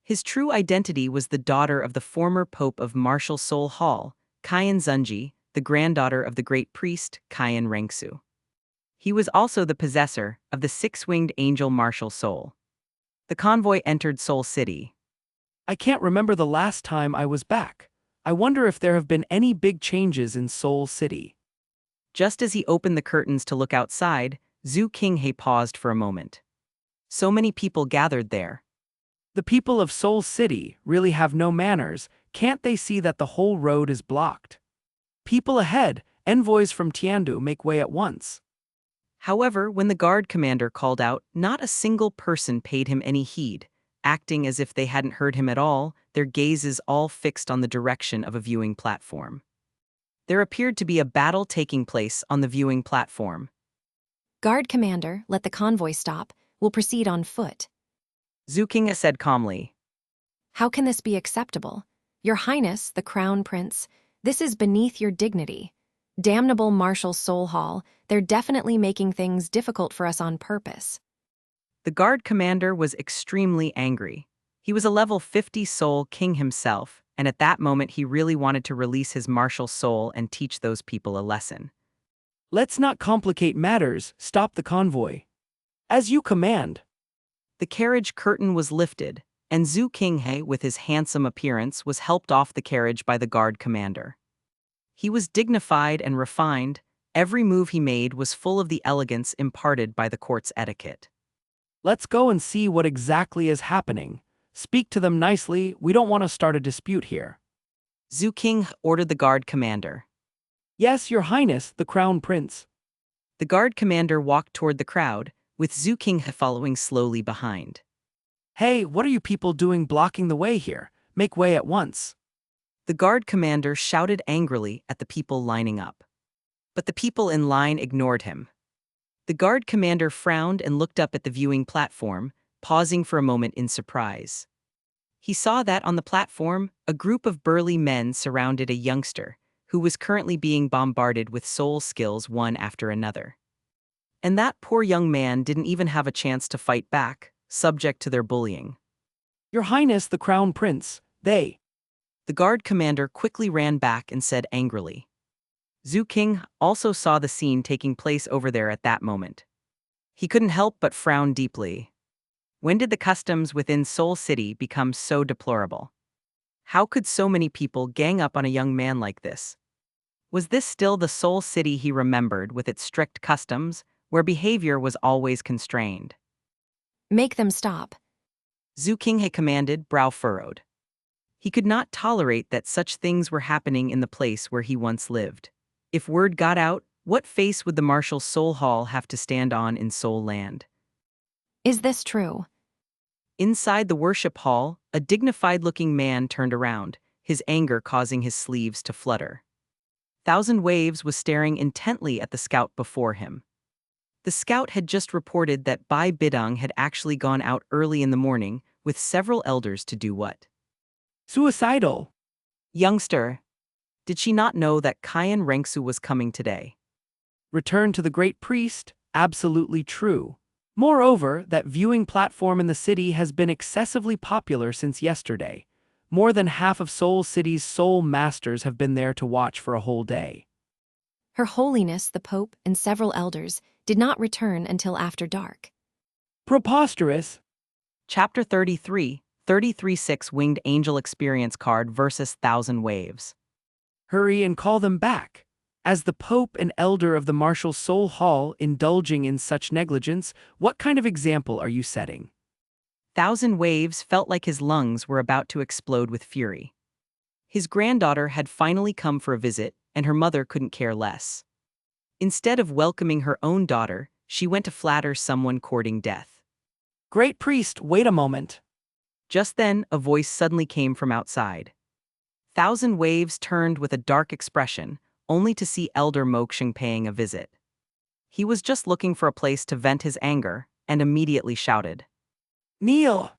His true identity was the daughter of the former pope of Marshal Seoul Hall, Qian Zunji, the granddaughter of the great priest Qian Rengsu. He was also the possessor of the six-winged angel Marshal Seoul. The convoy entered Seoul City. I can't remember the last time I was back. I wonder if there have been any big changes in Seoul City. Just as he opened the curtains to look outside, Zhu Qinghe paused for a moment. So many people gathered there. The people of Seoul City really have no manners. Can't they see that the whole road is blocked? People ahead, envoys from Tiandu make way at once. However, when the guard commander called out, not a single person paid him any heed, acting as if they hadn't heard him at all, their gazes all fixed on the direction of a viewing platform. There appeared to be a battle taking place on the viewing platform. Guard Commander, let the convoy stop. We'll proceed on foot. Zhu Qing said calmly. How can this be acceptable? Your Highness, the Crown Prince, this is beneath your dignity. Damnable Marshal Seoul Hall, they're definitely making things difficult for us on purpose. The guard commander was extremely angry. He was a level 50 Seoul King himself, and at that moment he really wanted to release his martial soul and teach those people a lesson. Let's not complicate matters, stop the convoy. As you command. The carriage curtain was lifted, and Zhu Qinghe, with his handsome appearance, was helped off the carriage by the guard commander. He was dignified and refined. Every move he made was full of the elegance imparted by the court's etiquette. Let's go and see what exactly is happening. Speak to them nicely, we don't want to start a dispute here. Zhu Qing ordered the guard commander. Yes, Your Highness, the Crown Prince. The guard commander walked toward the crowd, with Zhu Qing following slowly behind. Hey, what are you people doing blocking the way here? Make way at once. The guard commander shouted angrily at the people lining up. But the people in line ignored him. The guard commander frowned and looked up at the viewing platform, pausing for a moment in surprise. He saw that on the platform, a group of burly men surrounded a youngster, who was currently being bombarded with soul skills one after another. And that poor young man didn't even have a chance to fight back, subject to their bullying. Your Highness, the Crown Prince, they. The guard commander quickly ran back and said angrily. Zhu Qing also saw the scene taking place over there at that moment. He couldn't help but frown deeply. When did the customs within Seoul City become so deplorable? How could so many people gang up on a young man like this? Was this still the Seoul City he remembered with its strict customs, where behavior was always constrained? Make them stop. Zhu Qing had commanded, brow furrowed. He could not tolerate that such things were happening in the place where he once lived. If word got out, what face would the Marshal Seoul Hall have to stand on in Seoul land? Is this true? Inside the worship hall, a dignified-looking man turned around, his anger causing his sleeves to flutter. Thousand Waves was staring intently at the scout before him. The scout had just reported that Bidong had actually gone out early in the morning with several elders to do what? Suicidal. Youngster, did she not know that Qian Rengsu was coming today? Return to the great priest, absolutely true. Moreover, that viewing platform in the city has been excessively popular since yesterday. More than half of Seoul City's soul masters have been there to watch for a whole day. Her Holiness, the Pope, and several elders did not return until after dark. Preposterous! Chapter 33, 33 Six-Winged Angel Experience Card versus Thousand Waves. Hurry and call them back. As the Pope and Elder of the Martial Soul Hall indulging in such negligence, what kind of example are you setting? Thousand Waves felt like his lungs were about to explode with fury. His granddaughter had finally come for a visit, and her mother couldn't care less. Instead of welcoming her own daughter, she went to flatter someone courting death. Great priest, wait a moment. Just then, a voice suddenly came from outside. Thousand Waves turned with a dark expression, only to see Elder Mokshing paying a visit. He was just looking for a place to vent his anger, and immediately shouted. Kneel!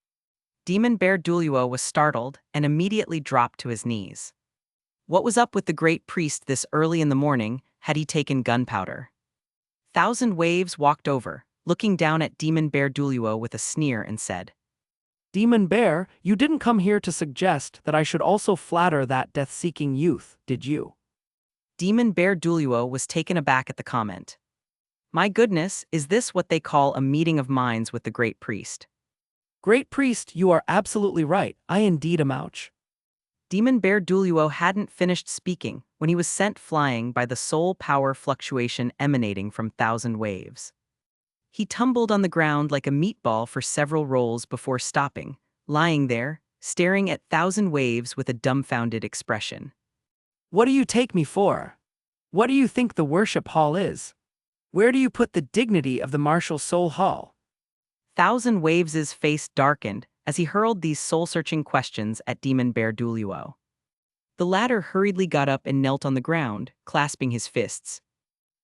Demon Bear Douluo was startled and immediately dropped to his knees. What was up with the great priest this early in the morning? Had he taken gunpowder? Thousand Waves walked over, looking down at Demon Bear Douluo with a sneer and said, Demon Bear, you didn't come here to suggest that I should also flatter that death-seeking youth, did you? Demon Bear Douluo was taken aback at the comment. My goodness, is this what they call a meeting of minds with the great priest? Great priest, you are absolutely right, I indeed am ouch. Demon Bear Douluo hadn't finished speaking when he was sent flying by the soul power fluctuation emanating from Thousand Waves. He tumbled on the ground like a meatball for several rolls before stopping, lying there, staring at Thousand Waves with a dumbfounded expression. What do you take me for? What do you think the worship hall is? Where do you put the dignity of the martial soul hall? Thousand Waves' face darkened as he hurled these soul-searching questions at Demon Bear Douluo. The latter hurriedly got up and knelt on the ground, clasping his fists.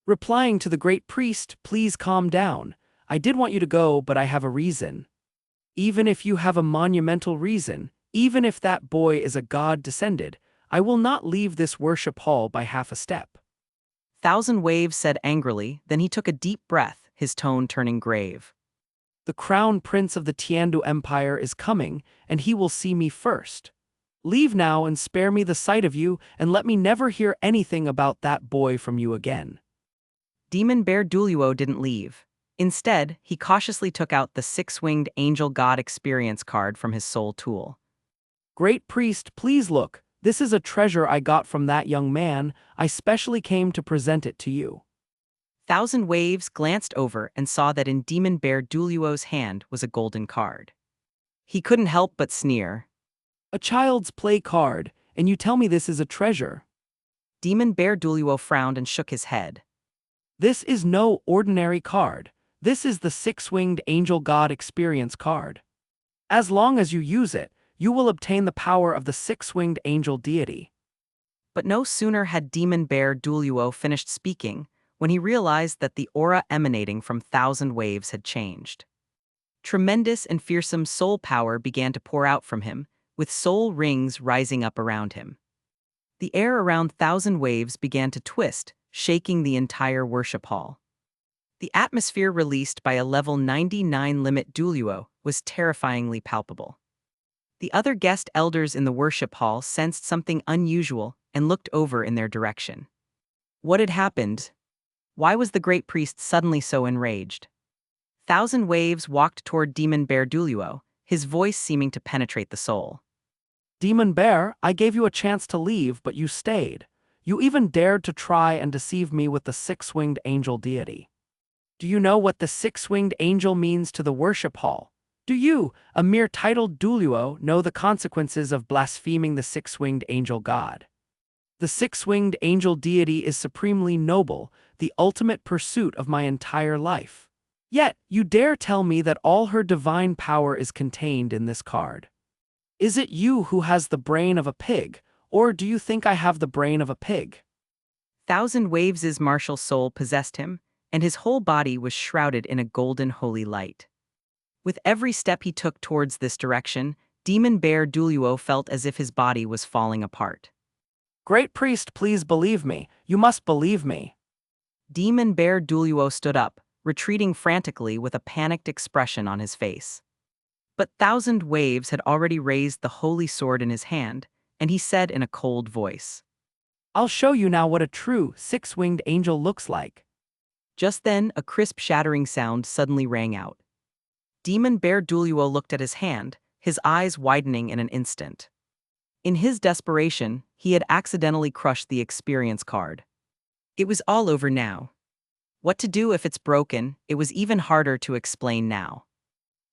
Replying to the great priest, please calm down. I did want you to go, but I have a reason. Even if you have a monumental reason, even if that boy is a god descended, I will not leave this worship hall by half a step. Thousand Waves said angrily, then he took a deep breath, his tone turning grave. The crown prince of the Tiandu Empire is coming, and he will see me first. Leave now and spare me the sight of you, and let me never hear anything about that boy from you again. Demon Bear Douluo didn't leave. Instead, he cautiously took out the six-winged angel god experience card from his soul tool. Great priest, please look. This is a treasure I got from that young man. I specially came to present it to you. Thousand Waves glanced over and saw that in Demon Bear Douluo's hand was a golden card. He couldn't help but sneer. A child's play card, and you tell me this is a treasure. Demon Bear Douluo frowned and shook his head. This is no ordinary card. This is the six-winged angel god experience card. As long as you use it, you will obtain the power of the six-winged angel deity. But no sooner had Demon Bear Douluo finished speaking when he realized that the aura emanating from Thousand Waves had changed. Tremendous and fearsome soul power began to pour out from him, with soul rings rising up around him. The air around Thousand Waves began to twist, shaking the entire worship hall. The atmosphere released by a level 99 limit Douluo was terrifyingly palpable. The other guest elders in the worship hall sensed something unusual and looked over in their direction. What had happened? Why was the great priest suddenly so enraged? Thousand Waves walked toward Demon Bear Douluo, his voice seeming to penetrate the soul. Demon Bear, I gave you a chance to leave, but you stayed. You even dared to try and deceive me with the six-winged angel deity. Do you know what the six-winged angel means to the worship hall? Do you, a mere titled Douluo, know the consequences of blaspheming the six-winged angel god? The six-winged angel deity is supremely noble, the ultimate pursuit of my entire life. Yet, you dare tell me that all her divine power is contained in this card. Is it you who has the brain of a pig, or do you think I have the brain of a pig? Thousand Waves' martial soul possessed him, and his whole body was shrouded in a golden holy light. With every step he took towards this direction, Demon Bear Douluo felt as if his body was falling apart. Great priest, please believe me. You must believe me. Demon Bear Douluo stood up, retreating frantically with a panicked expression on his face. But Thousand Waves had already raised the holy sword in his hand, and he said in a cold voice, I'll show you now what a true six-winged angel looks like. Just then, a crisp shattering sound suddenly rang out. Demon Bear Douluo looked at his hand, his eyes widening in an instant. In his desperation, he had accidentally crushed the experience card. It was all over now. What to do if it's broken, it was even harder to explain now.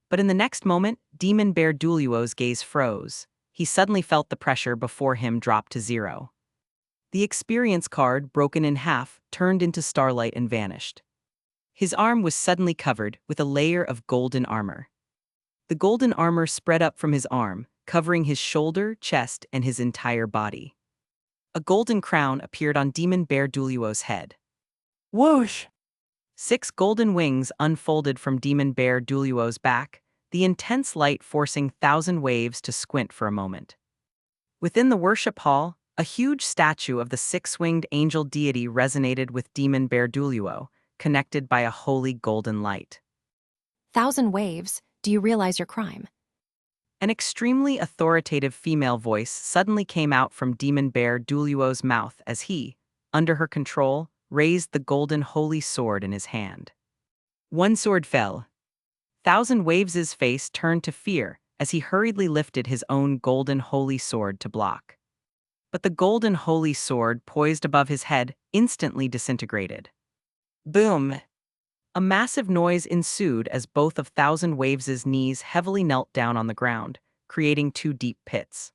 But in the next moment, Demon Bear Douluo's gaze froze. He suddenly felt the pressure before him drop to zero. The experience card, broken in half, turned into starlight and vanished. His arm was suddenly covered with a layer of golden armor. The golden armor spread up from his arm, covering his shoulder, chest, and his entire body. A golden crown appeared on Demon Bear Douluo's head. Whoosh! 6 golden wings unfolded from Demon Bear Douluo's back, the intense light forcing Thousand Waves to squint for a moment. Within the worship hall, a huge statue of the six-winged angel deity resonated with Demon Bear Douluo, connected by a holy golden light. Thousand Waves, do you realize your crime? An extremely authoritative female voice suddenly came out from Demon Bear Douluo's mouth as he, under her control, raised the golden holy sword in his hand. One sword fell. Thousand Waves' face turned to fear as he hurriedly lifted his own golden holy sword to block. But the golden holy sword poised above his head instantly disintegrated. Boom! A massive noise ensued as both of Thousand Waves' knees heavily knelt down on the ground, creating 2 deep pits.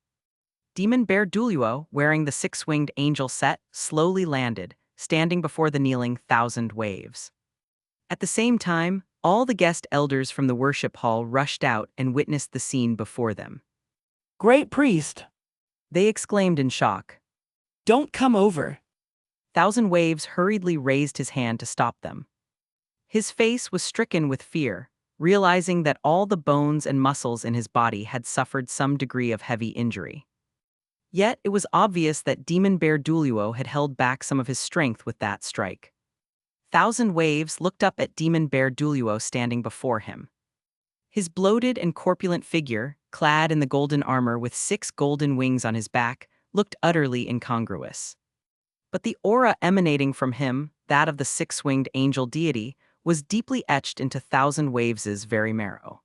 Demon Bear Douluo, wearing the six-winged angel set, slowly landed, standing before the kneeling Thousand Waves. At the same time, all the guest elders from the worship hall rushed out and witnessed the scene before them. Great priest! They exclaimed in shock. Don't come over. Thousand Waves hurriedly raised his hand to stop them. His face was stricken with fear, realizing that all the bones and muscles in his body had suffered some degree of heavy injury. Yet it was obvious that Demon Bear Douluo had held back some of his strength with that strike. Thousand Waves looked up at Demon Bear Douluo standing before him. His bloated and corpulent figure, clad in the golden armor with 6 golden wings on his back, looked utterly incongruous. But the aura emanating from him, that of the six-winged angel deity, was deeply etched into Thousand Waves' very marrow.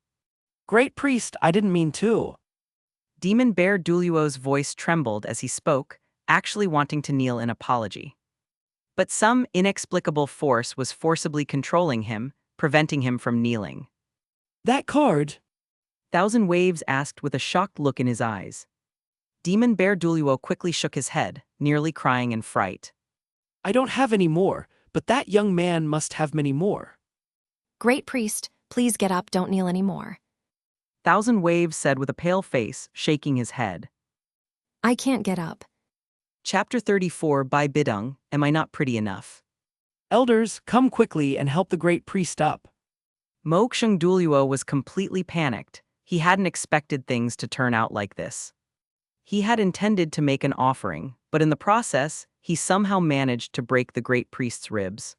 Great priest, I didn't mean to. Demon Bear Douluo's voice trembled as he spoke, actually wanting to kneel in apology. But some inexplicable force was forcibly controlling him, preventing him from kneeling. That card? Thousand Waves asked with a shocked look in his eyes. Demon Bear Douluo quickly shook his head, nearly crying in fright. I don't have any more, but that young man must have many more. Great priest, please get up, don't kneel anymore. Thousand Waves said with a pale face, shaking his head. I can't get up. Chapter 34 by Bidong, Am I Not Pretty Enough? Elders, come quickly and help the great priest up. Moksung Douluo was completely panicked. He hadn't expected things to turn out like this. He had intended to make an offering, but in the process, he somehow managed to break the great priest's ribs.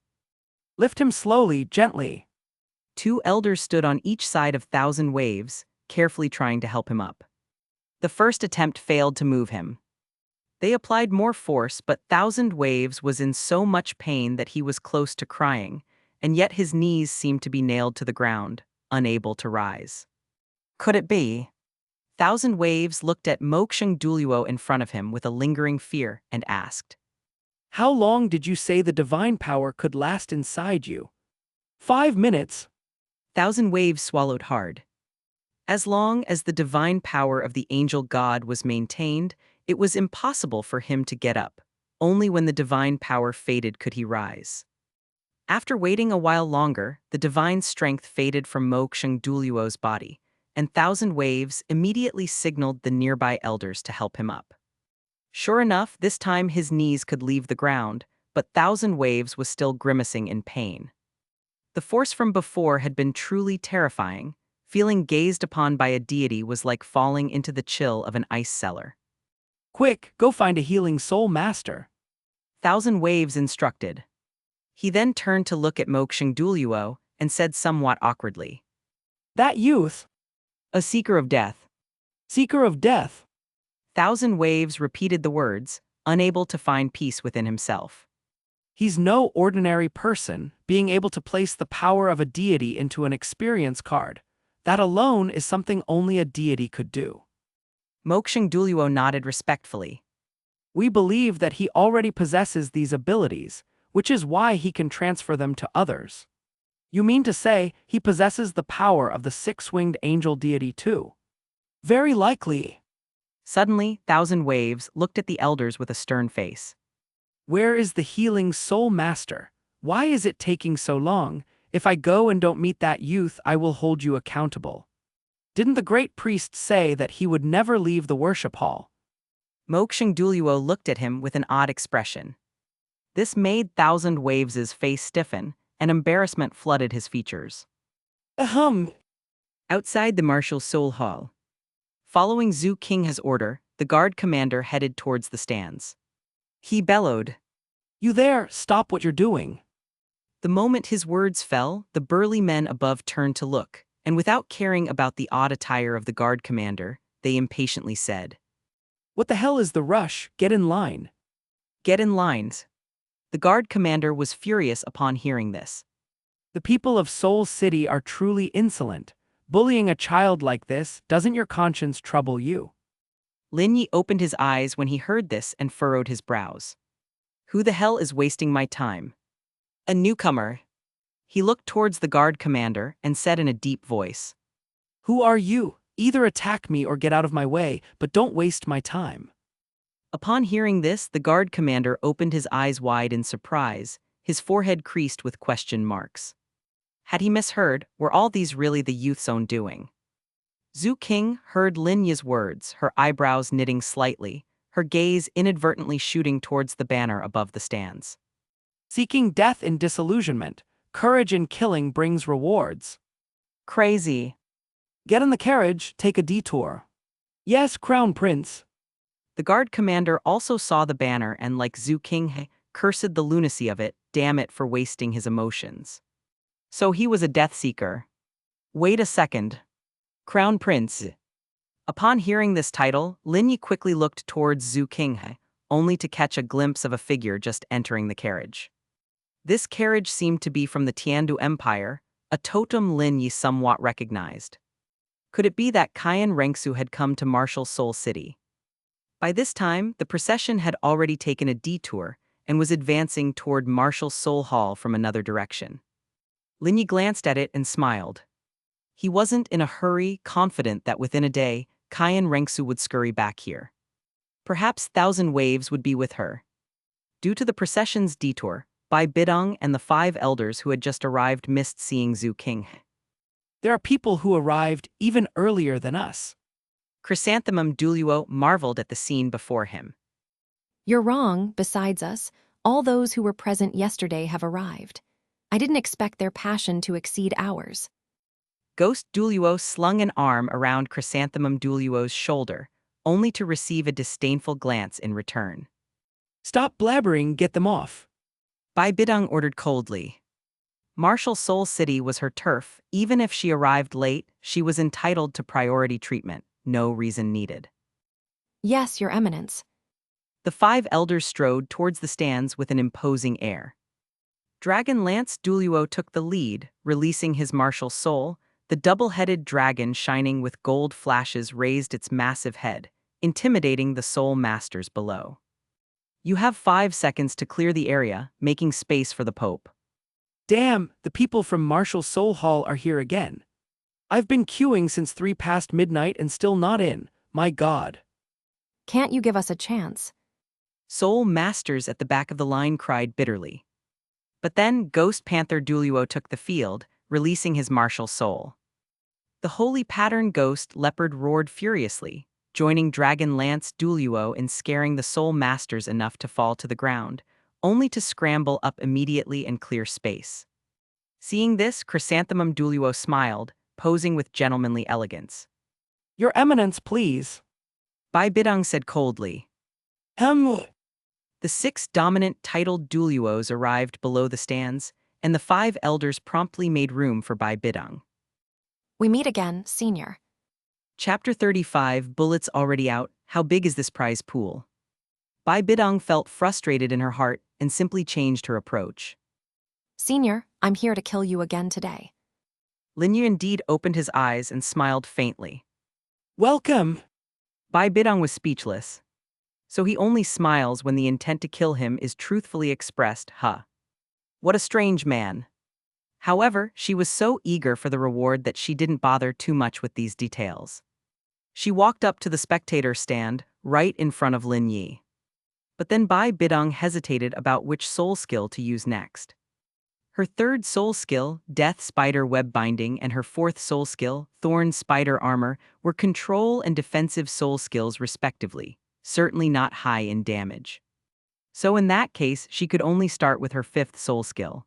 Lift him slowly, gently. 2 elders stood on each side of Thousand Waves, carefully trying to help him up. The first attempt failed to move him. They applied more force, but Thousand Waves was in so much pain that he was close to crying, and yet his knees seemed to be nailed to the ground, unable to rise. Could it be? Thousand Waves looked at Moksung Douluo in front of him with a lingering fear and asked, How long did you say the divine power could last inside you? 5 minutes. Thousand Waves swallowed hard. As long as the divine power of the angel god was maintained, it was impossible for him to get up. Only when the divine power faded could he rise. After waiting a while longer, the divine strength faded from Moksung Douluo's body, and Thousand Waves immediately signaled the nearby elders to help him up. Sure enough, this time his knees could leave the ground, but Thousand Waves was still grimacing in pain. The force from before had been truly terrifying. Feeling gazed upon by a deity was like falling into the chill of an ice cellar. Quick, go find a healing soul master. Thousand Waves instructed. He then turned to look at Moksung Douluo, and said somewhat awkwardly, That youth, "A seeker of death." seeker of death. Thousand Waves repeated the words, unable to find peace within himself. He's no ordinary person, being able to place the power of a deity into an experience card. That alone is something only a deity could do. Mokshing Douluo nodded respectfully. We believe that he already possesses these abilities, which is why he can transfer them to others. You mean to say he possesses the power of the six-winged angel deity too? Very likely. Suddenly, Thousand Waves looked at the elders with a stern face. Where is the healing soul master? Why is it taking so long? If I go and don't meet that youth, I will hold you accountable. Didn't the great priest say that he would never leave the worship hall? Mokshing Douluo looked at him with an odd expression. This made Thousand Waves' face stiffen, and embarrassment flooded his features. Ahem. Outside the Martial Soul Hall. Following Zhu Qinghe's order, the guard commander headed towards the stands. He bellowed. You there, stop what you're doing. The moment his words fell, the burly men above turned to look, and without caring about the odd attire of the guard commander, they impatiently said, What the hell is the rush? Get in line. "Get in lines." The guard commander was furious upon hearing this. The people of Seoul City are truly insolent. Bullying a child like this, doesn't your conscience trouble you? Lin Yi opened his eyes when he heard this and furrowed his brows. Who the hell is wasting my time? A newcomer. He looked towards the guard commander and said in a deep voice, Who are you? Either attack me or get out of my way, but don't waste my time. Upon hearing this, the guard commander opened his eyes wide in surprise, his forehead creased with question marks. Had he misheard? Were all these really the youth's own doing? Zhu Qing heard Lin Yi's words, her eyebrows knitting slightly, her gaze inadvertently shooting towards the banner above the stands. Seeking death in disillusionment, courage in killing brings rewards. Crazy. Get in the carriage, take a detour. Yes, Crown Prince. The guard commander also saw the banner and, like Zhu Qing, cursed the lunacy of it, damn it for wasting his emotions. So he was a death seeker. Wait a second. Crown Prince. Upon hearing this title, Lin Yi quickly looked towards Zhu Qing, only to catch a glimpse of a figure just entering the carriage. This carriage seemed to be from the Tiandu Empire, a totem Lin Yi somewhat recognized. Could it be that Qian Rengsu had come to Martial Soul City? By this time, the procession had already taken a detour and was advancing toward Martial Soul Hall from another direction. Lin Yi glanced at it and smiled. He wasn't in a hurry, confident that within a day, Qian Rengsu would scurry back here. Perhaps Thousand Waves would be with her. Due to the procession's detour, Bidong and the 5 elders who had just arrived missed seeing Zhu Qing. There are people who arrived even earlier than us. Chrysanthemum Douluo marveled at the scene before him. You're wrong, besides us, all those who were present yesterday have arrived. I didn't expect their passion to exceed ours. Ghost Douluo slung an arm around Chrysanthemum Douluo's shoulder, only to receive a disdainful glance in return. Stop blabbering, get them off. Bidong ordered coldly. Martial Soul City was her turf. Even if she arrived late, she was entitled to priority treatment, no reason needed. Yes, Your Eminence. The 5 elders strode towards the stands with an imposing air. Dragon Lance Douluo took the lead, releasing his martial soul. The double-headed dragon shining with gold flashes raised its massive head, intimidating the soul masters below. You have 5 seconds to clear the area, making space for the Pope. Damn, the people from Martial Soul Hall are here again. I've been queuing since 3 past midnight and still not in. My God. Can't you give us a chance? Soul masters at the back of the line cried bitterly. But then Ghost Panther Douluo took the field, releasing his martial soul. The holy pattern ghost leopard roared furiously, joining Dragon Lance Douluo in scaring the soul masters enough to fall to the ground, only to scramble up immediately and clear space. Seeing this, Chrysanthemum Douluo smiled, posing with gentlemanly elegance. Your Eminence, please. Bidong said coldly. The 6 dominant titled Douluos arrived below the stands, and the 5 elders promptly made room for Bai Bidong. We meet again, Senior. Chapter 35, Bullets Already Out, How Big is This Prize Pool? Bai Bidong felt frustrated in her heart and simply changed her approach. Senior, I'm here to kill you again today. Lin Yi indeed opened his eyes and smiled faintly. Welcome! Bai Bidong was speechless. So he only smiles when the intent to kill him is truthfully expressed, huh? What a strange man. However, she was so eager for the reward that she didn't bother too much with these details. She walked up to the spectator stand, right in front of Lin Yi. But then Bai Bidong hesitated about which soul skill to use next. Her third soul skill, Death Spider Web Binding, and her fourth soul skill, Thorn Spider Armor, were control and defensive soul skills respectively, certainly not high in damage. So in that case, she could only start with her fifth soul skill.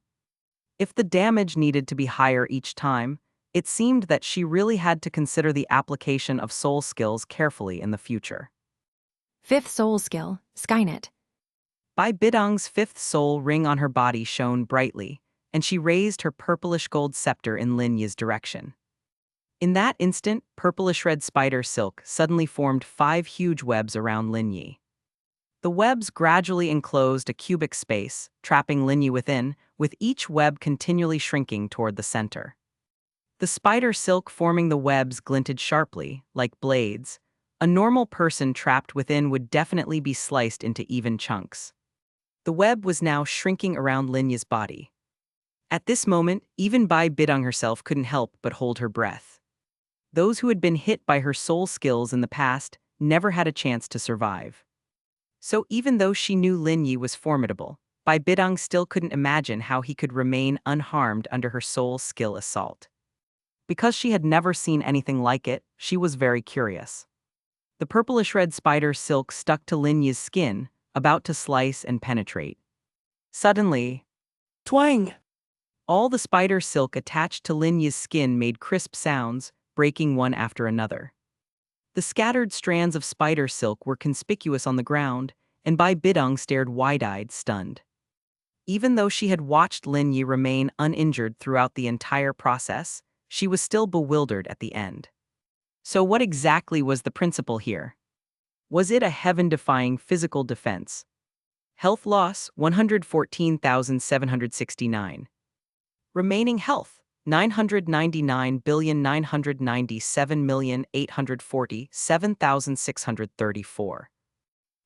If the damage needed to be higher each time, it seemed that she really had to consider the application of soul skills carefully in the future. Fifth soul skill, Skynet. Bai Bidong's fifth soul ring on her body shone brightly, and she raised her purplish gold scepter in Lin Yi's direction. In that instant, purplish red spider silk suddenly formed 5 huge webs around Lin Yi. The webs gradually enclosed a cubic space, trapping Lin Yi within, with each web continually shrinking toward the center. The spider silk forming the webs glinted sharply, like blades. A normal person trapped within would definitely be sliced into even chunks. The web was now shrinking around Lin Yi's body. At this moment, even Bai Bidong herself couldn't help but hold her breath. Those who had been hit by her soul skills in the past never had a chance to survive. So even though she knew Lin Yi was formidable, Bai Bidong still couldn't imagine how he could remain unharmed under her soul skill assault. Because she had never seen anything like it, she was very curious. The purplish-red spider silk stuck to Lin Yi's skin, about to slice and penetrate. Suddenly, Twang! all the spider silk attached to Lin Yi's skin made crisp sounds, breaking one after another. The scattered strands of spider silk were conspicuous on the ground, and Bai Bidong stared wide-eyed, stunned. Even though she had watched Lin Yi remain uninjured throughout the entire process, she was still bewildered at the end. So what exactly was the principle here? Was it a heaven-defying physical defense? Health loss, 114,769. Remaining health, 999,997,847,634.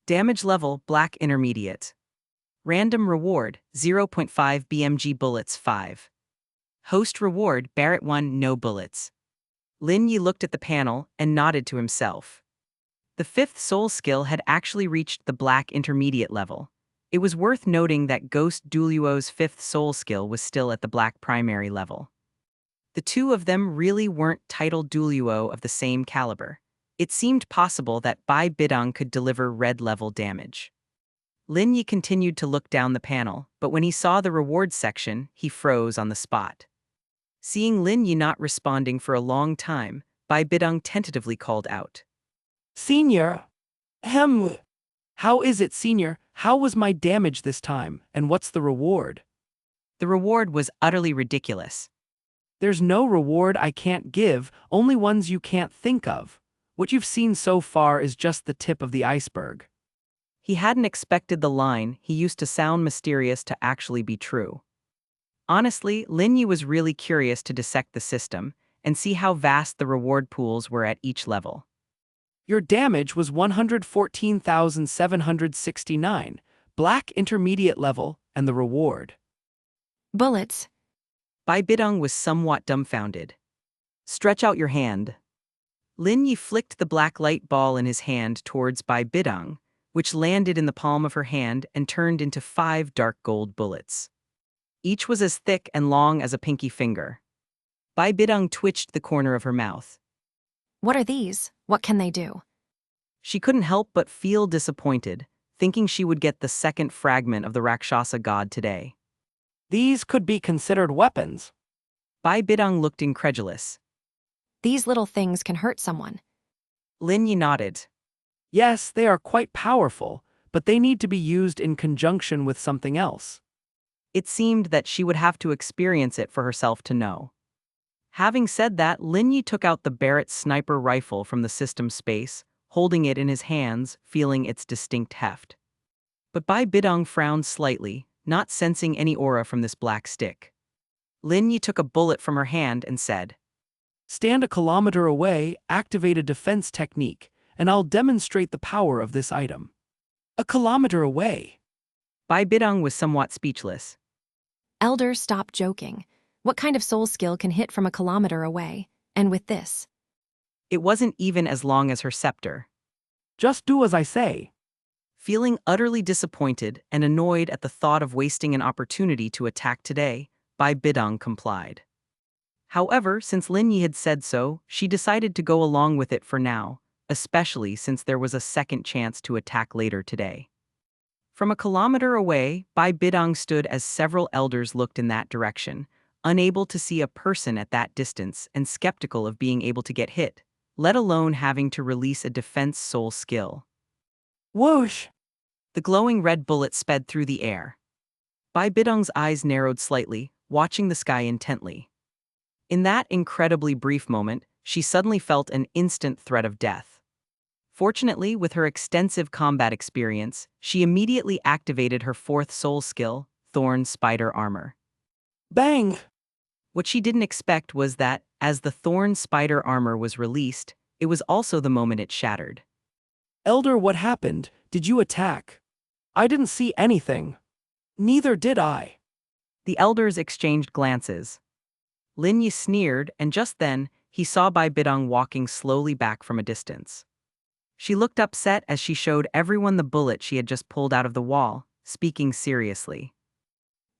Damage level, Black Intermediate. Random reward, 0.5 BMG bullets 5. Host reward, Barrett 1 no bullets. Lin Yi looked at the panel and nodded to himself. The fifth soul skill had actually reached the Black Intermediate level. It was worth noting that Ghost Douluo's fifth soul skill was still at the Black Primary level. The two of them really weren't titled Douluo of the same caliber. It seemed possible that Bai Bidong could deliver red-level damage. Lin Yi continued to look down the panel, but when he saw the rewards section, he froze on the spot. Seeing Lin Yi not responding for a long time, Bai Bidong tentatively called out. Senior! Ahem! How is it, Senior? How was my damage this time, and what's the reward? The reward was utterly ridiculous. There's no reward I can't give, only ones you can't think of. What you've seen so far is just the tip of the iceberg. He hadn't expected the line he used to sound mysterious to actually be true. Honestly, Lin Yi was really curious to dissect the system and see how vast the reward pools were at each level. Your damage was 114,769, Black Intermediate level, and the reward. Bullets. Bai Bidong was somewhat dumbfounded. Stretch out your hand. Lin Yi flicked the black light ball in his hand towards Bai Bidong, which landed in the palm of her hand and turned into 5 dark gold bullets. Each was as thick and long as a pinky finger. Bai Bidong twitched the corner of her mouth. What are these? What can they do? She couldn't help but feel disappointed, thinking she would get the second fragment of the Rakshasa god today. These could be considered weapons. Bai Bidong looked incredulous. These little things can hurt someone. Lin Yi nodded. Yes, they are quite powerful, but they need to be used in conjunction with something else. It seemed that she would have to experience it for herself to know. Having said that, Lin Yi took out the Barrett sniper rifle from the system space, holding it in his hands, feeling its distinct heft. But Bai Bidong frowned slightly, not sensing any aura from this black stick. Lin Yi took a bullet from her hand and said, Stand a kilometer away, activate a defense technique, and I'll demonstrate the power of this item. A kilometer away. Bai Bidong was somewhat speechless. Elder, stop joking. What kind of soul skill can hit from a kilometer away? And with this? It wasn't even as long as her scepter. Just do as I say. Feeling utterly disappointed and annoyed at the thought of wasting an opportunity to attack today, Bai Bidong complied. However, since Lin Yi had said so, she decided to go along with it for now, especially since there was a second chance to attack later today. From a kilometer away, Bai Bidong stood as several elders looked in that direction, unable to see a person at that distance and skeptical of being able to get hit, let alone having to release a defense soul skill. Whoosh! The glowing red bullet sped through the air. Bai Bidong's eyes narrowed slightly, watching the sky intently. In that incredibly brief moment, she suddenly felt an instant threat of death. Fortunately, with her extensive combat experience, she immediately activated her fourth soul skill, Thorn Spider Armor. Bang! What she didn't expect was that, as the Thorn Spider Armor was released, it was also the moment it shattered. Elder, what happened? Did you attack? I didn't see anything. Neither did I. The elders exchanged glances. Lin Yi sneered, and just then, he saw Bai Bidong walking slowly back from a distance. She looked upset as she showed everyone the bullet she had just pulled out of the wall, speaking seriously.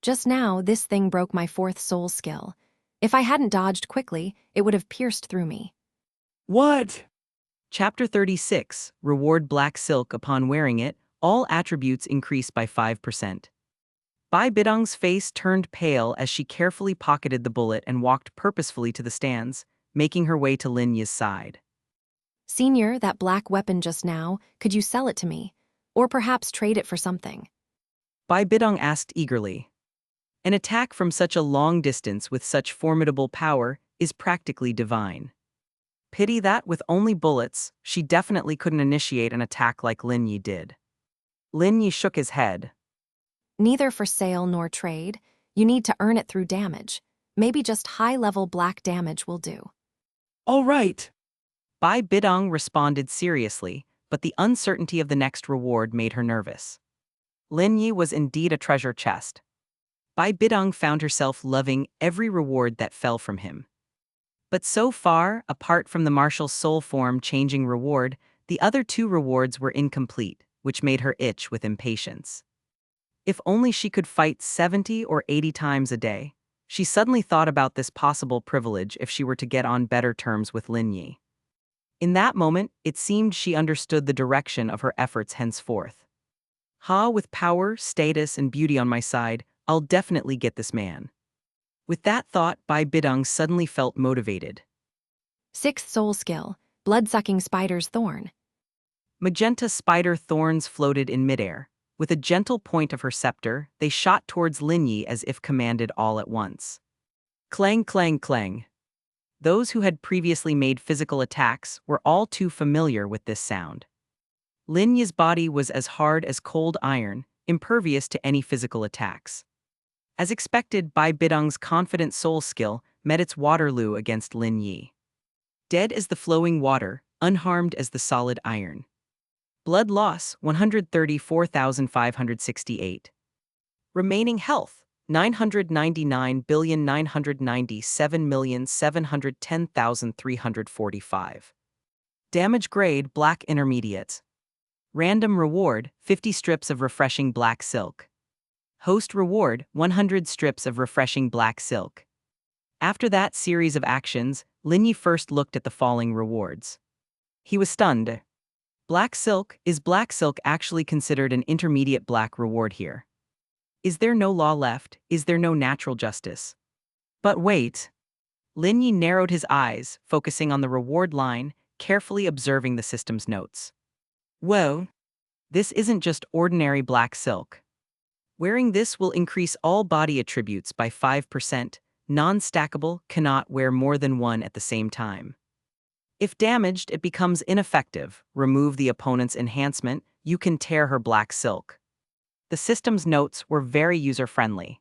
Just now, this thing broke my fourth soul skill. If I hadn't dodged quickly, it would have pierced through me. What? Chapter 36, Reward Black Silk upon wearing it, all attributes increase by 5%. Bai Bidong's face turned pale as she carefully pocketed the bullet and walked purposefully to the stands, making her way to Lin Yi's side. Senior, that black weapon just now, could you sell it to me? Or perhaps trade it for something? Bai Bidong asked eagerly. An attack from such a long distance with such formidable power is practically divine. Pity that with only bullets, she definitely couldn't initiate an attack like Lin Yi did. Lin Yi shook his head. Neither for sale nor trade. You need to earn it through damage. Maybe just high-level black damage will do. All right. Bai Bidong responded seriously, but the uncertainty of the next reward made her nervous. Lin Yi was indeed a treasure chest. Bai Bidong found herself loving every reward that fell from him. But so far, apart from the martial soul form changing reward, the other two rewards were incomplete, which made her itch with impatience. If only she could fight 70 or 80 times a day. She suddenly thought about this possible privilege if she were to get on better terms with Lin Yi. In that moment, it seemed she understood the direction of her efforts henceforth. With power, status, and beauty on my side, I'll definitely get this man. With that thought, Bai Bidong suddenly felt motivated. Sixth soul skill, blood-sucking spider's thorn. Magenta spider thorns floated in midair. With a gentle point of her scepter, they shot towards Lin Yi as if commanded all at once. Clang, clang, clang. Those who had previously made physical attacks were all too familiar with this sound. Lin Yi's body was as hard as cold iron, impervious to any physical attacks. As expected, Bai Bidong's confident soul skill met its Waterloo against Lin Yi. Dead as the flowing water, unharmed as the solid iron. Blood loss, 134,568. Remaining health, 999,997,710,345. Damage grade, black intermediate. Random reward, 50 strips of refreshing black silk. Host reward, 100 strips of refreshing black silk. After that series of actions, Lin Yi first looked at the falling rewards. He was stunned. Black silk, is black silk actually considered an intermediate black reward here? Is there no law left? Is there no natural justice? But wait. Lin Yi narrowed his eyes, focusing on the reward line, carefully observing the system's notes. Whoa. This isn't just ordinary black silk. Wearing this will increase all body attributes by 5%. Non-stackable, cannot wear more than one at the same time. If damaged, it becomes ineffective. Remove the opponent's enhancement, you can tear her black silk. The system's notes were very user-friendly.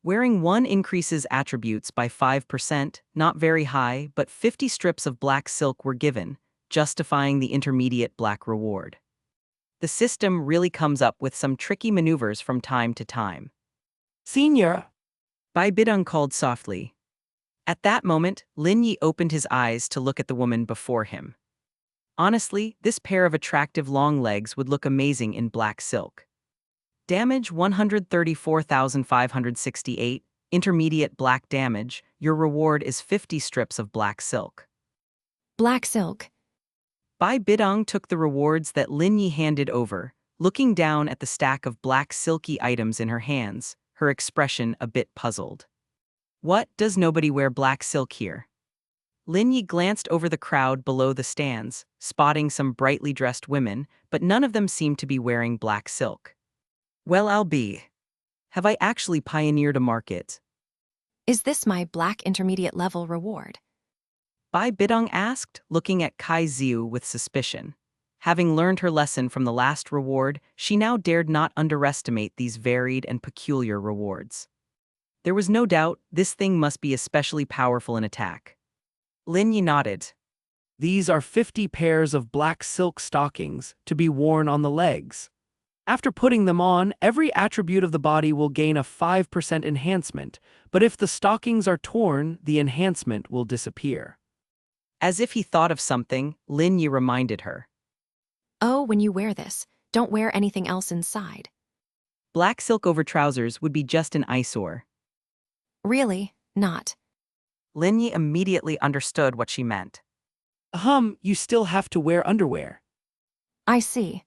Wearing one increases attributes by 5%, not very high, but 50 strips of black silk were given, justifying the intermediate black reward. The system really comes up with some tricky maneuvers from time to time. Senior! Bidong called softly. At that moment, Lin Yi opened his eyes to look at the woman before him. Honestly, this pair of attractive long legs would look amazing in black silk. Damage 134,568, intermediate black damage, your reward is 50 strips of black silk. Black silk. Bidong took the rewards that Lin Yi handed over, looking down at the stack of black silky items in her hands, her expression a bit puzzled. What, does nobody wear black silk here? Lin Yi glanced over the crowd below the stands, spotting some brightly dressed women, but none of them seemed to be wearing black silk. Well, I'll be. Have I actually pioneered a market? Is this my black intermediate level reward? Bidong asked, looking at Kai Ziu with suspicion. Having learned her lesson from the last reward, she now dared not underestimate these varied and peculiar rewards. There was no doubt this thing must be especially powerful in attack. Lin Yi nodded. These are 50 pairs of black silk stockings to be worn on the legs. After putting them on, every attribute of the body will gain a 5% enhancement, but if the stockings are torn, the enhancement will disappear. As if he thought of something, Lin Yi reminded her. Oh, when you wear this, don't wear anything else inside. Black silk over trousers would be just an eyesore. Really? Not. Lin Yi immediately understood what she meant. You still have to wear underwear. I see.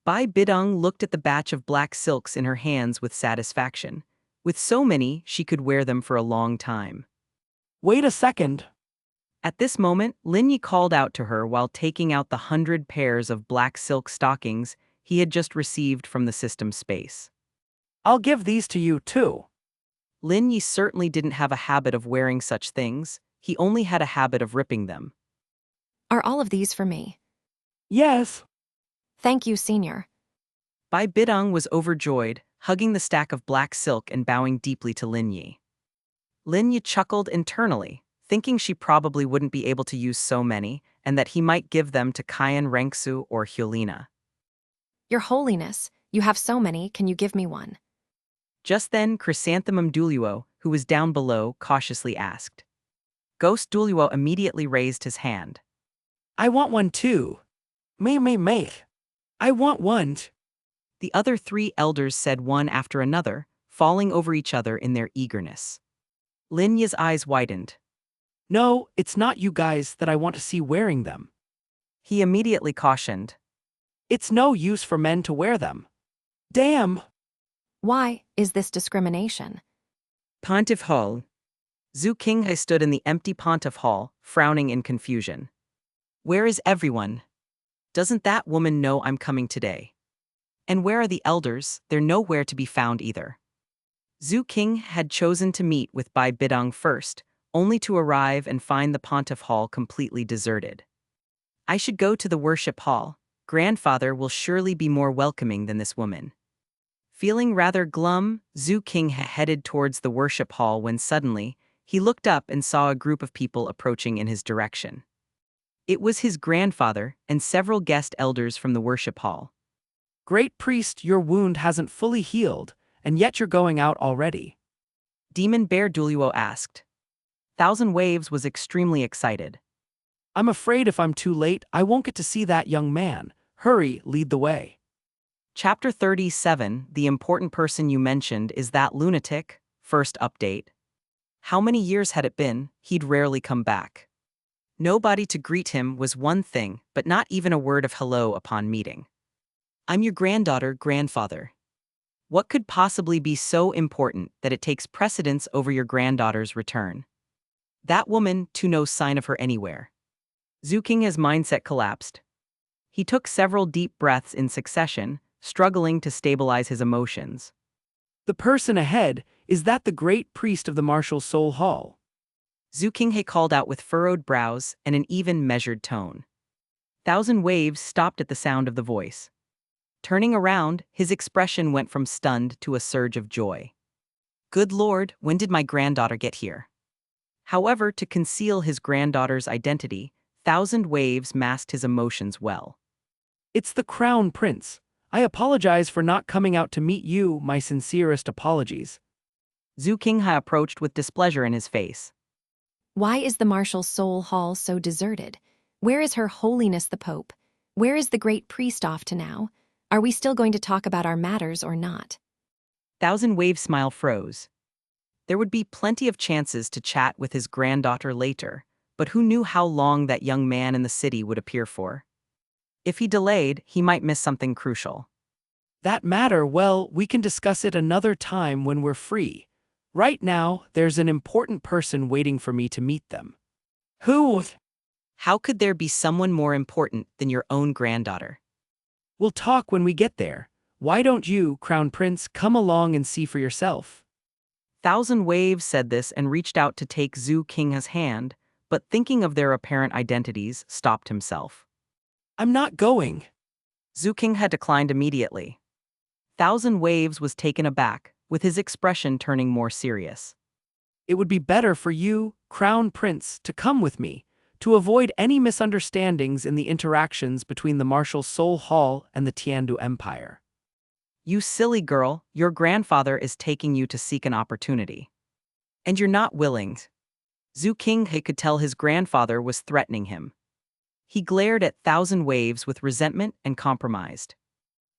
Bidong looked at the batch of black silks in her hands with satisfaction. With so many, she could wear them for a long time. Wait a second. At this moment, Lin Yi called out to her while taking out the 100 pairs of black silk stockings he had just received from the system space. I'll give these to you too. Lin Yi certainly didn't have a habit of wearing such things, he only had a habit of ripping them. Are all of these for me? Yes. Thank you, Senior. Bidong was overjoyed, hugging the stack of black silk and bowing deeply to Lin Yi. Lin Yi chuckled internally, thinking she probably wouldn't be able to use so many, and that he might give them to Kayan Rengsu or Hyolina. Your Holiness, you have so many, can you give me one? Just then, Chrysanthemum Douluo, who was down below, cautiously asked. Ghost Douluo immediately raised his hand. I want one too. May. I want one. The other three elders said one after another, falling over each other in their eagerness. Lin Yi's eyes widened. No, it's not you guys that I want to see wearing them. He immediately cautioned. It's no use for men to wear them. Damn! Why is this discrimination? Pontiff Hall. Zhu Qinghe stood in the empty Pontiff Hall, frowning in confusion. Where is everyone? Doesn't that woman know I'm coming today? And where are the elders? They're nowhere to be found either. Zhu Qing had chosen to meet with Bidong first, only to arrive and find the Pontiff Hall completely deserted. I should go to the worship hall. Grandfather will surely be more welcoming than this woman. Feeling rather glum, Zhu Qing headed towards the worship hall when suddenly, he looked up and saw a group of people approaching in his direction. It was his grandfather and several guest elders from the worship hall. Great priest, your wound hasn't fully healed, and yet you're going out already. Demon Bear Douluo asked. Thousand Waves was extremely excited. I'm afraid if I'm too late, I won't get to see that young man. Hurry, lead the way. Chapter 37, the important person you mentioned is that lunatic, first update. How many years had it been? He'd rarely come back. Nobody to greet him was one thing, but not even a word of hello upon meeting. I'm your granddaughter, grandfather. What could possibly be so important that it takes precedence over your granddaughter's return? That woman, to no sign of her anywhere. Zhu Qing's mindset collapsed. He took several deep breaths in succession, struggling to stabilize his emotions. The person ahead, is that the great priest of the martial soul hall? Zhu Qinghe called out with furrowed brows and an even, measured tone. Thousand Waves stopped at the sound of the voice. Turning around, his expression went from stunned to a surge of joy. Good Lord, when did my granddaughter get here? However, to conceal his granddaughter's identity, Thousand Waves masked his emotions well. It's the Crown Prince. I apologize for not coming out to meet you, my sincerest apologies. Zhu Qinghe approached with displeasure in his face. Why is the martial soul hall so deserted? Where is Her Holiness the Pope? Where is the great priest off to now? Are we still going to talk about our matters or not? Thousand Waves' smile froze. There would be plenty of chances to chat with his granddaughter later, but who knew how long that young man in the city would appear for? If he delayed, he might miss something crucial. That matter, well, we can discuss it another time when we're free. Right now, there's an important person waiting for me to meet them. Who? How could there be someone more important than your own granddaughter? We'll talk when we get there. Why don't you, Crown Prince, come along and see for yourself? Thousand Waves said this and reached out to take Zhu Qinghe's hand, but thinking of their apparent identities, stopped himself. I'm not going. Zhu Qinghe declined immediately. Thousand Waves was taken aback, with his expression turning more serious. It would be better for you, Crown Prince, to come with me, to avoid any misunderstandings in the interactions between the Martial Soul Hall and the Tiandu Empire. You silly girl, your grandfather is taking you to seek an opportunity. And you're not willing. Zhu Qinghe could tell his grandfather was threatening him. He glared at Thousand Waves with resentment and compromised.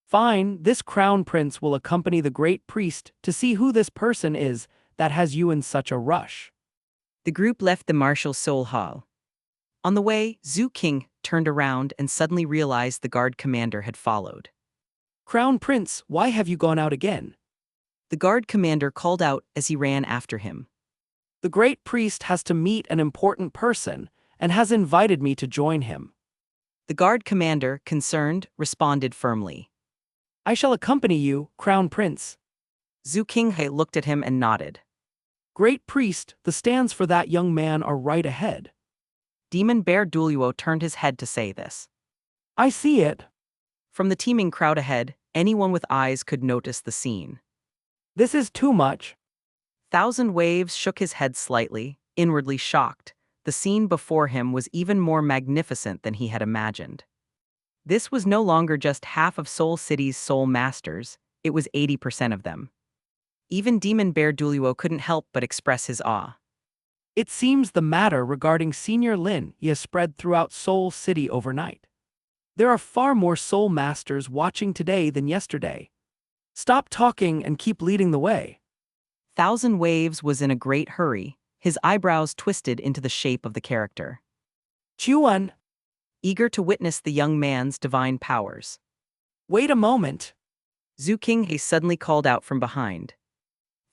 Fine, this Crown Prince will accompany the great priest to see who this person is that has you in such a rush. The group left the Martial Soul Hall. On the way, Zhu Qing turned around and suddenly realized the guard commander had followed. Crown Prince, why have you gone out again? The guard commander called out as he ran after him. The great priest has to meet an important person and has invited me to join him. The guard commander, concerned, responded firmly. I shall accompany you, Crown Prince. Zhu Qinghe looked at him and nodded. Great priest, the stands for that young man are right ahead. Demon Bear Douluo turned his head to say this. I see it. From the teeming crowd ahead, anyone with eyes could notice the scene. This is too much. Thousand Waves shook his head slightly, inwardly shocked. The scene before him was even more magnificent than he had imagined. This was no longer just half of Soul City's soul masters, it was 80% of them. Even Demon Bear Douluo couldn't help but express his awe. It seems the matter regarding Senior Lin Yi has spread throughout Soul City overnight. There are far more soul masters watching today than yesterday. Stop talking and keep leading the way. Thousand Waves was in a great hurry, his eyebrows twisted into the shape of the character. Chuan, Eager to witness the young man's divine powers. wait a moment. Zhu Qinghe suddenly called out from behind.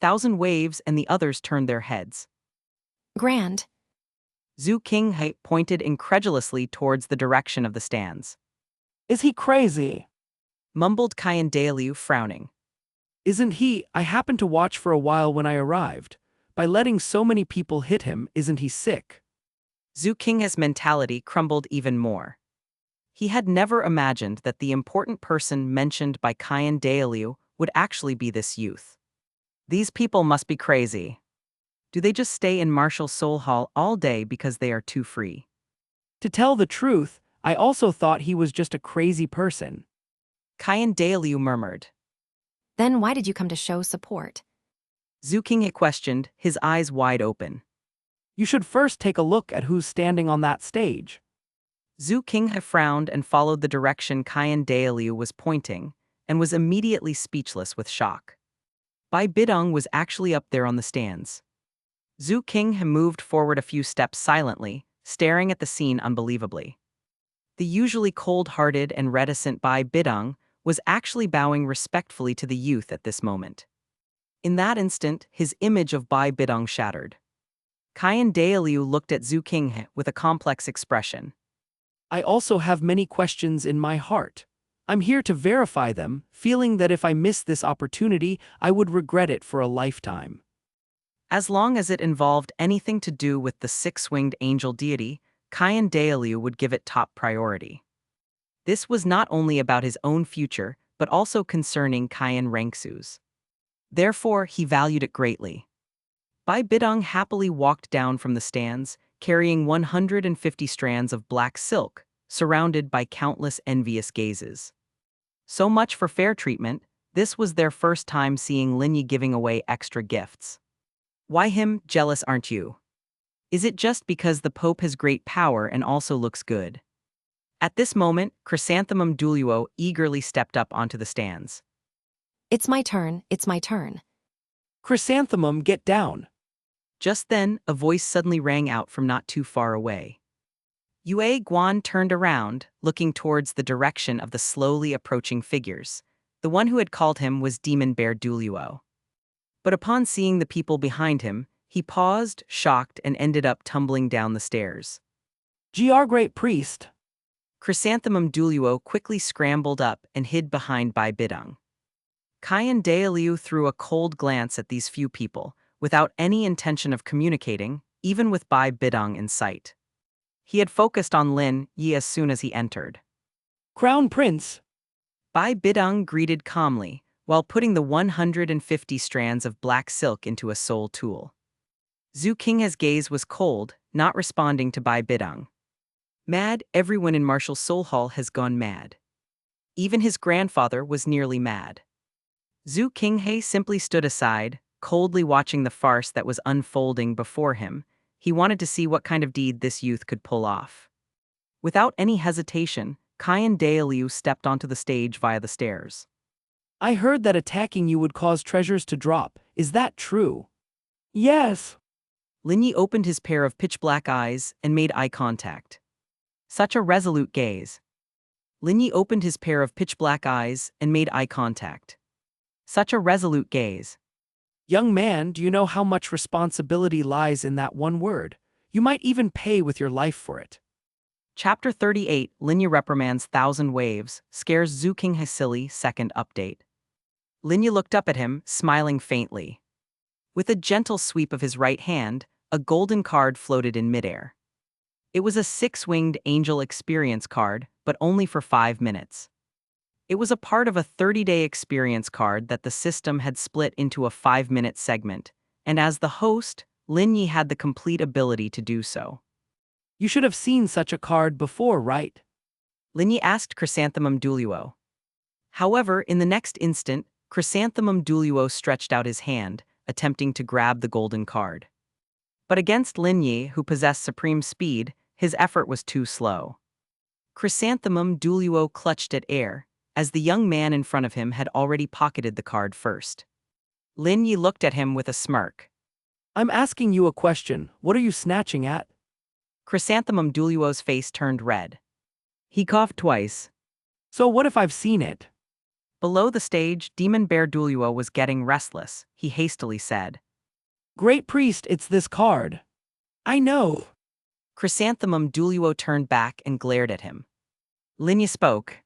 Thousand Waves and the others turned their heads. Grand. Zhu Qinghe pointed incredulously towards the direction of the stands. Is he crazy? Mumbled Qian Dailiu, frowning. Isn't he? I happened to watch for a while when I arrived. By letting so many people hit him, isn't he sick? Zhu Qinghe's mentality crumbled even more. He had never imagined that the important person mentioned by Qian Dailiu would actually be this youth. These people must be crazy. Do they just stay in Martial Soul Hall all day because they are too free? To tell the truth, I also thought he was just a crazy person. Qian Dailiu murmured. Then why did you come to show support? Zhu Qinghe questioned, his eyes wide open. You should first take a look at who's standing on that stage. Zhu Qinghe frowned and followed the direction Qian Dailiu was pointing, and was immediately speechless with shock. Bai Bidong was actually up there on the stands. Zhu Qinghe moved forward a few steps silently, staring at the scene unbelievably. The usually cold-hearted and reticent Bai Bidong was actually bowing respectfully to the youth at this moment. In that instant, his image of Bai Bidong shattered. Qian Dailiu looked at Zhu Qinghe with a complex expression. I also have many questions in my heart. I'm here to verify them, feeling that if I miss this opportunity, I would regret it for a lifetime. As long as it involved anything to do with the six-winged angel deity, Kyan Dailiu would give it top priority. This was not only about his own future, but also concerning Kyan Rangsu's. Therefore, he valued it greatly. Bai Bidong happily walked down from the stands, carrying 150 strands of black silk, surrounded by countless envious gazes. So much for fair treatment. This was their first time seeing Lin Yi giving away extra gifts. Why him? Jealous, aren't you? Is it just because the Pope has great power and also looks good? At this moment, Chrysanthemum Douluo eagerly stepped up onto the stands. It's my turn, it's my turn. Chrysanthemum, get down. Just then, a voice suddenly rang out from not too far away. Yue Guan turned around, looking towards the direction of the slowly approaching figures. The one who had called him was Demon Bear Douluo. But upon seeing the people behind him, he paused, shocked, and ended up tumbling down the stairs. GR Great Priest. Chrysanthemum Douluo quickly scrambled up and hid behind Bai Bidong. Kyan Dailiu threw a cold glance at these few people, without any intention of communicating, even with Bai Bidong in sight. He had focused on Lin Yi as soon as he entered. Crown Prince. Bai Bidong greeted calmly, while putting the 150 strands of black silk into a soul tool. Zhu Qinghe's gaze was cold, not responding to Bai Bidong. Mad, everyone in Martial Soul Hall has gone mad. Even his grandfather was nearly mad. Zhu Qinghe simply stood aside, coldly watching the farce that was unfolding before him. He wanted to see what kind of deed this youth could pull off. Without any hesitation, Kyan Dailiu stepped onto the stage via the stairs. I heard that attacking you would cause treasures to drop. Is that true? Yes. Lin Yi opened his pair of pitch-black eyes and made eye contact. Such a resolute gaze. Lin Yi opened his pair of pitch-black eyes and made eye contact. Such a resolute gaze. Young man, do you know how much responsibility lies in that one word? You might even pay with your life for it. Chapter 38, Lin Yi reprimands Thousand Waves, scares Zhu Qinghe silly, second update. Lin Yi looked up at him, smiling faintly. With a gentle sweep of his right hand, a golden card floated in midair. It was a six-winged angel experience card, but only for 5 minutes. It was a part of a 30-day experience card that the system had split into a 5-minute segment, and as the host, Lin Yi had the complete ability to do so. You should have seen such a card before, right? Lin Yi asked Chrysanthemum Douluo. However, in the next instant, Chrysanthemum Douluo stretched out his hand, attempting to grab the golden card. But against Lin Yi, who possessed supreme speed, his effort was too slow. Chrysanthemum Douluo clutched at air, as the young man in front of him had already pocketed the card first. Lin Yi looked at him with a smirk. I'm asking you a question. What are you snatching at? Chrysanthemum Douluo's face turned red. He coughed twice. So what if I've seen it? Below the stage, Demon Bear Douluo was getting restless. He hastily said. Great Priest, it's this card. I know. Chrysanthemum Douluo turned back and glared at him. Lin Yi spoke.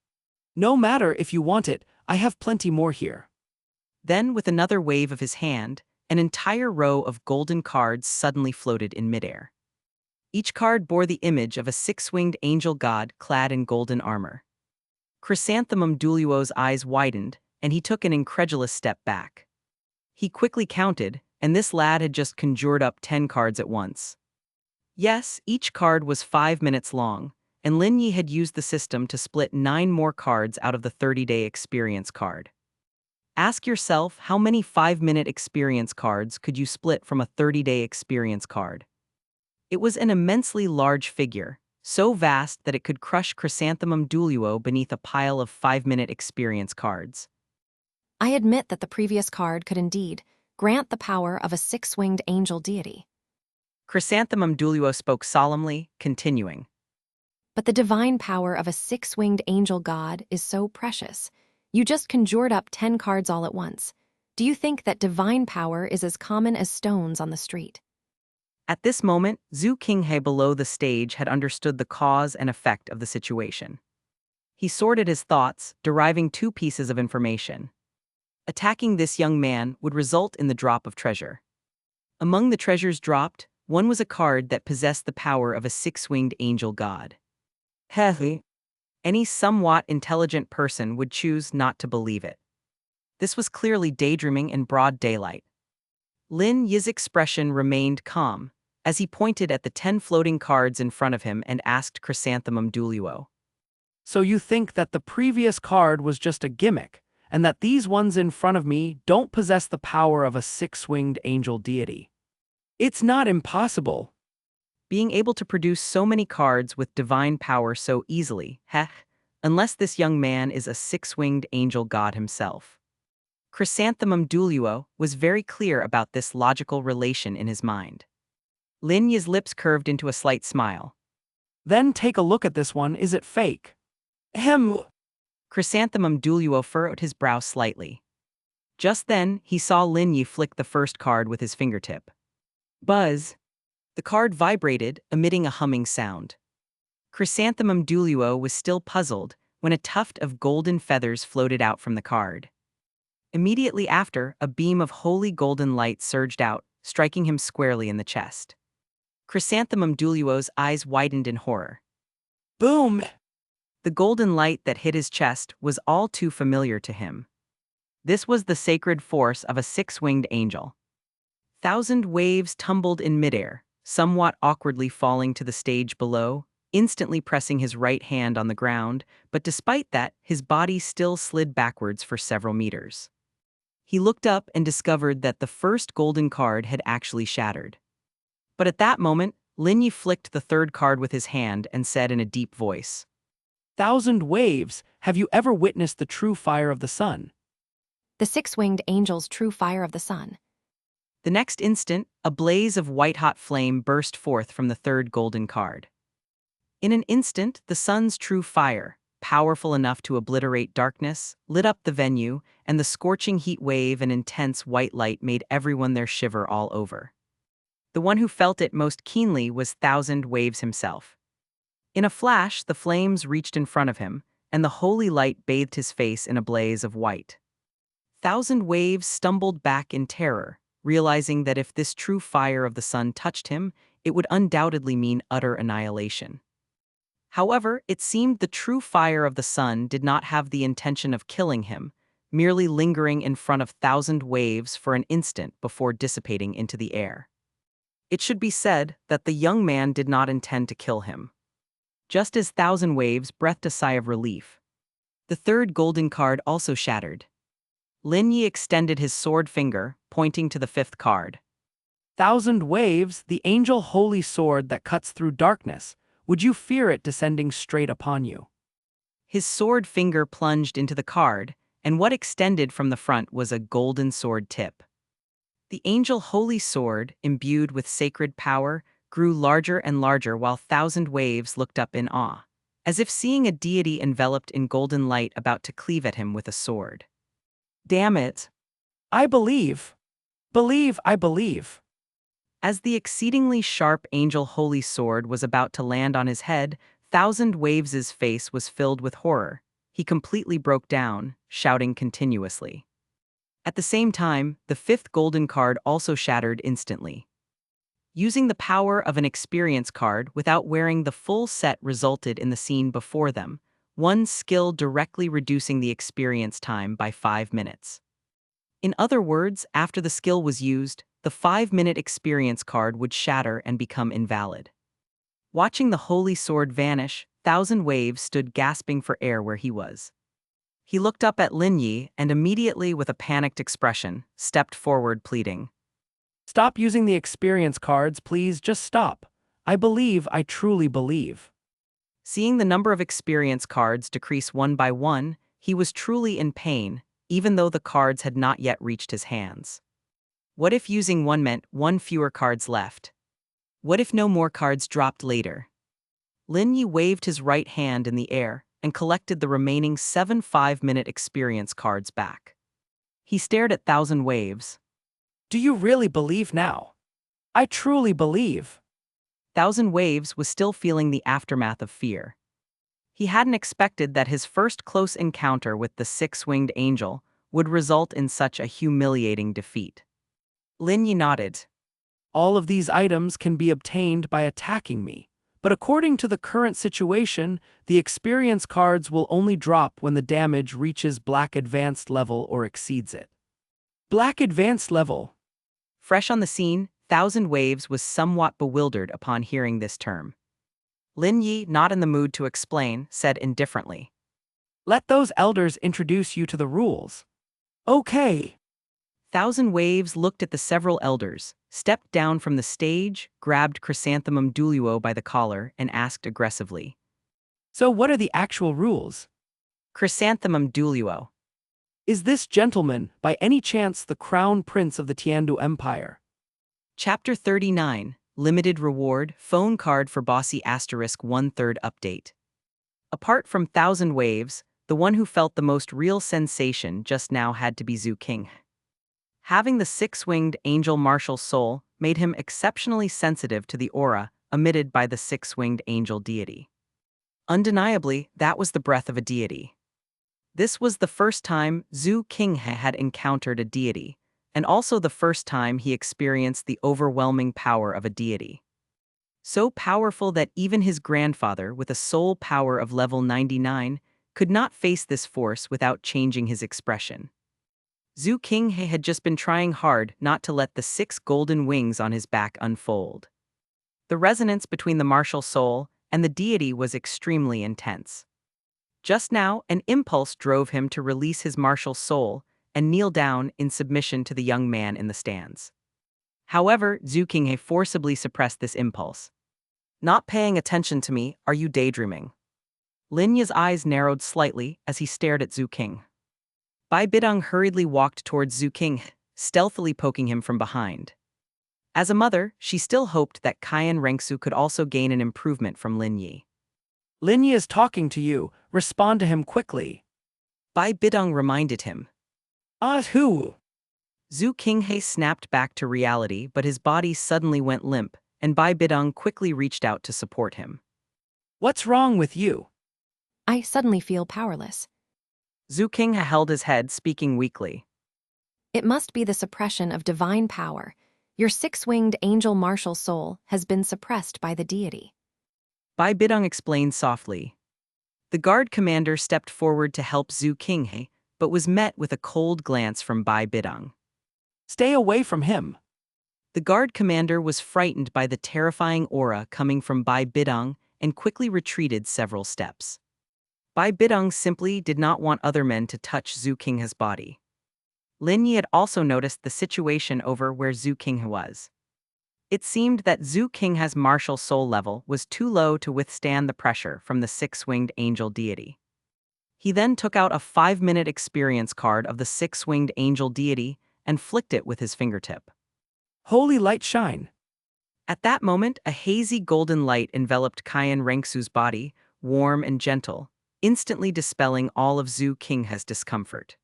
No matter if you want it, I have plenty more here. Then, with another wave of his hand, an entire row of golden cards suddenly floated in midair. Each card bore the image of a six-winged angel god clad in golden armor. Chrysanthemum Douluo's eyes widened, and he took an incredulous step back. He quickly counted, and this lad had just conjured up 10 cards at once. Yes, each card was 5 minutes long, and Lin Yi had used the system to split 9 more cards out of the 30-day experience card. Ask yourself, how many 5-minute experience cards could you split from a 30-day experience card? It was an immensely large figure, so vast that it could crush Chrysanthemum Douluo beneath a pile of 5-minute experience cards. I admit that the previous card could indeed grant the power of a six-winged angel deity. Chrysanthemum Douluo spoke solemnly, continuing. But the divine power of a six-winged angel god is so precious. You just conjured up 10 cards all at once. Do you think that divine power is as common as stones on the street? At this moment, Zhu Qinghe below the stage had understood the cause and effect of the situation. He sorted his thoughts, deriving two pieces of information. Attacking this young man would result in the drop of treasure. Among the treasures dropped, one was a card that possessed the power of a six-winged angel god. Heh. Any somewhat intelligent person would choose not to believe it. This was clearly daydreaming in broad daylight. Lin Yi's expression remained calm, as he pointed at the 10 floating cards in front of him and asked Chrysanthemum Douluo. So you think that the previous card was just a gimmick, and that these ones in front of me don't possess the power of a six-winged angel deity? It's not impossible. Being able to produce so many cards with divine power so easily, unless this young man is a six-winged angel god himself. Chrysanthemum Douluo was very clear about this logical relation in his mind. Lin Yi's lips curved into a slight smile. Then take a look at this one, is it fake? Ahem. Chrysanthemum Douluo furrowed his brow slightly. Just then, he saw Lin Yi flick the first card with his fingertip. Buzz! The card vibrated, emitting a humming sound. Chrysanthemum Douluo was still puzzled when a tuft of golden feathers floated out from the card. Immediately after, a beam of holy golden light surged out, striking him squarely in the chest. Chrysanthemum Douluo's eyes widened in horror. Boom! The golden light that hit his chest was all too familiar to him. This was the sacred force of a six-winged angel. 1,000 waves tumbled in midair, somewhat awkwardly falling to the stage below, instantly pressing his right hand on the ground, but despite that, his body still slid backwards for several meters. He looked up and discovered that the first golden card had actually shattered. But at that moment, Lin Yi flicked the third card with his hand and said in a deep voice, 1,000 waves, have you ever witnessed the true fire of the sun? The six-winged angel's true fire of the sun. The next instant, a blaze of white-hot flame burst forth from the third golden card. In an instant, the sun's true fire, powerful enough to obliterate darkness, lit up the venue, and the scorching heat wave and intense white light made everyone there shiver all over. The one who felt it most keenly was 1,000 Waves himself. In a flash, the flames reached in front of him, and the holy light bathed his face in a blaze of white. 1,000 Waves stumbled back in terror, realizing that if this true fire of the sun touched him, it would undoubtedly mean utter annihilation. However, it seemed the true fire of the sun did not have the intention of killing him, merely lingering in front of 1,000 Waves for an instant before dissipating into the air. It should be said that the young man did not intend to kill him. Just as 1,000 Waves breathed a sigh of relief, the third golden card also shattered. Lin Yi extended his sword finger, pointing to the fifth card. 1,000 waves, the angel holy sword that cuts through darkness. Would you fear it descending straight upon you? His sword finger plunged into the card, and what extended from the front was a golden sword tip. The angel holy sword, imbued with sacred power, grew larger and larger while 1,000 Waves looked up in awe, as if seeing a deity enveloped in golden light about to cleave at him with a sword. Damn it! I believe. I believe. As the exceedingly sharp angel holy sword was about to land on his head, 1,000 Waves' face was filled with horror. He completely broke down, shouting continuously. At the same time, the fifth golden card also shattered instantly. Using the power of an experience card without wearing the full set resulted in the scene before them, one skill directly reducing the experience time by 5 minutes. In other words, after the skill was used, the 5-minute experience card would shatter and become invalid. Watching the holy sword vanish, 1,000 Waves stood gasping for air where he was. He looked up at Lin Yi and immediately, with a panicked expression, stepped forward pleading. Stop using the experience cards, please, just stop. I truly believe. Seeing the number of experience cards decrease one by one, he was truly in pain, even though the cards had not yet reached his hands. What if using one meant one fewer cards left? What if no more cards dropped later? Lin Yi waved his right hand in the air and collected the remaining 7 5-minute experience cards back. He stared at 1,000 Waves. Do you really believe now? I truly believe. 1,000 Waves was still feeling the aftermath of fear. He hadn't expected that his first close encounter with the six-winged angel would result in such a humiliating defeat. Lin Yi nodded. All of these items can be obtained by attacking me, but according to the current situation, the experience cards will only drop when the damage reaches Black Advanced level or exceeds it. Black Advanced level. Fresh on the scene, Thousand Waves was somewhat bewildered upon hearing this term. Lin Yi, not in the mood to explain, said indifferently. Let those elders introduce you to the rules. Okay. Thousand Waves looked at the several elders, stepped down from the stage, grabbed Chrysanthemum Douluo by the collar, and asked aggressively. So what are the actual rules? Chrysanthemum Douluo. Is this gentleman, by any chance, the crown prince of the Tiandu Empire? Chapter 39, Limited Reward, Phone Card for Bossy * 1/3 Update. Apart from Thousand Waves, the one who felt the most real sensation just now had to be Zhu King. Having the six-winged angel martial soul made him exceptionally sensitive to the aura emitted by the six-winged angel deity. Undeniably, that was the breath of a deity. This was the first time Zhu King had encountered a deity, and also the first time he experienced the overwhelming power of a deity. So powerful that even his grandfather, with a soul power of level 99, could not face this force without changing his expression. Zhu King had just been trying hard not to let the 6 golden wings on his back unfold. The resonance between the martial soul and the deity was extremely intense. Just now, an impulse drove him to release his martial soul and kneel down in submission to the young man in the stands. However, Zhu King forcibly suppressed this impulse. Not paying attention to me, are you daydreaming? Lin Yi's eyes narrowed slightly as he stared at Zhu King. Bidong hurriedly walked towards Zhu King, stealthily poking him from behind. As a mother, she still hoped that Cayenne Rengsu could also gain an improvement from Lin Yi. Lin Yi is talking to you, respond to him quickly. Bidong reminded him. Who? Zhu King snapped back to reality, but his body suddenly went limp, and Bidong quickly reached out to support him. What's wrong with you? I suddenly feel powerless. Zhu King held his head, speaking weakly. It must be the suppression of divine power. Your six-winged angel martial soul has been suppressed by the deity. Bidong explained softly. The guard commander stepped forward to help Zhu King, but was met with a cold glance from Bidong. Stay away from him. The guard commander was frightened by the terrifying aura coming from Bidong and quickly retreated several steps. Bidong simply did not want other men to touch Zhu King's body. Lin Yi had also noticed the situation over where Zhu King was. It seemed that Zhu King's martial soul level was too low to withstand the pressure from the six-winged angel deity. He then took out a 5-minute experience card of the six-winged angel deity and flicked it with his fingertip. Holy light shine. At that moment, a hazy golden light enveloped Cayenne Rengsu's body, warm and gentle, instantly dispelling all of Zhu King's discomfort.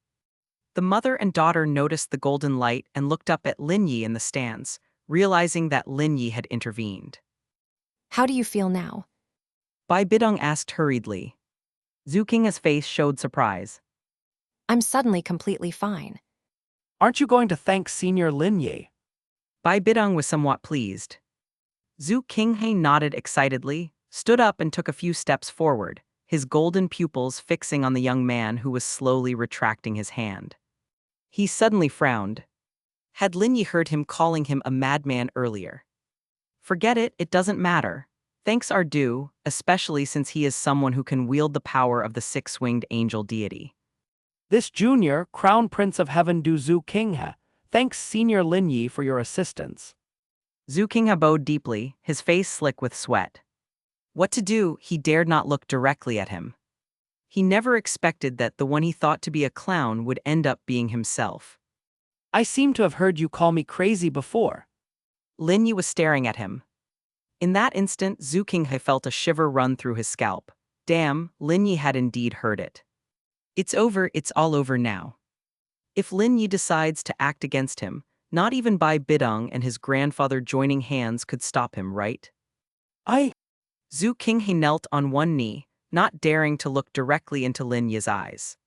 The mother and daughter noticed the golden light and looked up at Lin Yi in the stands, realizing that Lin Yi had intervened. How do you feel now? Bidong asked hurriedly. Zhu King's face showed surprise. I'm suddenly completely fine. Aren't you going to thank Senior Lin Yi? Bidong was somewhat pleased. Zhu King nodded excitedly, stood up and took a few steps forward, his golden pupils fixing on the young man who was slowly retracting his hand. He suddenly frowned. Had Lin Yi heard him calling him a madman earlier? Forget it, it doesn't matter. Thanks are due, especially since he is someone who can wield the power of the six-winged angel deity. This junior, Crown Prince of Heaven Du Zhu King thanks Senior Lin Yi for your assistance. Zhu King bowed deeply, his face slick with sweat. What to do, he dared not look directly at him. He never expected that the one he thought to be a clown would end up being himself. I seem to have heard you call me crazy before. Lin Yi was staring at him. In that instant, Zhu King felt a shiver run through his scalp. Damn, Lin Yi had indeed heard it. It's over, it's all over now. If Lin Yi decides to act against him, not even Bidong and his grandfather joining hands could stop him, right? I... Zhu King knelt on one knee, not daring to look directly into Lin Yi's eyes.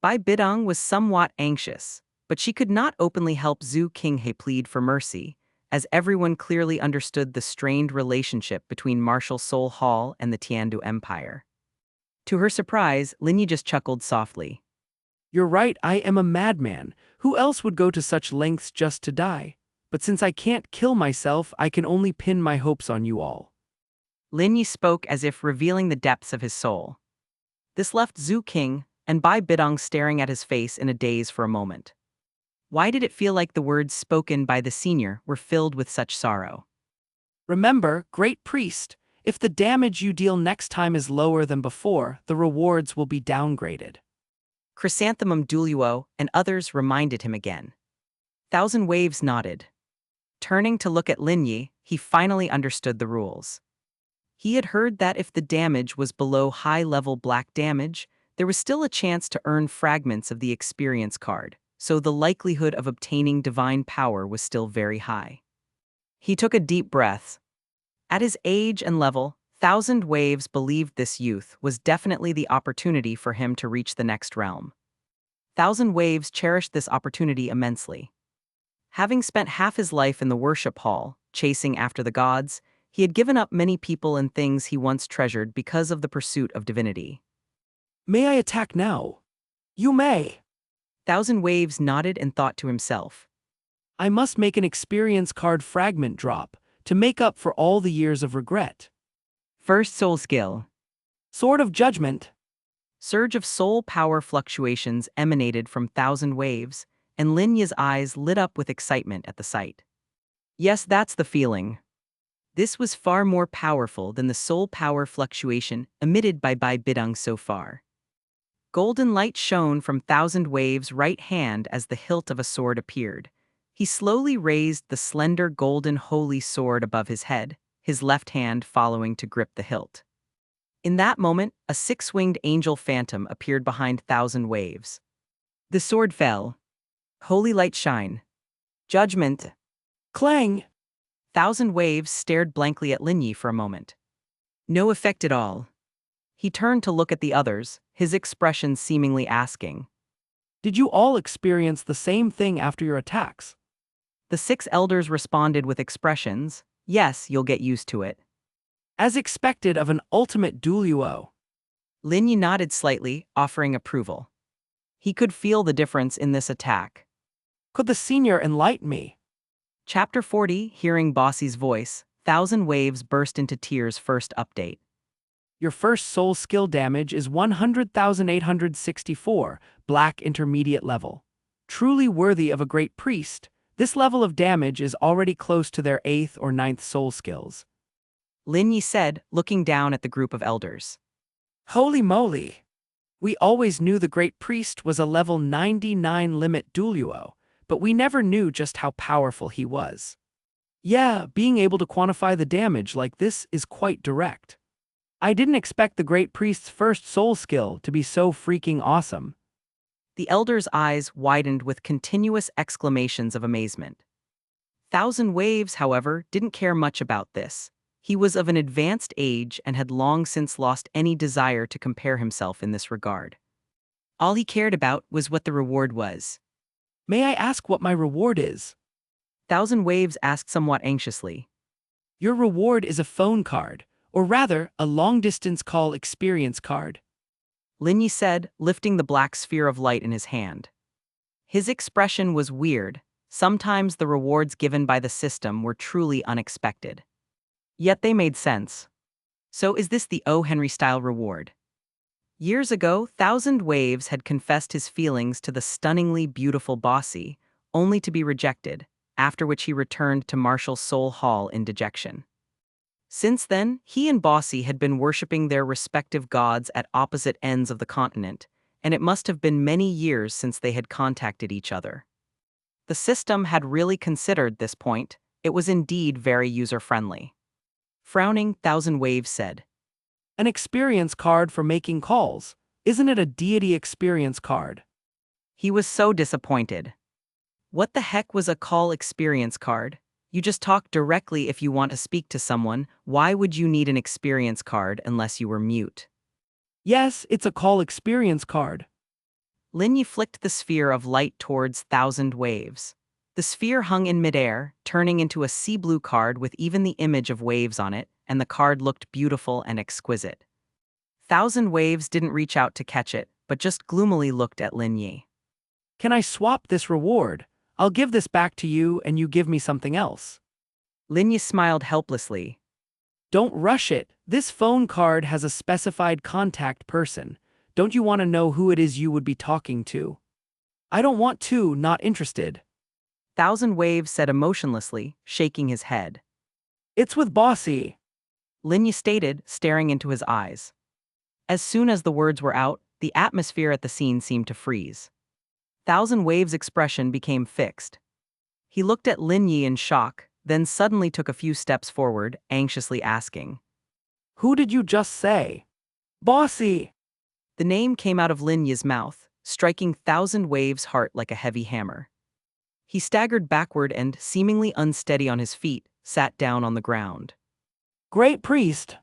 Bai Bidong was somewhat anxious, but she could not openly help Zhu Qinghe plead for mercy, as everyone clearly understood the strained relationship between Martial Soul Hall and the Tiandu Empire. To her surprise, Lin Yi just chuckled softly. You're right, I am a madman. Who else would go to such lengths just to die? But since I can't kill myself, I can only pin my hopes on you all. Lin Yi spoke as if revealing the depths of his soul. This left Zhu Qing and Bai Bidong staring at his face in a daze for a moment. Why did it feel like the words spoken by the senior were filled with such sorrow? Remember, Great Priest, if the damage you deal next time is lower than before, the rewards will be downgraded. Chrysanthemum Douluo and others reminded him again. Thousand Waves nodded. Turning to look at Lin Yi, he finally understood the rules. He had heard that if the damage was below high-level black damage, there was still a chance to earn fragments of the experience card, so the likelihood of obtaining divine power was still very high. He took a deep breath. At his age and level, Thousand Waves believed this youth was definitely the opportunity for him to reach the next realm. Thousand Waves cherished this opportunity immensely. Having spent half his life in the worship hall, chasing after the gods, he had given up many people and things he once treasured because of the pursuit of divinity. May I attack now? You may. Thousand Waves nodded and thought to himself. I must make an experience card fragment drop to make up for all the years of regret. First soul skill. Sword of Judgment. Surge of soul power fluctuations emanated from Thousand Waves, and Lin Yi's eyes lit up with excitement at the sight. Yes, that's the feeling. This was far more powerful than the soul power fluctuation emitted by Bai Bidong so far. Golden light shone from Thousand Waves' right hand as the hilt of a sword appeared. He slowly raised the slender golden holy sword above his head, his left hand following to grip the hilt. In that moment, a six-winged angel phantom appeared behind Thousand Waves. The sword fell. Holy light shine. Judgment. Clang! Thousand Waves stared blankly at Lin Yi for a moment. No effect at all. He turned to look at the others, his expression seemingly asking. Did you all experience the same thing after your attacks? The six elders responded with expressions. Yes, you'll get used to it. As expected of an ultimate Douluo. Lin Yi nodded slightly, offering approval. He could feel the difference in this attack. Could the senior enlighten me? Chapter 40, hearing Bossy's voice, Thousand Waves burst into tears. First update. Your first soul skill damage is 100,864, black intermediate level. Truly worthy of a great priest, this level of damage is already close to their 8th or 9th soul skills. Lin Yi said, looking down at the group of elders. Holy moly! We always knew the great priest was a level 99 limit Douluo, but we never knew just how powerful he was. Yeah, being able to quantify the damage like this is quite direct. I didn't expect the great priest's first soul skill to be so freaking awesome. The elders' eyes widened with continuous exclamations of amazement. Thousand Waves, however, didn't care much about this. He was of an advanced age and had long since lost any desire to compare himself in this regard. All he cared about was what the reward was. May I ask what my reward is? Thousand Waves asked somewhat anxiously. Your reward is a phone card, or rather, a long-distance call experience card. Lin Yi said, lifting the black sphere of light in his hand. His expression was weird. Sometimes the rewards given by the system were truly unexpected. Yet they made sense. So is this the O. Henry-style reward? Years ago, Thousand Waves had confessed his feelings to the stunningly beautiful Bossy, only to be rejected, after which he returned to Martial Soul Hall in dejection. Since then, he and Bossy had been worshipping their respective gods at opposite ends of the continent, and it must have been many years since they had contacted each other. The system had really considered this point. It was indeed very user-friendly. Frowning, Thousand Waves said, An experience card for making calls. Isn't it a deity experience card? He was so disappointed. What the heck was a call experience card? You just talk directly if you want to speak to someone. Why would you need an experience card unless you were mute? Yes, it's a call experience card. Lin Yi flicked the sphere of light towards thousand waves. The sphere hung in midair, turning into a sea blue card with even the image of waves on it, and the card looked beautiful and exquisite. Thousand waves didn't reach out to catch it, but just gloomily looked at Lin Yi. Can I swap this reward? I'll give this back to you and you give me something else. Lin Yi smiled helplessly. Don't rush it. This phone card has a specified contact person. Don't you want to know who it is you would be talking to? I don't want to, not interested. Thousand Waves said emotionlessly, shaking his head. It's with Bossy. Lin Yi stated, staring into his eyes. As soon as the words were out, the atmosphere at the scene seemed to freeze. Thousand Waves' expression became fixed. He looked at Lin Yi in shock, then suddenly took a few steps forward, anxiously asking. Who did you just say? Bossy! The name came out of Lin Yi's mouth, striking Thousand Waves' heart like a heavy hammer. He staggered backward and, seemingly unsteady on his feet, sat down on the ground. Great priest!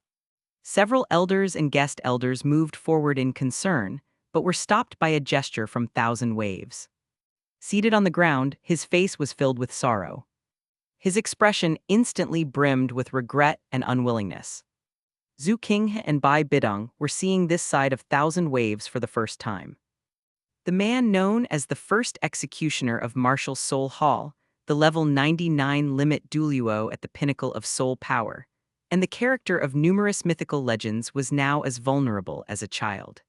Several elders and guest elders moved forward in concern, but were stopped by a gesture from Thousand Waves. Seated on the ground, his face was filled with sorrow. His expression instantly brimmed with regret and unwillingness. Zhu Qinghe and Bai Bidong were seeing this side of Thousand Waves for the first time. The man known as the first executioner of Martial Soul Hall, the level 99 limit Douluo at the pinnacle of soul power, and the character of numerous mythical legends was now as vulnerable as a child.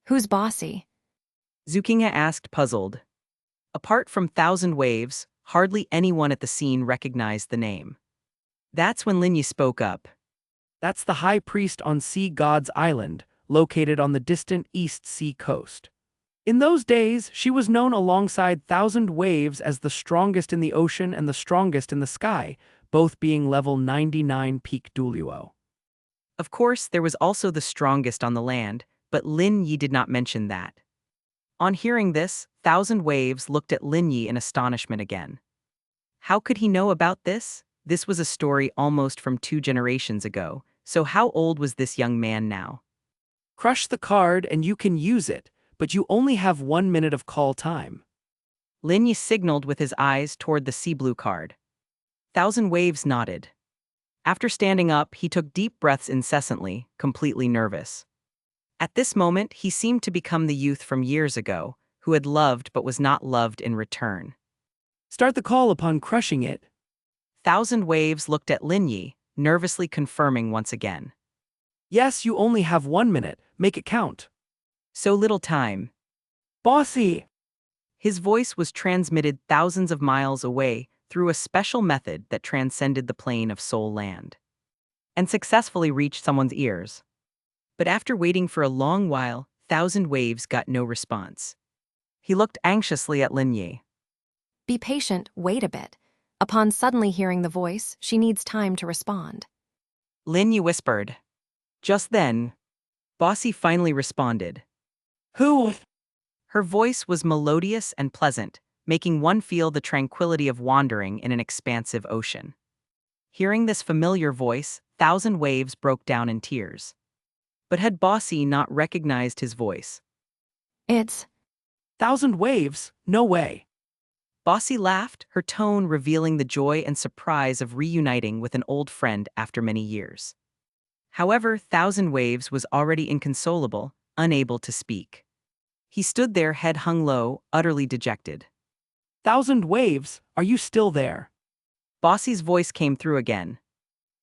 Who's Bossy? Zhu Qinghe asked, puzzled. Apart from Thousand Waves, hardly anyone at the scene recognized the name. That's when Lin Yi spoke up. That's the high priest on Sea God's Island, located on the distant East Sea coast. In those days, she was known alongside Thousand Waves as the strongest in the ocean and the strongest in the sky, both being level 99 peak Douluo. Of course, there was also the strongest on the land, but Lin Yi did not mention that. On hearing this, Thousand Waves looked at Lin Yi in astonishment again. How could he know about this? This was a story almost from 2 generations ago, so how old was this young man now? Crush the card and you can use it, but you only have 1 minute of call time. Lin Yi signaled with his eyes toward the sea blue card. Thousand Waves nodded. After standing up, he took deep breaths incessantly, completely nervous. At this moment, he seemed to become the youth from years ago, who had loved but was not loved in return. Start the call upon crushing it. Thousand Waves looked at Lin Yi, nervously confirming once again. Yes, you only have 1 minute. Make it count. So little time. Bossy! His voice was transmitted thousands of miles away through a special method that transcended the plane of soul land, and successfully reached someone's ears. But after waiting for a long while, Thousand Waves got no response. He looked anxiously at Lin Yi. Be patient, wait a bit. Upon suddenly hearing the voice, she needs time to respond. Lin Yi whispered. Just then, Bossy finally responded. Who? Her voice was melodious and pleasant, making one feel the tranquility of wandering in an expansive ocean. Hearing this familiar voice, Thousand Waves broke down in tears. But had Bossy not recognized his voice? It's Thousand Waves? No way. Bossy laughed, her tone revealing the joy and surprise of reuniting with an old friend after many years. However, Thousand Waves was already inconsolable, unable to speak. He stood there, head hung low, utterly dejected. Thousand Waves, are you still there? Bossy's voice came through again.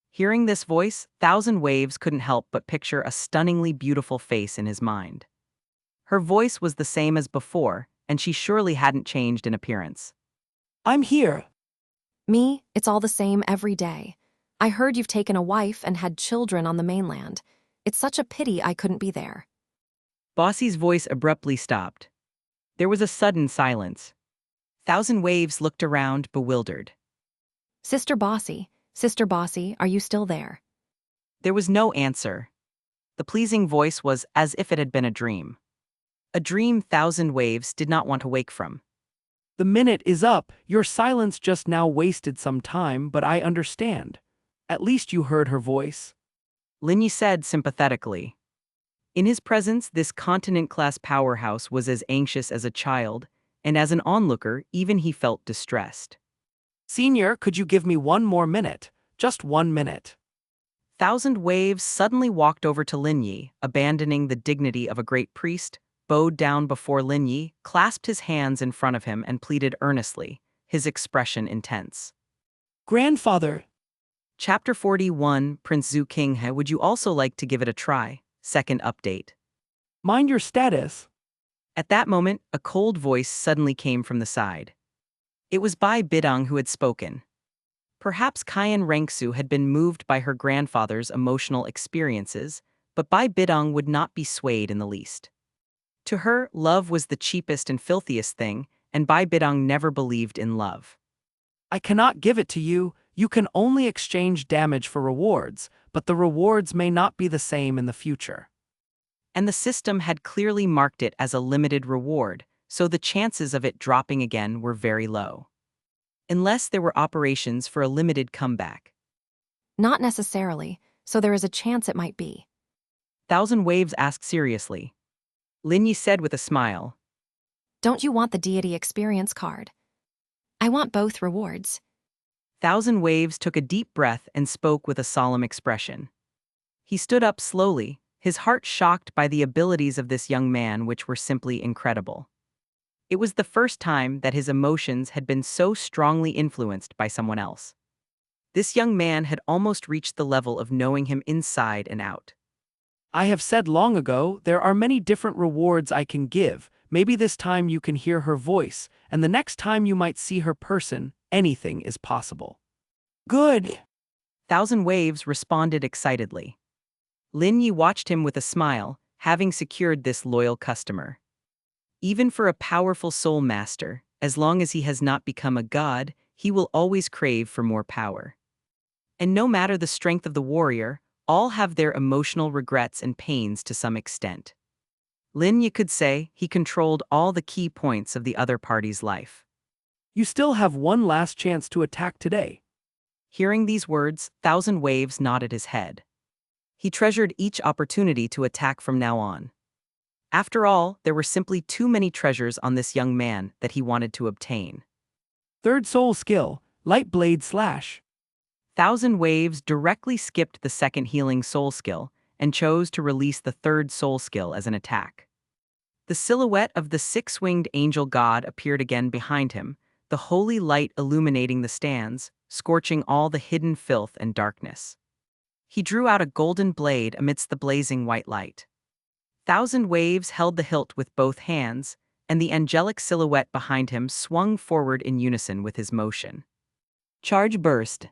Hearing this voice, Thousand Waves couldn't help but picture a stunningly beautiful face in his mind. Her voice was the same as before, and she surely hadn't changed in appearance. I'm here. me, it's all the same every day. I heard you've taken a wife and had children on the mainland. It's such a pity I couldn't be there. Bossy's voice abruptly stopped. There was a sudden silence. Thousand Waves looked around, bewildered. Sister Bossy, are you still there? There was no answer. The pleasing voice was as if it had been a dream. A dream Thousand Waves did not want to wake from. The minute is up. Your silence just now wasted some time, but I understand. At least you heard her voice. Lin Yi said sympathetically. In his presence, this continent-class powerhouse was as anxious as a child, and as an onlooker, even he felt distressed. Senior, could you give me 1 more minute? Just 1 minute. Thousand Waves suddenly walked over to Lin Yi, abandoning the dignity of a great priest, bowed down before Lin Yi, clasped his hands in front of him and pleaded earnestly, his expression intense. Grandfather, Chapter 41, Prince Zhu Qinghe, would you also like to give it a try? Second update. mind your status. At that moment, a cold voice suddenly came from the side. It was Bai Bidong who had spoken. Perhaps Kayan Rengsu had been moved by her grandfather's emotional experiences, but Bai Bidong would not be swayed in the least. To her, love was the cheapest and filthiest thing, and Bai Bidong never believed in love. I cannot give it to you. You can only exchange damage for rewards, but the rewards may not be the same in the future. And the system had clearly marked it as a limited reward, so the chances of it dropping again were very low. Unless there were operations for a limited comeback. Not necessarily, so there is a chance it might be. Thousand Waves asked seriously. Lin Yi said with a smile. Don't you want the deity experience card? I want both rewards. Thousand Waves took a deep breath and spoke with a solemn expression. He stood up slowly, his heart shocked by the abilities of this young man, which were simply incredible. It was the first time that his emotions had been so strongly influenced by someone else. This young man had almost reached the level of knowing him inside and out. I have said long ago, there are many different rewards I can give. Maybe this time you can hear her voice, and the next time you might see her person. Anything is possible. Good. Thousand Waves responded excitedly. Lin Yi watched him with a smile, having secured this loyal customer. Even for a powerful soul master, as long as he has not become a god, he will always crave for more power. And no matter the strength of the warrior, all have their emotional regrets and pains to some extent. Lin Yi could say he controlled all the key points of the other party's life. You still have one last chance to attack today. Hearing these words, Thousand Waves nodded his head. He treasured each opportunity to attack from now on. After all, there were simply too many treasures on this young man that he wanted to obtain. Third soul skill, Light Blade Slash. Thousand Waves directly skipped the second healing soul skill and chose to release the third soul skill as an attack. The silhouette of the six-winged angel god appeared again behind him, the holy light illuminating the stands, scorching all the hidden filth and darkness. He drew out a golden blade amidst the blazing white light. Thousand Waves held the hilt with both hands, and the angelic silhouette behind him swung forward in unison with his motion. Charge burst.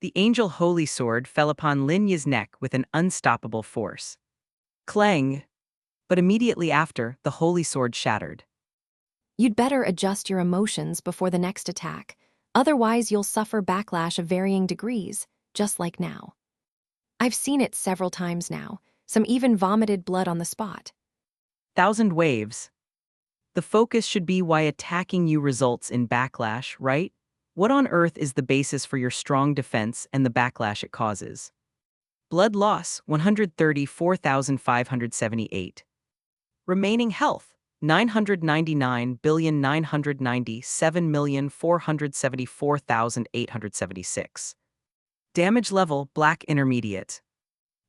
The angel holy sword fell upon Lin Yi's neck with an unstoppable force. Clang! But immediately after, the holy sword shattered. You'd better adjust your emotions before the next attack, otherwise you'll suffer backlash of varying degrees, just like now. I've seen it several times now, some even vomited blood on the spot. Thousand Waves. The focus should be why attacking you results in backlash, right? What on earth is the basis for your strong defense and the backlash it causes? Blood loss, 134,578. Remaining health, 999,997,474,876. Damage level, Black Intermediate.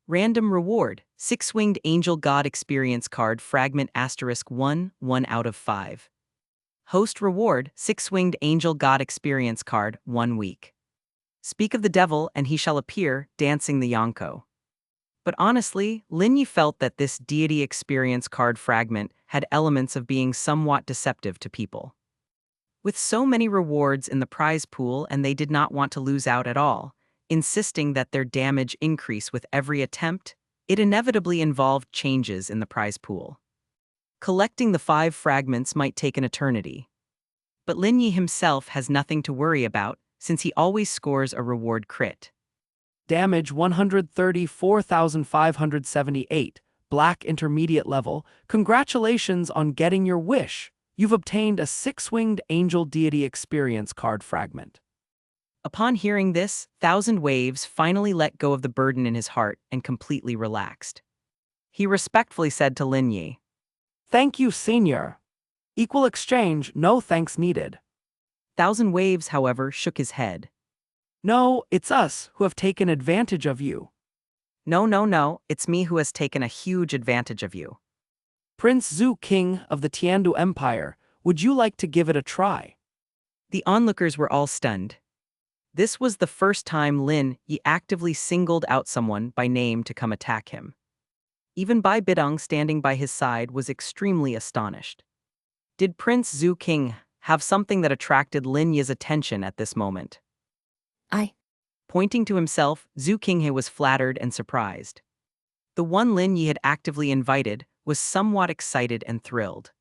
Random reward, Six-Winged Angel God Experience Card Fragment *1, 1 out of 5. Host reward, Six-Winged Angel God Experience Card, 1 week. Speak of the devil and he shall appear, dancing the Yonko. But honestly, Lin Yi felt that this deity experience card fragment had elements of being somewhat deceptive to people. With so many rewards in the prize pool and they did not want to lose out at all, insisting that their damage increase with every attempt, it inevitably involved changes in the prize pool. Collecting the 5 fragments might take an eternity. But Lin Yi himself has nothing to worry about, since he always scores a reward crit. Damage 134,578. Black Intermediate level. Congratulations on getting your wish. You've obtained a Six-Winged Angel Deity Experience Card Fragment. Upon hearing this, Thousand Waves finally let go of the burden in his heart and completely relaxed. He respectfully said to Lin Yi. Thank you, senior. Equal exchange, no thanks needed. Thousand Waves, however, shook his head. No, it's us who have taken advantage of you. No, no, no, it's me who has taken a huge advantage of you. Prince Zhu, king of the Tiandu Empire, would you like to give it a try? The onlookers were all stunned. This was the first time Lin Yi actively singled out someone by name to come attack him. Even Bai Bidong standing by his side was extremely astonished. Did Prince Zhu King have something that attracted Lin Yi's attention at this moment? I. Pointing to himself, Zhu Qinghe was flattered and surprised. The one Lin Yi had actively invited was somewhat excited and thrilled.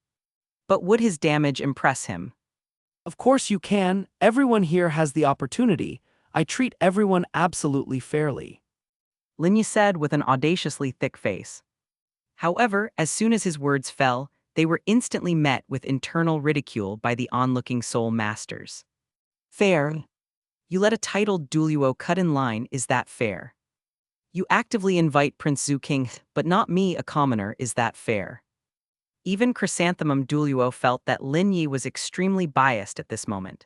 But would his damage impress him? Of course you can, everyone here has the opportunity. I treat everyone absolutely fairly. Lin Yi said with an audaciously thick face. However, as soon as his words fell, they were instantly met with internal ridicule by the onlooking soul masters. Fair? You let a titled Douluo cut in line, is that fair? You actively invite Prince Zhu King, but not me, a commoner, is that fair? Even Chrysanthemum Douluo felt that Lin Yi was extremely biased at this moment.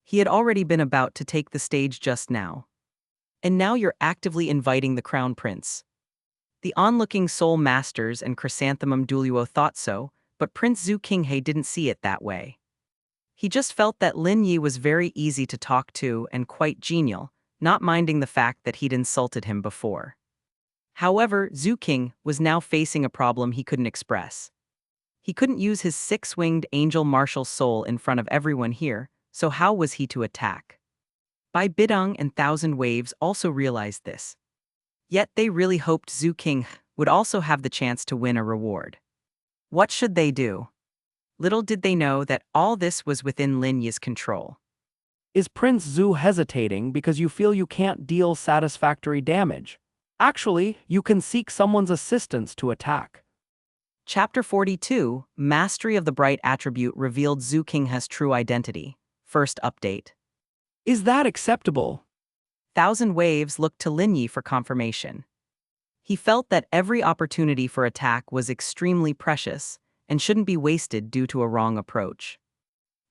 He had already been about to take the stage just now. And now you're actively inviting the crown prince. The onlooking soul masters and Chrysanthemum Douluo thought so, but Prince Zhu Qinghe didn't see it that way. He just felt that Lin Yi was very easy to talk to and quite genial, not minding the fact that he'd insulted him before. However, Zhu King was now facing a problem he couldn't express. He couldn't use his six-winged angel martial soul in front of everyone here, so how was he to attack? Bai Bidong and Thousand Waves also realized this. Yet they really hoped Zhu King would also have the chance to win a reward. What should they do? Little did they know that all this was within Lin Yi's control. Is Prince Zhu hesitating because you feel you can't deal satisfactory damage? Actually, you can seek someone's assistance to attack. Chapter 42, Mastery of the Bright Attribute revealed Zhu Qinghe's true identity. First update. Is that acceptable? Thousand Waves looked to Lin Yi for confirmation. He felt that every opportunity for attack was extremely precious and shouldn't be wasted due to a wrong approach.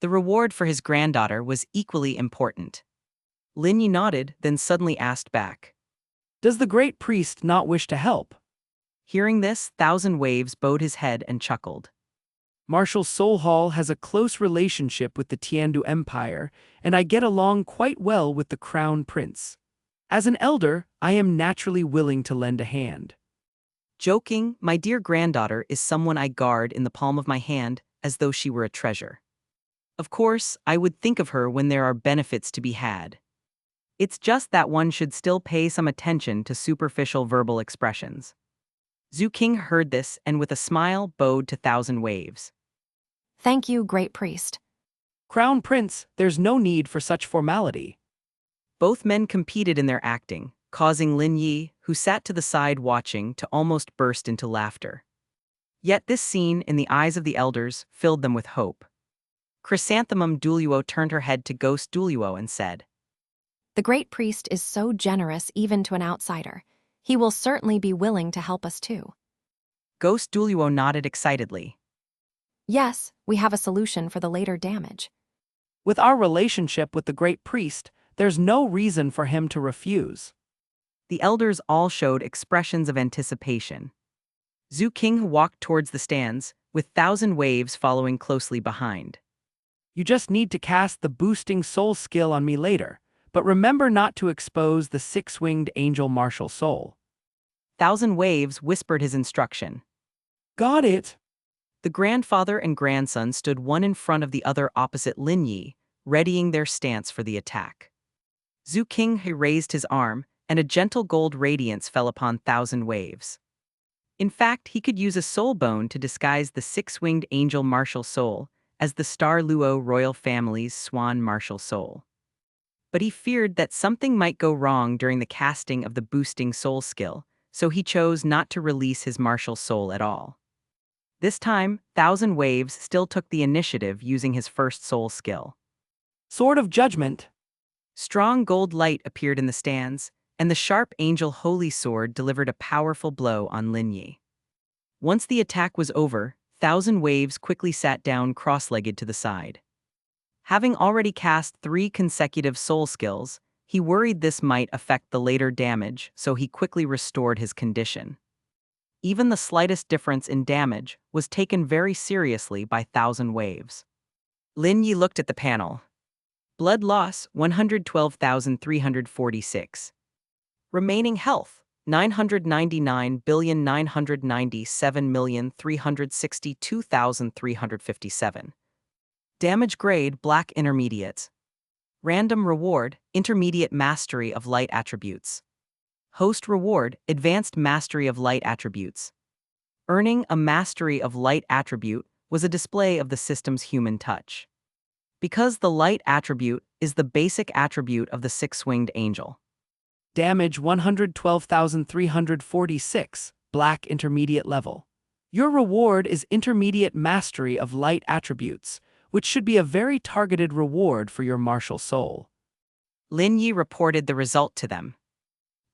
The reward for his granddaughter was equally important. Lin Yi nodded, then suddenly asked back. Does the great priest not wish to help? Hearing this, Thousand Waves bowed his head and chuckled. Marshal Soul Hall has a close relationship with the Tiandu Empire, and I get along quite well with the Crown Prince. As an elder, I am naturally willing to lend a hand. Joking, my dear granddaughter is someone I guard in the palm of my hand as though she were a treasure. Of course, I would think of her when there are benefits to be had. It's just that one should still pay some attention to superficial verbal expressions. Zhu King heard this and with a smile bowed to Thousand Waves. Thank you, great priest. Crown Prince, there's no need for such formality. Both men competed in their acting, causing Lin Yi, who sat to the side watching, to almost burst into laughter. Yet this scene, in the eyes of the elders, filled them with hope. Chrysanthemum Douluo turned her head to Ghost Douluo and said, The great priest is so generous even to an outsider. He will certainly be willing to help us too. Ghost Douluo nodded excitedly. Yes, we have a solution for the later damage. With our relationship with the great priest, there's no reason for him to refuse. The elders all showed expressions of anticipation. Zhu King walked towards the stands, with Thousand Waves following closely behind. You just need to cast the boosting soul skill on me later, but remember not to expose the six-winged angel martial soul. Thousand Waves whispered his instruction. Got it. The grandfather and grandson stood one in front of the other opposite Lin Yi, readying their stance for the attack. Zhu King raised his arm, and a gentle gold radiance fell upon Thousand Waves. In fact, he could use a soul bone to disguise the six-winged angel martial soul as the Star Luo royal family's swan martial soul. But he feared that something might go wrong during the casting of the boosting soul skill, so he chose not to release his martial soul at all. This time, Thousand Waves still took the initiative using his first soul skill. Sword of Judgment. Strong gold light appeared in the stands, and the sharp angel holy sword delivered a powerful blow on Lin Yi. Once the attack was over, Thousand Waves quickly sat down cross-legged to the side. Having already cast 3 consecutive soul skills, he worried this might affect the later damage, so he quickly restored his condition. Even the slightest difference in damage was taken very seriously by Thousand Waves. Lin Yi looked at the panel. Blood loss, 112,346. Remaining health, 999,997,362,357. Damage grade, Black Intermediate. Random reward, Intermediate Mastery of Light Attributes. Host reward, Advanced Mastery of Light Attributes. Earning a Mastery of Light attribute was a display of the system's human touch. Because the light attribute is the basic attribute of the six-winged angel. Damage 112,346, Black Intermediate level. Your reward is Intermediate Mastery of Light Attributes, which should be a very targeted reward for your martial soul. Lin Yi reported the result to them.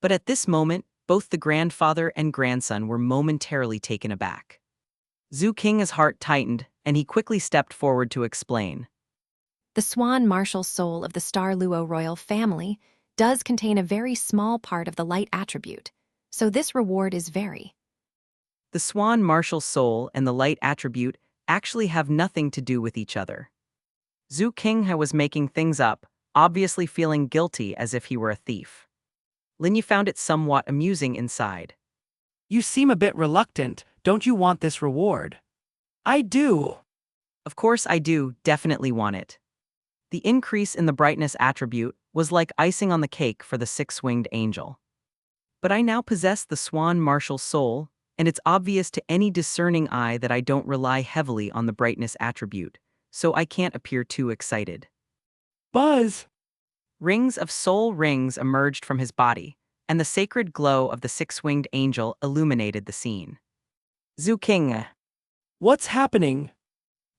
But at this moment, both the grandfather and grandson were momentarily taken aback. Zhu Qing's heart tightened, and he quickly stepped forward to explain. The swan martial soul of the Star Luo royal family does contain a very small part of the light attribute, so this reward is very. The swan martial soul and the light attribute actually have nothing to do with each other. Zhu Qinghe was making things up, obviously feeling guilty as if he were a thief. Lin Yi found it somewhat amusing inside. You seem a bit reluctant. Don't you want this reward? I do. Of course I do, definitely want it. The increase in the brightness attribute was like icing on the cake for the six-winged angel. But I now possess the swan martial soul, and it's obvious to any discerning eye that I don't rely heavily on the brightness attribute, so I can't appear too excited. Buzz! Rings of soul rings emerged from his body, and the sacred glow of the six-winged angel illuminated the scene. Zhu Qing. What's happening?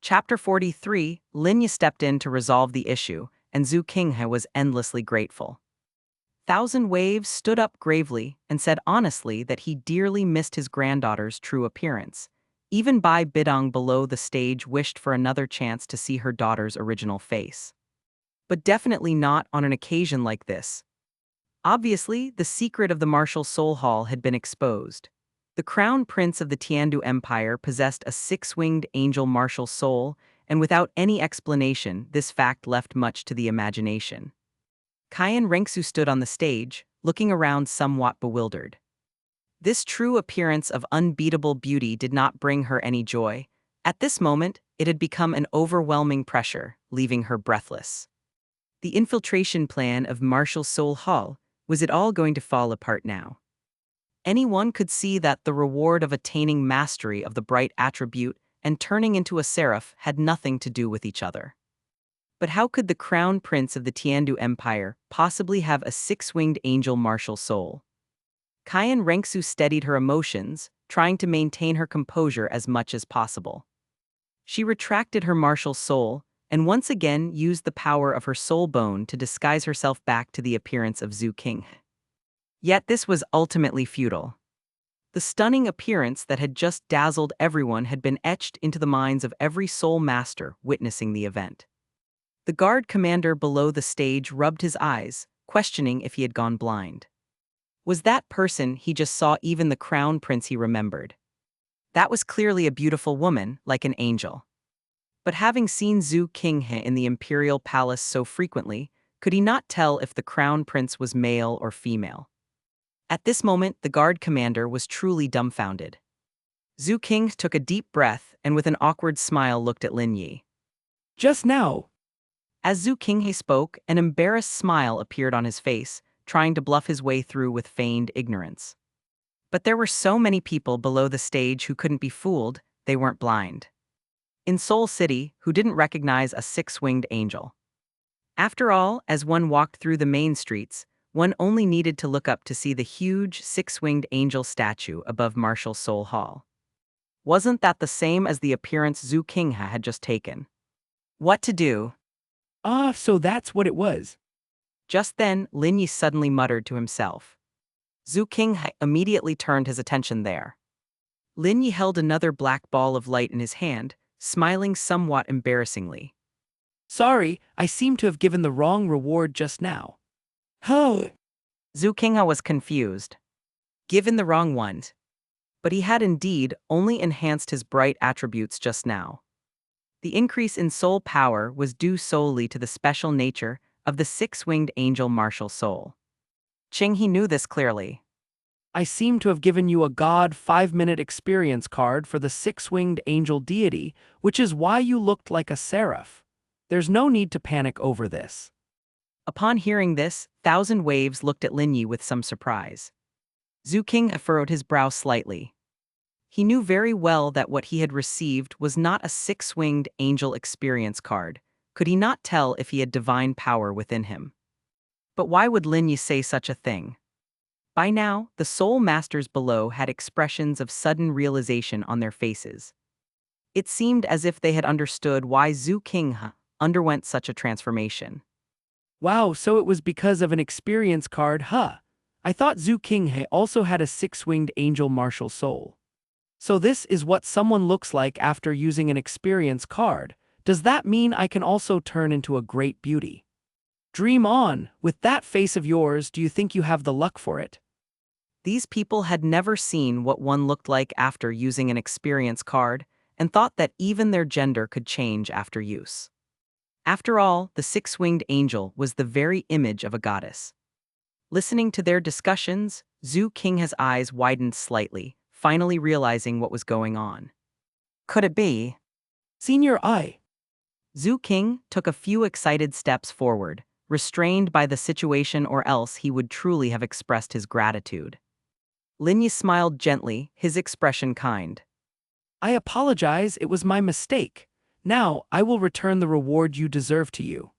Chapter 43, Lin Yi stepped in to resolve the issue, and Zhu Qinghe was endlessly grateful. Thousand Waves stood up gravely and said honestly that he dearly missed his granddaughter's true appearance. Even Bai Bidong below the stage wished for another chance to see her daughter's original face. But definitely not on an occasion like this. Obviously, the secret of the martial soul hall had been exposed. The crown prince of the Tiandu Empire possessed a six-winged angel martial soul, and without any explanation, this fact left much to the imagination. Caiyan Rengsu stood on the stage, looking around somewhat bewildered. This true appearance of unbeatable beauty did not bring her any joy. At this moment, it had become an overwhelming pressure, leaving her breathless. The infiltration plan of Martial Soul Hall, was it all going to fall apart now? Anyone could see that the reward of attaining mastery of the bright attribute and turning into a seraph had nothing to do with each other. But how could the crown prince of the Tiandu Empire possibly have a six-winged angel martial soul? Caiyan Rengsu steadied her emotions, trying to maintain her composure as much as possible. She retracted her martial soul, and once again used the power of her soul bone to disguise herself back to the appearance of Zhu Qing. Yet this was ultimately futile. The stunning appearance that had just dazzled everyone had been etched into the minds of every soul master witnessing the event. The guard commander below the stage rubbed his eyes, questioning if he had gone blind. Was that person he just saw even the crown prince he remembered? That was clearly a beautiful woman, like an angel. But having seen Zhu Qinghe in the imperial palace so frequently, could he not tell if the crown prince was male or female? At this moment, the guard commander was truly dumbfounded. Zhu Qing took a deep breath and with an awkward smile looked at Lin Yi. Just now. As Zhu Qinghe spoke, an embarrassed smile appeared on his face, trying to bluff his way through with feigned ignorance. But there were so many people below the stage who couldn't be fooled, they weren't blind. In Seoul City, who didn't recognize a six-winged angel. After all, as one walked through the main streets, one only needed to look up to see the huge six-winged angel statue above Martial Soul Hall. Wasn't that the same as the appearance Zhu Qinghe had just taken? What to do? So that's what it was. Just then, Lin Yi suddenly muttered to himself. Zhu Qinghe immediately turned his attention there. Lin Yi held another black ball of light in his hand, smiling somewhat embarrassingly. Sorry, I seem to have given the wrong reward just now. Zhu Qinghe was confused. Given the wrong ones. But he had indeed only enhanced his bright attributes just now. The increase in soul power was due solely to the special nature of the six-winged angel martial soul. Qinghe knew this clearly. I seem to have given you a God 5-minute experience card for the six-winged angel deity, which is why you looked like a seraph. There's no need to panic over this. Upon hearing this, Thousand Waves looked at Lin Yi with some surprise. Zhu Qinghe furrowed his brow slightly. He knew very well that what he had received was not a six-winged angel experience card. Could he not tell if he had divine power within him? But why would Lin Yi say such a thing? By now, the soul masters below had expressions of sudden realization on their faces. It seemed as if they had understood why Zhu Qinghe underwent such a transformation. Wow, so it was because of an experience card, huh? I thought Zhu Qinghe also had a six-winged angel martial soul. So this is what someone looks like after using an experience card. Does that mean I can also turn into a great beauty? Dream on, with that face of yours, do you think you have the luck for it? These people had never seen what one looked like after using an experience card and thought that even their gender could change after use. After all, the six-winged angel was the very image of a goddess. Listening to their discussions, Zhu Qinghe's eyes widened slightly, finally realizing what was going on. Could it be? Senior I. Zhu Qinghe took a few excited steps forward, restrained by the situation, or else he would truly have expressed his gratitude. Lin Yi smiled gently, his expression kind. I apologize, it was my mistake. Now, I will return the reward you deserve to you.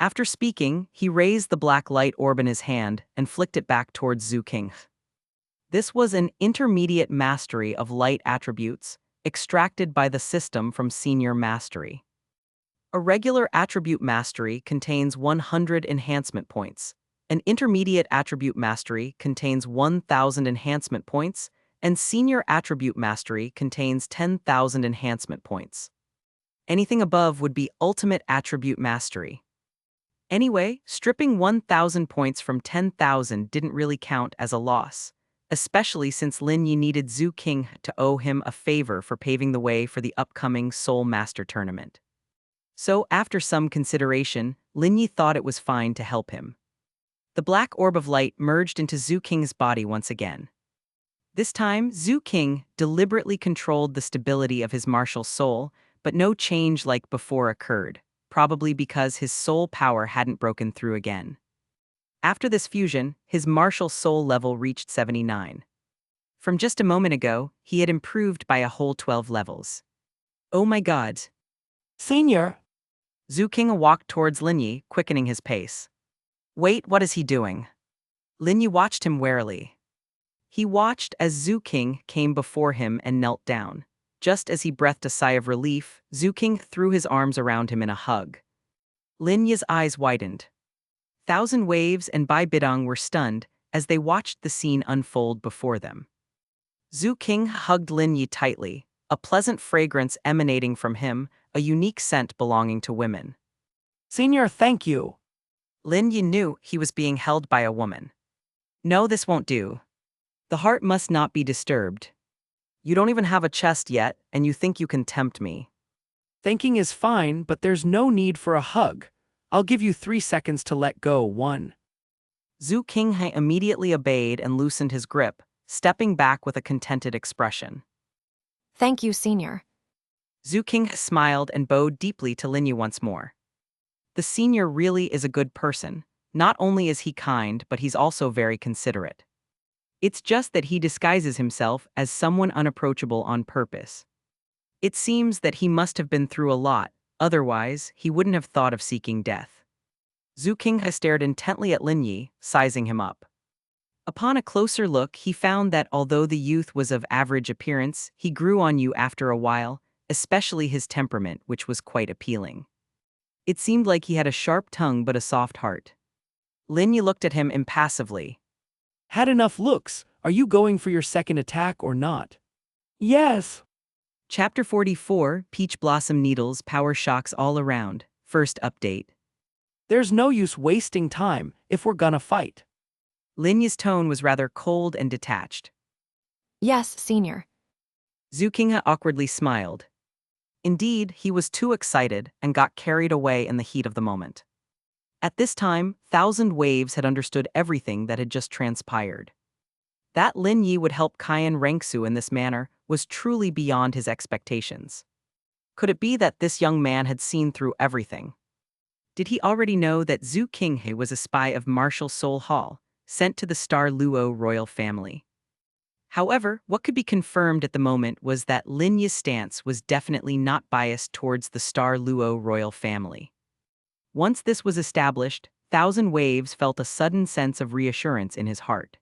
After speaking, he raised the black light orb in his hand and flicked it back towards Zhu Qinghe. This was an intermediate mastery of light attributes, extracted by the system from senior mastery. A regular attribute mastery contains 100 enhancement points. An intermediate attribute mastery contains 1,000 enhancement points, and senior attribute mastery contains 10,000 enhancement points. Anything above would be ultimate attribute mastery. Anyway, stripping 1,000 points from 10,000 didn't really count as a loss, especially since Lin Yi needed Zhu Qinghe to owe him a favor for paving the way for the upcoming Soul Master tournament. So, after some consideration, Lin Yi thought it was fine to help him. The black orb of light merged into Zhu Qinghe's body once again. This time, Zhu Qinghe deliberately controlled the stability of his martial soul, but no change like before occurred, probably because his soul power hadn't broken through again. After this fusion, his martial soul level reached 79. From just a moment ago, he had improved by a whole 12 levels. Oh my god. Senior! Zhu Qinghe walked towards Lin Yi, quickening his pace. Wait, what is he doing? Lin Yi watched him warily. He watched as Zhu Qinghe came before him and knelt down. Just as he breathed a sigh of relief, Zhu Qinghe threw his arms around him in a hug. Lin Yi's eyes widened. Thousand Waves and Bidong were stunned as they watched the scene unfold before them. Zhu Qinghe hugged Lin Yi tightly, a pleasant fragrance emanating from him, a unique scent belonging to women. Senior, thank you. Lin Yi knew he was being held by a woman. No, this won't do. The heart must not be disturbed. You don't even have a chest yet, and you think you can tempt me. Thanking is fine, but there's no need for a hug. I'll give you 3 seconds to let go. 1. Zhu Qinghe immediately obeyed and loosened his grip, stepping back with a contented expression. Thank you, Senior. Zhu Qinghe smiled and bowed deeply to Lin Yi once more. The senior really is a good person. Not only is he kind, but he's also very considerate. It's just that he disguises himself as someone unapproachable on purpose. It seems that he must have been through a lot, otherwise he wouldn't have thought of seeking death. Zhu Qinghe stared intently at Lin Yi, sizing him up. Upon a closer look, he found that although the youth was of average appearance, he grew on you after a while, especially his temperament, which was quite appealing. It seemed like he had a sharp tongue but a soft heart. Lin Yi looked at him impassively. Had enough looks. Are you going for your second attack or not? Yes! Chapter 44, Peach Blossom Needles, Power Shocks All Around. First update. There's no use wasting time if we're gonna fight. Lin Yi's tone was rather cold and detached. Yes, Senior. Zhu Qinghe awkwardly smiled. Indeed, he was too excited and got carried away in the heat of the moment. At this time, Thousand Waves had understood everything that had just transpired. That Lin Yi would help Cayenne Rengsu in this manner was truly beyond his expectations. Could it be that this young man had seen through everything? Did he already know that Zhu Qinghe was a spy of Marshal Sol Hall, sent to the Douluo royal family? However, what could be confirmed at the moment was that Lin Yi's stance was definitely not biased towards the Douluo royal family. Once this was established, Thousand Waves felt a sudden sense of reassurance in his heart.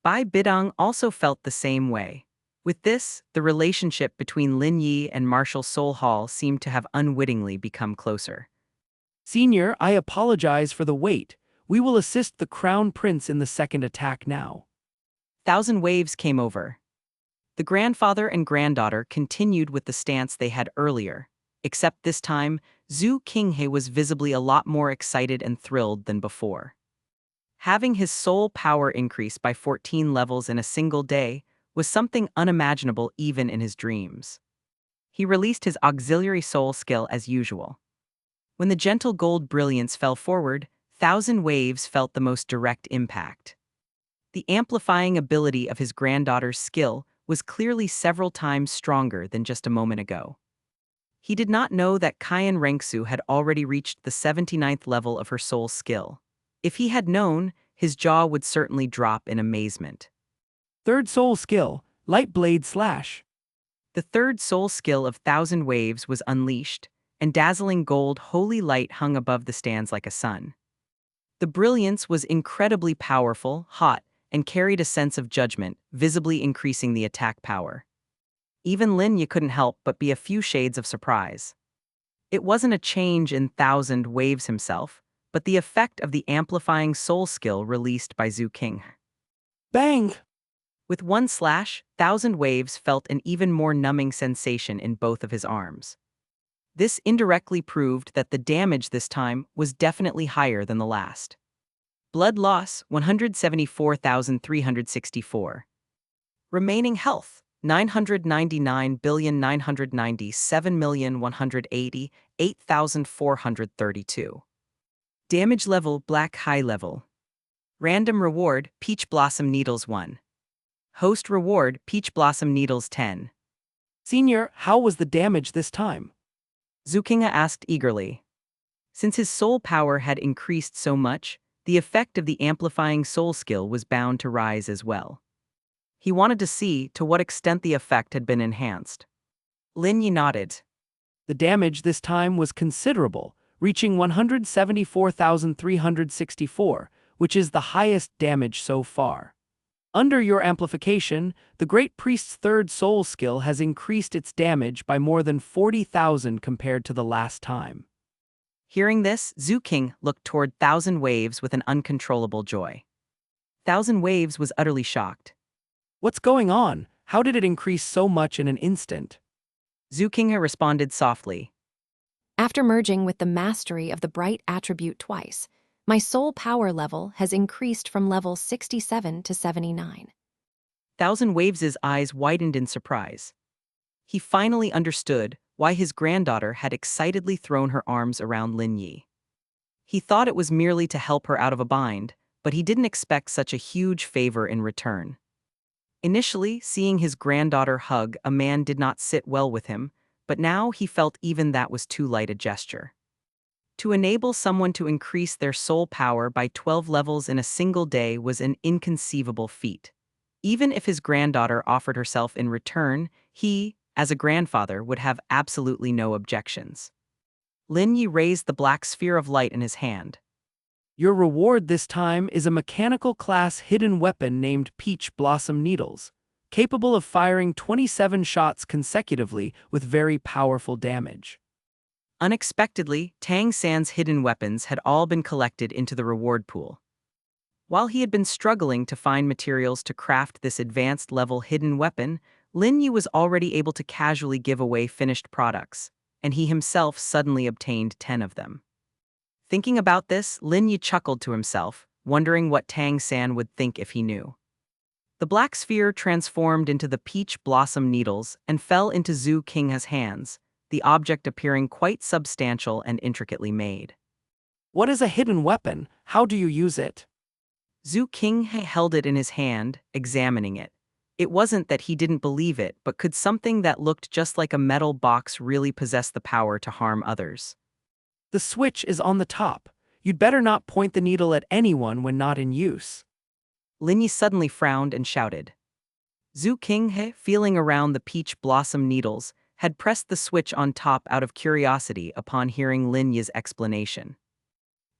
Bidong also felt the same way. With this, the relationship between Lin Yi and Marshal Sol Hall seemed to have unwittingly become closer. Senior, I apologize for the wait. We will assist the Crown Prince in the second attack now. Thousand Waves came over. The grandfather and granddaughter continued with the stance they had earlier, except this time, Zhu Qinghe was visibly a lot more excited and thrilled than before. Having his soul power increase by 14 levels in a single day was something unimaginable even in his dreams. He released his auxiliary soul skill as usual. When the gentle gold brilliance fell forward, Thousand Waves felt the most direct impact. The amplifying ability of his granddaughter's skill was clearly several times stronger than just a moment ago. He did not know that Cayenne Rengsu had already reached the 79th level of her soul skill. If he had known, his jaw would certainly drop in amazement. Third soul skill, Light Blade Slash. The third soul skill of Thousand Waves was unleashed, and dazzling gold holy light hung above the stands like a sun. The brilliance was incredibly powerful, hot, and carried a sense of judgment, visibly increasing the attack power. Even Lin Yi couldn't help but be a few shades of surprise. It wasn't a change in Thousand Waves himself, but the effect of the amplifying soul skill released by Zhu Qinghe. Bang! With one slash, Thousand Waves felt an even more numbing sensation in both of his arms. This indirectly proved that the damage this time was definitely higher than the last. Blood loss, 174,364. Remaining health, 999,997,188,432. Damage level, Black High Level. Random reward, Peach Blossom Needles 1. Host reward, Peach Blossom Needles 10. Senior, how was the damage this time? Zhu Qinghe asked eagerly. Since his soul power had increased so much, the effect of the amplifying soul skill was bound to rise as well. He wanted to see to what extent the effect had been enhanced. Lin Yi nodded. The damage this time was considerable, reaching 174,364, which is the highest damage so far. Under your amplification, the Great Priest's third soul skill has increased its damage by more than 40,000 compared to the last time. Hearing this, Zhu Qinghe looked toward Thousand Waves with an uncontrollable joy. Thousand Waves was utterly shocked. What's going on? How did it increase so much in an instant? Zhu Qinghe responded softly. After merging with the mastery of the bright attribute twice, my soul power level has increased from level 67 to 79. Thousand Waves' eyes widened in surprise. He finally understood why his granddaughter had excitedly thrown her arms around Lin Yi. He thought it was merely to help her out of a bind, but he didn't expect such a huge favor in return. Initially, seeing his granddaughter hug a man did not sit well with him, but now he felt even that was too light a gesture. To enable someone to increase their soul power by 12 levels in a single day was an inconceivable feat. Even if his granddaughter offered herself in return, he, as a grandfather, would have absolutely no objections. Lin Yi raised the black sphere of light in his hand. Your reward this time is a mechanical class hidden weapon named Peach Blossom Needles, capable of firing 27 shots consecutively with very powerful damage. Unexpectedly, Tang San's hidden weapons had all been collected into the reward pool. While he had been struggling to find materials to craft this advanced level hidden weapon, Lin Yi was already able to casually give away finished products, and he himself suddenly obtained 10 of them. Thinking about this, Lin Yi chuckled to himself, wondering what Tang San would think if he knew. The black sphere transformed into the peach blossom needles and fell into Zhu Qinghe's hands, the object appearing quite substantial and intricately made. What is a hidden weapon? How do you use it? Zhu Qinghe held it in his hand, examining it. It wasn't that he didn't believe it, but could something that looked just like a metal box really possess the power to harm others? The switch is on the top. You'd better not point the needle at anyone when not in use. Lin Yi suddenly frowned and shouted. Zhu Qinghe, feeling around the peach blossom needles, had pressed the switch on top out of curiosity upon hearing Lin Yi's explanation.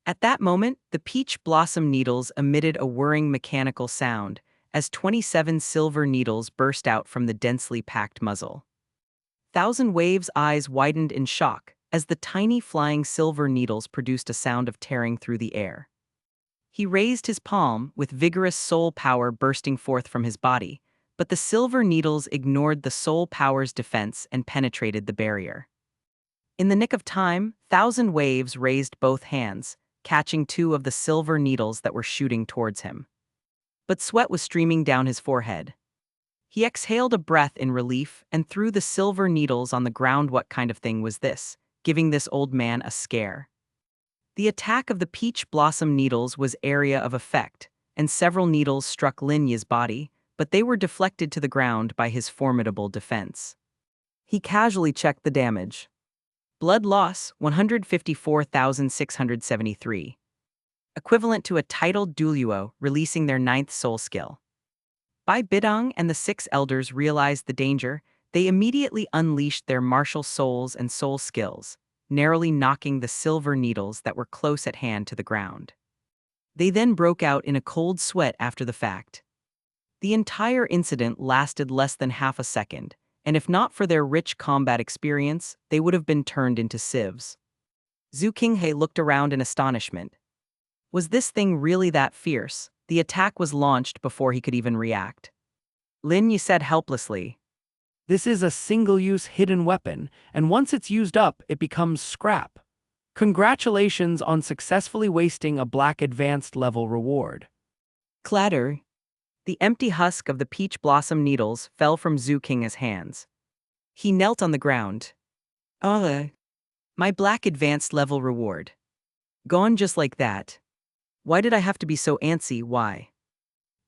At that moment, the peach blossom needles emitted a whirring mechanical sound as 27 silver needles burst out from the densely packed muzzle. Thousand Wave's eyes widened in shock as the tiny flying silver needles produced a sound of tearing through the air. He raised his palm, with vigorous soul power bursting forth from his body, but the silver needles ignored the soul power's defense and penetrated the barrier. In the nick of time, Thousand Waves raised both hands, catching 2 of the silver needles that were shooting towards him. But sweat was streaming down his forehead. He exhaled a breath in relief and threw the silver needles on the ground. What kind of thing was this, giving this old man a scare? The attack of the peach blossom needles was area of effect, and several needles struck Lin Yi's body, but they were deflected to the ground by his formidable defense. He casually checked the damage. Blood loss, 154,673. Equivalent to a titled Douluo releasing their 9th soul skill. Bidong and the 6 elders realized the danger. They immediately unleashed their martial souls and soul skills, narrowly knocking the silver needles that were close at hand to the ground. They then broke out in a cold sweat after the fact. The entire incident lasted less than half a second, and if not for their rich combat experience, they would have been turned into sieves. Zhu Qinghe looked around in astonishment. Was this thing really that fierce? The attack was launched before he could even react. Lin Yi said helplessly, This is a single-use hidden weapon, and once it's used up, it becomes scrap. Congratulations on successfully wasting a black advanced level reward. clatter. The empty husk of the peach blossom needles fell from Zhu Qinghe's hands. He knelt on the ground. My black advanced level reward. Gone just like that. Why did I have to be so antsy? Why?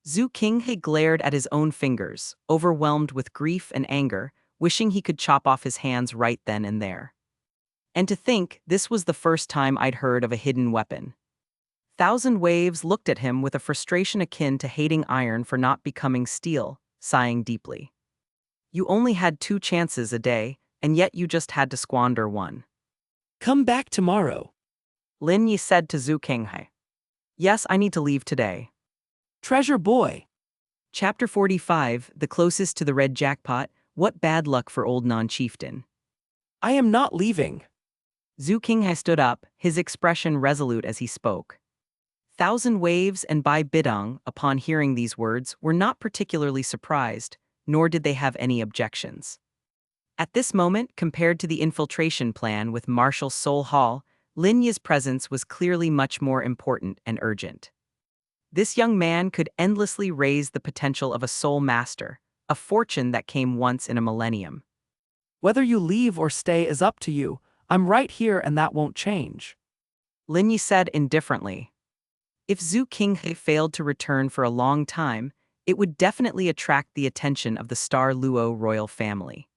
Zhu Qinghe glared at his own fingers, overwhelmed with grief and anger, wishing he could chop off his hands right then and there. And to think, this was the first time I'd heard of a hidden weapon. Thousand Waves looked at him with a frustration akin to hating iron for not becoming steel, sighing deeply. You only had 2 chances a day, and yet you just had to squander one. Come back tomorrow. Lin Yi said to Zhu Qinghe. Yes, I need to leave today. Treasure boy. Chapter 45, the closest to the red jackpot. What bad luck for old non-chieftain. I am not leaving. Zhu Qinghe stood up, his expression resolute as he spoke. Thousand Waves and Bidong, upon hearing these words, were not particularly surprised, nor did they have any objections. At this moment, compared to the infiltration plan with Marshal Soul Hall, Lin Yi's presence was clearly much more important and urgent. This young man could endlessly raise the potential of a soul master, a fortune that came once in a millennium. Whether you leave or stay is up to you. I'm right here and that won't change. Lin Yi said indifferently. If Zhu Qinghe failed to return for a long time, it would definitely attract the attention of the Star Luo royal family.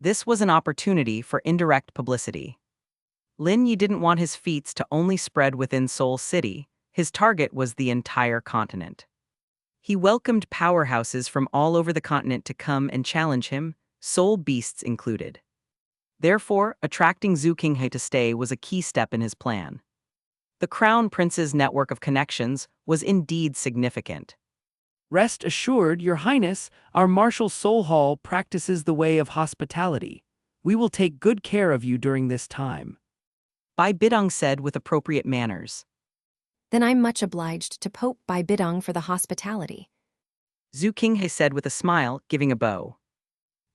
This was an opportunity for indirect publicity. Lin Yi didn't want his feats to only spread within Seoul City. His target was the entire continent. He welcomed powerhouses from all over the continent to come and challenge him, soul beasts included. Therefore, attracting Zhu Qinghe to stay was a key step in his plan. The Crown Prince's network of connections was indeed significant. Rest assured, Your Highness, our Marshal Soul Hall practices the way of hospitality. We will take good care of you during this time. Bidong said with appropriate manners. Then I'm much obliged to Pope Bidong for the hospitality. Zhu Qinghe said with a smile, giving a bow.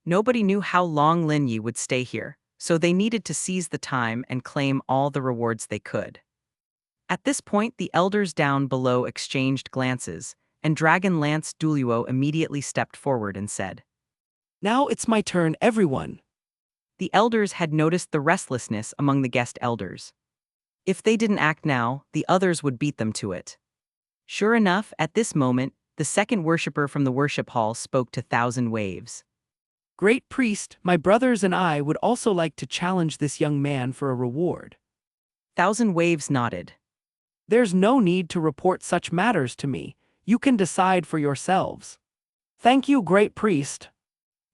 Nobody knew how long Lin Yi would stay here, so they needed to seize the time and claim all the rewards they could. At this point, the elders down below exchanged glances, and Dragon Lance Douluo immediately stepped forward and said, Now it's my turn, everyone. the elders had noticed the restlessness among the guest elders. If they didn't act now, the others would beat them to it. Sure enough, at this moment, the second worshipper from the worship hall spoke to Thousand Waves. Great priest, my brothers and I would also like to challenge this young man for a reward. Thousand Waves nodded. There's no need to report such matters to me. You can decide for yourselves. Thank you, great priest.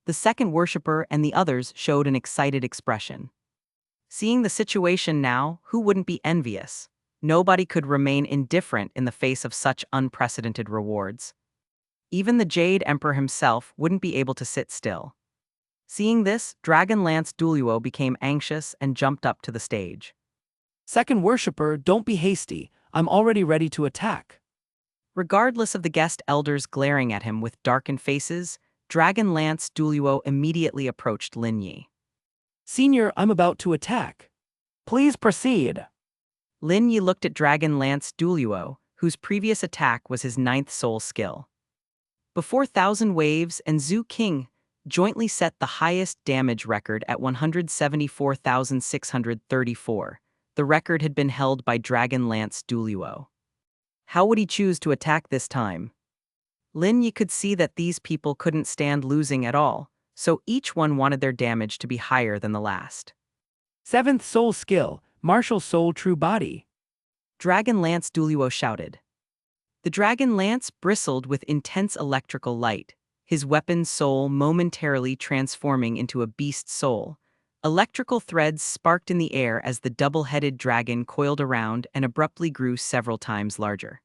The second worshipper and the others showed an excited expression. Seeing the situation now, who wouldn't be envious? Nobody could remain indifferent in the face of such unprecedented rewards. Even the Jade Emperor himself wouldn't be able to sit still. Seeing this, Dragon Lance Douluo became anxious and jumped up to the stage. Second worshipper, don't be hasty. I'm already ready to attack. Regardless of the guest elders glaring at him with darkened faces, Dragon Lance Douluo immediately approached Lin Yi. Senior, I'm about to attack. Please proceed. Lin Yi looked at Dragon Lance Douluo, whose previous attack was his ninth soul skill. Before Thousand Waves and Zhu King jointly set the highest damage record at 174,634, the record had been held by Dragon Lance Douluo. How would he choose to attack this time? Lin Yi could see that these people couldn't stand losing at all, so each one wanted their damage to be higher than the last. Seventh soul skill, martial soul true body. Dragon Lance Douluo shouted. The dragon lance bristled with intense electrical light, his weapon's soul momentarily transforming into a beast soul. Electrical threads sparked in the air as the double-headed dragon coiled around and abruptly grew several times larger.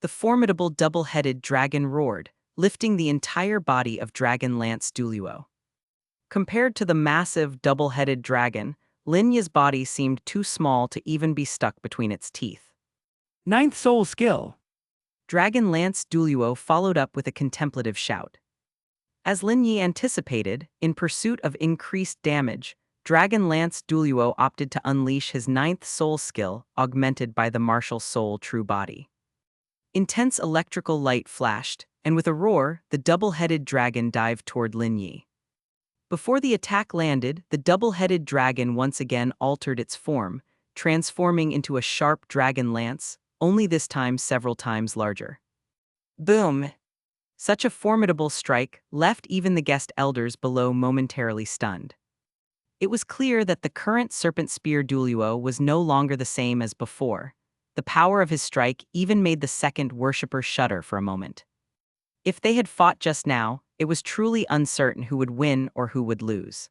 The formidable double-headed dragon roared, lifting the entire body of Dragon Lance Douluo. Compared to the massive double-headed dragon, Lin Yi's body seemed too small to even be stuck between its teeth. Ninth soul skill. Dragon Lance Douluo followed up with a contemplative shout. As Lin Yi anticipated, in pursuit of increased damage, Dragon Lance Douluo opted to unleash his ninth soul skill, augmented by the martial soul true body. Intense electrical light flashed, and with a roar, the double-headed dragon dived toward Lin Yi. Before the attack landed, the double-headed dragon once again altered its form, transforming into a sharp dragon lance, only this time several times larger. Boom! Such a formidable strike left even the guest elders below momentarily stunned. It was clear that the current Serpent Spear Douluo was no longer the same as before. The power of his strike even made the second worshipper shudder for a moment. If they had fought just now, it was truly uncertain who would win or who would lose.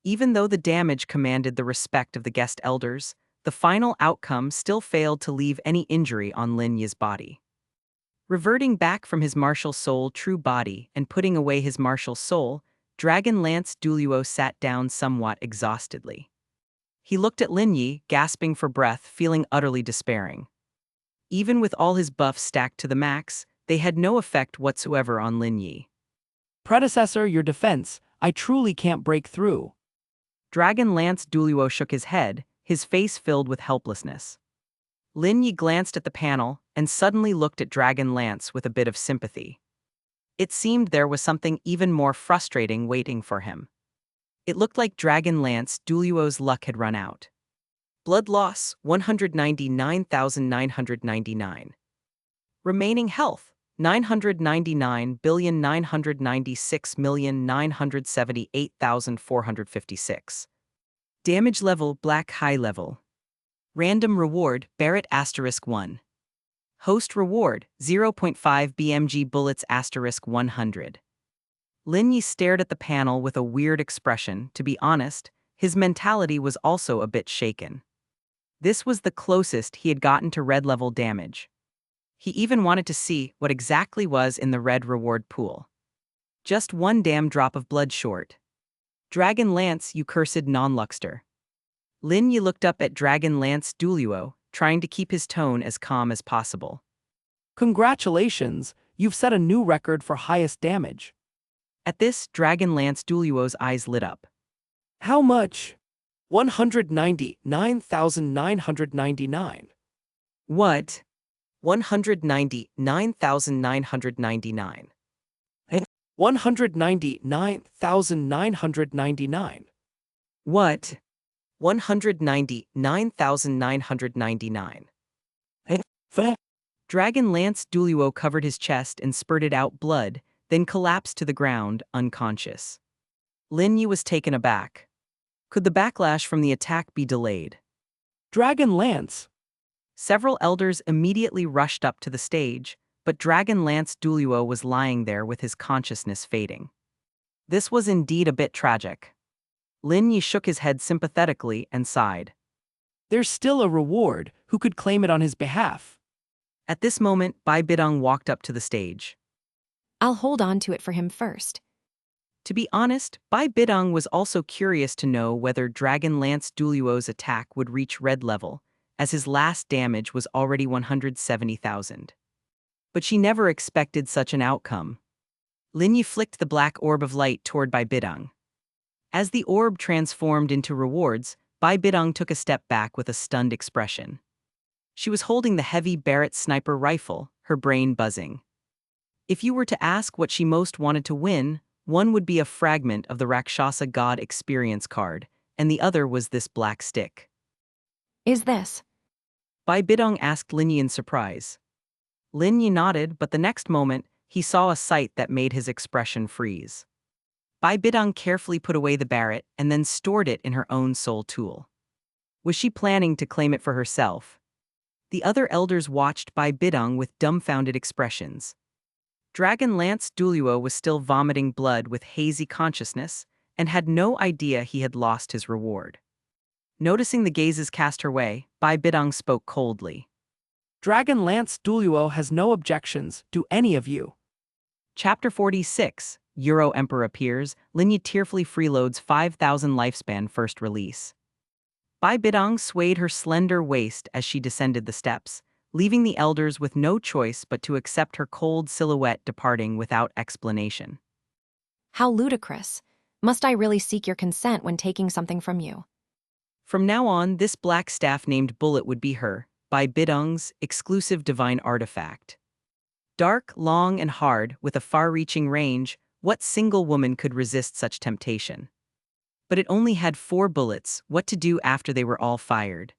Even though the damage commanded the respect of the guest elders, the final outcome still failed to leave any injury on Lin Yi's body. Reverting back from his martial soul true body and putting away his martial soul, Dragon Lance Douluo sat down somewhat exhaustedly. He looked at Lin Yi, gasping for breath, feeling utterly despairing. Even with all his buffs stacked to the max, they had no effect whatsoever on Lin Yi. Predecessor, your defense, I truly can't break through. Dragon Lance Douluo shook his head, his face filled with helplessness. Lin Yi glanced at the panel and suddenly looked at Dragon Lance with a bit of sympathy. It seemed there was something even more frustrating waiting for him. It looked like Dragon Lance Douluo's luck had run out. Blood loss, 199,999. Remaining health, 999,996,978,456. Damage level, black high level. Random reward, Barrett *1. Host reward, 0.5 BMG bullets *100. Lin Yi stared at the panel with a weird expression. To be honest, his mentality was also a bit shaken. This was the closest he had gotten to red level damage. He even wanted to see what exactly was in the red reward pool. Just one damn drop of blood short. Dragon Lance, you cursed non-luckster. Lin Yi looked up at Dragon Lance Douluo, trying to keep his tone as calm as possible. Congratulations, you've set a new record for highest damage. At this, Dragon Lance Douluo's eyes lit up. How much? 199,999. What? 199,999. 199,999. What? 199,999. Dragon Lance Douluo covered his chest and spurted out blood, then collapsed to the ground, unconscious. Lin Yi was taken aback. Could the backlash from the attack be delayed? Dragon Lance. Several elders immediately rushed up to the stage, but Dragon Lance Douluo was lying there with his consciousness fading. This was indeed a bit tragic. Lin Yi shook his head sympathetically and sighed. There's still a reward. Who could claim it on his behalf? At this moment, Bidong walked up to the stage. I'll hold on to it for him first. To be honest, Bidong was also curious to know whether Dragon Lance Douluo's attack would reach red level, as his last damage was already 170,000. But she never expected such an outcome. Lin Yi flicked the black orb of light toward Bidong. As the orb transformed into rewards, Bidong took a step back with a stunned expression. She was holding the heavy Barrett sniper rifle, her brain buzzing. If you were to ask what she most wanted to win, one would be a fragment of the Rakshasa God experience card, and the other was this black stick. Is this? Bidong asked Lin Yi in surprise. Lin Yi nodded, but the next moment, he saw a sight that made his expression freeze. Bidong carefully put away the Barrett and then stored it in her own soul tool. Was she planning to claim it for herself? The other elders watched Bidong with dumbfounded expressions. Dragon Lance Douluo was still vomiting blood with hazy consciousness and had no idea he had lost his reward. Noticing the gazes cast her way, Bidong spoke coldly. Dragon Lance Douluo has no objections, do any of you? Chapter 46, Euro Emperor appears, Lin Yi tearfully freeloads 5,000 lifespan first release. Bidong swayed her slender waist as she descended the steps, leaving the elders with no choice but to accept her cold silhouette departing without explanation. How ludicrous. Must I really seek your consent when taking something from you? From now on, this black staff named Bullet would be her, Bidong's exclusive divine artifact. Dark, long, and hard, with a far-reaching range, what single woman could resist such temptation? But it only had 4 bullets. What to do after they were all fired?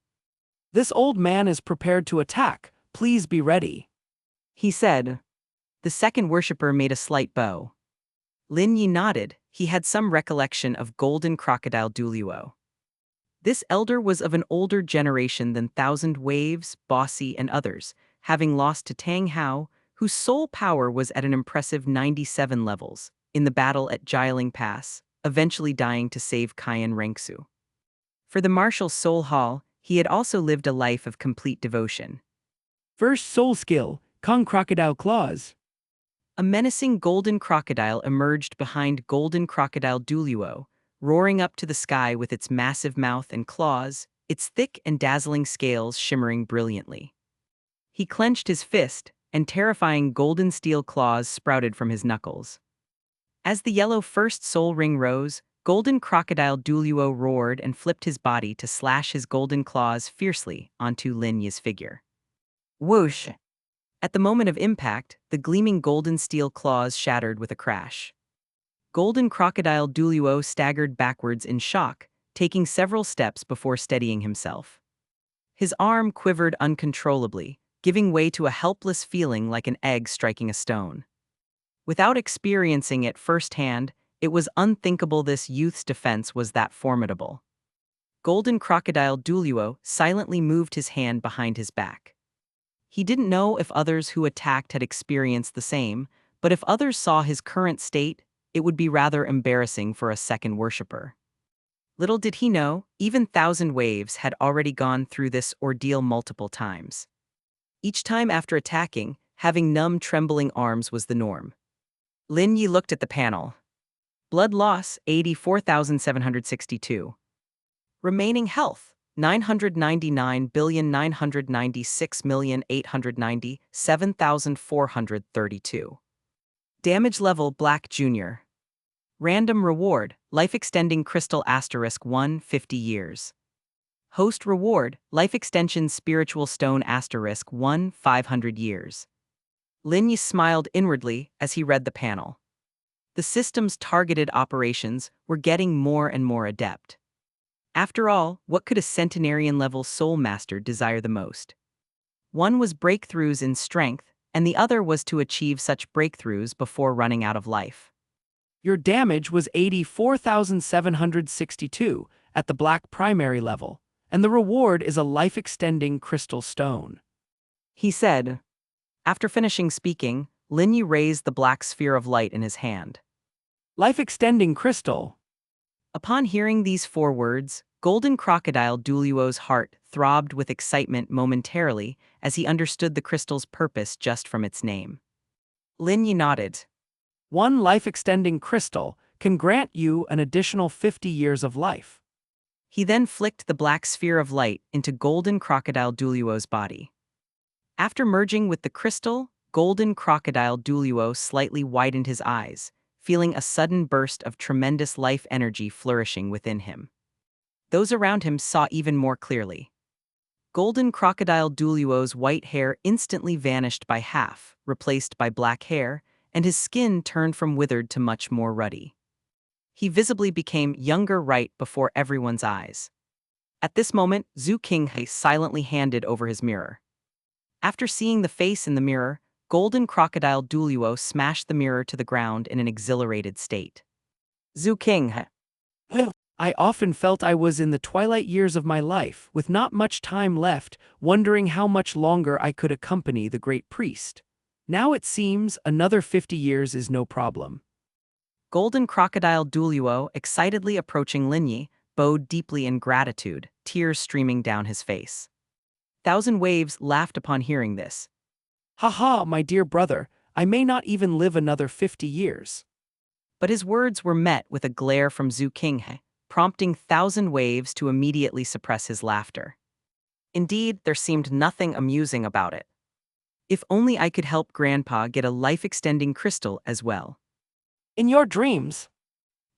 This old man is prepared to attack. Please be ready. He said. The second worshipper made a slight bow. Lin Yi nodded. He had some recollection of Golden Crocodile Douluo. This elder was of an older generation than Thousand Waves, Bossy, and others, having lost to Tang Hao, whose soul power was at an impressive 97 levels, in the battle at Jialing Pass, eventually dying to save Cayenne Rengsu. For the martial Soul Hall, he had also lived a life of complete devotion. First soul skill, Kong Crocodile Claws. A menacing golden crocodile emerged behind Golden Crocodile Douluo, roaring up to the sky with its massive mouth and claws, its thick and dazzling scales shimmering brilliantly. He clenched his fist, and terrifying golden steel claws sprouted from his knuckles. As the yellow first soul ring rose, Golden Crocodile Douluo roared and flipped his body to slash his golden claws fiercely onto Lin Yi's figure. Whoosh! At the moment of impact, the gleaming golden steel claws shattered with a crash. Golden Crocodile Douluo staggered backwards in shock, taking several steps before steadying himself. His arm quivered uncontrollably, giving way to a helpless feeling like an egg striking a stone. Without experiencing it firsthand, it was unthinkable this youth's defense was that formidable. Golden Crocodile Douluo silently moved his hand behind his back. He didn't know if others who attacked had experienced the same, but if others saw his current state, it would be rather embarrassing for a second worshipper. Little did he know, even Thousand Waves had already gone through this ordeal multiple times. Each time after attacking, having numb, trembling arms was the norm. Lin Yi looked at the panel. Blood loss, 84,762. Remaining health, 999,996,897,432. Damage level, Black Jr. Random reward, life-extending crystal asterisk 1, 50 years. Host reward, life extension spiritual stone asterisk 1, 500 years. Lin Yi smiled inwardly as he read the panel. The system's targeted operations were getting more and more adept. After all, what could a centenarian-level soul master desire the most? One was breakthroughs in strength, and the other was to achieve such breakthroughs before running out of life. Your damage was 84,762 at the black primary level, and the reward is a life-extending crystal stone. He said. After finishing speaking, Lin Yi raised the black sphere of light in his hand. Life-extending crystal. Upon hearing these 4 words, Golden Crocodile Douluo's heart throbbed with excitement momentarily as he understood the crystal's purpose just from its name. Lin Yi nodded. One life-extending crystal can grant you an additional 50 years of life. He then flicked the black sphere of light into Golden Crocodile Douluo's body. After merging with the crystal, Golden Crocodile Douluo slightly widened his eyes, feeling a sudden burst of tremendous life energy flourishing within him. Those around him saw even more clearly. Golden Crocodile Douluo's white hair instantly vanished by half, replaced by black hair, and his skin turned from withered to much more ruddy. He visibly became younger right before everyone's eyes. At this moment, Zhu Qinghe silently handed over his mirror. After seeing the face in the mirror, Golden Crocodile Douluo smashed the mirror to the ground in an exhilarated state. Zhu Qinghe. I often felt I was in the twilight years of my life, with not much time left, wondering how much longer I could accompany the great priest. Now it seems another 50 years is no problem. Golden Crocodile Douluo, excitedly approaching Lin Yi, bowed deeply in gratitude, tears streaming down his face. Thousand Waves laughed upon hearing this. Haha, my dear brother, I may not even live another 50 years. But his words were met with a glare from Zhu Qinghe, prompting Thousand Waves to immediately suppress his laughter. Indeed, there seemed nothing amusing about it. If only I could help Grandpa get a life-extending crystal as well. In your dreams.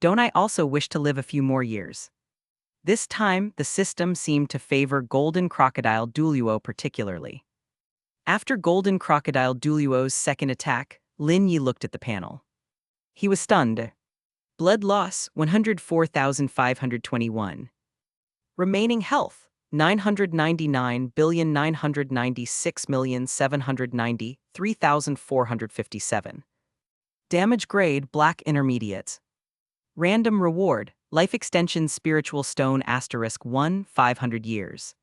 Don't I also wish to live a few more years? This time, the system seemed to favor Golden Crocodile Douluo particularly. After Golden Crocodile Douluo's second attack, Lin Yi looked at the panel. He was stunned. Blood loss, 104,521. Remaining health, 999,996,790,3,457. Damage grade, black intermediate. Random reward, life extension spiritual stone asterisk 1, 500 years.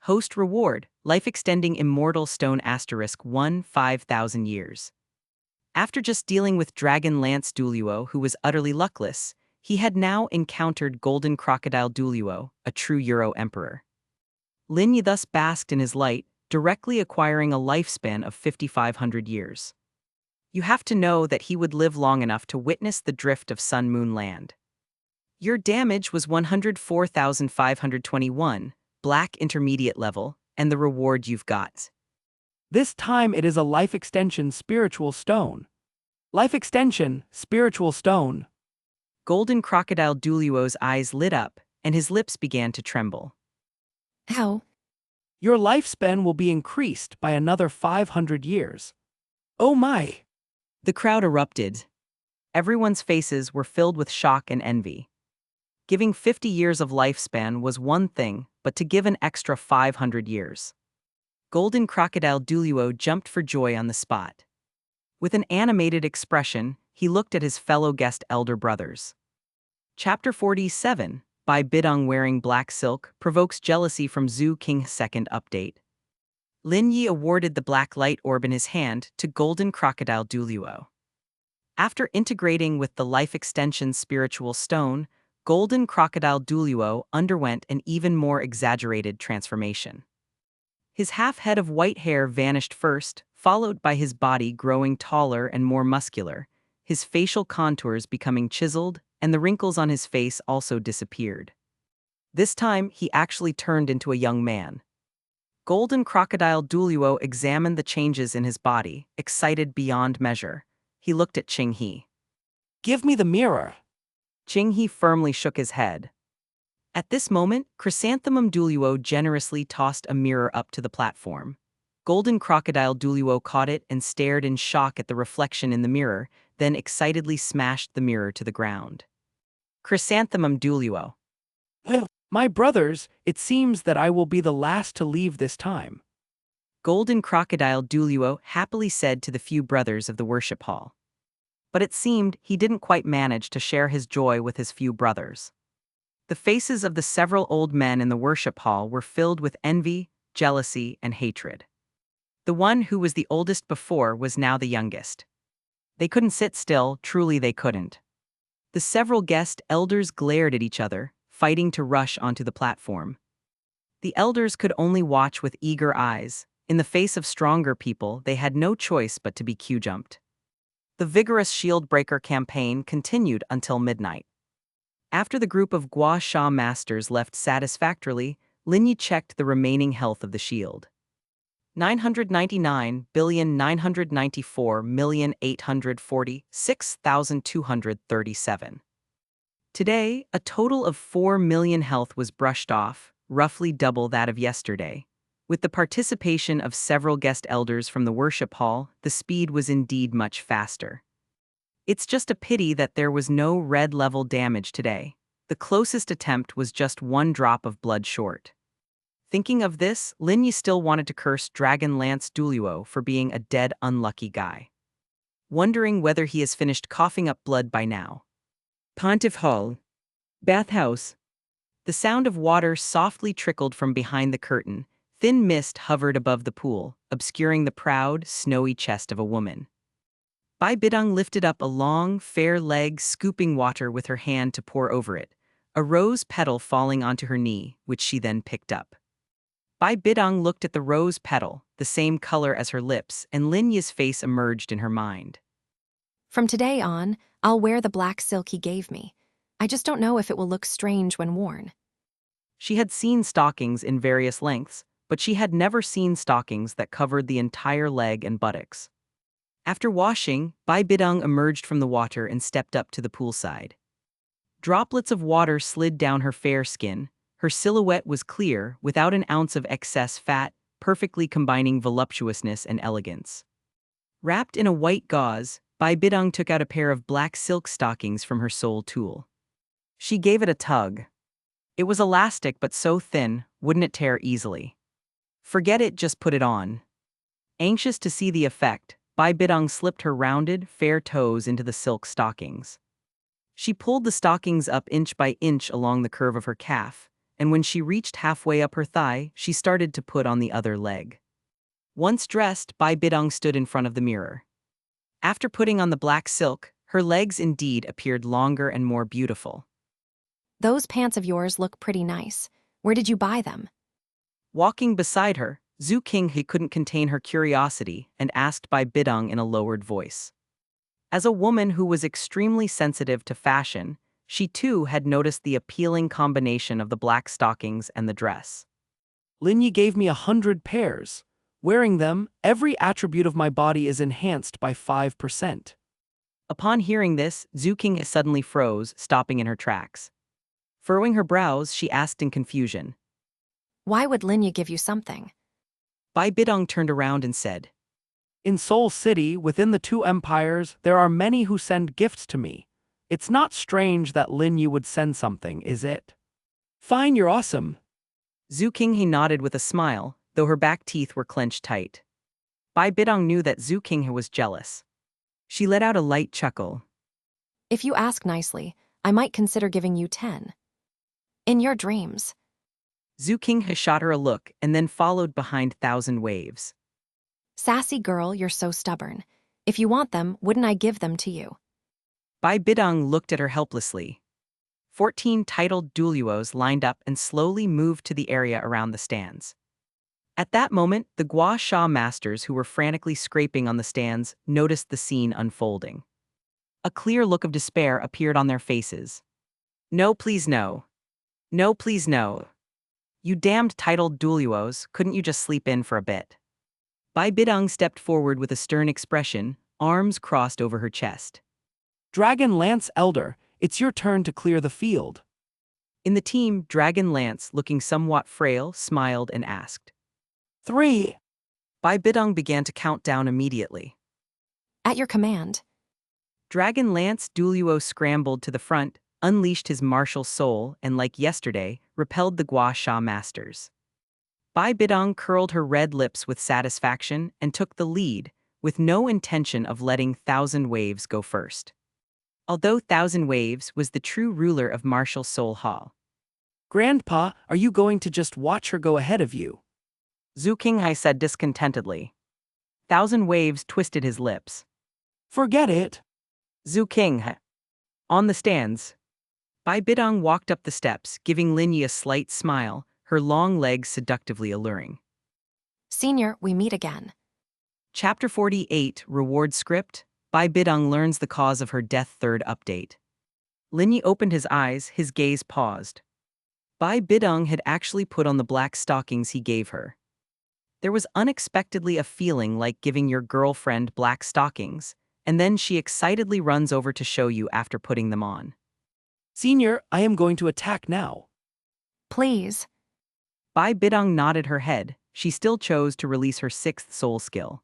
Host reward, life extending immortal stone asterisk 1, 5,000 years. After just dealing with Dragon Lance Douluo, who was utterly luckless, he had now encountered Golden Crocodile Douluo, a true Euro emperor. Lin Yi thus basked in his light, directly acquiring a lifespan of 5,500 years. You have to know that he would live long enough to witness the drift of Sun Moon Land. Your damage was 104,521, black intermediate level, and the reward you've got. This time it is a life extension spiritual stone. Life extension spiritual stone. Golden Crocodile Douluo's eyes lit up, and his lips began to tremble. How? Your lifespan will be increased by another 500 years. Oh my! The crowd erupted. Everyone's faces were filled with shock and envy. Giving 50 years of lifespan was one thing, but to give an extra 500 years. Golden Crocodile Douluo jumped for joy on the spot. With an animated expression, he looked at his fellow guest elder brothers. Chapter 47, by Bidong wearing black silk, provokes jealousy from Zhu Qing's second update. Lin Yi awarded the black light orb in his hand to Golden Crocodile Douluo. After integrating with the life extension spiritual stone, Golden Crocodile Douluo underwent an even more exaggerated transformation. His half-head of white hair vanished first, followed by his body growing taller and more muscular, his facial contours becoming chiseled, and the wrinkles on his face also disappeared. This time, he actually turned into a young man. Golden Crocodile Douluo examined the changes in his body, excited beyond measure. He looked at Qinghe. Give me the mirror. He firmly shook his head. At this moment, Chrysanthemum Douluo generously tossed a mirror up to the platform. Golden Crocodile Douluo caught it and stared in shock at the reflection in the mirror, then excitedly smashed the mirror to the ground. Chrysanthemum Douluo. Well, my brothers, it seems that I will be the last to leave this time. Golden Crocodile Douluo happily said to the few brothers of the worship hall. But it seemed he didn't quite manage to share his joy with his few brothers. The faces of the several old men in the worship hall were filled with envy, jealousy, and hatred. The one who was the oldest before was now the youngest. They couldn't sit still, truly they couldn't. The several guest elders glared at each other, fighting to rush onto the platform. The elders could only watch with eager eyes. In the face of stronger people, they had no choice but to be queue-jumped. The vigorous shield breaker campaign continued until midnight. After the group of Gua Sha masters left satisfactorily, Lin Yi checked the remaining health of the shield. 999,994,846,237. Today, a total of 4 million health was brushed off, roughly double that of yesterday. With the participation of several guest elders from the worship hall, the speed was indeed much faster. It's just a pity that there was no red-level damage today. The closest attempt was just 1 drop of blood short. Thinking of this, Lin Yi still wanted to curse Dragon Lance Douluo for being a dead unlucky guy. Wondering whether he has finished coughing up blood by now. Pontiff Hall. Bathhouse. The sound of water softly trickled from behind the curtain. Thin mist hovered above the pool, obscuring the proud, snowy chest of a woman. Bidong lifted up a long, fair leg, scooping water with her hand to pour over it, a rose petal falling onto her knee, which she then picked up. Bidong looked at the rose petal, the same color as her lips, and Lin Yi's face emerged in her mind. From today on, I'll wear the black silk he gave me. I just don't know if it will look strange when worn. She had seen stockings in various lengths, but she had never seen stockings that covered the entire leg and buttocks. After washing, Bidong emerged from the water and stepped up to the poolside. Droplets of water slid down her fair skin. Her silhouette was clear, without an ounce of excess fat, perfectly combining voluptuousness and elegance. Wrapped in a white gauze, Bidong took out a pair of black silk stockings from her sole tool. She gave it a tug. It was elastic but so thin, wouldn't it tear easily? Forget it, just put it on. Anxious to see the effect, Bidong slipped her rounded, fair toes into the silk stockings. She pulled the stockings up inch by inch along the curve of her calf, and when she reached halfway up her thigh, she started to put on the other leg. Once dressed, Bidong stood in front of the mirror. After putting on the black silk, her legs indeed appeared longer and more beautiful. Those pants of yours look pretty nice. Where did you buy them? Walking beside her, Zhu Qinghe couldn't contain her curiosity and asked Bidong in a lowered voice. As a woman who was extremely sensitive to fashion, she too had noticed the appealing combination of the black stockings and the dress. Lin Yi gave me 100 pairs. Wearing them, every attribute of my body is enhanced by 5%. Upon hearing this, Zhu Qinghe suddenly froze, stopping in her tracks. Furrowing her brows, she asked in confusion. Why would Lin Yi give you something? Bidong turned around and said, In Seoul City, within the 2 empires, there are many who send gifts to me. It's not strange that Lin Yi would send something, is it? Fine, you're awesome. Zhu Qinghe nodded with a smile, though her back teeth were clenched tight. Bidong knew that Zhu Qinghe was jealous. She let out a light chuckle. If you ask nicely, I might consider giving you 10. In your dreams. Zhu Qinghe shot her a look and then followed behind 1,000 waves. Sassy girl, you're so stubborn. If you want them, wouldn't I give them to you? Bidong looked at her helplessly. 14 titled Douluos lined up and slowly moved to the area around the stands. At that moment, the Gua Sha masters who were frantically scraping on the stands noticed the scene unfolding. A clear look of despair appeared on their faces. No, please no. No, please no. You damned titled Douluos, couldn't you just sleep in for a bit? Bidong stepped forward with a stern expression, arms crossed over her chest. Dragon Lance Elder, it's your turn to clear the field. In the team, Dragon Lance, looking somewhat frail, smiled and asked. 3. Bidong began to count down immediately. At your command. Dragon Lance Douluo scrambled to the front, unleashed his martial soul, and like yesterday, repelled the Gua Sha masters. Bidong curled her red lips with satisfaction and took the lead, with no intention of letting Thousand Waves go first. Although Thousand Waves was the true ruler of Martial Soul Hall. Grandpa, are you going to just watch her go ahead of you? Zhu Qinghai said discontentedly. Thousand Waves twisted his lips. Forget it. Zhu Qinghai. On the stands. Bidong walked up the steps, giving Lin Yi a slight smile, her long legs seductively alluring. Senior, we meet again. Chapter 48, Reward Script. Bidong learns the cause of her death. Third update. Lin Yi opened his eyes, his gaze paused. Bidong had actually put on the black stockings he gave her. There was unexpectedly a feeling like giving your girlfriend black stockings, and then she excitedly runs over to show you after putting them on. Senior, I am going to attack now. Please. Bidong nodded her head. She still chose to release her sixth soul skill.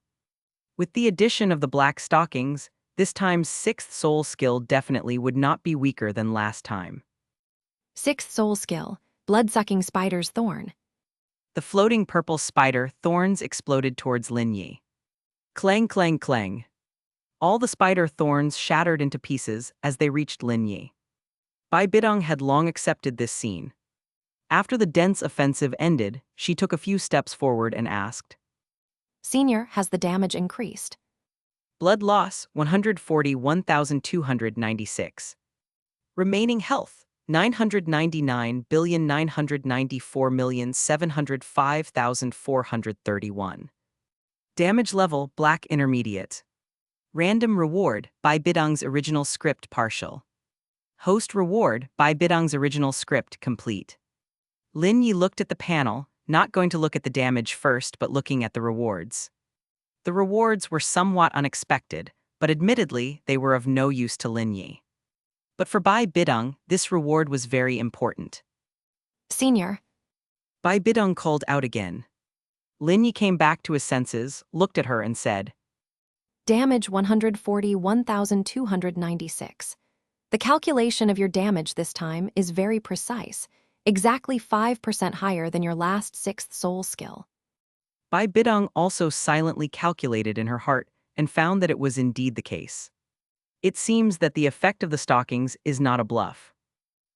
With the addition of the black stockings, this time's sixth soul skill definitely would not be weaker than last time. Sixth soul skill, blood-sucking spider's thorn. The floating purple spider thorns exploded towards Lin Yi. Clang, clang, clang. All the spider thorns shattered into pieces as they reached Lin Yi. Bidong had long accepted this scene. After the dense offensive ended, she took a few steps forward and asked. Senior, has the damage increased? Blood loss, 141,296. Remaining health, 999,994,705,431. Damage level, black intermediate. Random reward, Bidong's original script partial. Host reward, Bidong's original script complete. Lin Yi looked at the panel, not going to look at the damage first but looking at the rewards. The rewards were somewhat unexpected, but admittedly they were of no use to Lin Yi. But for Bidong, this reward was very important. Senior. Bidong called out again. Lin Yi came back to his senses, looked at her and said, Damage 141,296. The calculation of your damage this time is very precise, exactly 5% higher than your last sixth soul skill. Bidong also silently calculated in her heart and found that it was indeed the case. It seems that the effect of the stockings is not a bluff.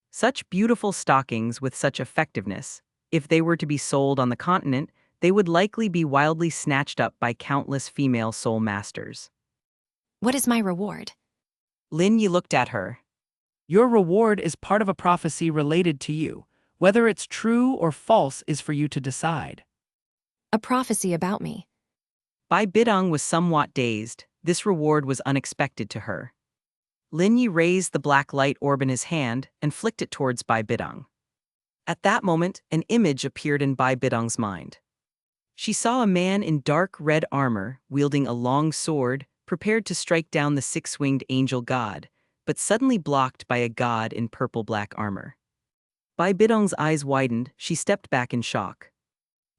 Such beautiful stockings with such effectiveness, if they were to be sold on the continent, they would likely be wildly snatched up by countless female soul masters. What is my reward? Lin Yi looked at her. Your reward is part of a prophecy related to you. Whether it's true or false is for you to decide. A prophecy about me. Bidong was somewhat dazed. This reward was unexpected to her. Lin Yi raised the black light orb in his hand and flicked it towards Bidong. At that moment, an image appeared in Bidong's mind. She saw a man in dark red armor, wielding a long sword, prepared to strike down the six-winged angel god, but suddenly blocked by a god in purple-black armor. Bidong's eyes widened, she stepped back in shock.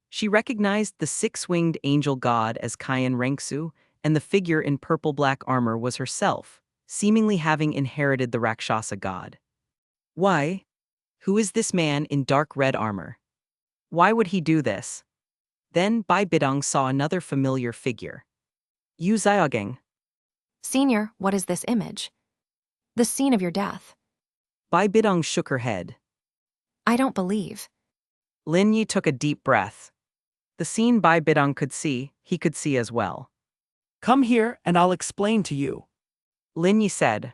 She recognized the six-winged angel god as Kayan Renksu, and the figure in purple-black armor was herself, seemingly having inherited the Rakshasa god. Why? Who is this man in dark red armor? Why would he do this? Then Bidong saw another familiar figure. Yu Xiaogeng. Senior, what is this image? The scene of your death. Bidong shook her head. I don't believe. Lin Yi took a deep breath. The scene Bidong could see, he could see as well. Come here and I'll explain to you. Lin Yi said.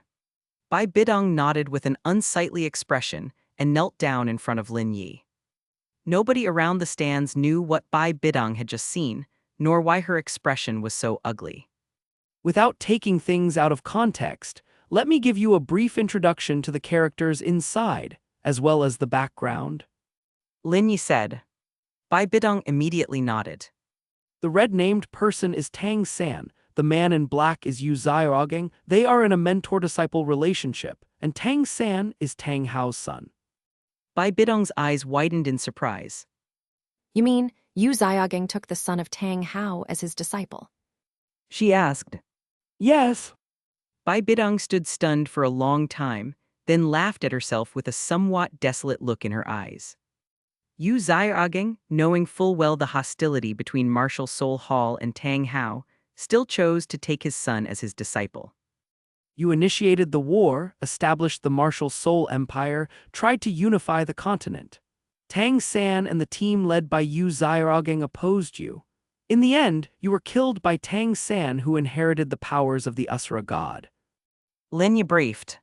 Bidong nodded with an unsightly expression and knelt down in front of Lin Yi. Nobody around the stands knew what Bidong had just seen, nor why her expression was so ugly. Without taking things out of context, let me give you a brief introduction to the characters inside, as well as the background. Lin Yi said. Bidong immediately nodded. The red-named person is Tang San, the man in black is Yu Xiaogang. They are in a mentor-disciple relationship, and Tang San is Tang Hao's son. Bai Bidong's eyes widened in surprise. You mean Yu Xiaogang took the son of Tang Hao as his disciple? She asked. Yes. Bai Bidong stood stunned for a long time, then laughed at herself with a somewhat desolate look in her eyes. Yu Xiaogang, knowing full well the hostility between Martial Soul Hall and Tang Hao, still chose to take his son as his disciple. You initiated the war, established the Martial Soul Empire, tried to unify the continent. Tang San and the team led by Yu Xiaogang opposed you. In the end, you were killed by Tang San, who inherited the powers of the Asura god. Lin Yi briefed.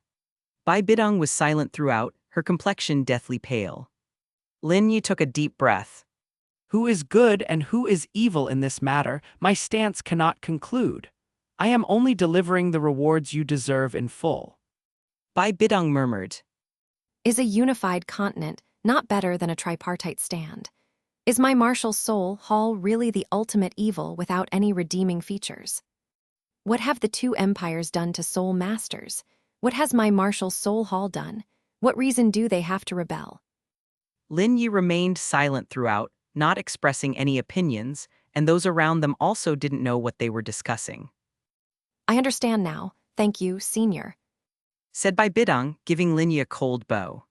Bai Bidong was silent throughout, her complexion deathly pale. Lin Yi took a deep breath. Who is good and who is evil in this matter, my stance cannot conclude. I am only delivering the rewards you deserve in full. Bai Bidong murmured. Is a unified continent not better than a tripartite stand? Is my martial soul hall really the ultimate evil without any redeeming features? What have the two empires done to soul masters? What has my martial soul hall done? What reason do they have to rebel? Lin Yi remained silent throughout, not expressing any opinions, and those around them also didn't know what they were discussing. I understand now. Thank you, senior, Said Bai Bidong, giving Lin Yi a cold bow.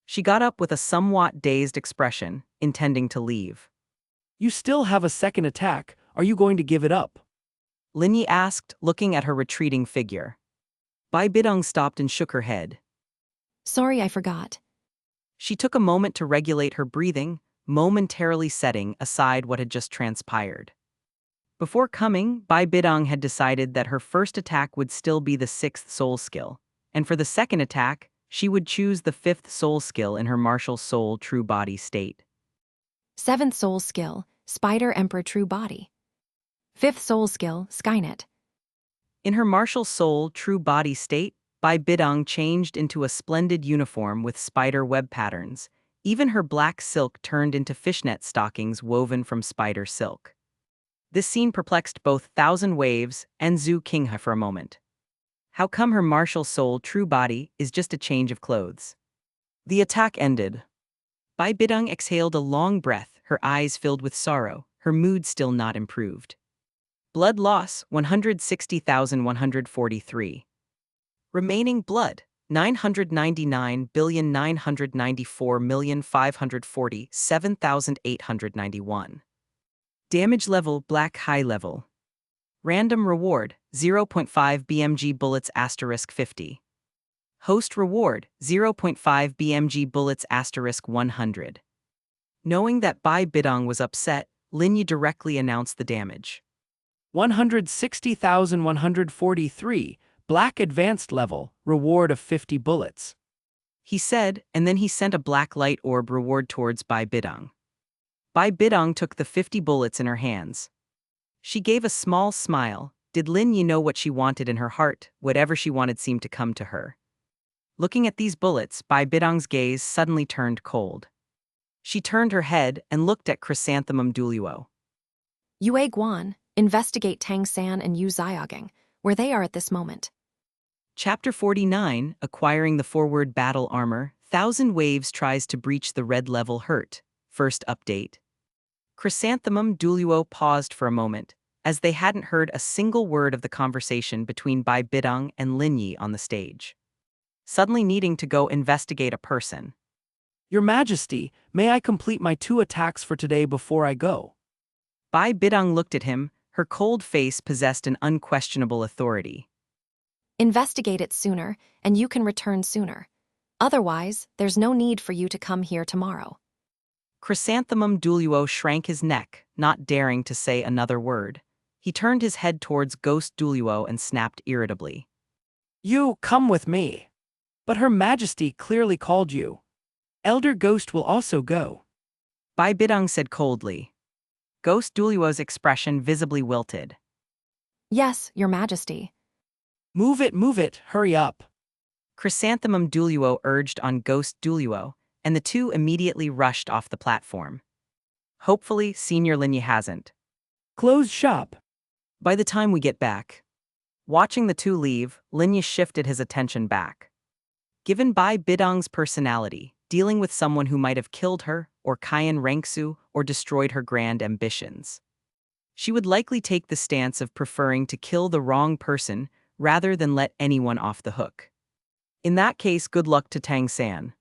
She got up with a somewhat dazed expression, intending to leave. You still have a second attack. Are you going to give it up? Lin Yi asked, looking at her retreating figure. Bai Bidong stopped and shook her head. Sorry, I forgot. She took a moment to regulate her breathing, momentarily setting aside what had just transpired. Before coming, Bai Bidong had decided that her first attack would still be the 6th soul skill, and for the second attack, she would choose the 5th soul skill in her martial soul true body state. 7th soul skill, Spider Emperor True Body. 5th soul skill, Skynet. In her martial soul true body state, Bai Bidong changed into a splendid uniform with spider web patterns. Even her black silk turned into fishnet stockings woven from spider silk. This scene perplexed both Thousand Waves and Zhu Qinghe for a moment. How come her martial soul true body is just a change of clothes? The attack ended. Bai Bidong exhaled a long breath, her eyes filled with sorrow, her mood still not improved. Blood loss, 160,143. Remaining blood, 999,994,547,891. Damage level, black high level. Random reward, 0.5 BMG bullets * 50. Host reward, 0.5 BMG bullets * 100. Knowing that Bai Bidong was upset, Lin Yi directly announced the damage. 160,143, black advanced level, reward of 50 bullets. He said, and then he sent a black light orb reward towards Bai Bidong. Bai Bidong took the 50 bullets in her hands. She gave a small smile. Did Lin Yi know what she wanted in her heart? Whatever she wanted seemed to come to her. Looking at these bullets, Bai Bidong's gaze suddenly turned cold. She turned her head and looked at Chrysanthemum Douluo. Yue Guan, investigate Tang San and Yu Xiaogang, where they are at this moment. Chapter 49, Acquiring the Forward Battle Armor, Thousand Waves tries to breach the red level hurt. First update. Chrysanthemum Douluo paused for a moment, as they hadn't heard a single word of the conversation between Bai Bidong and Lin Yi on the stage. Suddenly needing to go investigate a person. Your Majesty, may I complete my 2 attacks for today before I go? Bai Bidong looked at him, her cold face possessed an unquestionable authority. Investigate it sooner, and you can return sooner. Otherwise, there's no need for you to come here tomorrow. Chrysanthemum Douluo shrank his neck, not daring to say another word. He turned his head towards Ghost Douluo and snapped irritably. You come with me. But Her Majesty clearly called you. Elder Ghost will also go. Bai Bidong said coldly. Ghost Douluo's expression visibly wilted. Yes, Your Majesty. Move it, hurry up. Chrysanthemum Douluo urged on Ghost Douluo, and the two immediately rushed off the platform. Hopefully, Senior Lin Yi hasn't. Close shop. By the time we get back, watching the two leave, Lin Yi shifted his attention back. Given Bai Bidong's personality, dealing with someone who might have killed her, or Kayan Rengsu, or destroyed her grand ambitions, she would likely take the stance of preferring to kill the wrong person rather than let anyone off the hook. In that case, good luck to Tang San.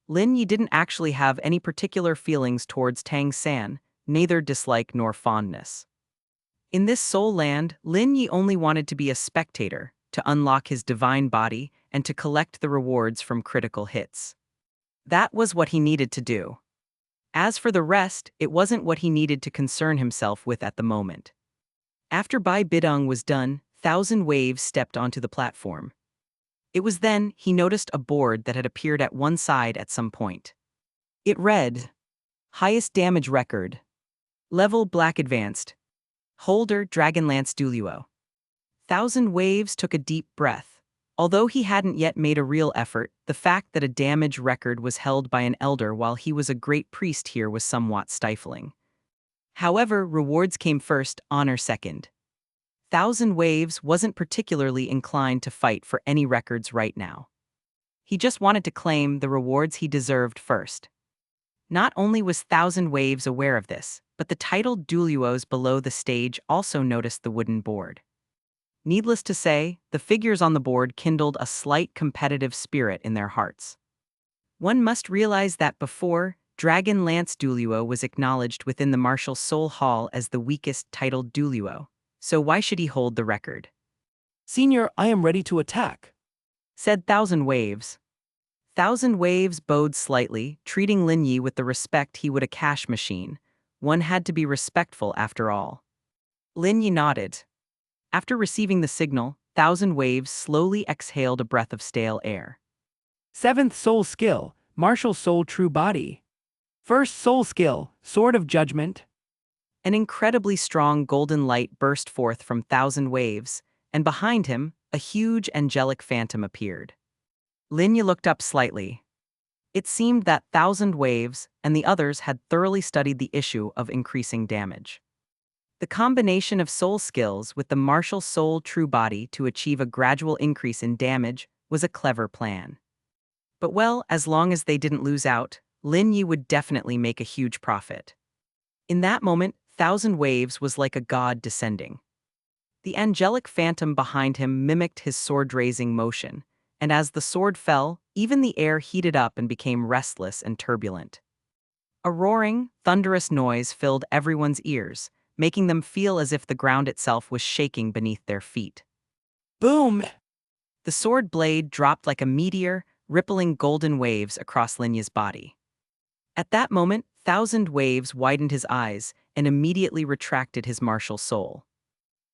Lin Yi didn't actually have any particular feelings towards Tang San, neither dislike nor fondness. In this soul land, Lin Yi only wanted to be a spectator, to unlock his divine body, and to collect the rewards from critical hits. That was what he needed to do. As for the rest, it wasn't what he needed to concern himself with at the moment. After Bai Bidong was done, Thousand Waves stepped onto the platform. It was then he noticed a board that had appeared at one side at some point. It read, Highest Damage Record. Level Black Advanced. Holder Dragonlance Douluo. Thousand Waves took a deep breath. Although he hadn't yet made a real effort, the fact that a damage record was held by an elder while he was a great priest here was somewhat stifling. However, rewards came first, honor second. Thousand Waves wasn't particularly inclined to fight for any records right now. He just wanted to claim the rewards he deserved first. Not only was Thousand Waves aware of this, but the titled Douluos below the stage also noticed the wooden board. Needless to say, the figures on the board kindled a slight competitive spirit in their hearts. One must realize that before, Dragon Lance Douluo was acknowledged within the Martial Soul Hall as the weakest titled Douluo, so why should he hold the record? Senior, I am ready to attack, Said Thousand Waves. Thousand Waves bowed slightly, treating Lin Yi with the respect he would a cash machine. One had to be respectful after all. Lin Yi nodded. After receiving the signal, Thousand Waves slowly exhaled a breath of stale air. 7th Soul Skill, Martial Soul True Body. 1st Soul Skill, Sword of Judgment. An incredibly strong golden light burst forth from Thousand Waves, and behind him, a huge angelic phantom appeared. Lin Yi looked up slightly. It seemed that Thousand Waves and the others had thoroughly studied the issue of increasing damage. The combination of soul skills with the Martial Soul True Body to achieve a gradual increase in damage was a clever plan. But well, as long as they didn't lose out, Lin Yi would definitely make a huge profit. In that moment, Thousand Waves was like a god descending. The angelic phantom behind him mimicked his sword-raising motion, and as the sword fell, even the air heated up and became restless and turbulent. A roaring, thunderous noise filled everyone's ears, making them feel as if the ground itself was shaking beneath their feet. Boom! The sword blade dropped like a meteor, rippling golden waves across Lin Yi's body. At that moment, Thousand Waves widened his eyes and immediately retracted his martial soul.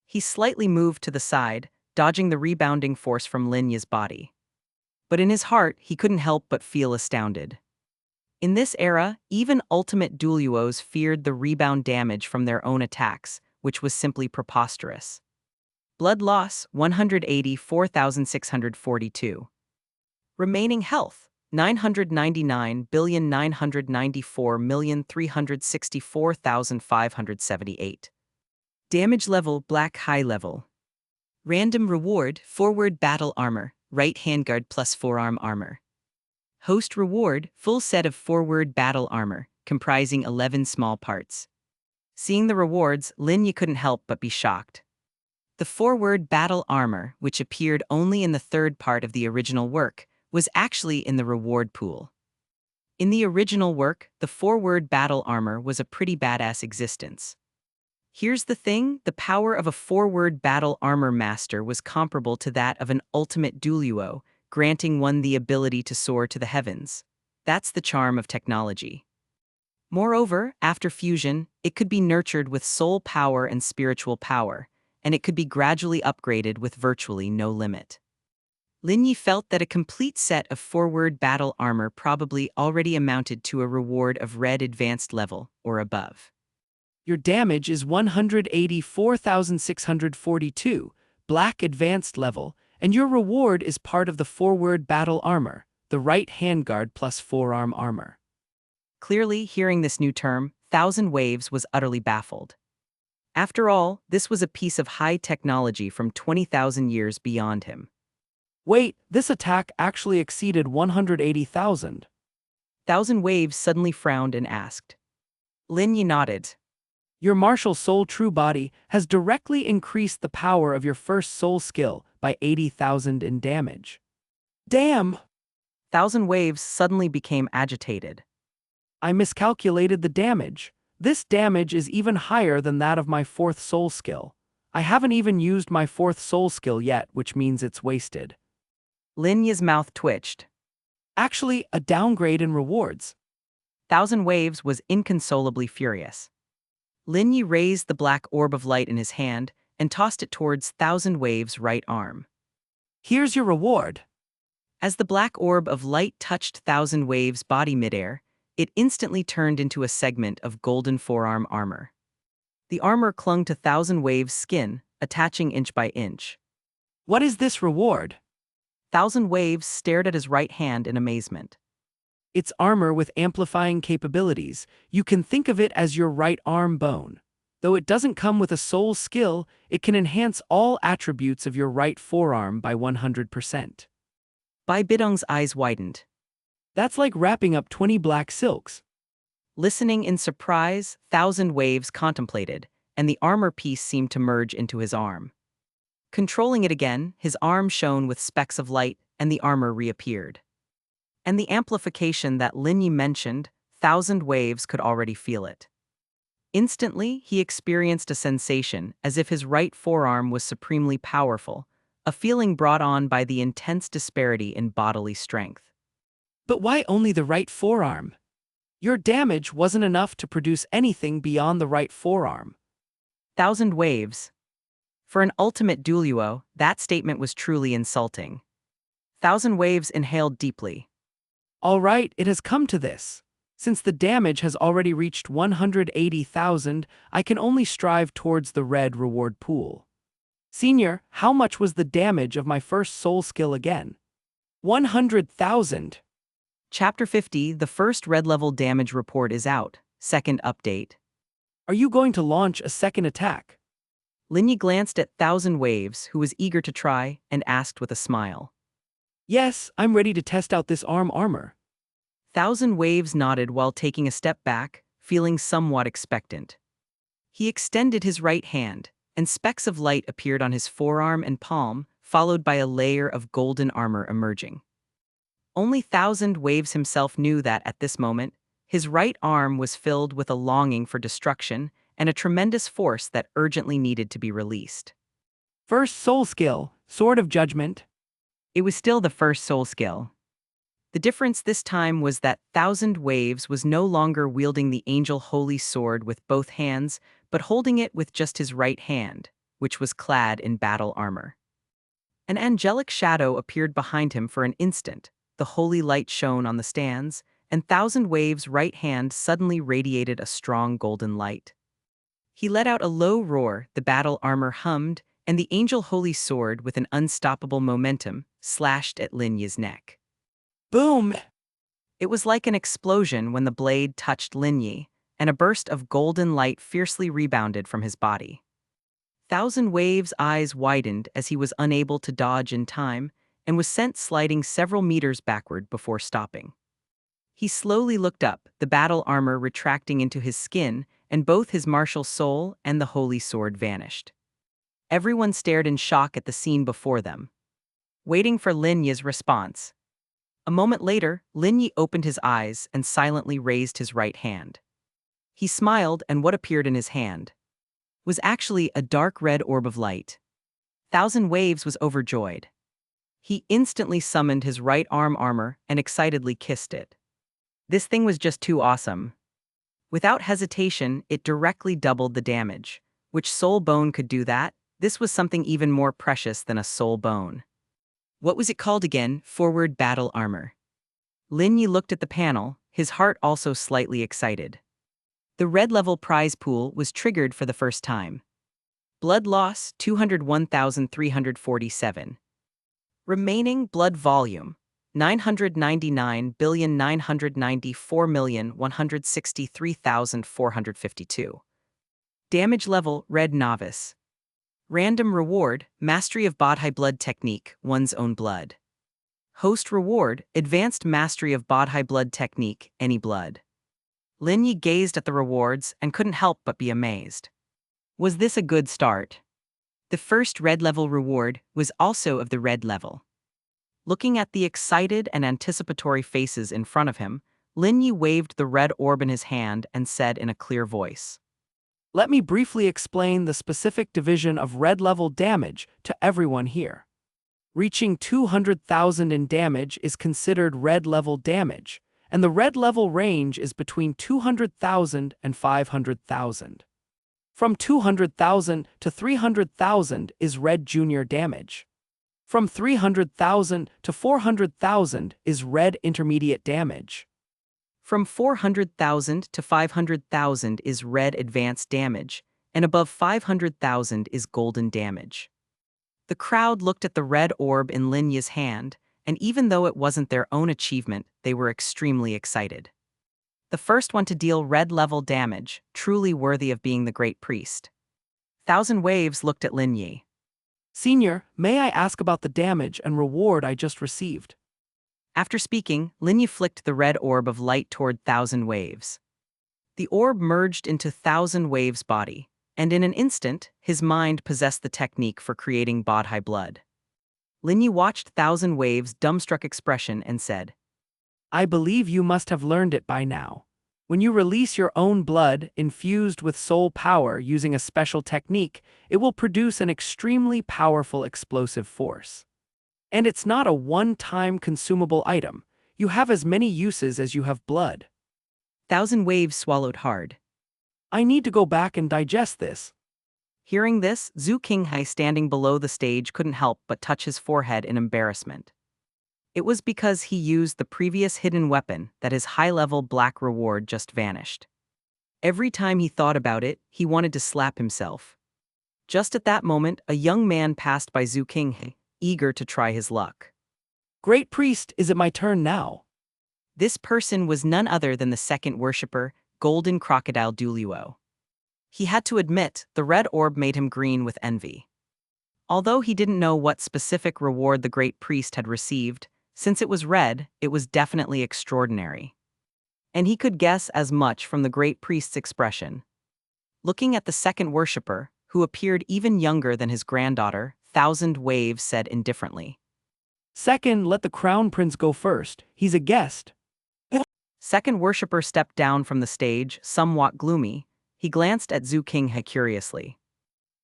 He slightly moved to the side, dodging the rebounding force from Lin Yi's body. But in his heart, he couldn't help but feel astounded. In this era, even ultimate Douluos feared the rebound damage from their own attacks, which was simply preposterous. Blood loss, 184,642. Remaining health, 999,994,364,578. Damage level, black high level. Random reward, forward battle armor, right handguard plus forearm armor. Host reward, full set of forward battle armor, comprising 11 small parts. Seeing the rewards, Lin Yi couldn't help but be shocked. The forward battle armor, which appeared only in the third part of the original work, was actually in the reward pool. In the original work, the forward battle armor was a pretty badass existence. Here's the thing, the power of a forward battle armor master was comparable to that of an ultimate Douluo, granting one the ability to soar to the heavens. That's the charm of technology. Moreover, after fusion, it could be nurtured with soul power and spiritual power, and it could be gradually upgraded with virtually no limit. Lin Yi felt that a complete set of forward battle armor probably already amounted to a reward of red advanced level or above. Your damage is 184,642, black advanced level, and your reward is part of the forward battle armor, the right handguard plus forearm armor. Clearly, hearing this new term, Thousand Waves was utterly baffled. After all, this was a piece of high technology from 20,000 years beyond him. Wait, this attack actually exceeded 180,000. Thousand Waves suddenly frowned and asked. Lin Yi nodded. Your martial soul true body has directly increased the power of your first soul skill by 80,000 in damage. Damn! Thousand Waves suddenly became agitated. I miscalculated the damage. This damage is even higher than that of my fourth soul skill. I haven't even used my fourth soul skill yet, which means it's wasted. Lin Yi's mouth twitched. Actually, a downgrade in rewards. Thousand Waves was inconsolably furious. Lin Yi raised the black orb of light in his hand and tossed it towards Thousand Waves' right arm. Here's your reward. As the black orb of light touched Thousand Waves' body midair, it instantly turned into a segment of golden forearm armor. The armor clung to Thousand Waves' skin, attaching inch by inch. What is this reward? Thousand Waves stared at his right hand in amazement. It's armor with amplifying capabilities. You can think of it as your right arm bone. Though it doesn't come with a soul skill, it can enhance all attributes of your right forearm by 100%. Bidong's eyes widened. That's like wrapping up 20 black silks. Listening in surprise, Thousand Waves contemplated, and the armor piece seemed to merge into his arm. Controlling it again, his arm shone with specks of light, and the armor reappeared. And the amplification that Lin Yi mentioned, Thousand Waves could already feel it. Instantly, he experienced a sensation as if his right forearm was supremely powerful, a feeling brought on by the intense disparity in bodily strength. But why only the right forearm? Your damage wasn't enough to produce anything beyond the right forearm. Thousand Waves. For an ultimate Douluo, that statement was truly insulting. Thousand Waves inhaled deeply. All right, it has come to this. Since the damage has already reached 180,000, I can only strive towards the red reward pool. Senior, how much was the damage of my first soul skill again? 100,000. Chapter 50, the first red-level damage report is out. Second update. Are you going to launch a second attack? Lin Yi glanced at Thousand Waves, who was eager to try, and asked with a smile. Yes, I'm ready to test out this arm armor. Thousand Waves nodded while taking a step back, feeling somewhat expectant. He extended his right hand, and specks of light appeared on his forearm and palm, followed by a layer of golden armor emerging. Only Thousand Waves himself knew that at this moment, his right arm was filled with a longing for destruction and a tremendous force that urgently needed to be released. First soul skill, Sword of Judgment. It was still the first soul skill. The difference this time was that Thousand Waves was no longer wielding the angel holy sword with both hands, but holding it with just his right hand, which was clad in battle armor. An angelic shadow appeared behind him for an instant, the holy light shone on the stands, and Thousand Waves' right hand suddenly radiated a strong golden light. He let out a low roar, the battle armor hummed, and the angel holy sword with an unstoppable momentum slashed at Lin Yi's neck. Boom! It was like an explosion when the blade touched Lin Yi, and a burst of golden light fiercely rebounded from his body. Thousand Waves' eyes widened as he was unable to dodge in time, and was sent sliding several meters backward before stopping. He slowly looked up, the battle armor retracting into his skin, and both his martial soul and the holy sword vanished. Everyone stared in shock at the scene before them, waiting for Lin Yi's response. A moment later, Lin Yi opened his eyes and silently raised his right hand. He smiled, and what appeared in his hand was actually a dark red orb of light. Thousand Waves was overjoyed. He instantly summoned his right arm armor and excitedly kissed it. This thing was just too awesome. Without hesitation, it directly doubled the damage. Which soul bone could do that? This was something even more precious than a soul bone. What was it called again? Forward battle armor. Lin Yi looked at the panel, his heart also slightly excited. The red-level prize pool was triggered for the first time. Blood loss, 201,347. Remaining blood volume, 999,994,163,452. Damage level, Red Novice. Random reward, Mastery of Bodhi Blood Technique, one's own blood. Host reward, Advanced Mastery of Bodhi Blood Technique, any blood. Lin Yi gazed at the rewards and couldn't help but be amazed. Was this a good start? The first red level reward was also of the red level. Looking at the excited and anticipatory faces in front of him, Lin Yi waved the red orb in his hand and said in a clear voice, Let me briefly explain the specific division of red level damage to everyone here. Reaching 200,000 in damage is considered red level damage, and the red level range is between 200,000 and 500,000. From 200,000 to 300,000 is red junior damage. From 300,000 to 400,000 is red intermediate damage. From 400,000 to 500,000 is red advanced damage, and above 500,000 is golden damage. The crowd looked at the red orb in Lin Yi's hand, and even though it wasn't their own achievement, they were extremely excited. The first one to deal red-level damage, truly worthy of being the Great Priest. Thousand Waves looked at Lin Yi. Senior, may I ask about the damage and reward I just received? After speaking, Lin Yi flicked the red orb of light toward Thousand Waves. The orb merged into Thousand Waves' body, and in an instant, his mind possessed the technique for creating Bodhi blood. Lin Yi watched Thousand Waves' dumbstruck expression and said, I believe you must have learned it by now. When you release your own blood infused with soul power using a special technique, it will produce an extremely powerful explosive force. And it's not a one-time consumable item. You have as many uses as you have blood. Thousand Waves swallowed hard. I need to go back and digest this. Hearing this, Zhu Qinghai standing below the stage couldn't help but touch his forehead in embarrassment. It was because he used the previous hidden weapon that his high-level black reward just vanished. Every time he thought about it, he wanted to slap himself. Just at that moment, a young man passed by Zhu Qinghai, eager to try his luck. Great Priest, is it my turn now? This person was none other than the second worshipper, Golden Crocodile Douluo. He had to admit, the red orb made him green with envy. Although he didn't know what specific reward the Great Priest had received, since it was red, it was definitely extraordinary. And he could guess as much from the Great Priest's expression. Looking at the second worshipper, who appeared even younger than his granddaughter, Thousand Waves said indifferently. Second, let the Crown Prince go first. He's a guest. Second worshipper stepped down from the stage, somewhat gloomy. He glanced at Zhu Qinghai curiously.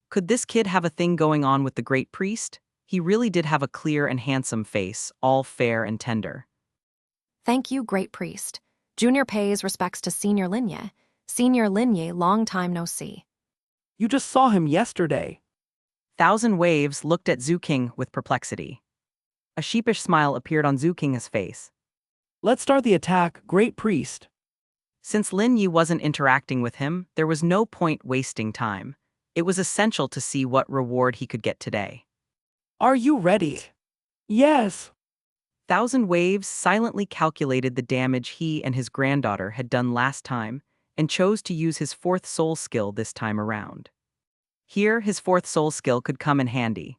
Could this kid have a thing going on with the Great Priest? He really did have a clear and handsome face, all fair and tender. Thank you, Great Priest. Junior pays respects to Senior Lin Yi. Senior Lin Yi, long time no see. You just saw him yesterday. Thousand Waves looked at Zhu Qing with perplexity. A sheepish smile appeared on Zhu Qing's face. Let's start the attack, Great Priest. Since Lin Yi wasn't interacting with him, there was no point wasting time. It was essential to see what reward he could get today. Are you ready? Yes. Thousand Waves silently calculated the damage he and his granddaughter had done last time and chose to use his fourth soul skill this time around. Here, his fourth soul skill could come in handy.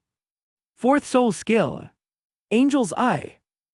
Fourth soul skill. Angel's Eye.